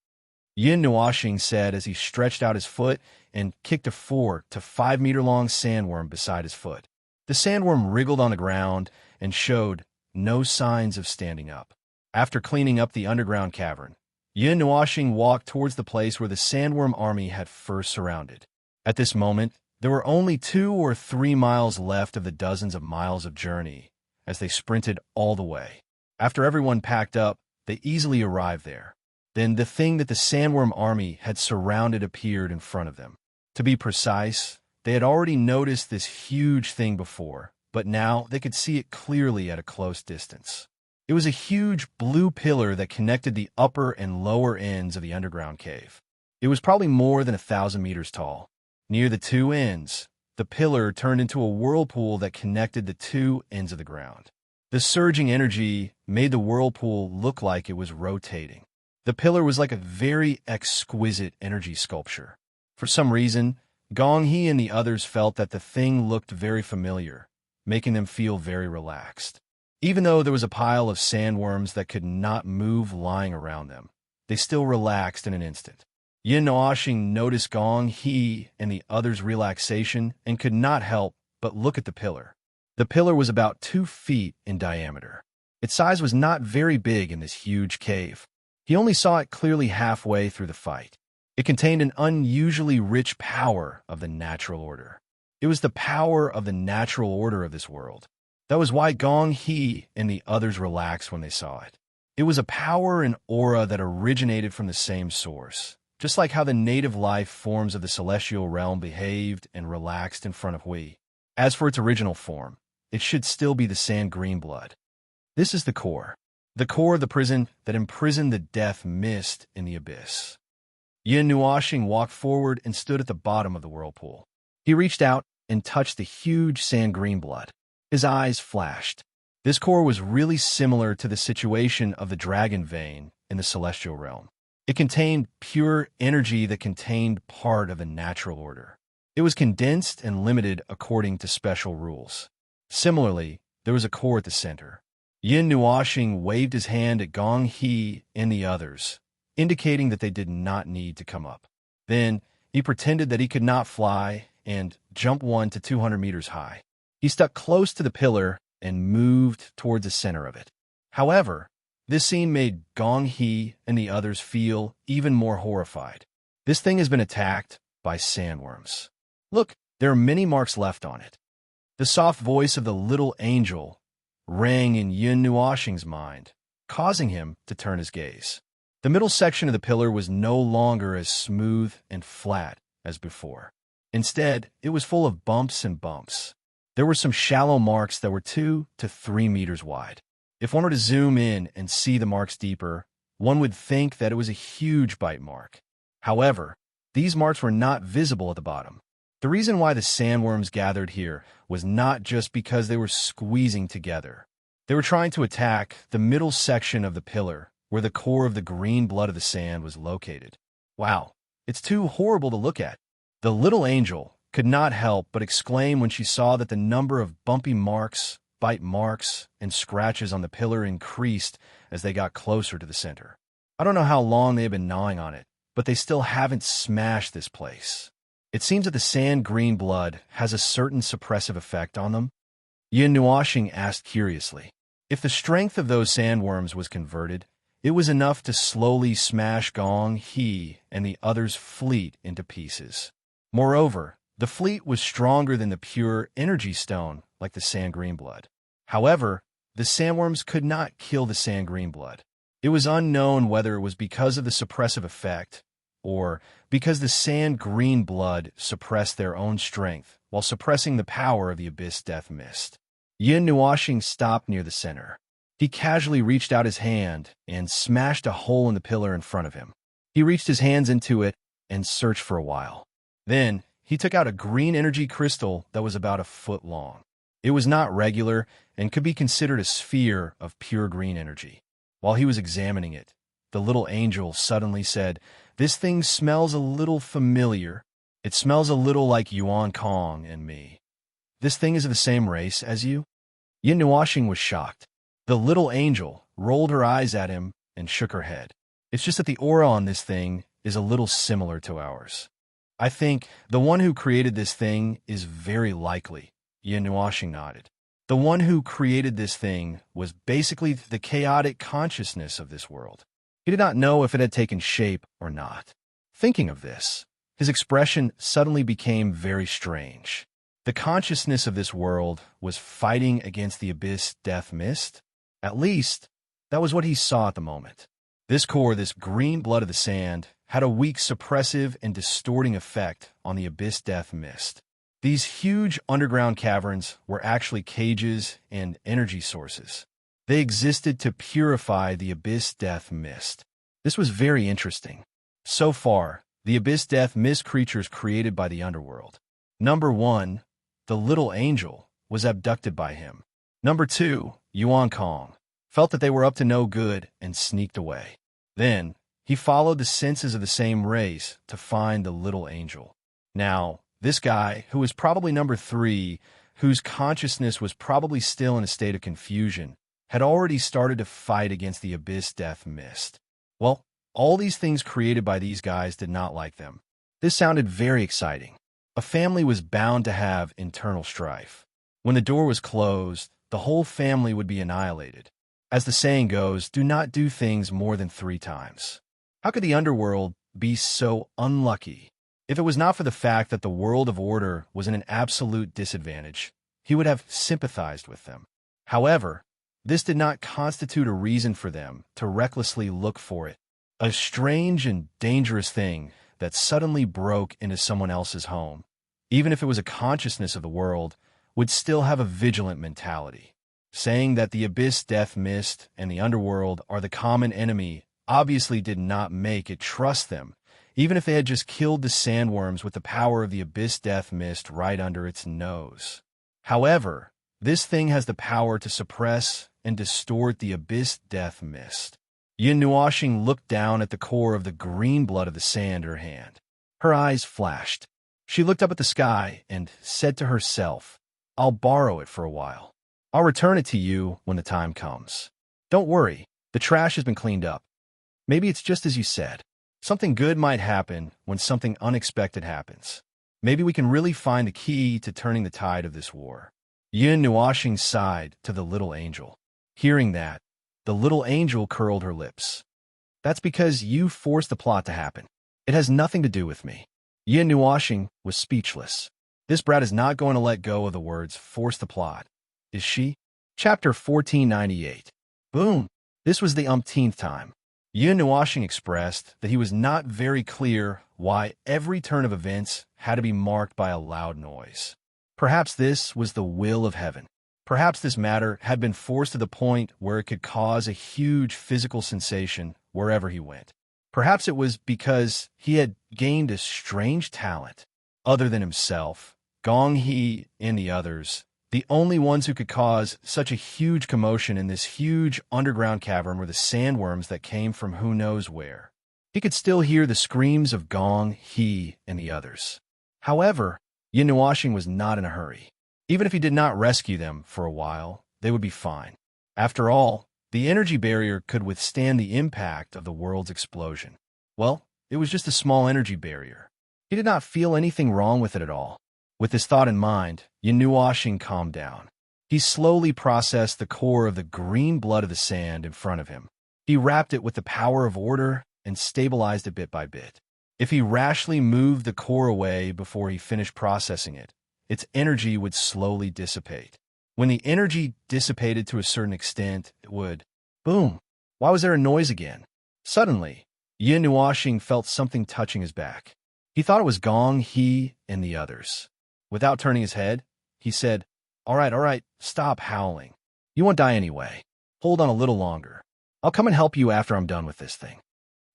Yin Nuashing said as he stretched out his foot and kicked a 4 to 5 meter long sandworm beside his foot. The sandworm wriggled on the ground and showed no signs of standing up. After cleaning up the underground cavern, Yin Nuashing walked towards the place where the sandworm army had first surrounded. At this moment, there were only 2 or 3 miles left of the dozens of miles of journey as they sprinted all the way. After everyone packed up, they easily arrived there. Then the thing that the sandworm army had surrounded appeared in front of them. To be precise, they had already noticed this huge thing before, but now they could see it clearly at a close distance. It was a huge blue pillar that connected the upper and lower ends of the underground cave. It was probably more than 1,000 meters tall. Near the two ends, the pillar turned into a whirlpool that connected the two ends of the ground. The surging energy made the whirlpool look like it was rotating. The pillar was like a very exquisite energy sculpture. For some reason, Gong He and the others felt that the thing looked very familiar, making them feel very relaxed. Even though there was a pile of sandworms that could not move lying around them, they still relaxed in an instant. Yin Nuashing noticed Gong He and the others' relaxation and could not help but look at the pillar. The pillar was about 2 feet in diameter. Its size was not very big in this huge cave. He only saw it clearly halfway through the fight. It contained an unusually rich power of the natural order. It was the power of the natural order of this world. That was why Gong He and the others relaxed when they saw it. It was a power and aura that originated from the same source, just like how the native life forms of the celestial realm behaved and relaxed in front of Hui. As for its original form, it should still be the sand green blood. This is the core of the prison that imprisoned the death mist in the abyss. Yin Nuashing walked forward and stood at the bottom of the whirlpool. He reached out and touched the huge sand green blood. His eyes flashed. This core was really similar to the situation of the dragon vein in the celestial realm. It contained pure energy that contained part of the natural order. It was condensed and limited according to special rules. Similarly, there was a core at the center. Yin Nuashing waved his hand at Gong He and the others, indicating that they did not need to come up. Then, he pretended that he could not fly and jumped 1 to 200 meters high. He stuck close to the pillar and moved towards the center of it. However, this scene made Gong He and the others feel even more horrified. This thing has been attacked by sandworms. Look, there are many marks left on it. The soft voice of the little angel rang in Yin Nuashing's mind, causing him to turn his gaze. The middle section of the pillar was no longer as smooth and flat as before. Instead, it was full of bumps and bumps. There were some shallow marks that were 2 to 3 meters wide. If one were to zoom in and see the marks deeper, one would think that it was a huge bite mark. However, these marks were not visible at the bottom. The reason why the sandworms gathered here was not just because they were squeezing together. They were trying to attack the middle section of the pillar, where the core of the green blood of the sand was located. Wow, it's too horrible to look at. The little angel could not help but exclaim when she saw that the number of bumpy marks, bite marks, and scratches on the pillar increased as they got closer to the center. I don't know how long they have been gnawing on it, but they still haven't smashed this place. It seems that the sand green blood has a certain suppressive effect on them. Yin Nuoxing asked curiously. If the strength of those sandworms was converted, it was enough to slowly smash Gong, He, and the others' fleet into pieces. Moreover, the fleet was stronger than the pure energy stone, like the sand green blood. However, the sandworms could not kill the sand green blood. It was unknown whether it was because of the suppressive effect, or because the sand green blood suppressed their own strength while suppressing the power of the abyss death mist. Yin Nuoxing stopped near the center. He casually reached out his hand and smashed a hole in the pillar in front of him. He reached his hands into it and searched for a while. Then, he took out a green energy crystal that was about a foot long. It was not regular and could be considered a sphere of pure green energy. While he was examining it, the little angel suddenly said, "This thing smells a little familiar. It smells a little like Yuan Kong and me. This thing is of the same race as you?" Yin Nuoxing was shocked. The little angel rolled her eyes at him and shook her head. "It's just that the aura on this thing is a little similar to ours. I think the one who created this thing is very likely." Yin Nuoxing nodded. "The one who created this thing was basically the chaotic consciousness of this world. He did not know if it had taken shape or not." Thinking of this, his expression suddenly became very strange. The consciousness of this world was fighting against the abyss death mist? At least, that was what he saw at the moment. This core, this green blood of the sand, had a weak suppressive and distorting effect on the abyss death mist. These huge underground caverns were actually cages and energy sources. They existed to purify the abyss death mist. This was very interesting. So far, the abyss death mist creatures created by the underworld. Number 1, the little angel, was abducted by him. Number 2, Yuan Kong, felt that they were up to no good and sneaked away. Then, he followed the senses of the same race to find the little angel. Now, this guy, who was probably number 3, whose consciousness was probably still in a state of confusion, had already started to fight against the abyss death mist. Well, all these things created by these guys did not like them. This sounded very exciting. A family was bound to have internal strife. When the door was closed, the whole family would be annihilated. As the saying goes, do not do things more than 3 times. How could the underworld be so unlucky? If it was not for the fact that the world of order was in an absolute disadvantage, he would have sympathized with them. However, this did not constitute a reason for them to recklessly look for it. A strange and dangerous thing that suddenly broke into someone else's home, even if it was a consciousness of the world, would still have a vigilant mentality. Saying that the abyss death mist and the underworld are the common enemy obviously did not make it trust them, even if they had just killed the sandworms with the power of the abyss death mist right under its nose. However, this thing has the power to suppress and distort the abyss death mist. Yin Nuoxing looked down at the core of the green blood of the sand in her hand. Her eyes flashed. She looked up at the sky and said to herself, "I'll borrow it for a while. I'll return it to you when the time comes. Don't worry, the trash has been cleaned up. Maybe it's just as you said. Something good might happen when something unexpected happens. Maybe we can really find the key to turning the tide of this war." Yin Nuoxing sighed to the little angel. Hearing that, the little angel curled her lips. "That's because you forced the plot to happen. It has nothing to do with me." Yin Nuoxing was speechless. This brat is not going to let go of the words "force the plot," is she? Chapter 1498. Boom! This was the umpteenth time. Yin Nuoxing expressed that he was not very clear why every turn of events had to be marked by a loud noise. Perhaps this was the will of heaven. Perhaps this matter had been forced to the point where it could cause a huge physical sensation wherever he went. Perhaps it was because he had gained a strange talent. Other than himself, Gong He and the others, The only ones who could cause such a huge commotion in this huge underground cavern were the sandworms that came from who knows where. He could still hear the screams of Gong, he, and the others. However, Yin Nuashing was not in a hurry. Even if he did not rescue them for a while, they would be fine. After all, the energy barrier could withstand the impact of the world's explosion. Well, it was just a small energy barrier. He did not feel anything wrong with it at all. With this thought in mind, Yin Nuashing calmed down. He slowly processed the core of the green blood of the sand in front of him. He wrapped it with the power of order and stabilized it bit by bit. If he rashly moved the core away before he finished processing it, its energy would slowly dissipate. When the energy dissipated to a certain extent, it would... Boom! Why was there a noise again? Suddenly, Yin Nuashing felt something touching his back. He thought it was Gong, he, and the others. Without turning his head, he said, all right, stop howling. You won't die anyway. Hold on a little longer. I'll come and help you after I'm done with this thing.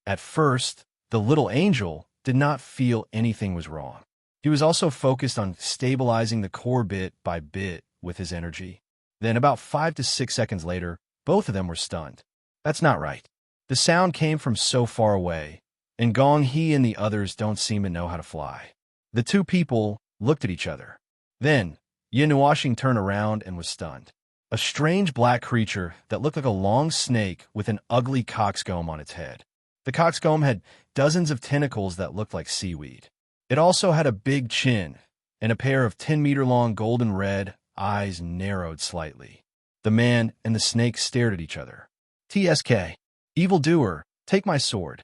At first, the little angel did not feel anything was wrong. He was also focused on stabilizing the core bit by bit with his energy. Then, about 5 to 6 seconds later, both of them were stunned. That's not right. The sound came from so far away, and Gong, he, and the others don't seem to know how to fly. The two people looked at each other. Then, Yin Nuashing turned around and was stunned. A strange black creature that looked like a long snake with an ugly coxcomb on its head. The coxcomb had dozens of tentacles that looked like seaweed. It also had a big chin, and a pair of 10-meter-long golden red eyes narrowed slightly. The man and the snake stared at each other. TSK, evildoer, take my sword.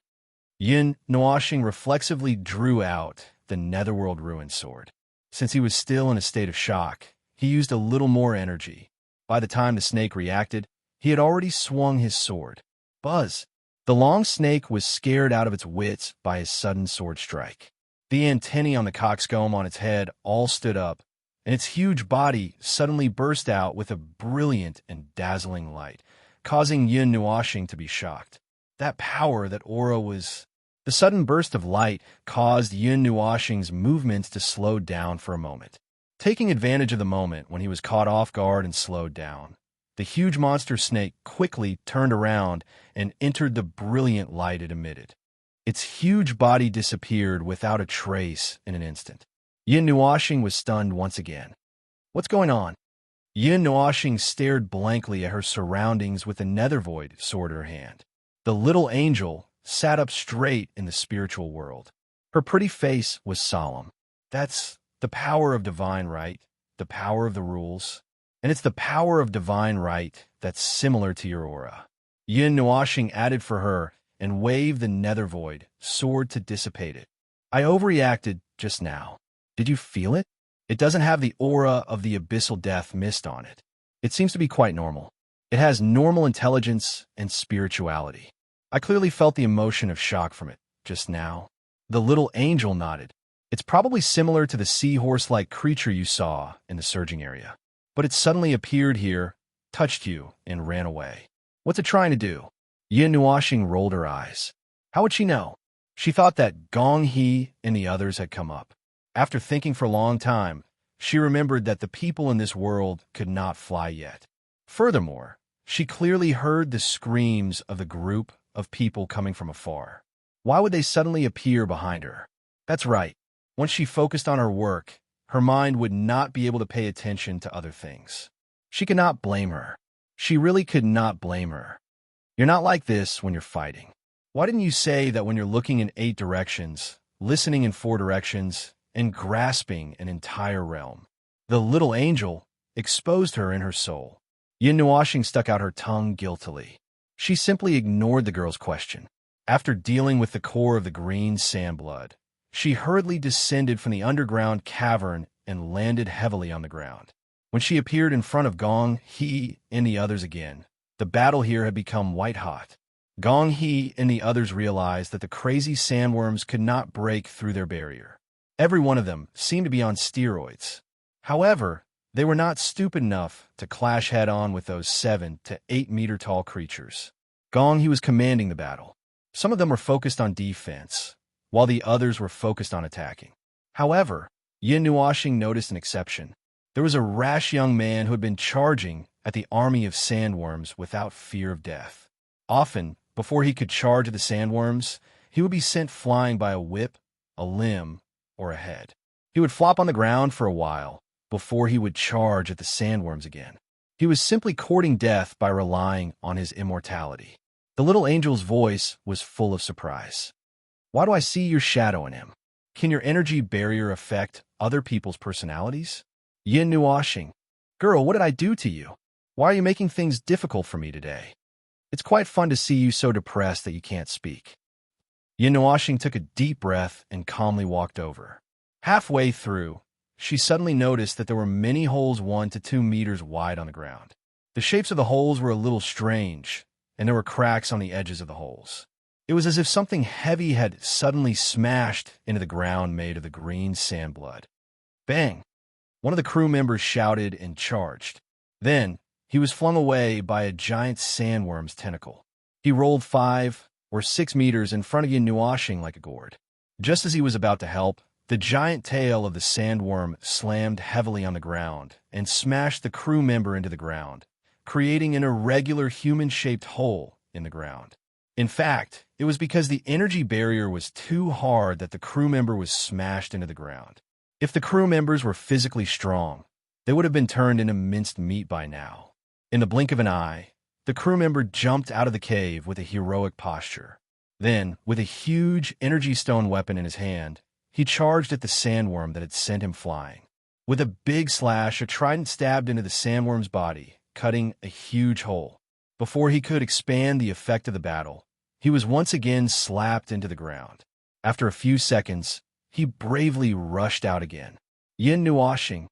Yin Nuashing reflexively drew out the Netherworld Ruin sword. Since he was still in a state of shock, he used a little more energy. By the time the snake reacted, he had already swung his sword. Buzz! The long snake was scared out of its wits by his sudden sword strike. The antennae on the coxcomb on its head all stood up, and its huge body suddenly burst out with a brilliant and dazzling light, causing Yin Nuashing to be shocked. That power, that aura was... The sudden burst of light caused Yin Nuashing's movements to slow down for a moment. Taking advantage of the moment when he was caught off guard and slowed down, the huge monster snake quickly turned around and entered the brilliant light it emitted. Its huge body disappeared without a trace in an instant. Yin Nuashing was stunned once again. What's going on? Yin Nuashing stared blankly at her surroundings with the Nethervoid sword in her hand. The little angel sat up straight in the spiritual world. Her pretty face was solemn. That's the power of divine right, the power of the rules, and it's the power of divine right that's similar to your aura. Yin Nuashing added for her and waved the Nethervoid sword to dissipate it. I overreacted just now. Did you feel it? It doesn't have the aura of the abyssal death mist on it. It seems to be quite normal. It has normal intelligence and spirituality. I clearly felt the emotion of shock from it just now. The little angel nodded. It's probably similar to the seahorse-like creature you saw in the surging area. But it suddenly appeared here, touched you, and ran away. What's it trying to do? Yin Nuashing rolled her eyes. How would she know? She thought that Gong, he, and the others had come up. After thinking for a long time, she remembered that the people in this world could not fly yet. Furthermore, she clearly heard the screams of the group of people coming from afar. Why would they suddenly appear behind her? That's right. Once she focused on her work, her mind would not be able to pay attention to other things. She could not blame her. She really could not blame her. You're not like this when you're fighting. Why didn't you say that when you're looking in 8 directions, listening in 4 directions, and grasping an entire realm? The little angel exposed her in her soul. Yin Nuashing stuck out her tongue guiltily. She simply ignored the girl's question. After dealing with the core of the green sandblood, she hurriedly descended from the underground cavern and landed heavily on the ground. When she appeared in front of Gong, he, and the others again, the battle here had become white-hot. Gong, he, and the others realized that the crazy sandworms could not break through their barrier. Every one of them seemed to be on steroids. However, they were not stupid enough to clash head-on with those 7 to 8 meter tall creatures. Gong, he was commanding the battle. Some of them were focused on defense, while the others were focused on attacking. However, Yin Nuashing noticed an exception. The There was a rash young man who had been charging at the army of sandworms without fear of death. Often, before he could charge at the sandworms, he would be sent flying by a whip, a limb, or a head. He would flop on the ground for a while before he would charge at the sandworms again. He was simply courting death by relying on his immortality. The little angel's voice was full of surprise. Why do I see your shadow in him? Can your energy barrier affect other people's personalities? Yin Nuashing. Girl, what did I do to you? Why are you making things difficult for me today? It's quite fun to see you so depressed that you can't speak. Yin Nuashing took a deep breath and calmly walked over. Halfway through, she suddenly noticed that there were many holes 1 to 2 meters wide on the ground. The shapes of the holes were a little strange, and there were cracks on the edges of the holes. It was as if something heavy had suddenly smashed into the ground made of the green sand blood. Bang! One of the crew members shouted and charged. Then, he was flung away by a giant sandworm's tentacle. He rolled 5 or 6 meters in front of Yin Nuashing like a gourd. Just as he was about to help, the giant tail of the sandworm slammed heavily on the ground and smashed the crew member into the ground, creating an irregular human-shaped hole in the ground. In fact, it was because the energy barrier was too hard that the crew member was smashed into the ground. If the crew members were physically strong, they would have been turned into minced meat by now. In the blink of an eye, the crew member jumped out of the cave with a heroic posture. Then, with a huge energy stone weapon in his hand, he charged at the sandworm that had sent him flying. With a big slash, a trident stabbed into the sandworm's body, cutting a huge hole. Before he could expand the effect of the battle, he was once again slapped into the ground. After a few seconds, he bravely rushed out again. Yin Nuashing.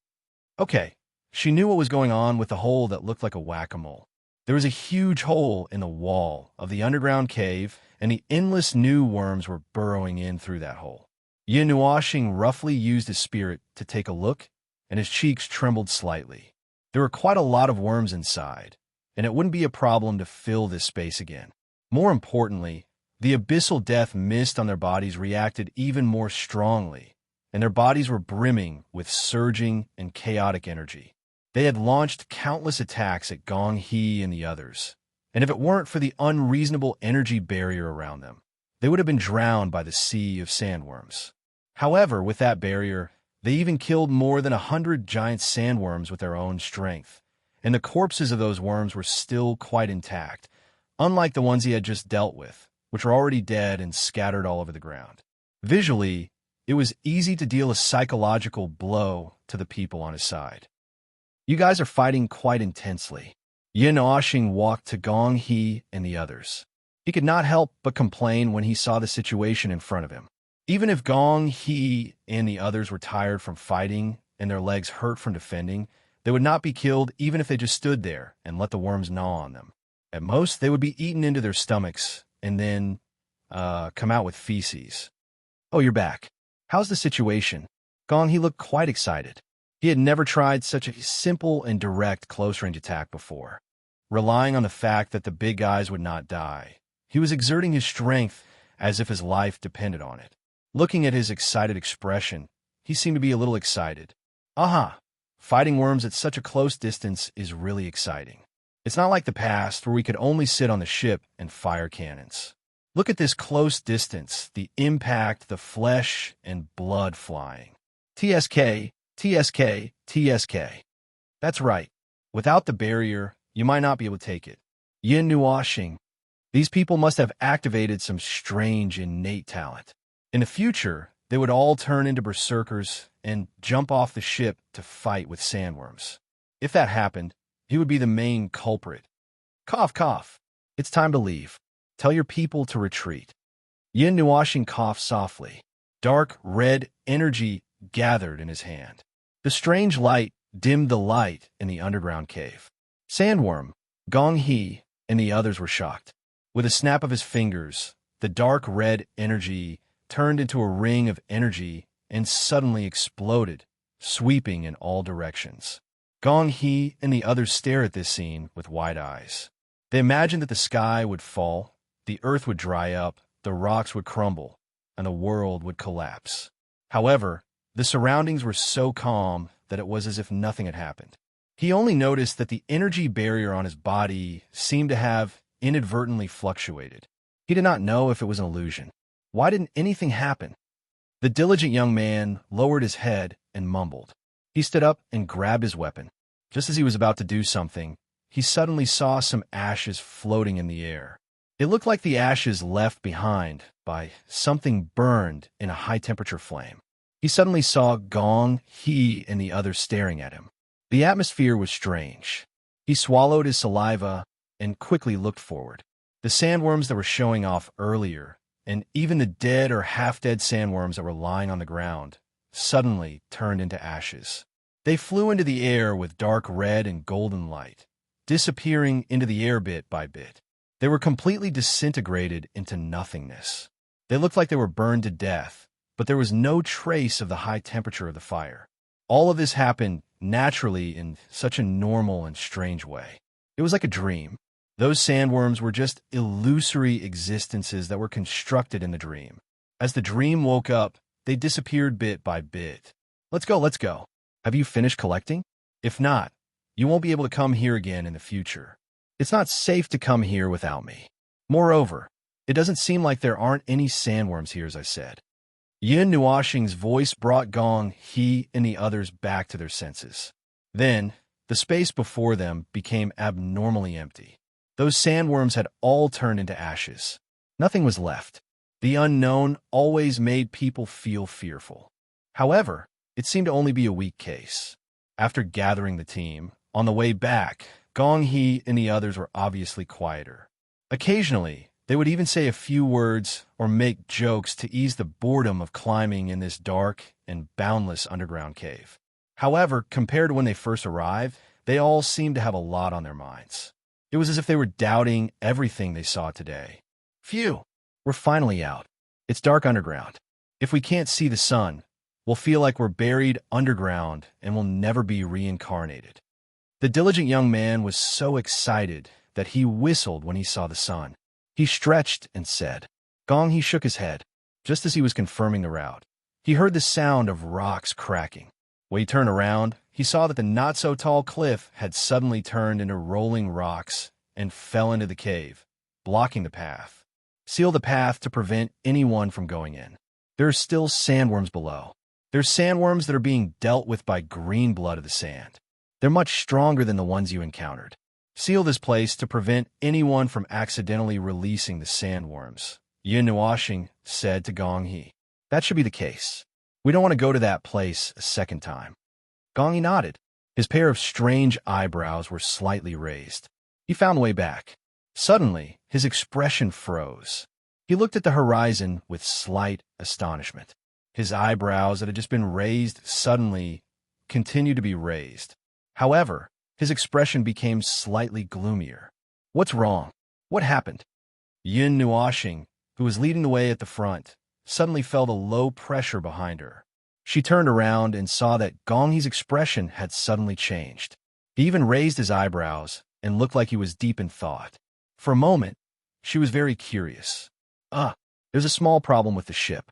Okay, she knew what was going on with the hole that looked like a whack-a-mole. There was a huge hole in the wall of the underground cave, and the endless new worms were burrowing in through that hole. Yin Nuashing roughly used his spirit to take a look, and his cheeks trembled slightly. There were quite a lot of worms inside, and it wouldn't be a problem to fill this space again. More importantly, the abyssal death mist on their bodies reacted even more strongly, and their bodies were brimming with surging and chaotic energy. They had launched countless attacks at Gong He and the others, and if it weren't for the unreasonable energy barrier around them, they would have been drowned by the sea of sandworms. However, with that barrier, they even killed more than 100 giant sandworms with their own strength, and the corpses of those worms were still quite intact, unlike the ones he had just dealt with, which were already dead and scattered all over the ground. Visually, it was easy to deal a psychological blow to the people on his side. You guys are fighting quite intensely. Yin Nuashing walked to Gong He and the others. He could not help but complain when he saw the situation in front of him. Even if Gong He and the others were tired from fighting and their legs hurt from defending, they would not be killed even if they just stood there and let the worms gnaw on them. At most, they would be eaten into their stomachs and then come out with feces. Oh, you're back. How's the situation? Gong He looked quite excited. He had never tried such a simple and direct close-range attack before. Relying on the fact that the big guys would not die, he was exerting his strength as if his life depended on it. Looking at his excited expression, he seemed to be a little excited. Aha! Fighting worms at such a close distance is really exciting. It's not like the past where we could only sit on the ship and fire cannons. Look at this close distance, the impact, the flesh and blood flying. TSK, TSK, TSK. That's right. Without the barrier, you might not be able to take it. Yin Nuashing. These people must have activated some strange innate talent. In the future, they would all turn into berserkers and jump off the ship to fight with sandworms. If that happened, he would be the main culprit. Cough, cough. It's time to leave. Tell your people to retreat. Yin Nuashing coughed softly. Dark red energy gathered in his hand. The strange light dimmed the light in the underground cave. Sandworm, Gong He, and the others were shocked. With a snap of his fingers, the dark red energy turned into a ring of energy and suddenly exploded, sweeping in all directions. Gong He and the others stared at this scene with wide eyes. They imagined that the sky would fall, the earth would dry up, the rocks would crumble, and the world would collapse. However, The surroundings were so calm that it was as if nothing had happened. He only noticed that the energy barrier on his body seemed to have inadvertently fluctuated. He did not know if it was an illusion. Why didn't anything happen? The diligent young man lowered his head and mumbled. He stood up and grabbed his weapon. Just as he was about to do something, he suddenly saw some ashes floating in the air. It looked like the ashes left behind by something burned in a high-temperature flame. He suddenly saw Gong, he, and the others staring at him. The atmosphere was strange. He swallowed his saliva and quickly looked forward. The sandworms that were showing off earlier, and even the dead or half-dead sandworms that were lying on the ground, suddenly turned into ashes. They flew into the air with dark red and golden light, disappearing into the air bit by bit. They were completely disintegrated into nothingness. They looked like they were burned to death, but there was no trace of the high temperature of the fire. All of this happened naturally in such a normal and strange way. It was like a dream. Those sandworms were just illusory existences that were constructed in the dream. As the dream woke up, they disappeared bit by bit. Let's go, let's go. Have you finished collecting? If not, you won't be able to come here again in the future. It's not safe to come here without me. Moreover, it doesn't seem like there aren't any sandworms here, as I said. Yin Nuoxing's voice brought Gong, he, and the others back to their senses. Then, the space before them became abnormally empty. Those sandworms had all turned into ashes. Nothing was left. The unknown always made people feel fearful. However, it seemed to only be a weak case. After gathering the team, on the way back, Gong, he, and the others were obviously quieter. Occasionally, they would even say a few words or make jokes to ease the boredom of climbing in this dark and boundless underground cave. However, compared to when they first arrived, they all seemed to have a lot on their minds. It was as if they were doubting everything they saw today. Phew, we're finally out. It's dark underground. If we can't see the sun, we'll feel like we're buried underground and will never be reincarnated. The diligent young man was so excited that he whistled when he saw the sun. He stretched and said, Gong, he shook his head. Just as he was confirming the route, he heard the sound of rocks cracking. When he turned around, he saw that the not-so-tall cliff had suddenly turned into rolling rocks and fell into the cave, blocking the path. Seal the path to prevent anyone from going in. There are still sandworms below. There's sandworms that are being dealt with by green blood of the sand. They're much stronger than the ones you encountered. Seal this place to prevent anyone from accidentally releasing the sandworms, Yin Nuoxing said to Gong He. That should be the case. We don't want to go to that place a second time. Gong He nodded. His pair of strange eyebrows were slightly raised. He found the way back. Suddenly, his expression froze. He looked at the horizon with slight astonishment. His eyebrows that had just been raised suddenly continued to be raised. However, his expression became slightly gloomier. What's wrong? What happened? Yin Nuoxing, who was leading the way at the front, suddenly felt a low pressure behind her. She turned around and saw that Gong He's expression had suddenly changed. He even raised his eyebrows and looked like he was deep in thought. For a moment, she was very curious. There's a small problem with the ship.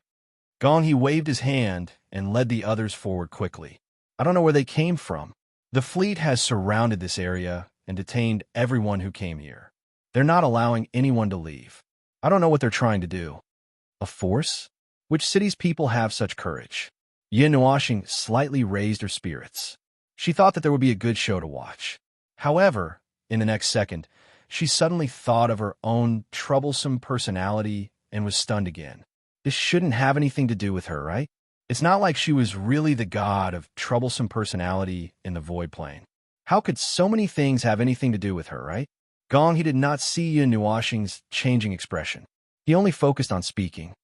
Gong He waved his hand and led the others forward quickly. I don't know where they came from. The fleet has surrounded this area and detained everyone who came here. They're not allowing anyone to leave. I don't know what they're trying to do. A force? Which city's people have such courage? Yin Nuoxing slightly raised her spirits. She thought that there would be a good show to watch. However, in the next second, she suddenly thought of her own troublesome personality and was stunned again. This shouldn't have anything to do with her, right? It's not like she was really the god of troublesome personality in the void plane. How could so many things have anything to do with her, right? Gong He did not see Yin Nuoxing's changing expression. He only focused on speaking.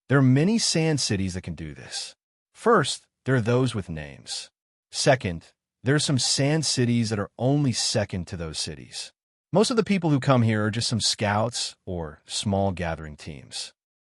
There are many sand cities that can do this. First, there are those with names. Second, there are some sand cities that are only second to those cities. Most of the people who come here are just some scouts or small gathering teams.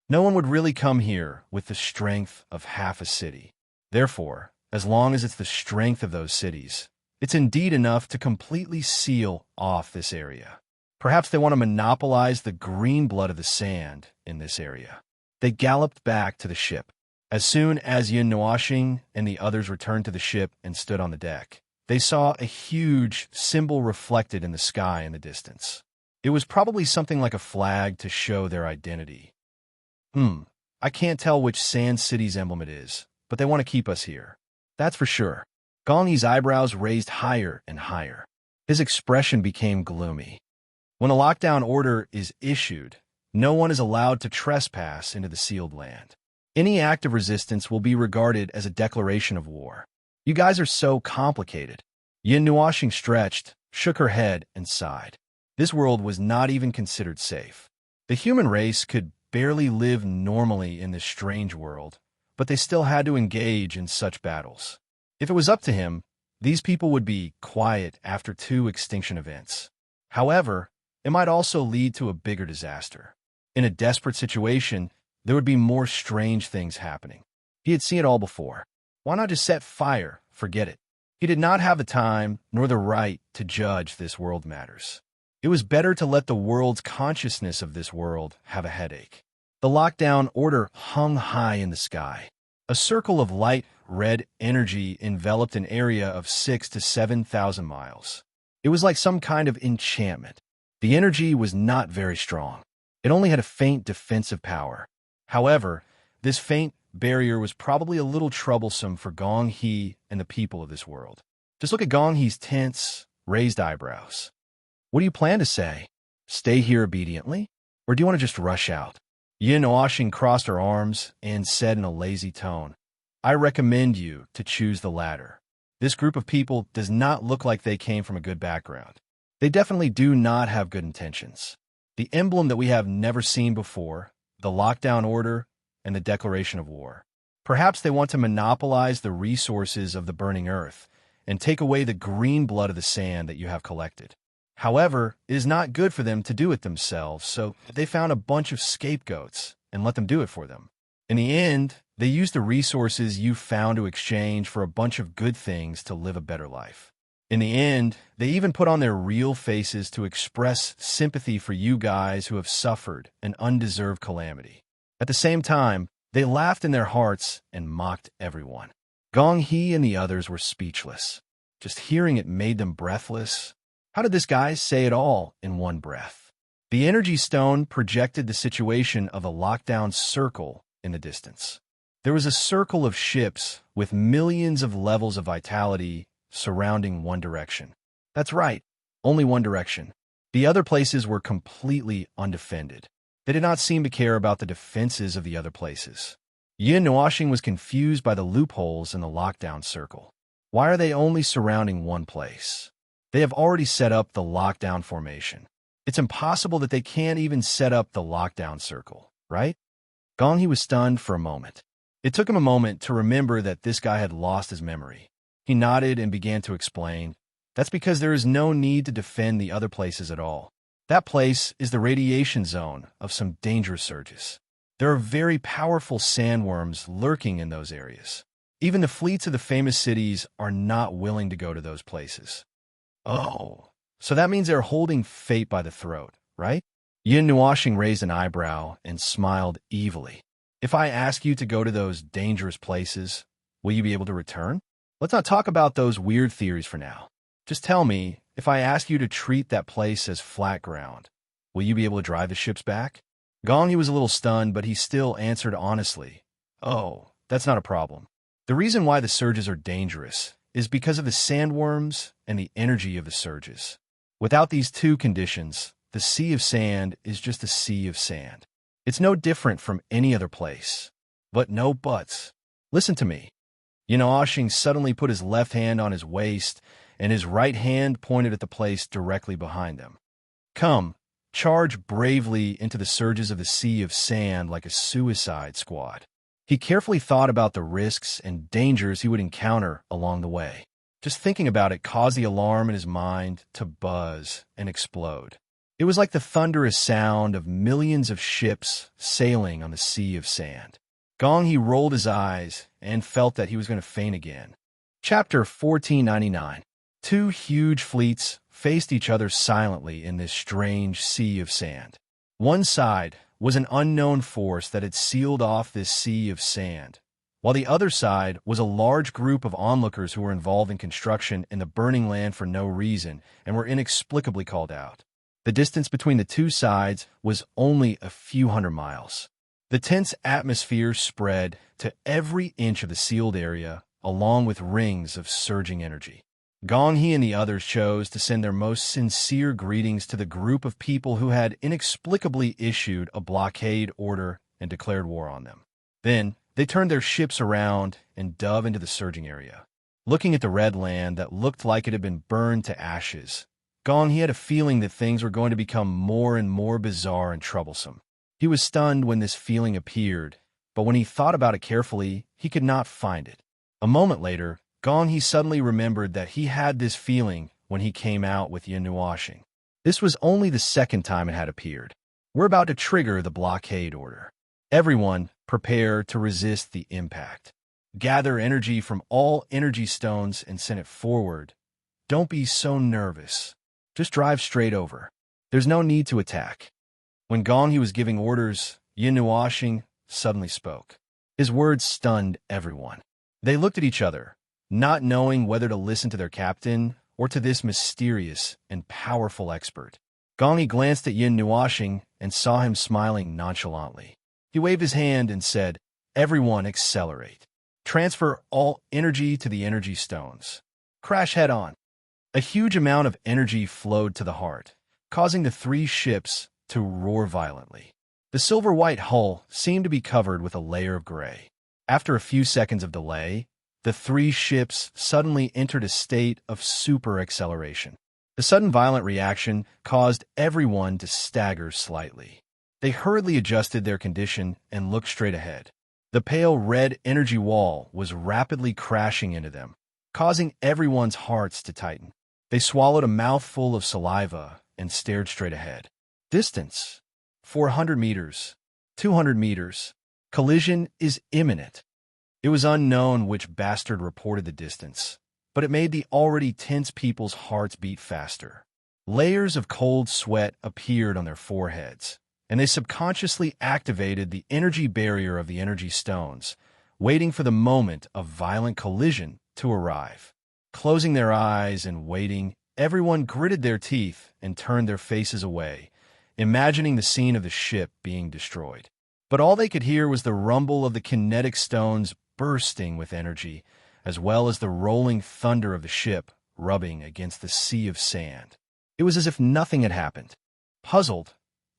No one would really come here with the strength of half a city. Therefore, as long as it's the strength of those cities, it's indeed enough to completely seal off this area. Perhaps they want to monopolize the green blood of the sand in this area. They galloped back to the ship. As soon as Yin Nuashing and the others returned to the ship and stood on the deck, they saw a huge symbol reflected in the sky in the distance. It was probably something like a flag to show their identity. I can't tell which Sand City's emblem it is, but they want to keep us here. That's for sure. Gong Yi's eyebrows raised higher and higher. His expression became gloomy. When a lockdown order is issued, no one is allowed to trespass into the sealed land. Any act of resistance will be regarded as a declaration of war. You guys are so complicated. Yin Nuashing stretched, shook her head, and sighed. This world was not even considered safe. The human race could barely live normally in this strange world, but they still had to engage in such battles. If it was up to him, these people would be quiet after 2 extinction events. However, it might also lead to a bigger disaster. In a desperate situation, there would be more strange things happening. He had seen it all before. Why not just set fire? Forget it. He did not have the time nor the right to judge this world matters. It was better to let the world's consciousness of this world have a headache. The lockdown order hung high in the sky. A circle of light red energy enveloped an area of 6,000 to 7,000 miles. It was like some kind of enchantment. The energy was not very strong. It only had a faint defensive power. However, this faint barrier was probably a little troublesome for Gong He and the people of this world. Just look at Gong He's tense, raised eyebrows. What do you plan to say? Stay here obediently? Or do you want to just rush out? Yin Nuashing crossed her arms and said in a lazy tone, I recommend you to choose the latter. This group of people does not look like they came from a good background. They definitely do not have good intentions. The emblem that we have never seen before, the lockdown order, and the declaration of war. Perhaps they want to monopolize the resources of the burning earth and take away the green blood of the sand that you have collected. However, it is not good for them to do it themselves, so they found a bunch of scapegoats and let them do it for them. In the end, they used the resources you found to exchange for a bunch of good things to live a better life. In the end, they even put on their real faces to express sympathy for you guys who have suffered an undeserved calamity. At the same time, they laughed in their hearts and mocked everyone. Gong He and the others were speechless. Just hearing it made them breathless. How did this guy say it all in one breath? The energy stone projected the situation of a lockdown circle in the distance. There was a circle of ships with millions of levels of vitality surrounding one direction. That's right, only one direction. The other places were completely undefended. They did not seem to care about the defenses of the other places. Yin Nuashing was confused by the loopholes in the lockdown circle. Why are they only surrounding one place? They have already set up the lockdown formation. It's impossible that they can't even set up the lockdown circle, right? Gong He was stunned for a moment. It took him a moment to remember that this guy had lost his memory. He nodded and began to explain, that's because there is no need to defend the other places at all. That place is the radiation zone of some dangerous surges. There are very powerful sandworms lurking in those areas. Even the fleets of the famous cities are not willing to go to those places. Oh, so that means they're holding fate by the throat, right? Yin Nuashing raised an eyebrow and smiled evilly. If I ask you to go to those dangerous places, will you be able to return? Let's not talk about those weird theories for now. Just tell me, if I ask you to treat that place as flat ground, will you be able to drive the ships back? Gong He was a little stunned, but he still answered honestly. Oh, that's not a problem. The reason why the surges are dangerous is because of the sandworms and the energy of the surges. Without these 2 conditions, the sea of sand is just a sea of sand. It's no different from any other place. But no buts. Listen to me. Yin Nuashing suddenly put his left hand on his waist, and his right hand pointed at the place directly behind them. Come, charge bravely into the surges of the sea of sand like a suicide squad. He carefully thought about the risks and dangers he would encounter along the way. Just thinking about it caused the alarm in his mind to buzz and explode. It was like the thunderous sound of millions of ships sailing on the sea of sand. Gong He rolled his eyes and felt that he was going to faint again. Chapter 1499. 2 huge fleets faced each other silently in this strange sea of sand. One side was an unknown force that had sealed off this sea of sand, while the other side was a large group of onlookers who were involved in construction in the burning land for no reason and were inexplicably called out. The distance between the two sides was only a few hundred miles. The tense atmosphere spread to every inch of the sealed area, along with rings of surging energy. Gong He and the others chose to send their most sincere greetings to the group of people who had inexplicably issued a blockade order and declared war on them. Then, they turned their ships around and dove into the surging area. Looking at the red land that looked like it had been burned to ashes, Gong He had a feeling that things were going to become more and more bizarre and troublesome. He was stunned when this feeling appeared, but when he thought about it carefully, he could not find it. A moment later, Gong He suddenly remembered that he had this feeling when he came out with Yin Nuashing. This was only the second time it had appeared. We're about to trigger the blockade order. Everyone, prepare to resist the impact. Gather energy from all energy stones and send it forward. Don't be so nervous. Just drive straight over. There's no need to attack. When Gong He was giving orders, Yin Nuashing suddenly spoke. His words stunned everyone. They looked at each other, not knowing whether to listen to their captain or to this mysterious and powerful expert. Gong He glanced at Yin Nuashing and saw him smiling nonchalantly. He waved his hand and said, "Everyone accelerate. Transfer all energy to the energy stones. Crash head-on." A huge amount of energy flowed to the heart, causing the three ships to roar violently. The silver-white hull seemed to be covered with a layer of gray. After a few seconds of delay, the three ships suddenly entered a state of super acceleration. The sudden violent reaction caused everyone to stagger slightly. They hurriedly adjusted their condition and looked straight ahead. The pale red energy wall was rapidly crashing into them, causing everyone's hearts to tighten. They swallowed a mouthful of saliva and stared straight ahead. Distance: 400 meters, 200 meters. Collision is imminent. It was unknown which bastard reported the distance, but it made the already tense people's hearts beat faster. Layers of cold sweat appeared on their foreheads, and they subconsciously activated the energy barrier of the energy stones, waiting for the moment of violent collision to arrive. Closing their eyes and waiting, everyone gritted their teeth and turned their faces away, imagining the scene of the ship being destroyed. But all they could hear was the rumble of the kinetic stones bursting with energy, as well as the rolling thunder of the ship rubbing against the sea of sand. It was as if nothing had happened. Puzzled,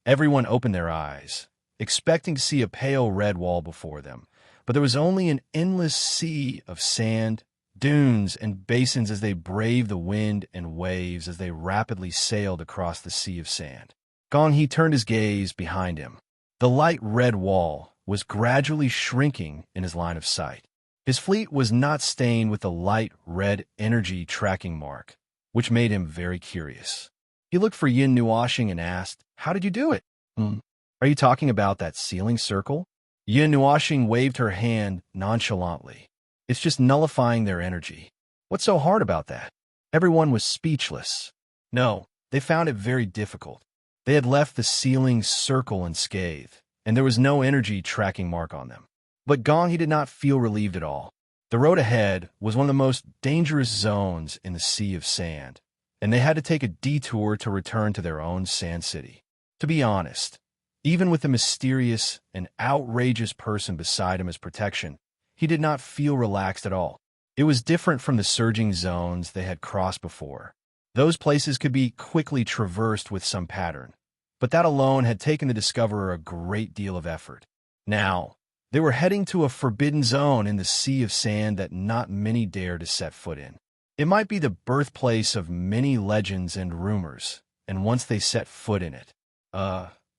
everyone opened their eyes, expecting to see a pale red wall before them, but there was only an endless sea of sand, dunes, and basins as they braved the wind and waves as they rapidly sailed across the sea of sand. Gong He turned his gaze behind him. The light red wall was gradually shrinking in his line of sight. His fleet was not stained with the light red energy tracking mark, which made him very curious. He looked for Yin Nuashing and asked, "How did you do it?" Are you talking about that sealing circle?" Yin Nuashing waved her hand nonchalantly. "It's just nullifying their energy." "What's so hard about that?" Everyone was speechless. No, they found it very difficult. They had left the sealing circle unscathed, and there was no energy tracking mark on them. But Gong He did not feel relieved at all. The road ahead was one of the most dangerous zones in the sea of sand, and they had to take a detour to return to their own sand city. To be honest, even with the mysterious and outrageous person beside him as protection, he did not feel relaxed at all. It was different from the surging zones they had crossed before. Those places could be quickly traversed with some pattern, but that alone had taken the discoverer a great deal of effort. Now, they were heading to a forbidden zone in the sea of sand that not many dared to set foot in. It might be the birthplace of many legends and rumors, and once they set foot in it,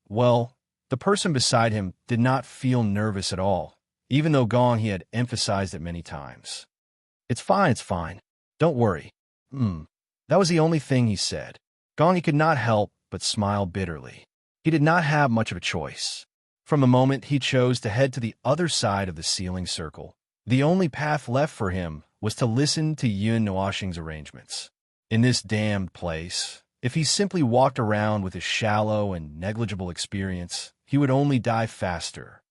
well, the person beside him did not feel nervous at all, even though Gong He had emphasized it many times. It's fine. Don't worry." That was the only thing he said. Gong He could not help but smile bitterly. He did not have much of a choice. From the moment he chose to head to the other side of the sealing circle, the only path left for him was to listen to Yin Nuashing's arrangements. In this damned place, if he simply walked around with a shallow and negligible experience, he would only die faster.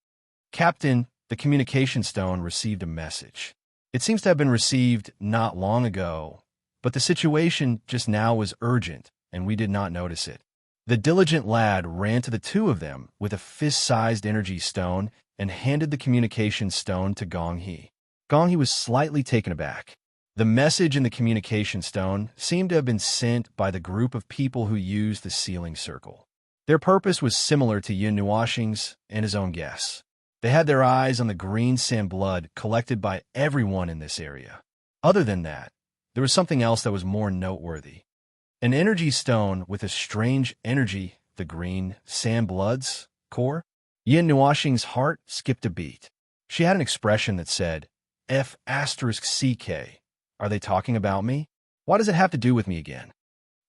"Captain, the communication stone received a message. It seems to have been received not long ago, but the situation just now was urgent, and we did not notice it. The diligent lad ran to the two of them with a fist-sized energy stone and handed the communication stone to Gong He. Gong He was slightly taken aback. The message in the communication stone seemed to have been sent by the group of people who used the sealing circle. Their purpose was similar to Yin Nuoxing's and his own guess. They had their eyes on the green sand blood collected by everyone in this area. Other than that, there was something else that was more noteworthy. An energy stone with a strange energy, the green sand blood's core. Yin Nuoxing's heart skipped a beat. She had an expression that said, F***CK. Are they talking about me? Why does it have to do with me again?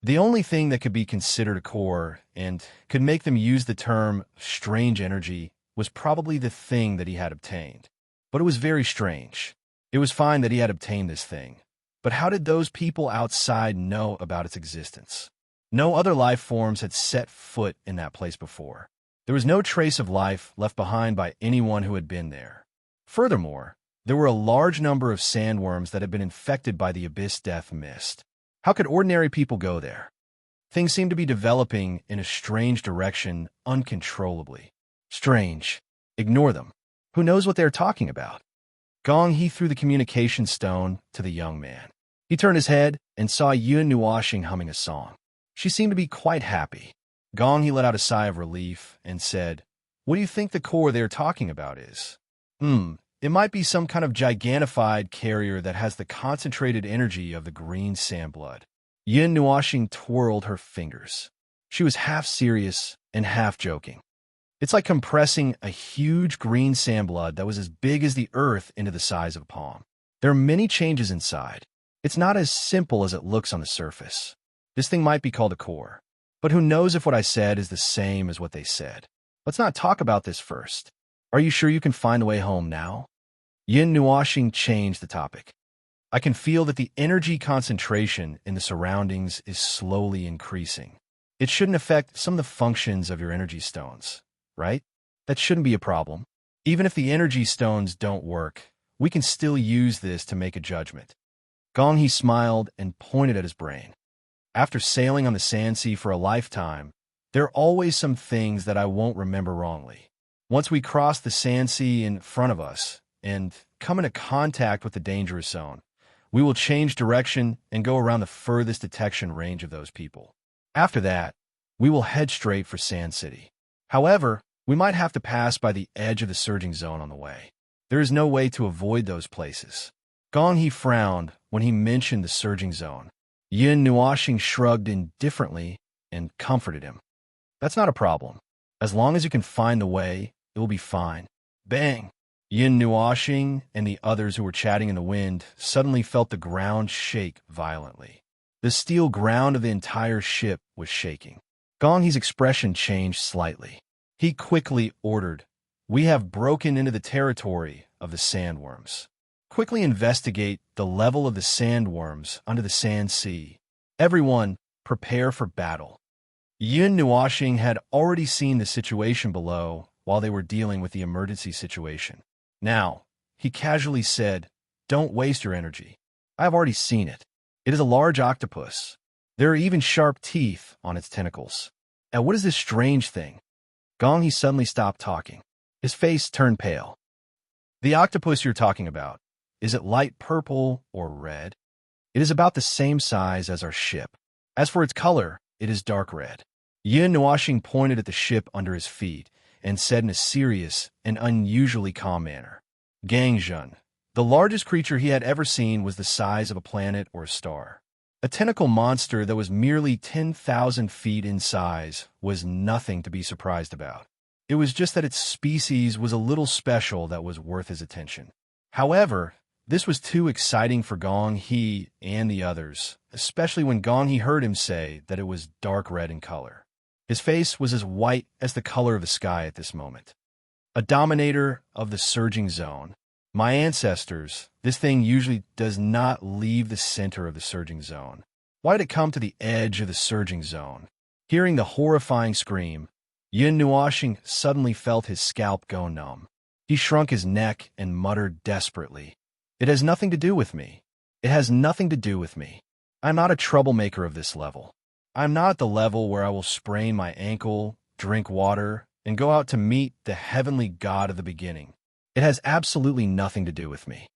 The only thing that could be considered a core and could make them use the term strange energy was probably the thing that he had obtained. But it was very strange. It was fine that he had obtained this thing. But how did those people outside know about its existence? No other life forms had set foot in that place before. There was no trace of life left behind by anyone who had been there. Furthermore, there were a large number of sandworms that had been infected by the abyss death mist. How could ordinary people go there? Things seemed to be developing in a strange direction uncontrollably. Strange. Ignore them. Who knows what they are talking about? Gong He threw the communication stone to the young man. He turned his head and saw Yin Nuoxing humming a song. She seemed to be quite happy. Gong He let out a sigh of relief and said, "What do you think the core they are talking about is?" It might be some kind of gigantified carrier that has the concentrated energy of the green sand blood. Yin Nuoxing twirled her fingers. She was half serious and half joking. It's like compressing a huge green sand blood that was as big as the earth into the size of a palm. There are many changes inside. It's not as simple as it looks on the surface. This thing might be called a core. But who knows if what I said is the same as what they said? Let's not talk about this first. Are you sure you can find the way home now? Yin Nuoxing changed the topic. I can feel that the energy concentration in the surroundings is slowly increasing. It shouldn't affect some of the functions of your energy stones, right? That shouldn't be a problem. Even if the energy stones don't work, we can still use this to make a judgment. Gong He smiled and pointed at his brain. After sailing on the sand sea for a lifetime, there are always some things that I won't remember wrongly. Once we cross the sand sea in front of us and come into contact with the dangerous zone, we will change direction and go around the furthest detection range of those people. After that, we will head straight for Sand City. However, we might have to pass by the edge of the surging zone on the way. There is no way to avoid those places. Gong He frowned when he mentioned the surging zone. Yin Nuoxing shrugged indifferently and comforted him. That's not a problem. As long as you can find the way, it will be fine. Bang! Yin Nuoxing and the others who were chatting in the wind suddenly felt the ground shake violently. The steel ground of the entire ship was shaking. Gong He's expression changed slightly. He quickly ordered, "We have broken into the territory of the sandworms. Quickly investigate the level of the sandworms under the sand sea. Everyone, prepare for battle." Yin Nuoxing had already seen the situation below while they were dealing with the emergency situation. Now, he casually said, "Don't waste your energy. I have already seen it. It is a large octopus. There are even sharp teeth on its tentacles. And what is this strange thing?" Gong He suddenly stopped talking. His face turned pale. "The octopus you're talking about, is it light purple or red?" "It is about the same size as our ship. As for its color, it is dark red." Yin Nuoxing pointed at the ship under his feet and said in a serious and unusually calm manner, "Gangzhen." The largest creature he had ever seen was the size of a planet or a star. A tentacle monster that was merely 10,000 feet in size was nothing to be surprised about. It was just that its species was a little special that was worth his attention. However, this was too exciting for Gong He and the others, especially when Gong He heard him say that it was dark red in color. His face was as white as the color of the sky at this moment. A dominator of the surging zone. My ancestors, this thing usually does not leave the center of the surging zone. Why did it come to the edge of the surging zone? Hearing the horrifying scream, Yin Nuoxing suddenly felt his scalp go numb. He shrunk his neck and muttered desperately, "It has nothing to do with me. It has nothing to do with me. I'm not a troublemaker of this level. I'm not at the level where I will sprain my ankle, drink water, and go out to meet the heavenly God of the beginning. It has absolutely nothing to do with me.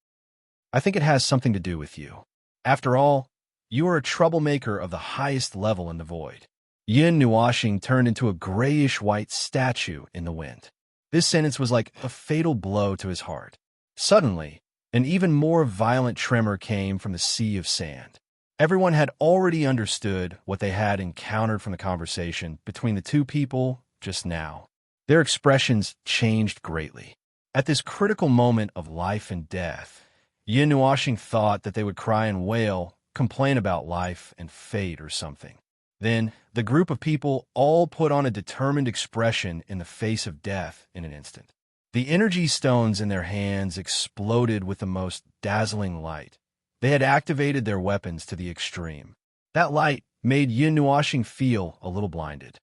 I think it has something to do with you. After all, you are a troublemaker of the highest level in the void." Yin Nuashing turned into a grayish-white statue in the wind. This sentence was like a fatal blow to his heart. Suddenly, an even more violent tremor came from the sea of sand. Everyone had already understood what they had encountered from the conversation between the two people just now. Their expressions changed greatly. At this critical moment of life and death, Yin Nuashing thought that they would cry and wail, complain about life and fate or something. Then, the group of people all put on a determined expression in the face of death in an instant. The energy stones in their hands exploded with the most dazzling light. They had activated their weapons to the extreme. That light made Yin Nuashing feel a little blinded.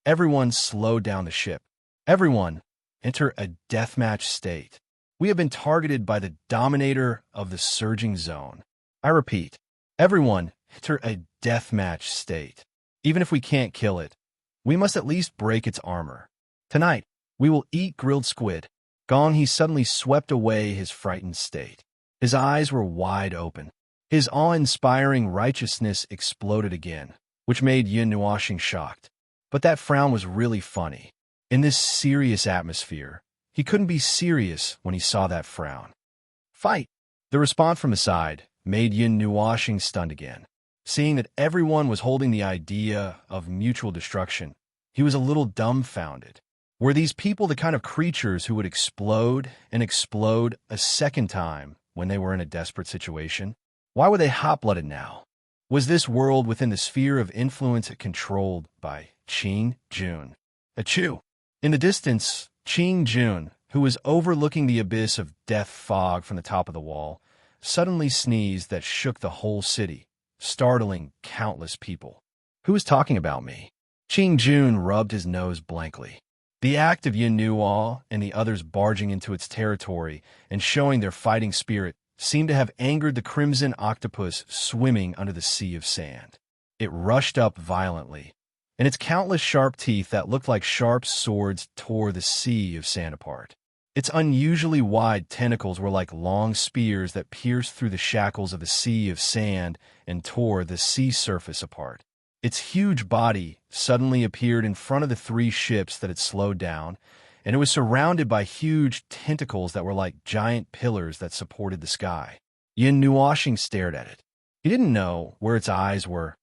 Everyone slowed down the ship. Everyone, enter a deathmatch state. We have been targeted by the dominator of the surging zone. I repeat, everyone, enter a deathmatch state. Even if we can't kill it, we must at least break its armor. Tonight, we will eat grilled squid. Gong He suddenly swept away his frightened state. His eyes were wide open. His awe-inspiring righteousness exploded again, which made Yin Nuashing shocked. But that frown was really funny. In this serious atmosphere, he couldn't be serious when he saw that frown. Fight! The response from the side made Yin Nuashing stunned again. Seeing that everyone was holding the idea of mutual destruction, he was a little dumbfounded. Were these people the kind of creatures who would explode and explode a second time when they were in a desperate situation? Why were they hot-blooded now? Was this world within the sphere of influence controlled by Qing Jun? Achoo! In the distance, Qing Jun, who was overlooking the abyss of death fog from the top of the wall, suddenly sneezed that shook the whole city, startling countless people. Who is talking about me? Qing Jun rubbed his nose blankly. The act of Yin Nuo and the others barging into its territory and showing their fighting spirit seemed to have angered the crimson octopus swimming under the sea of sand. It rushed up violently, and its countless sharp teeth that looked like sharp swords tore the sea of sand apart. Its unusually wide tentacles were like long spears that pierced through the shackles of the sea of sand and tore the sea surface apart. Its huge body suddenly appeared in front of the three ships that had slowed down, and it was surrounded by huge tentacles that were like giant pillars that supported the sky. Yin Nuashing stared at it. He didn't know where its eyes were.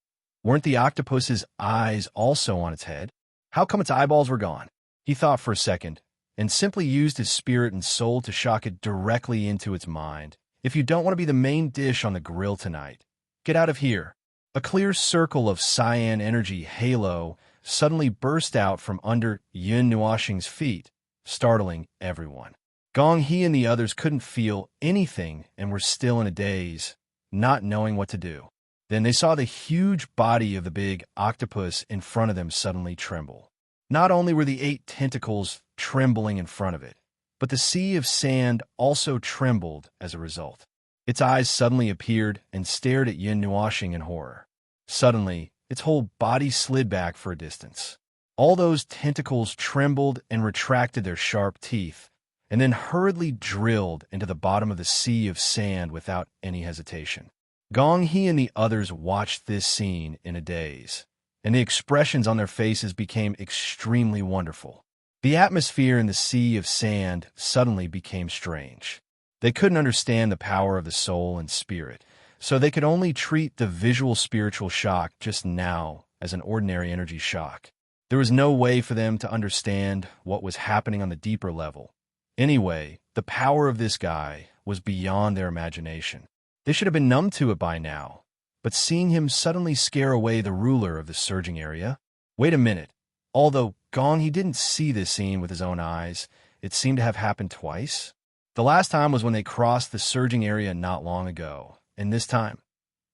Weren't the octopus's eyes also on its head? How come its eyeballs were gone? He thought for a second, and simply used his spirit and soul to shock it directly into its mind. If you don't want to be the main dish on the grill tonight, get out of here. A clear circle of cyan energy halo suddenly burst out from under Yin Nuashing's feet, startling everyone. Gong He and the others couldn't feel anything and were still in a daze, not knowing what to do. Then they saw the huge body of the big octopus in front of them suddenly tremble. Not only were the 8 tentacles trembling in front of it, but the sea of sand also trembled as a result. Its eyes suddenly appeared and stared at Yin Nuashing in horror. Suddenly, its whole body slid back for a distance. All those tentacles trembled and retracted their sharp teeth, and then hurriedly drilled into the bottom of the sea of sand without any hesitation. Gong He and the others watched this scene in a daze, and the expressions on their faces became extremely wonderful. The atmosphere in the sea of sand suddenly became strange. They couldn't understand the power of the soul and spirit, so they could only treat the visual spiritual shock just now as an ordinary energy shock. There was no way for them to understand what was happening on the deeper level. Anyway, the power of this guy was beyond their imagination. They should have been numb to it by now, but seeing him suddenly scare away the ruler of the surging area? Wait a minute. Although Gong He didn't see this scene with his own eyes, it seemed to have happened twice. The last time was when they crossed the surging area not long ago, and this time,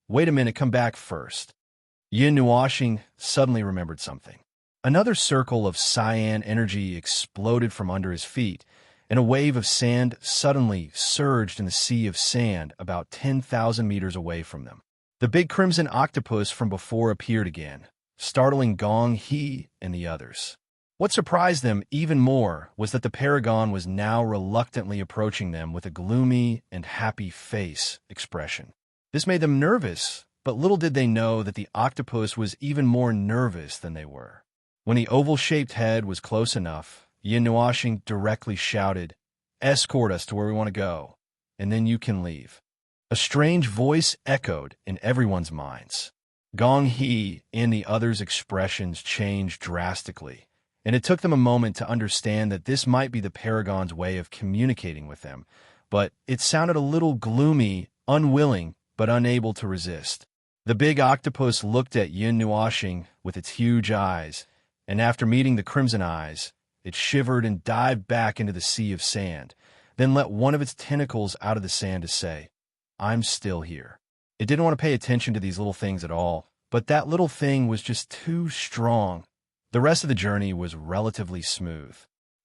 wait a minute, come back first. Yin Nuashing suddenly remembered something. Another circle of cyan energy exploded from under his feet, and a wave of sand suddenly surged in the sea of sand about 10,000 meters away from them. The big crimson octopus from before appeared again, startling Gong He and the others. What surprised them even more was that the paragon was now reluctantly approaching them with a gloomy and happy face expression. This made them nervous, but little did they know that the octopus was even more nervous than they were. When the oval-shaped head was close enough, Yin Nuashing directly shouted, "Escort us to where we want to go, and then you can leave." A strange voice echoed in everyone's minds. Gong He and the others' expressions changed drastically, and it took them a moment to understand that this might be the Paragon's way of communicating with them, but it sounded a little gloomy, unwilling, but unable to resist. The big octopus looked at Yin Nuashing with its huge eyes, and after meeting the crimson eyes, it shivered and dived back into the sea of sand, then let one of its tentacles out of the sand to say, "I'm still here." It didn't want to pay attention to these little things at all, but that little thing was just too strong. The rest of the journey was relatively smooth.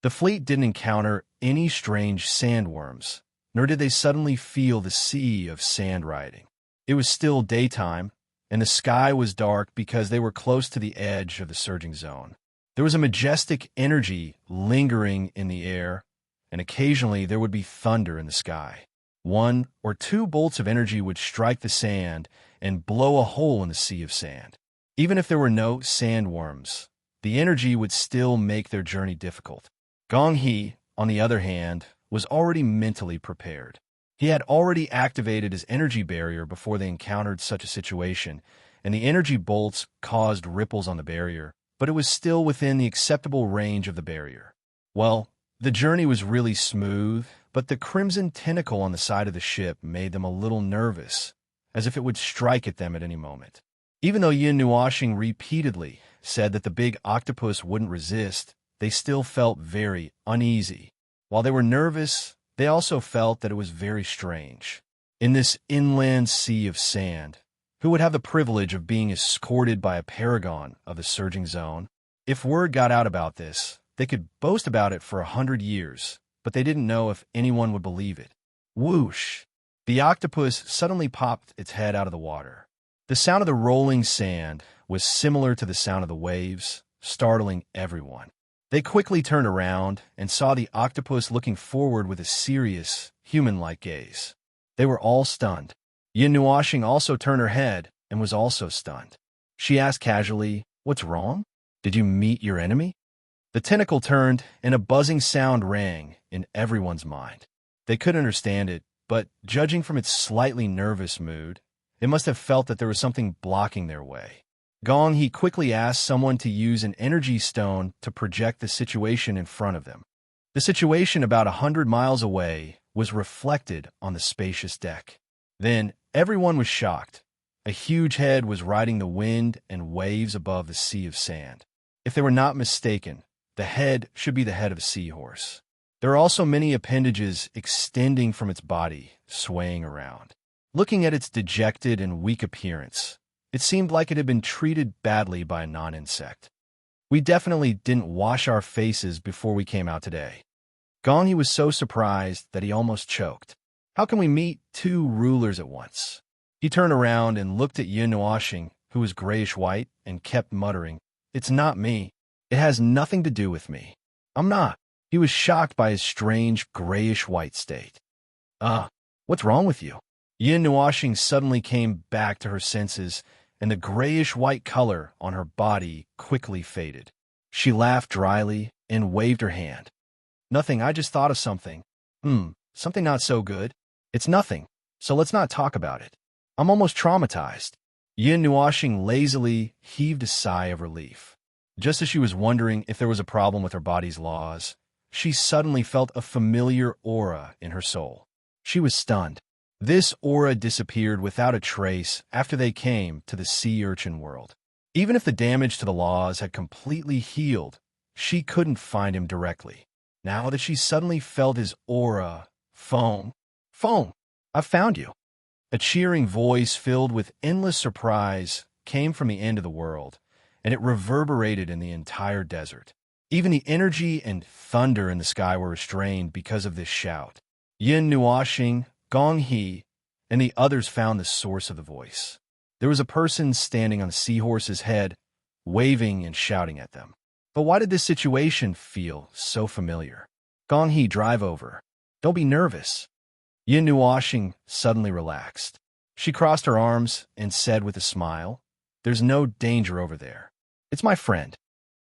The fleet didn't encounter any strange sandworms, nor did they suddenly feel the sea of sand riding. It was still daytime, and the sky was dark because they were close to the edge of the surging zone. There was a majestic energy lingering in the air, and occasionally there would be thunder in the sky. 1 or 2 bolts of energy would strike the sand and blow a hole in the sea of sand. Even if there were no sandworms, the energy would still make their journey difficult. Gong He, on the other hand, was already mentally prepared. He had already activated his energy barrier before they encountered such a situation, and the energy bolts caused ripples on the barrier, but it was still within the acceptable range of the barrier. Well, the journey was really smooth, but the crimson tentacle on the side of the ship made them a little nervous, as if it would strike at them at any moment. Even though Yin Nuashing repeatedly said that the big octopus wouldn't resist, they still felt very uneasy. While they were nervous, they also felt that it was very strange. In this inland sea of sand, who would have the privilege of being escorted by a paragon of the surging zone? If word got out about this, they could boast about it for 100 years, but they didn't know if anyone would believe it. Whoosh! The octopus suddenly popped its head out of the water. The sound of the rolling sand was similar to the sound of the waves, startling everyone. They quickly turned around and saw the octopus looking forward with a serious, human-like gaze. They were all stunned. Yin Nuashing also turned her head and was also stunned. She asked casually, "What's wrong? Did you meet your enemy?" The tentacle turned and a buzzing sound rang in everyone's mind. They couldn't understand it, but judging from its slightly nervous mood, it must have felt that there was something blocking their way. Gong He quickly asked someone to use an energy stone to project the situation in front of them. The situation about 100 miles away was reflected on the spacious deck. Then everyone was shocked. A huge head was riding the wind and waves above the sea of sand. If they were not mistaken, the head should be the head of a seahorse. There are also many appendages extending from its body, swaying around. Looking at its dejected and weak appearance, it seemed like it had been treated badly by a non-insect. "We definitely didn't wash our faces before we came out today." Gong He was so surprised that he almost choked. How can we meet 2 rulers at once? He turned around and looked at Yin Nuashing, who was grayish-white, and kept muttering, "It's not me. It has nothing to do with me. I'm not." He was shocked by his strange grayish-white state. What's wrong with you?" Yin Nuashing suddenly came back to her senses, and the grayish-white color on her body quickly faded. She laughed dryly and waved her hand. "Nothing, I just thought of something. Something not so good. It's nothing, so let's not talk about it. I'm almost traumatized." Yin Nuashing lazily heaved a sigh of relief. Just as she was wondering if there was a problem with her body's laws, she suddenly felt a familiar aura in her soul. She was stunned. This aura disappeared without a trace after they came to the sea urchin world. Even if the damage to the laws had completely healed, she couldn't find him directly. Now that she suddenly felt his aura, Phone, I've found you. A cheering voice filled with endless surprise came from the end of the world, and it reverberated in the entire desert. Even the energy and thunder in the sky were restrained because of this shout. Yin Nuoxing, Gong He, and the others found the source of the voice. There was a person standing on a seahorse's head, waving and shouting at them. But why did this situation feel so familiar? Gong He, drive over. Don't be nervous. Yin Nuoxing suddenly relaxed. She crossed her arms and said with a smile, "There's no danger over there. It's my friend."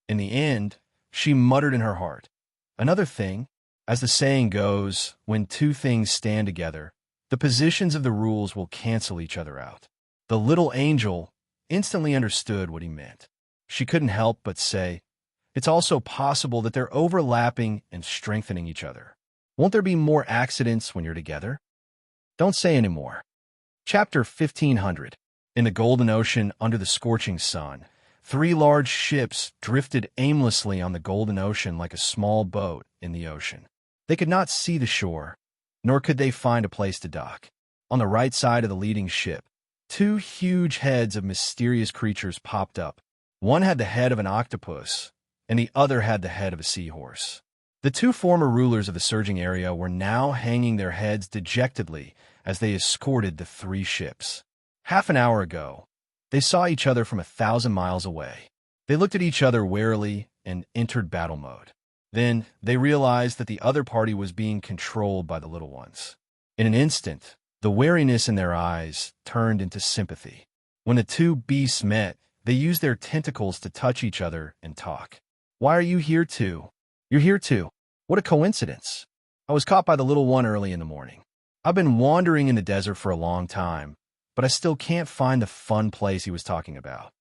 In the end, she muttered in her heart, "Another thing, as the saying goes, when two things stand together, the positions of the rules will cancel each other out." The little angel instantly understood what he meant. She couldn't help but say, "It's also possible that they're overlapping and strengthening each other. Won't there be more accidents when you're together?" Don't say any more. Chapter 1500. In the golden ocean under the scorching sun, 3 large ships drifted aimlessly on the golden ocean like a small boat in the ocean. They could not see the shore, nor could they find a place to dock. On the right side of the leading ship, 2 huge heads of mysterious creatures popped up. One had the head of an octopus, and the other had the head of a seahorse. The 2 former rulers of the surging area were now hanging their heads dejectedly as they escorted the 3 ships. Half an hour ago, they saw each other from 1,000 miles away. They looked at each other warily and entered battle mode. Then they realized that the other party was being controlled by the little ones. In an instant, the wariness in their eyes turned into sympathy. When the 2 beasts met, they used their tentacles to touch each other and talk. "Why are you here too?" "You're here too. What a coincidence. I was caught by the little one early in the morning. I've been wandering in the desert for a long time, but I still can't find the fun place he was talking about."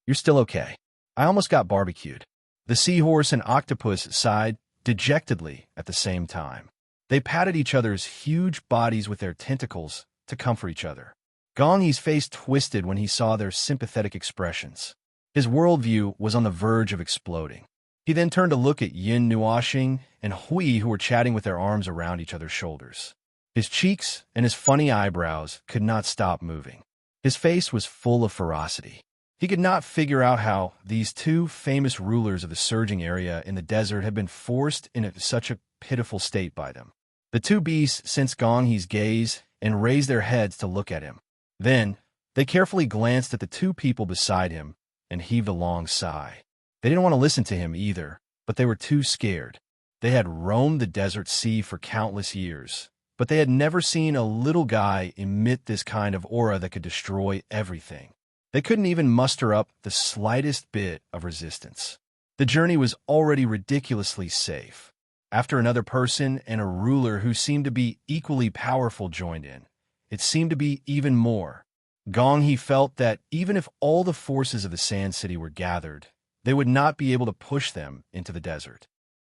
"You're still okay. I almost got barbecued." The seahorse and octopus sighed dejectedly at the same time. They patted each other's huge bodies with their tentacles to comfort each other. Gong Yi's face twisted when he saw their sympathetic expressions. His worldview was on the verge of exploding. He then turned to look at Yin Nuoxing and Hui, who were chatting with their arms around each other's shoulders. His cheeks and his funny eyebrows could not stop moving. His face was full of ferocity. He could not figure out how these 2 famous rulers of the surging area in the desert had been forced into such a pitiful state by them. The 2 beasts sensed Gong Yi's gaze and raised their heads to look at him. Then, they carefully glanced at the 2 people beside him and heaved a long sigh. They didn't want to listen to him either, but they were too scared. They had roamed the desert sea for countless years, but they had never seen a little guy emit this kind of aura that could destroy everything. They couldn't even muster up the slightest bit of resistance. The journey was already ridiculously safe. After another person and a ruler who seemed to be equally powerful joined in, it seemed to be even more. Gong He felt that even if all the forces of the Sand City were gathered, they would not be able to push them into the desert.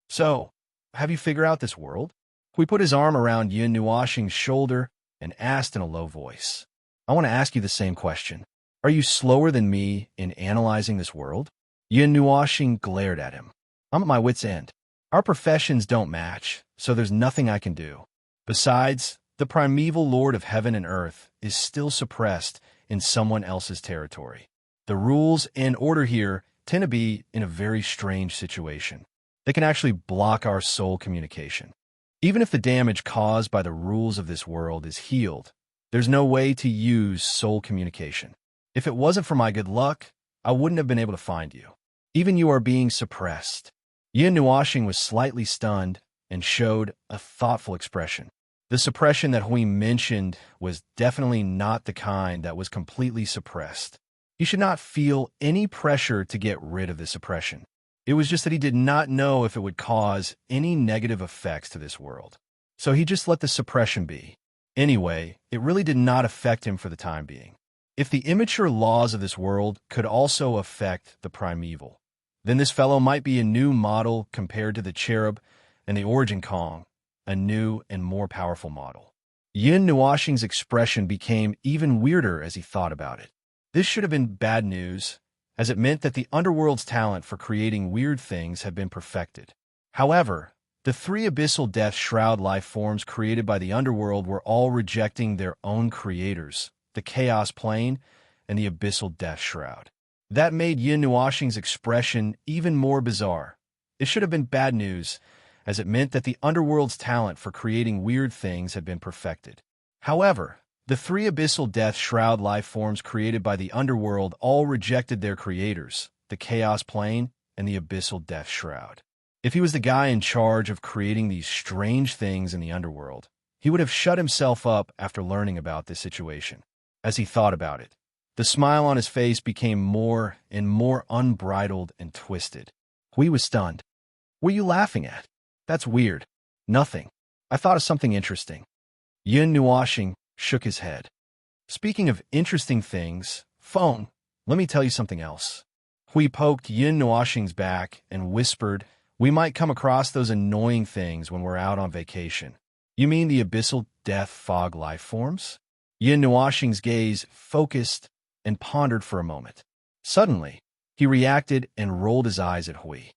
"So, have you figured out this world?" Hui put his arm around Yin Nuoxing's shoulder and asked in a low voice. "I want to ask you the same question. Are you slower than me in analyzing this world?" Yin Nuoxing glared at him. "I'm at my wit's end. Our professions don't match, so there's nothing I can do. Besides, the primeval Lord of Heaven and Earth is still suppressed in someone else's territory. The rules and order here tend to be in a very strange situation. They can actually block our soul communication. Even if the damage caused by the rules of this world is healed, there's no way to use soul communication. If it wasn't for my good luck, I wouldn't have been able to find you. Even you are being suppressed." Yin Nuoxing was slightly stunned and showed a thoughtful expression. The suppression that Hui mentioned was definitely not the kind that was completely suppressed. He should not feel any pressure to get rid of the suppression. It was just that he did not know if it would cause any negative effects to this world. So he just let the suppression be. Anyway, it really did not affect him for the time being. If the immature laws of this world could also affect the primeval, then this fellow might be a new model compared to the cherub and the origin Kong, a new and more powerful model. Yin Nuoxing's expression became even weirder as he thought about it. This should have been bad news, as it meant that the Underworld's talent for creating weird things had been perfected. However, the 3 abyssal death shroud life forms created by the Underworld were all rejecting their own creators, the Chaos Plane and the abyssal death shroud. That made Yin Nuoxing's expression even more bizarre. It should have been bad news, as it meant that the Underworld's talent for creating weird things had been perfected. However, the three abyssal death shroud life forms created by the Underworld all rejected their creators, the Chaos Plane and the abyssal death shroud. If he was the guy in charge of creating these strange things in the Underworld, he would have shut himself up after learning about this situation. As he thought about it, the smile on his face became more and more unbridled and twisted. Hui was stunned. What are you laughing at? That's weird. Nothing. I thought of something interesting. Yin Nuoxing shook his head. Speaking of interesting things, phone, let me tell you something else. Hui poked Yin Nuoxing's back and whispered, we might come across those annoying things when we're out on vacation. You mean the abyssal death fog life forms? Yin Nuoxing's gaze focused and pondered for a moment. Suddenly, he reacted and rolled his eyes at Hui.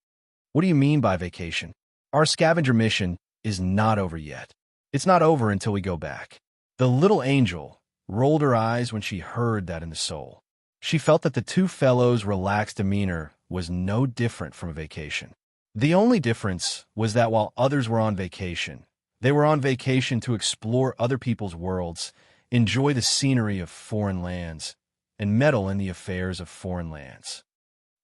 What do you mean by vacation? Our scavenger mission is not over yet. It's not over until we go back. The little angel rolled her eyes when she heard that in the soul. She felt that the two fellows' relaxed demeanor was no different from a vacation. The only difference was that while others were on vacation, they were on vacation to explore other people's worlds, enjoy the scenery of foreign lands, and meddle in the affairs of foreign lands.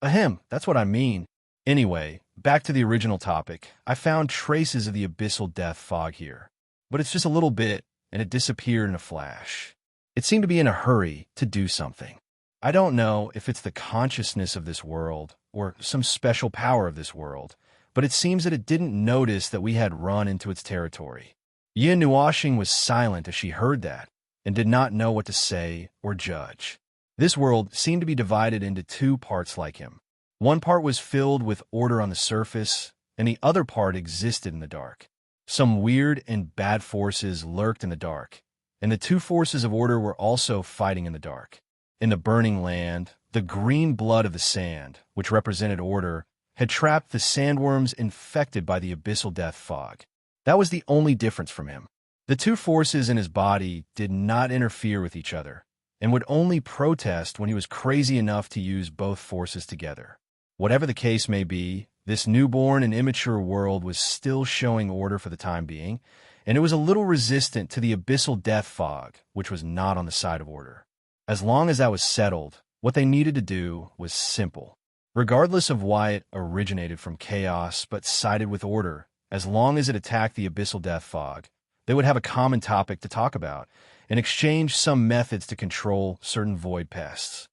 Ahem, that's what I mean. Anyway, back to the original topic. I found traces of the abyssal death fog here, but it's just a little bit, and it disappeared in a flash. It seemed to be in a hurry to do something. I don't know if it's the consciousness of this world or some special power of this world, but it seems that it didn't notice that we had run into its territory. Yin Nuoxing was silent as she heard that and did not know what to say or judge. This world seemed to be divided into two parts like him. One part was filled with order on the surface, and the other part existed in the dark. Some weird and bad forces lurked in the dark, and the two forces of order were also fighting in the dark. In the burning land, the green blood of the sand, which represented order, had trapped the sandworms infected by the abyssal death fog. That was the only difference from him. The two forces in his body did not interfere with each other, and would only protest when he was crazy enough to use both forces together. Whatever the case may be, this newborn and immature world was still showing order for the time being, and it was a little resistant to the abyssal death fog, which was not on the side of order. As long as that was settled, what they needed to do was simple. Regardless of why it originated from chaos but sided with order, as long as it attacked the abyssal death fog, they would have a common topic to talk about and exchange some methods to control certain void pests.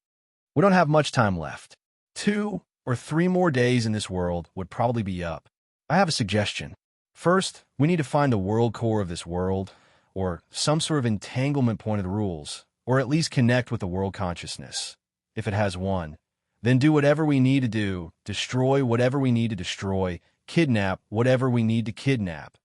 We don't have much time left. 2 or 3 more days in this world would probably be up. I have a suggestion. First, we need to find the world core of this world, or some sort of entanglement point of the rules, or at least connect with the world consciousness. If it has one, then do whatever we need to do, destroy whatever we need to destroy, kidnap whatever we need to kidnap.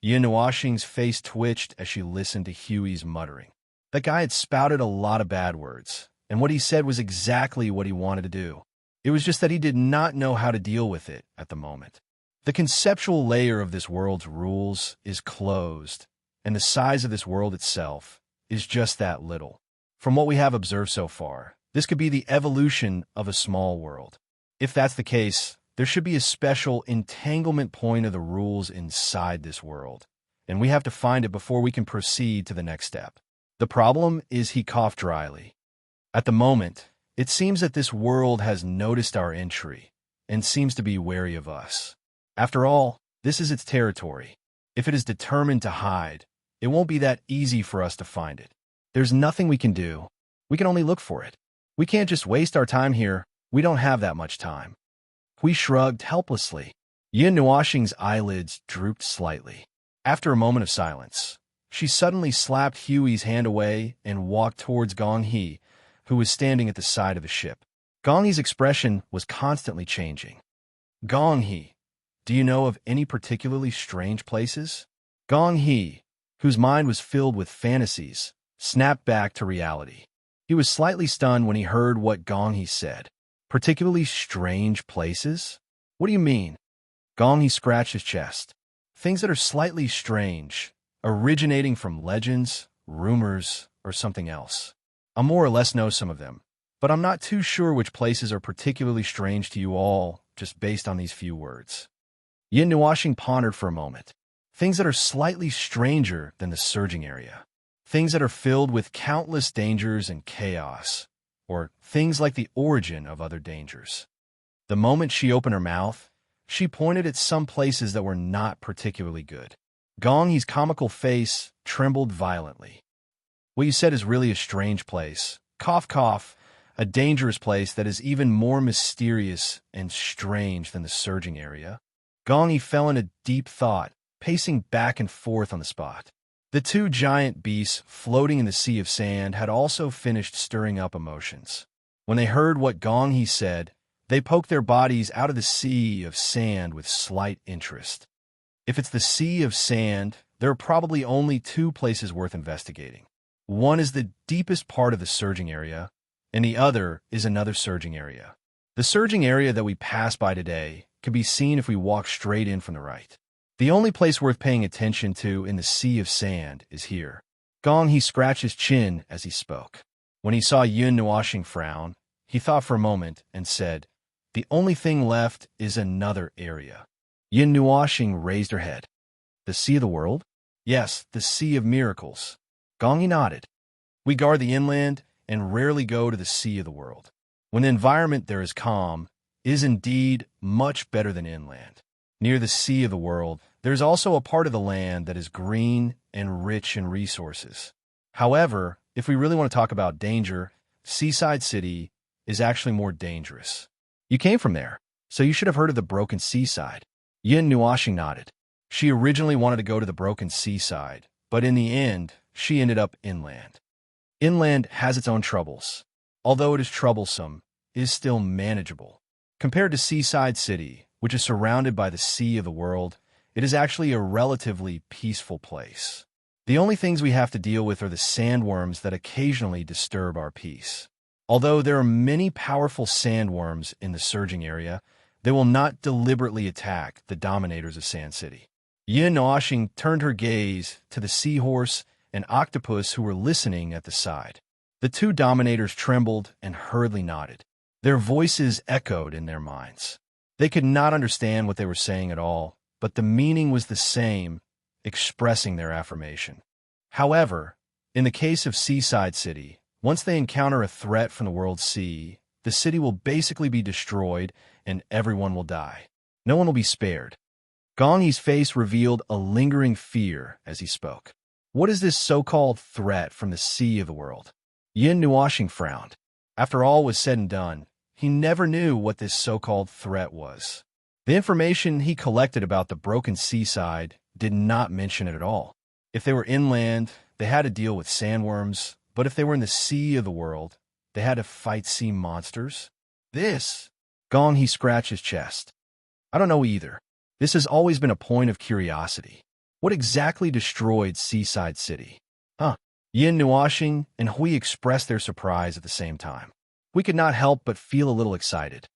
Yin Nuoxing's face twitched as she listened to Huey's muttering. That guy had spouted a lot of bad words, and what he said was exactly what he wanted to do. It was just that he did not know how to deal with it at the moment. The conceptual layer of this world's rules is closed, and the size of this world itself is just that little. From what we have observed so far, this could be the evolution of a small world. If that's the case, there should be a special entanglement point of the rules inside this world, and we have to find it before we can proceed to the next step. The problem is he coughed dryly. At the moment, it seems that this world has noticed our entry and seems to be wary of us. After all, this is its territory. If it is determined to hide, it won't be that easy for us to find it. There's nothing we can do. We can only look for it. We can't just waste our time here. We don't have that much time. Hui shrugged helplessly. Yin Nuoxing's eyelids drooped slightly. After a moment of silence, she suddenly slapped Huey's hand away and walked towards Gong He, who was standing at the side of the ship. Gong He's expression was constantly changing. Gong He, do you know of any particularly strange places? Gong He, whose mind was filled with fantasies, snapped back to reality. He was slightly stunned when he heard what Gong He said. Particularly strange places? What do you mean? Gong He scratched his chest. Things that are slightly strange, originating from legends, rumors, or something else. I more or less know some of them, but I'm not too sure which places are particularly strange to you all, just based on these few words. Yin Nuashing pondered for a moment. Things that are slightly stranger than the surging area. Things that are filled with countless dangers and chaos. Or things like the origin of other dangers. The moment she opened her mouth, she pointed at some places that were not particularly good. Gong Yi's comical face trembled violently. What you said is really a strange place. Cough, cough. A dangerous place that is even more mysterious and strange than the surging area. Gong Yi fell into deep thought, pacing back and forth on the spot. The two giant beasts floating in the sea of sand had also finished stirring up emotions. When they heard what Gong Yi said, they poked their bodies out of the sea of sand with slight interest. If it's the sea of sand, there are probably only two places worth investigating. One is the deepest part of the surging area, and the other is another surging area. The surging area that we pass by today can be seen if we walk straight in from the right. The only place worth paying attention to in the sea of sand is here. Gong He scratched his chin as he spoke. When he saw Yun Nuashing frown, he thought for a moment and said, "The only thing left is another area." Yun Nuashing raised her head. "The Sea of the World?" "Yes, the Sea of Miracles." Gong He nodded. "We guard the inland and rarely go to the Sea of the World. When the environment there is calm, it is indeed much better than inland. Near the Sea of the World, there is also a part of the land that is green and rich in resources. However, if we really want to talk about danger, Seaside City is actually more dangerous." "You came from there, so you should have heard of the Broken Seaside." Yin Nuashing nodded. She originally wanted to go to the Broken Seaside, but in the end, she ended up inland. Inland has its own troubles. Although it is troublesome, it is still manageable. Compared to Seaside City, which is surrounded by the Sea of the World, it is actually a relatively peaceful place. The only things we have to deal with are the sandworms that occasionally disturb our peace. Although there are many powerful sandworms in the surging area, they will not deliberately attack the dominators of Sand City. Yin Nuashing turned her gaze to the seahorse and octopus who were listening at the side. The two dominators trembled and hurriedly nodded. Their voices echoed in their minds. They could not understand what they were saying at all, but the meaning was the same, expressing their affirmation. However, in the case of Seaside City, once they encounter a threat from the world sea, the city will basically be destroyed and everyone will die. No one will be spared. Gong Yi's face revealed a lingering fear as he spoke. "What is this so-called threat from the Sea of the World?" Yin Nuashing frowned. After all was said and done, he never knew what this so-called threat was. The information he collected about the Broken Seaside did not mention it at all. If they were inland, they had to deal with sandworms, but if they were in the Sea of the World, they had to fight sea monsters. Gong He scratched his chest. "I don't know either. This has always been a point of curiosity. What exactly destroyed Seaside City?" Yin Nuashing and Hui expressed their surprise at the same time. We could not help but feel a little excited.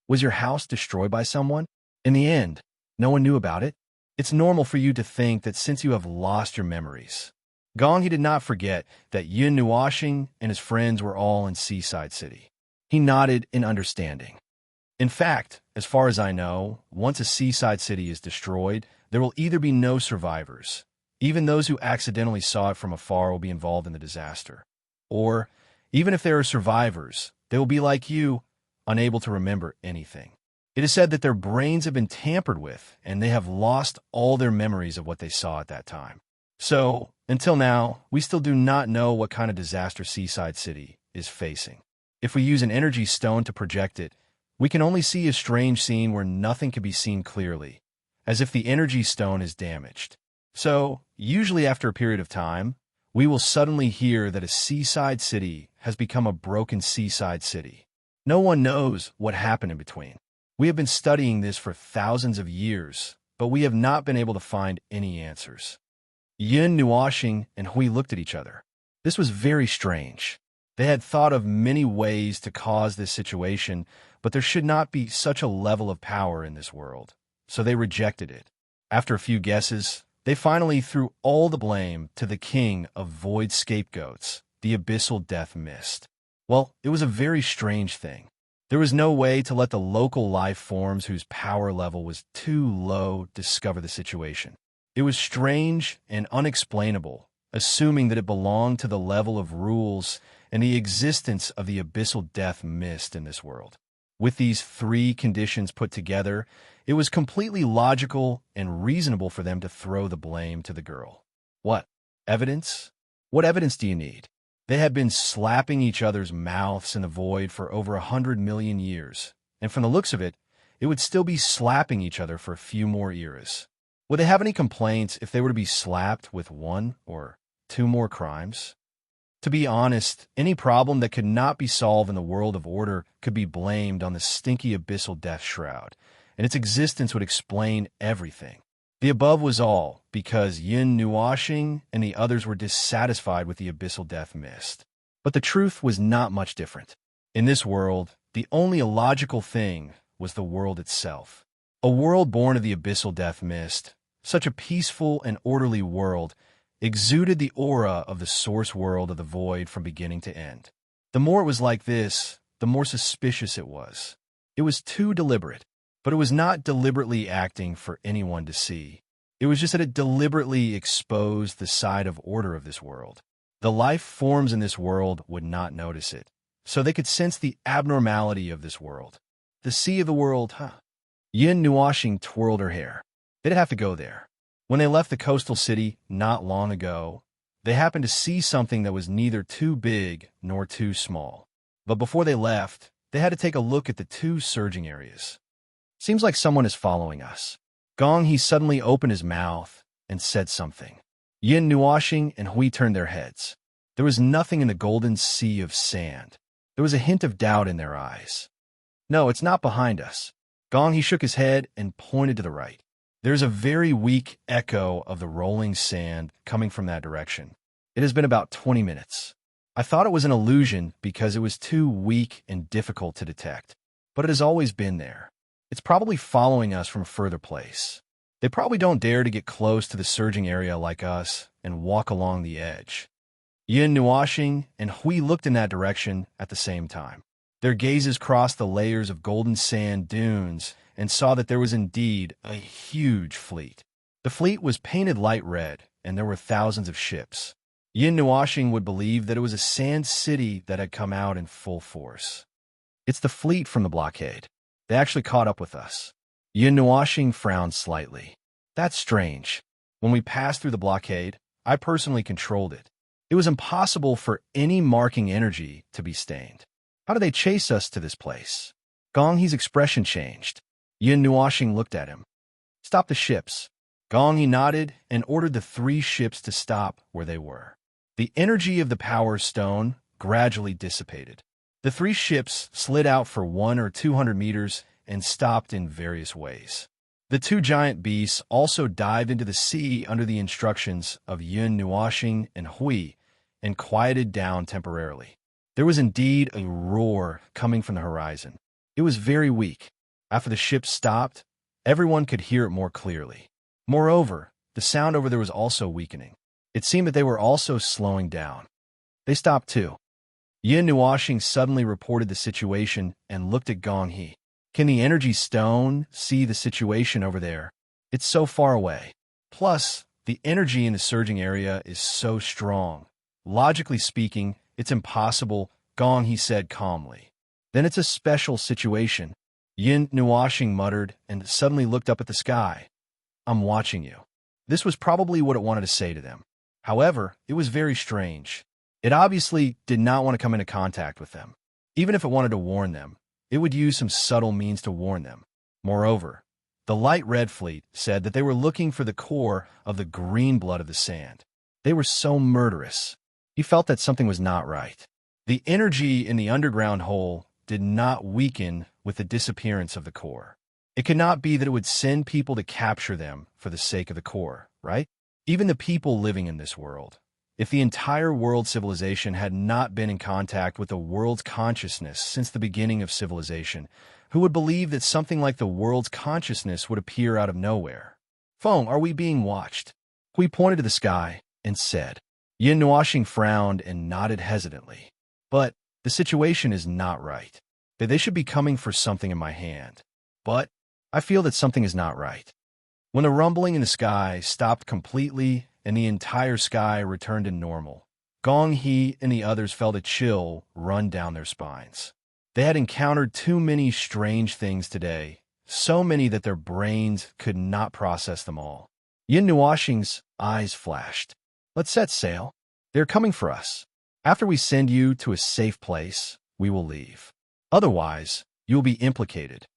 "Was your house destroyed by someone? In the end, no one knew about it? It's normal for you to think that since you have lost your memories." Gong He did not forget that Yin Nuashing and his friends were all in Seaside City. He nodded in understanding. "In fact, as far as I know, once a Seaside City is destroyed, there will either be no survivors. Even those who accidentally saw it from afar will be involved in the disaster. Or, even if there are survivors, they will be like you, unable to remember anything. It is said that their brains have been tampered with, and they have lost all their memories of what they saw at that time. So, until now, we still do not know what kind of disaster Seaside City is facing. If we use an energy stone to project it, we can only see a strange scene where nothing can be seen clearly, as if the energy stone is damaged. So, usually after a period of time, we will suddenly hear that a Seaside City has become a Broken Seaside City. No one knows what happened in between. We have been studying this for thousands of years, but we have not been able to find any answers." Yin Nuashing and Hui looked at each other. This was very strange. They had thought of many ways to cause this situation, but there should not be such a level of power in this world, so they rejected it. After a few guesses, they finally threw all the blame to the king of void scapegoats, the abyssal death mist. Well, it was a very strange thing. There was no way to let the local life forms whose power level was too low discover the situation. It was strange and unexplainable, assuming that it belonged to the level of rules and the existence of the abyssal death mist in this world. With these three conditions put together, it was completely logical and reasonable for them to throw the blame to the girl. What? Evidence? What evidence do you need? They had been slapping each other's mouths in the void for over 100 million years, and from the looks of it, it would still be slapping each other for a few more eras. Would they have any complaints if they were to be slapped with one or two more crimes? To be honest, any problem that could not be solved in the world of order could be blamed on the stinky abyssal death shroud, and its existence would explain everything. The above was all because Yin Nuashing and the others were dissatisfied with the abyssal death mist. But the truth was not much different. In this world, the only illogical thing was the world itself. A world born of the abyssal death mist, such a peaceful and orderly world, exuded the aura of the source world of the void from beginning to end. The more it was like this, the more suspicious it was. It was too deliberate, but it was not deliberately acting for anyone to see. It was just that it deliberately exposed the side of order of this world. The life forms in this world would not notice it, so they could sense the abnormality of this world. The sea of the world, huh? Yin Nuashing twirled her hair. They didn't have to go there. When they left the coastal city not long ago, they happened to see something that was neither too big nor too small. But before they left, they had to take a look at the two surging areas. Seems like someone is following us. He suddenly opened his mouth and said something. Yin Nuashing and Hui turned their heads. There was nothing in the golden sea of sand. There was a hint of doubt in their eyes. No, it's not behind us. He shook his head and pointed to the right. There's a very weak echo of the rolling sand coming from that direction. It has been about 20 minutes. I thought it was an illusion because it was too weak and difficult to detect, but it has always been there. It's probably following us from a further place. They probably don't dare to get close to the surging area like us and walk along the edge. Yin Nuashing and Hui looked in that direction at the same time. Their gazes crossed the layers of golden sand dunes and saw that there was indeed a huge fleet. The fleet was painted light red, and there were thousands of ships. Yin Nuashing would believe that it was a sand city that had come out in full force. It's the fleet from the blockade. They actually caught up with us. Yin Nuashing frowned slightly. That's strange. When we passed through the blockade, I personally controlled it. It was impossible for any marking energy to be stained. How did they chase us to this place? He's expression changed. Yin Nuashing looked at him. Stop the ships. He nodded and ordered the three ships to stop where they were. The energy of the power stone gradually dissipated. The three ships slid out for 100 or 200 meters and stopped in various ways. The two giant beasts also dived into the sea under the instructions of Yin Nuashing and Hui and quieted down temporarily. There was indeed a roar coming from the horizon. It was very weak. After the ships stopped, everyone could hear it more clearly. Moreover, the sound over there was also weakening. It seemed that they were also slowing down. They stopped too. Yin Nuashing suddenly reported the situation and looked at Gong He. Can the energy stone see the situation over there? It's so far away. Plus, the energy in the surging area is so strong. Logically speaking, it's impossible, Gong He said calmly. Then it's a special situation. Yin Nuashing muttered and suddenly looked up at the sky. I'm watching you. This was probably what it wanted to say to them. However, it was very strange. It obviously did not want to come into contact with them. Even if it wanted to warn them, it would use some subtle means to warn them. Moreover, the light red fleet said that they were looking for the core of the green blood of the sand. They were so murderous. He felt that something was not right. The energy in the underground hole did not weaken with the disappearance of the core. It could not be that it would send people to capture them for the sake of the core, right? Even the people living in this world. If the entire world civilization had not been in contact with the world's consciousness since the beginning of civilization, who would believe that something like the world's consciousness would appear out of nowhere? Feng, are we being watched? Hui pointed to the sky and said. Yin Nuashing frowned and nodded hesitantly. But the situation is not right. that they should be coming for something in my hand. But I feel that something is not right. When the rumbling in the sky stopped completely and the entire sky returned to normal, Gong He and the others felt a chill run down their spines. They had encountered too many strange things today, so many that their brains could not process them all. Yin Nuoxing's eyes flashed. Let's set sail. They're coming for us. After we send you to a safe place, we will leave. Otherwise, you will be implicated.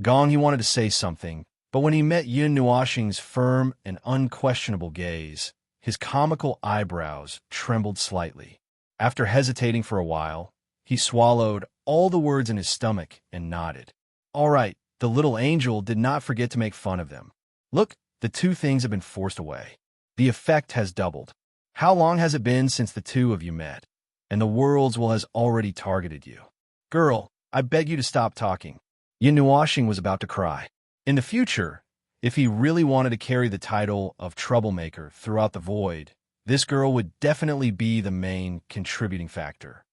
Gong He wanted to say something, but when he met Yin Nuoxing's firm and unquestionable gaze, his comical eyebrows trembled slightly. After hesitating for a while, he swallowed all the words in his stomach and nodded. All right, the little angel did not forget to make fun of them. Look, the two things have been forced away. The effect has doubled. How long has it been since the two of you met? And the world's will has already targeted you. Girl, I beg you to stop talking. Yin Nuoxing was about to cry. In the future, if he really wanted to carry the title of troublemaker throughout the void, this girl would definitely be the main contributing factor.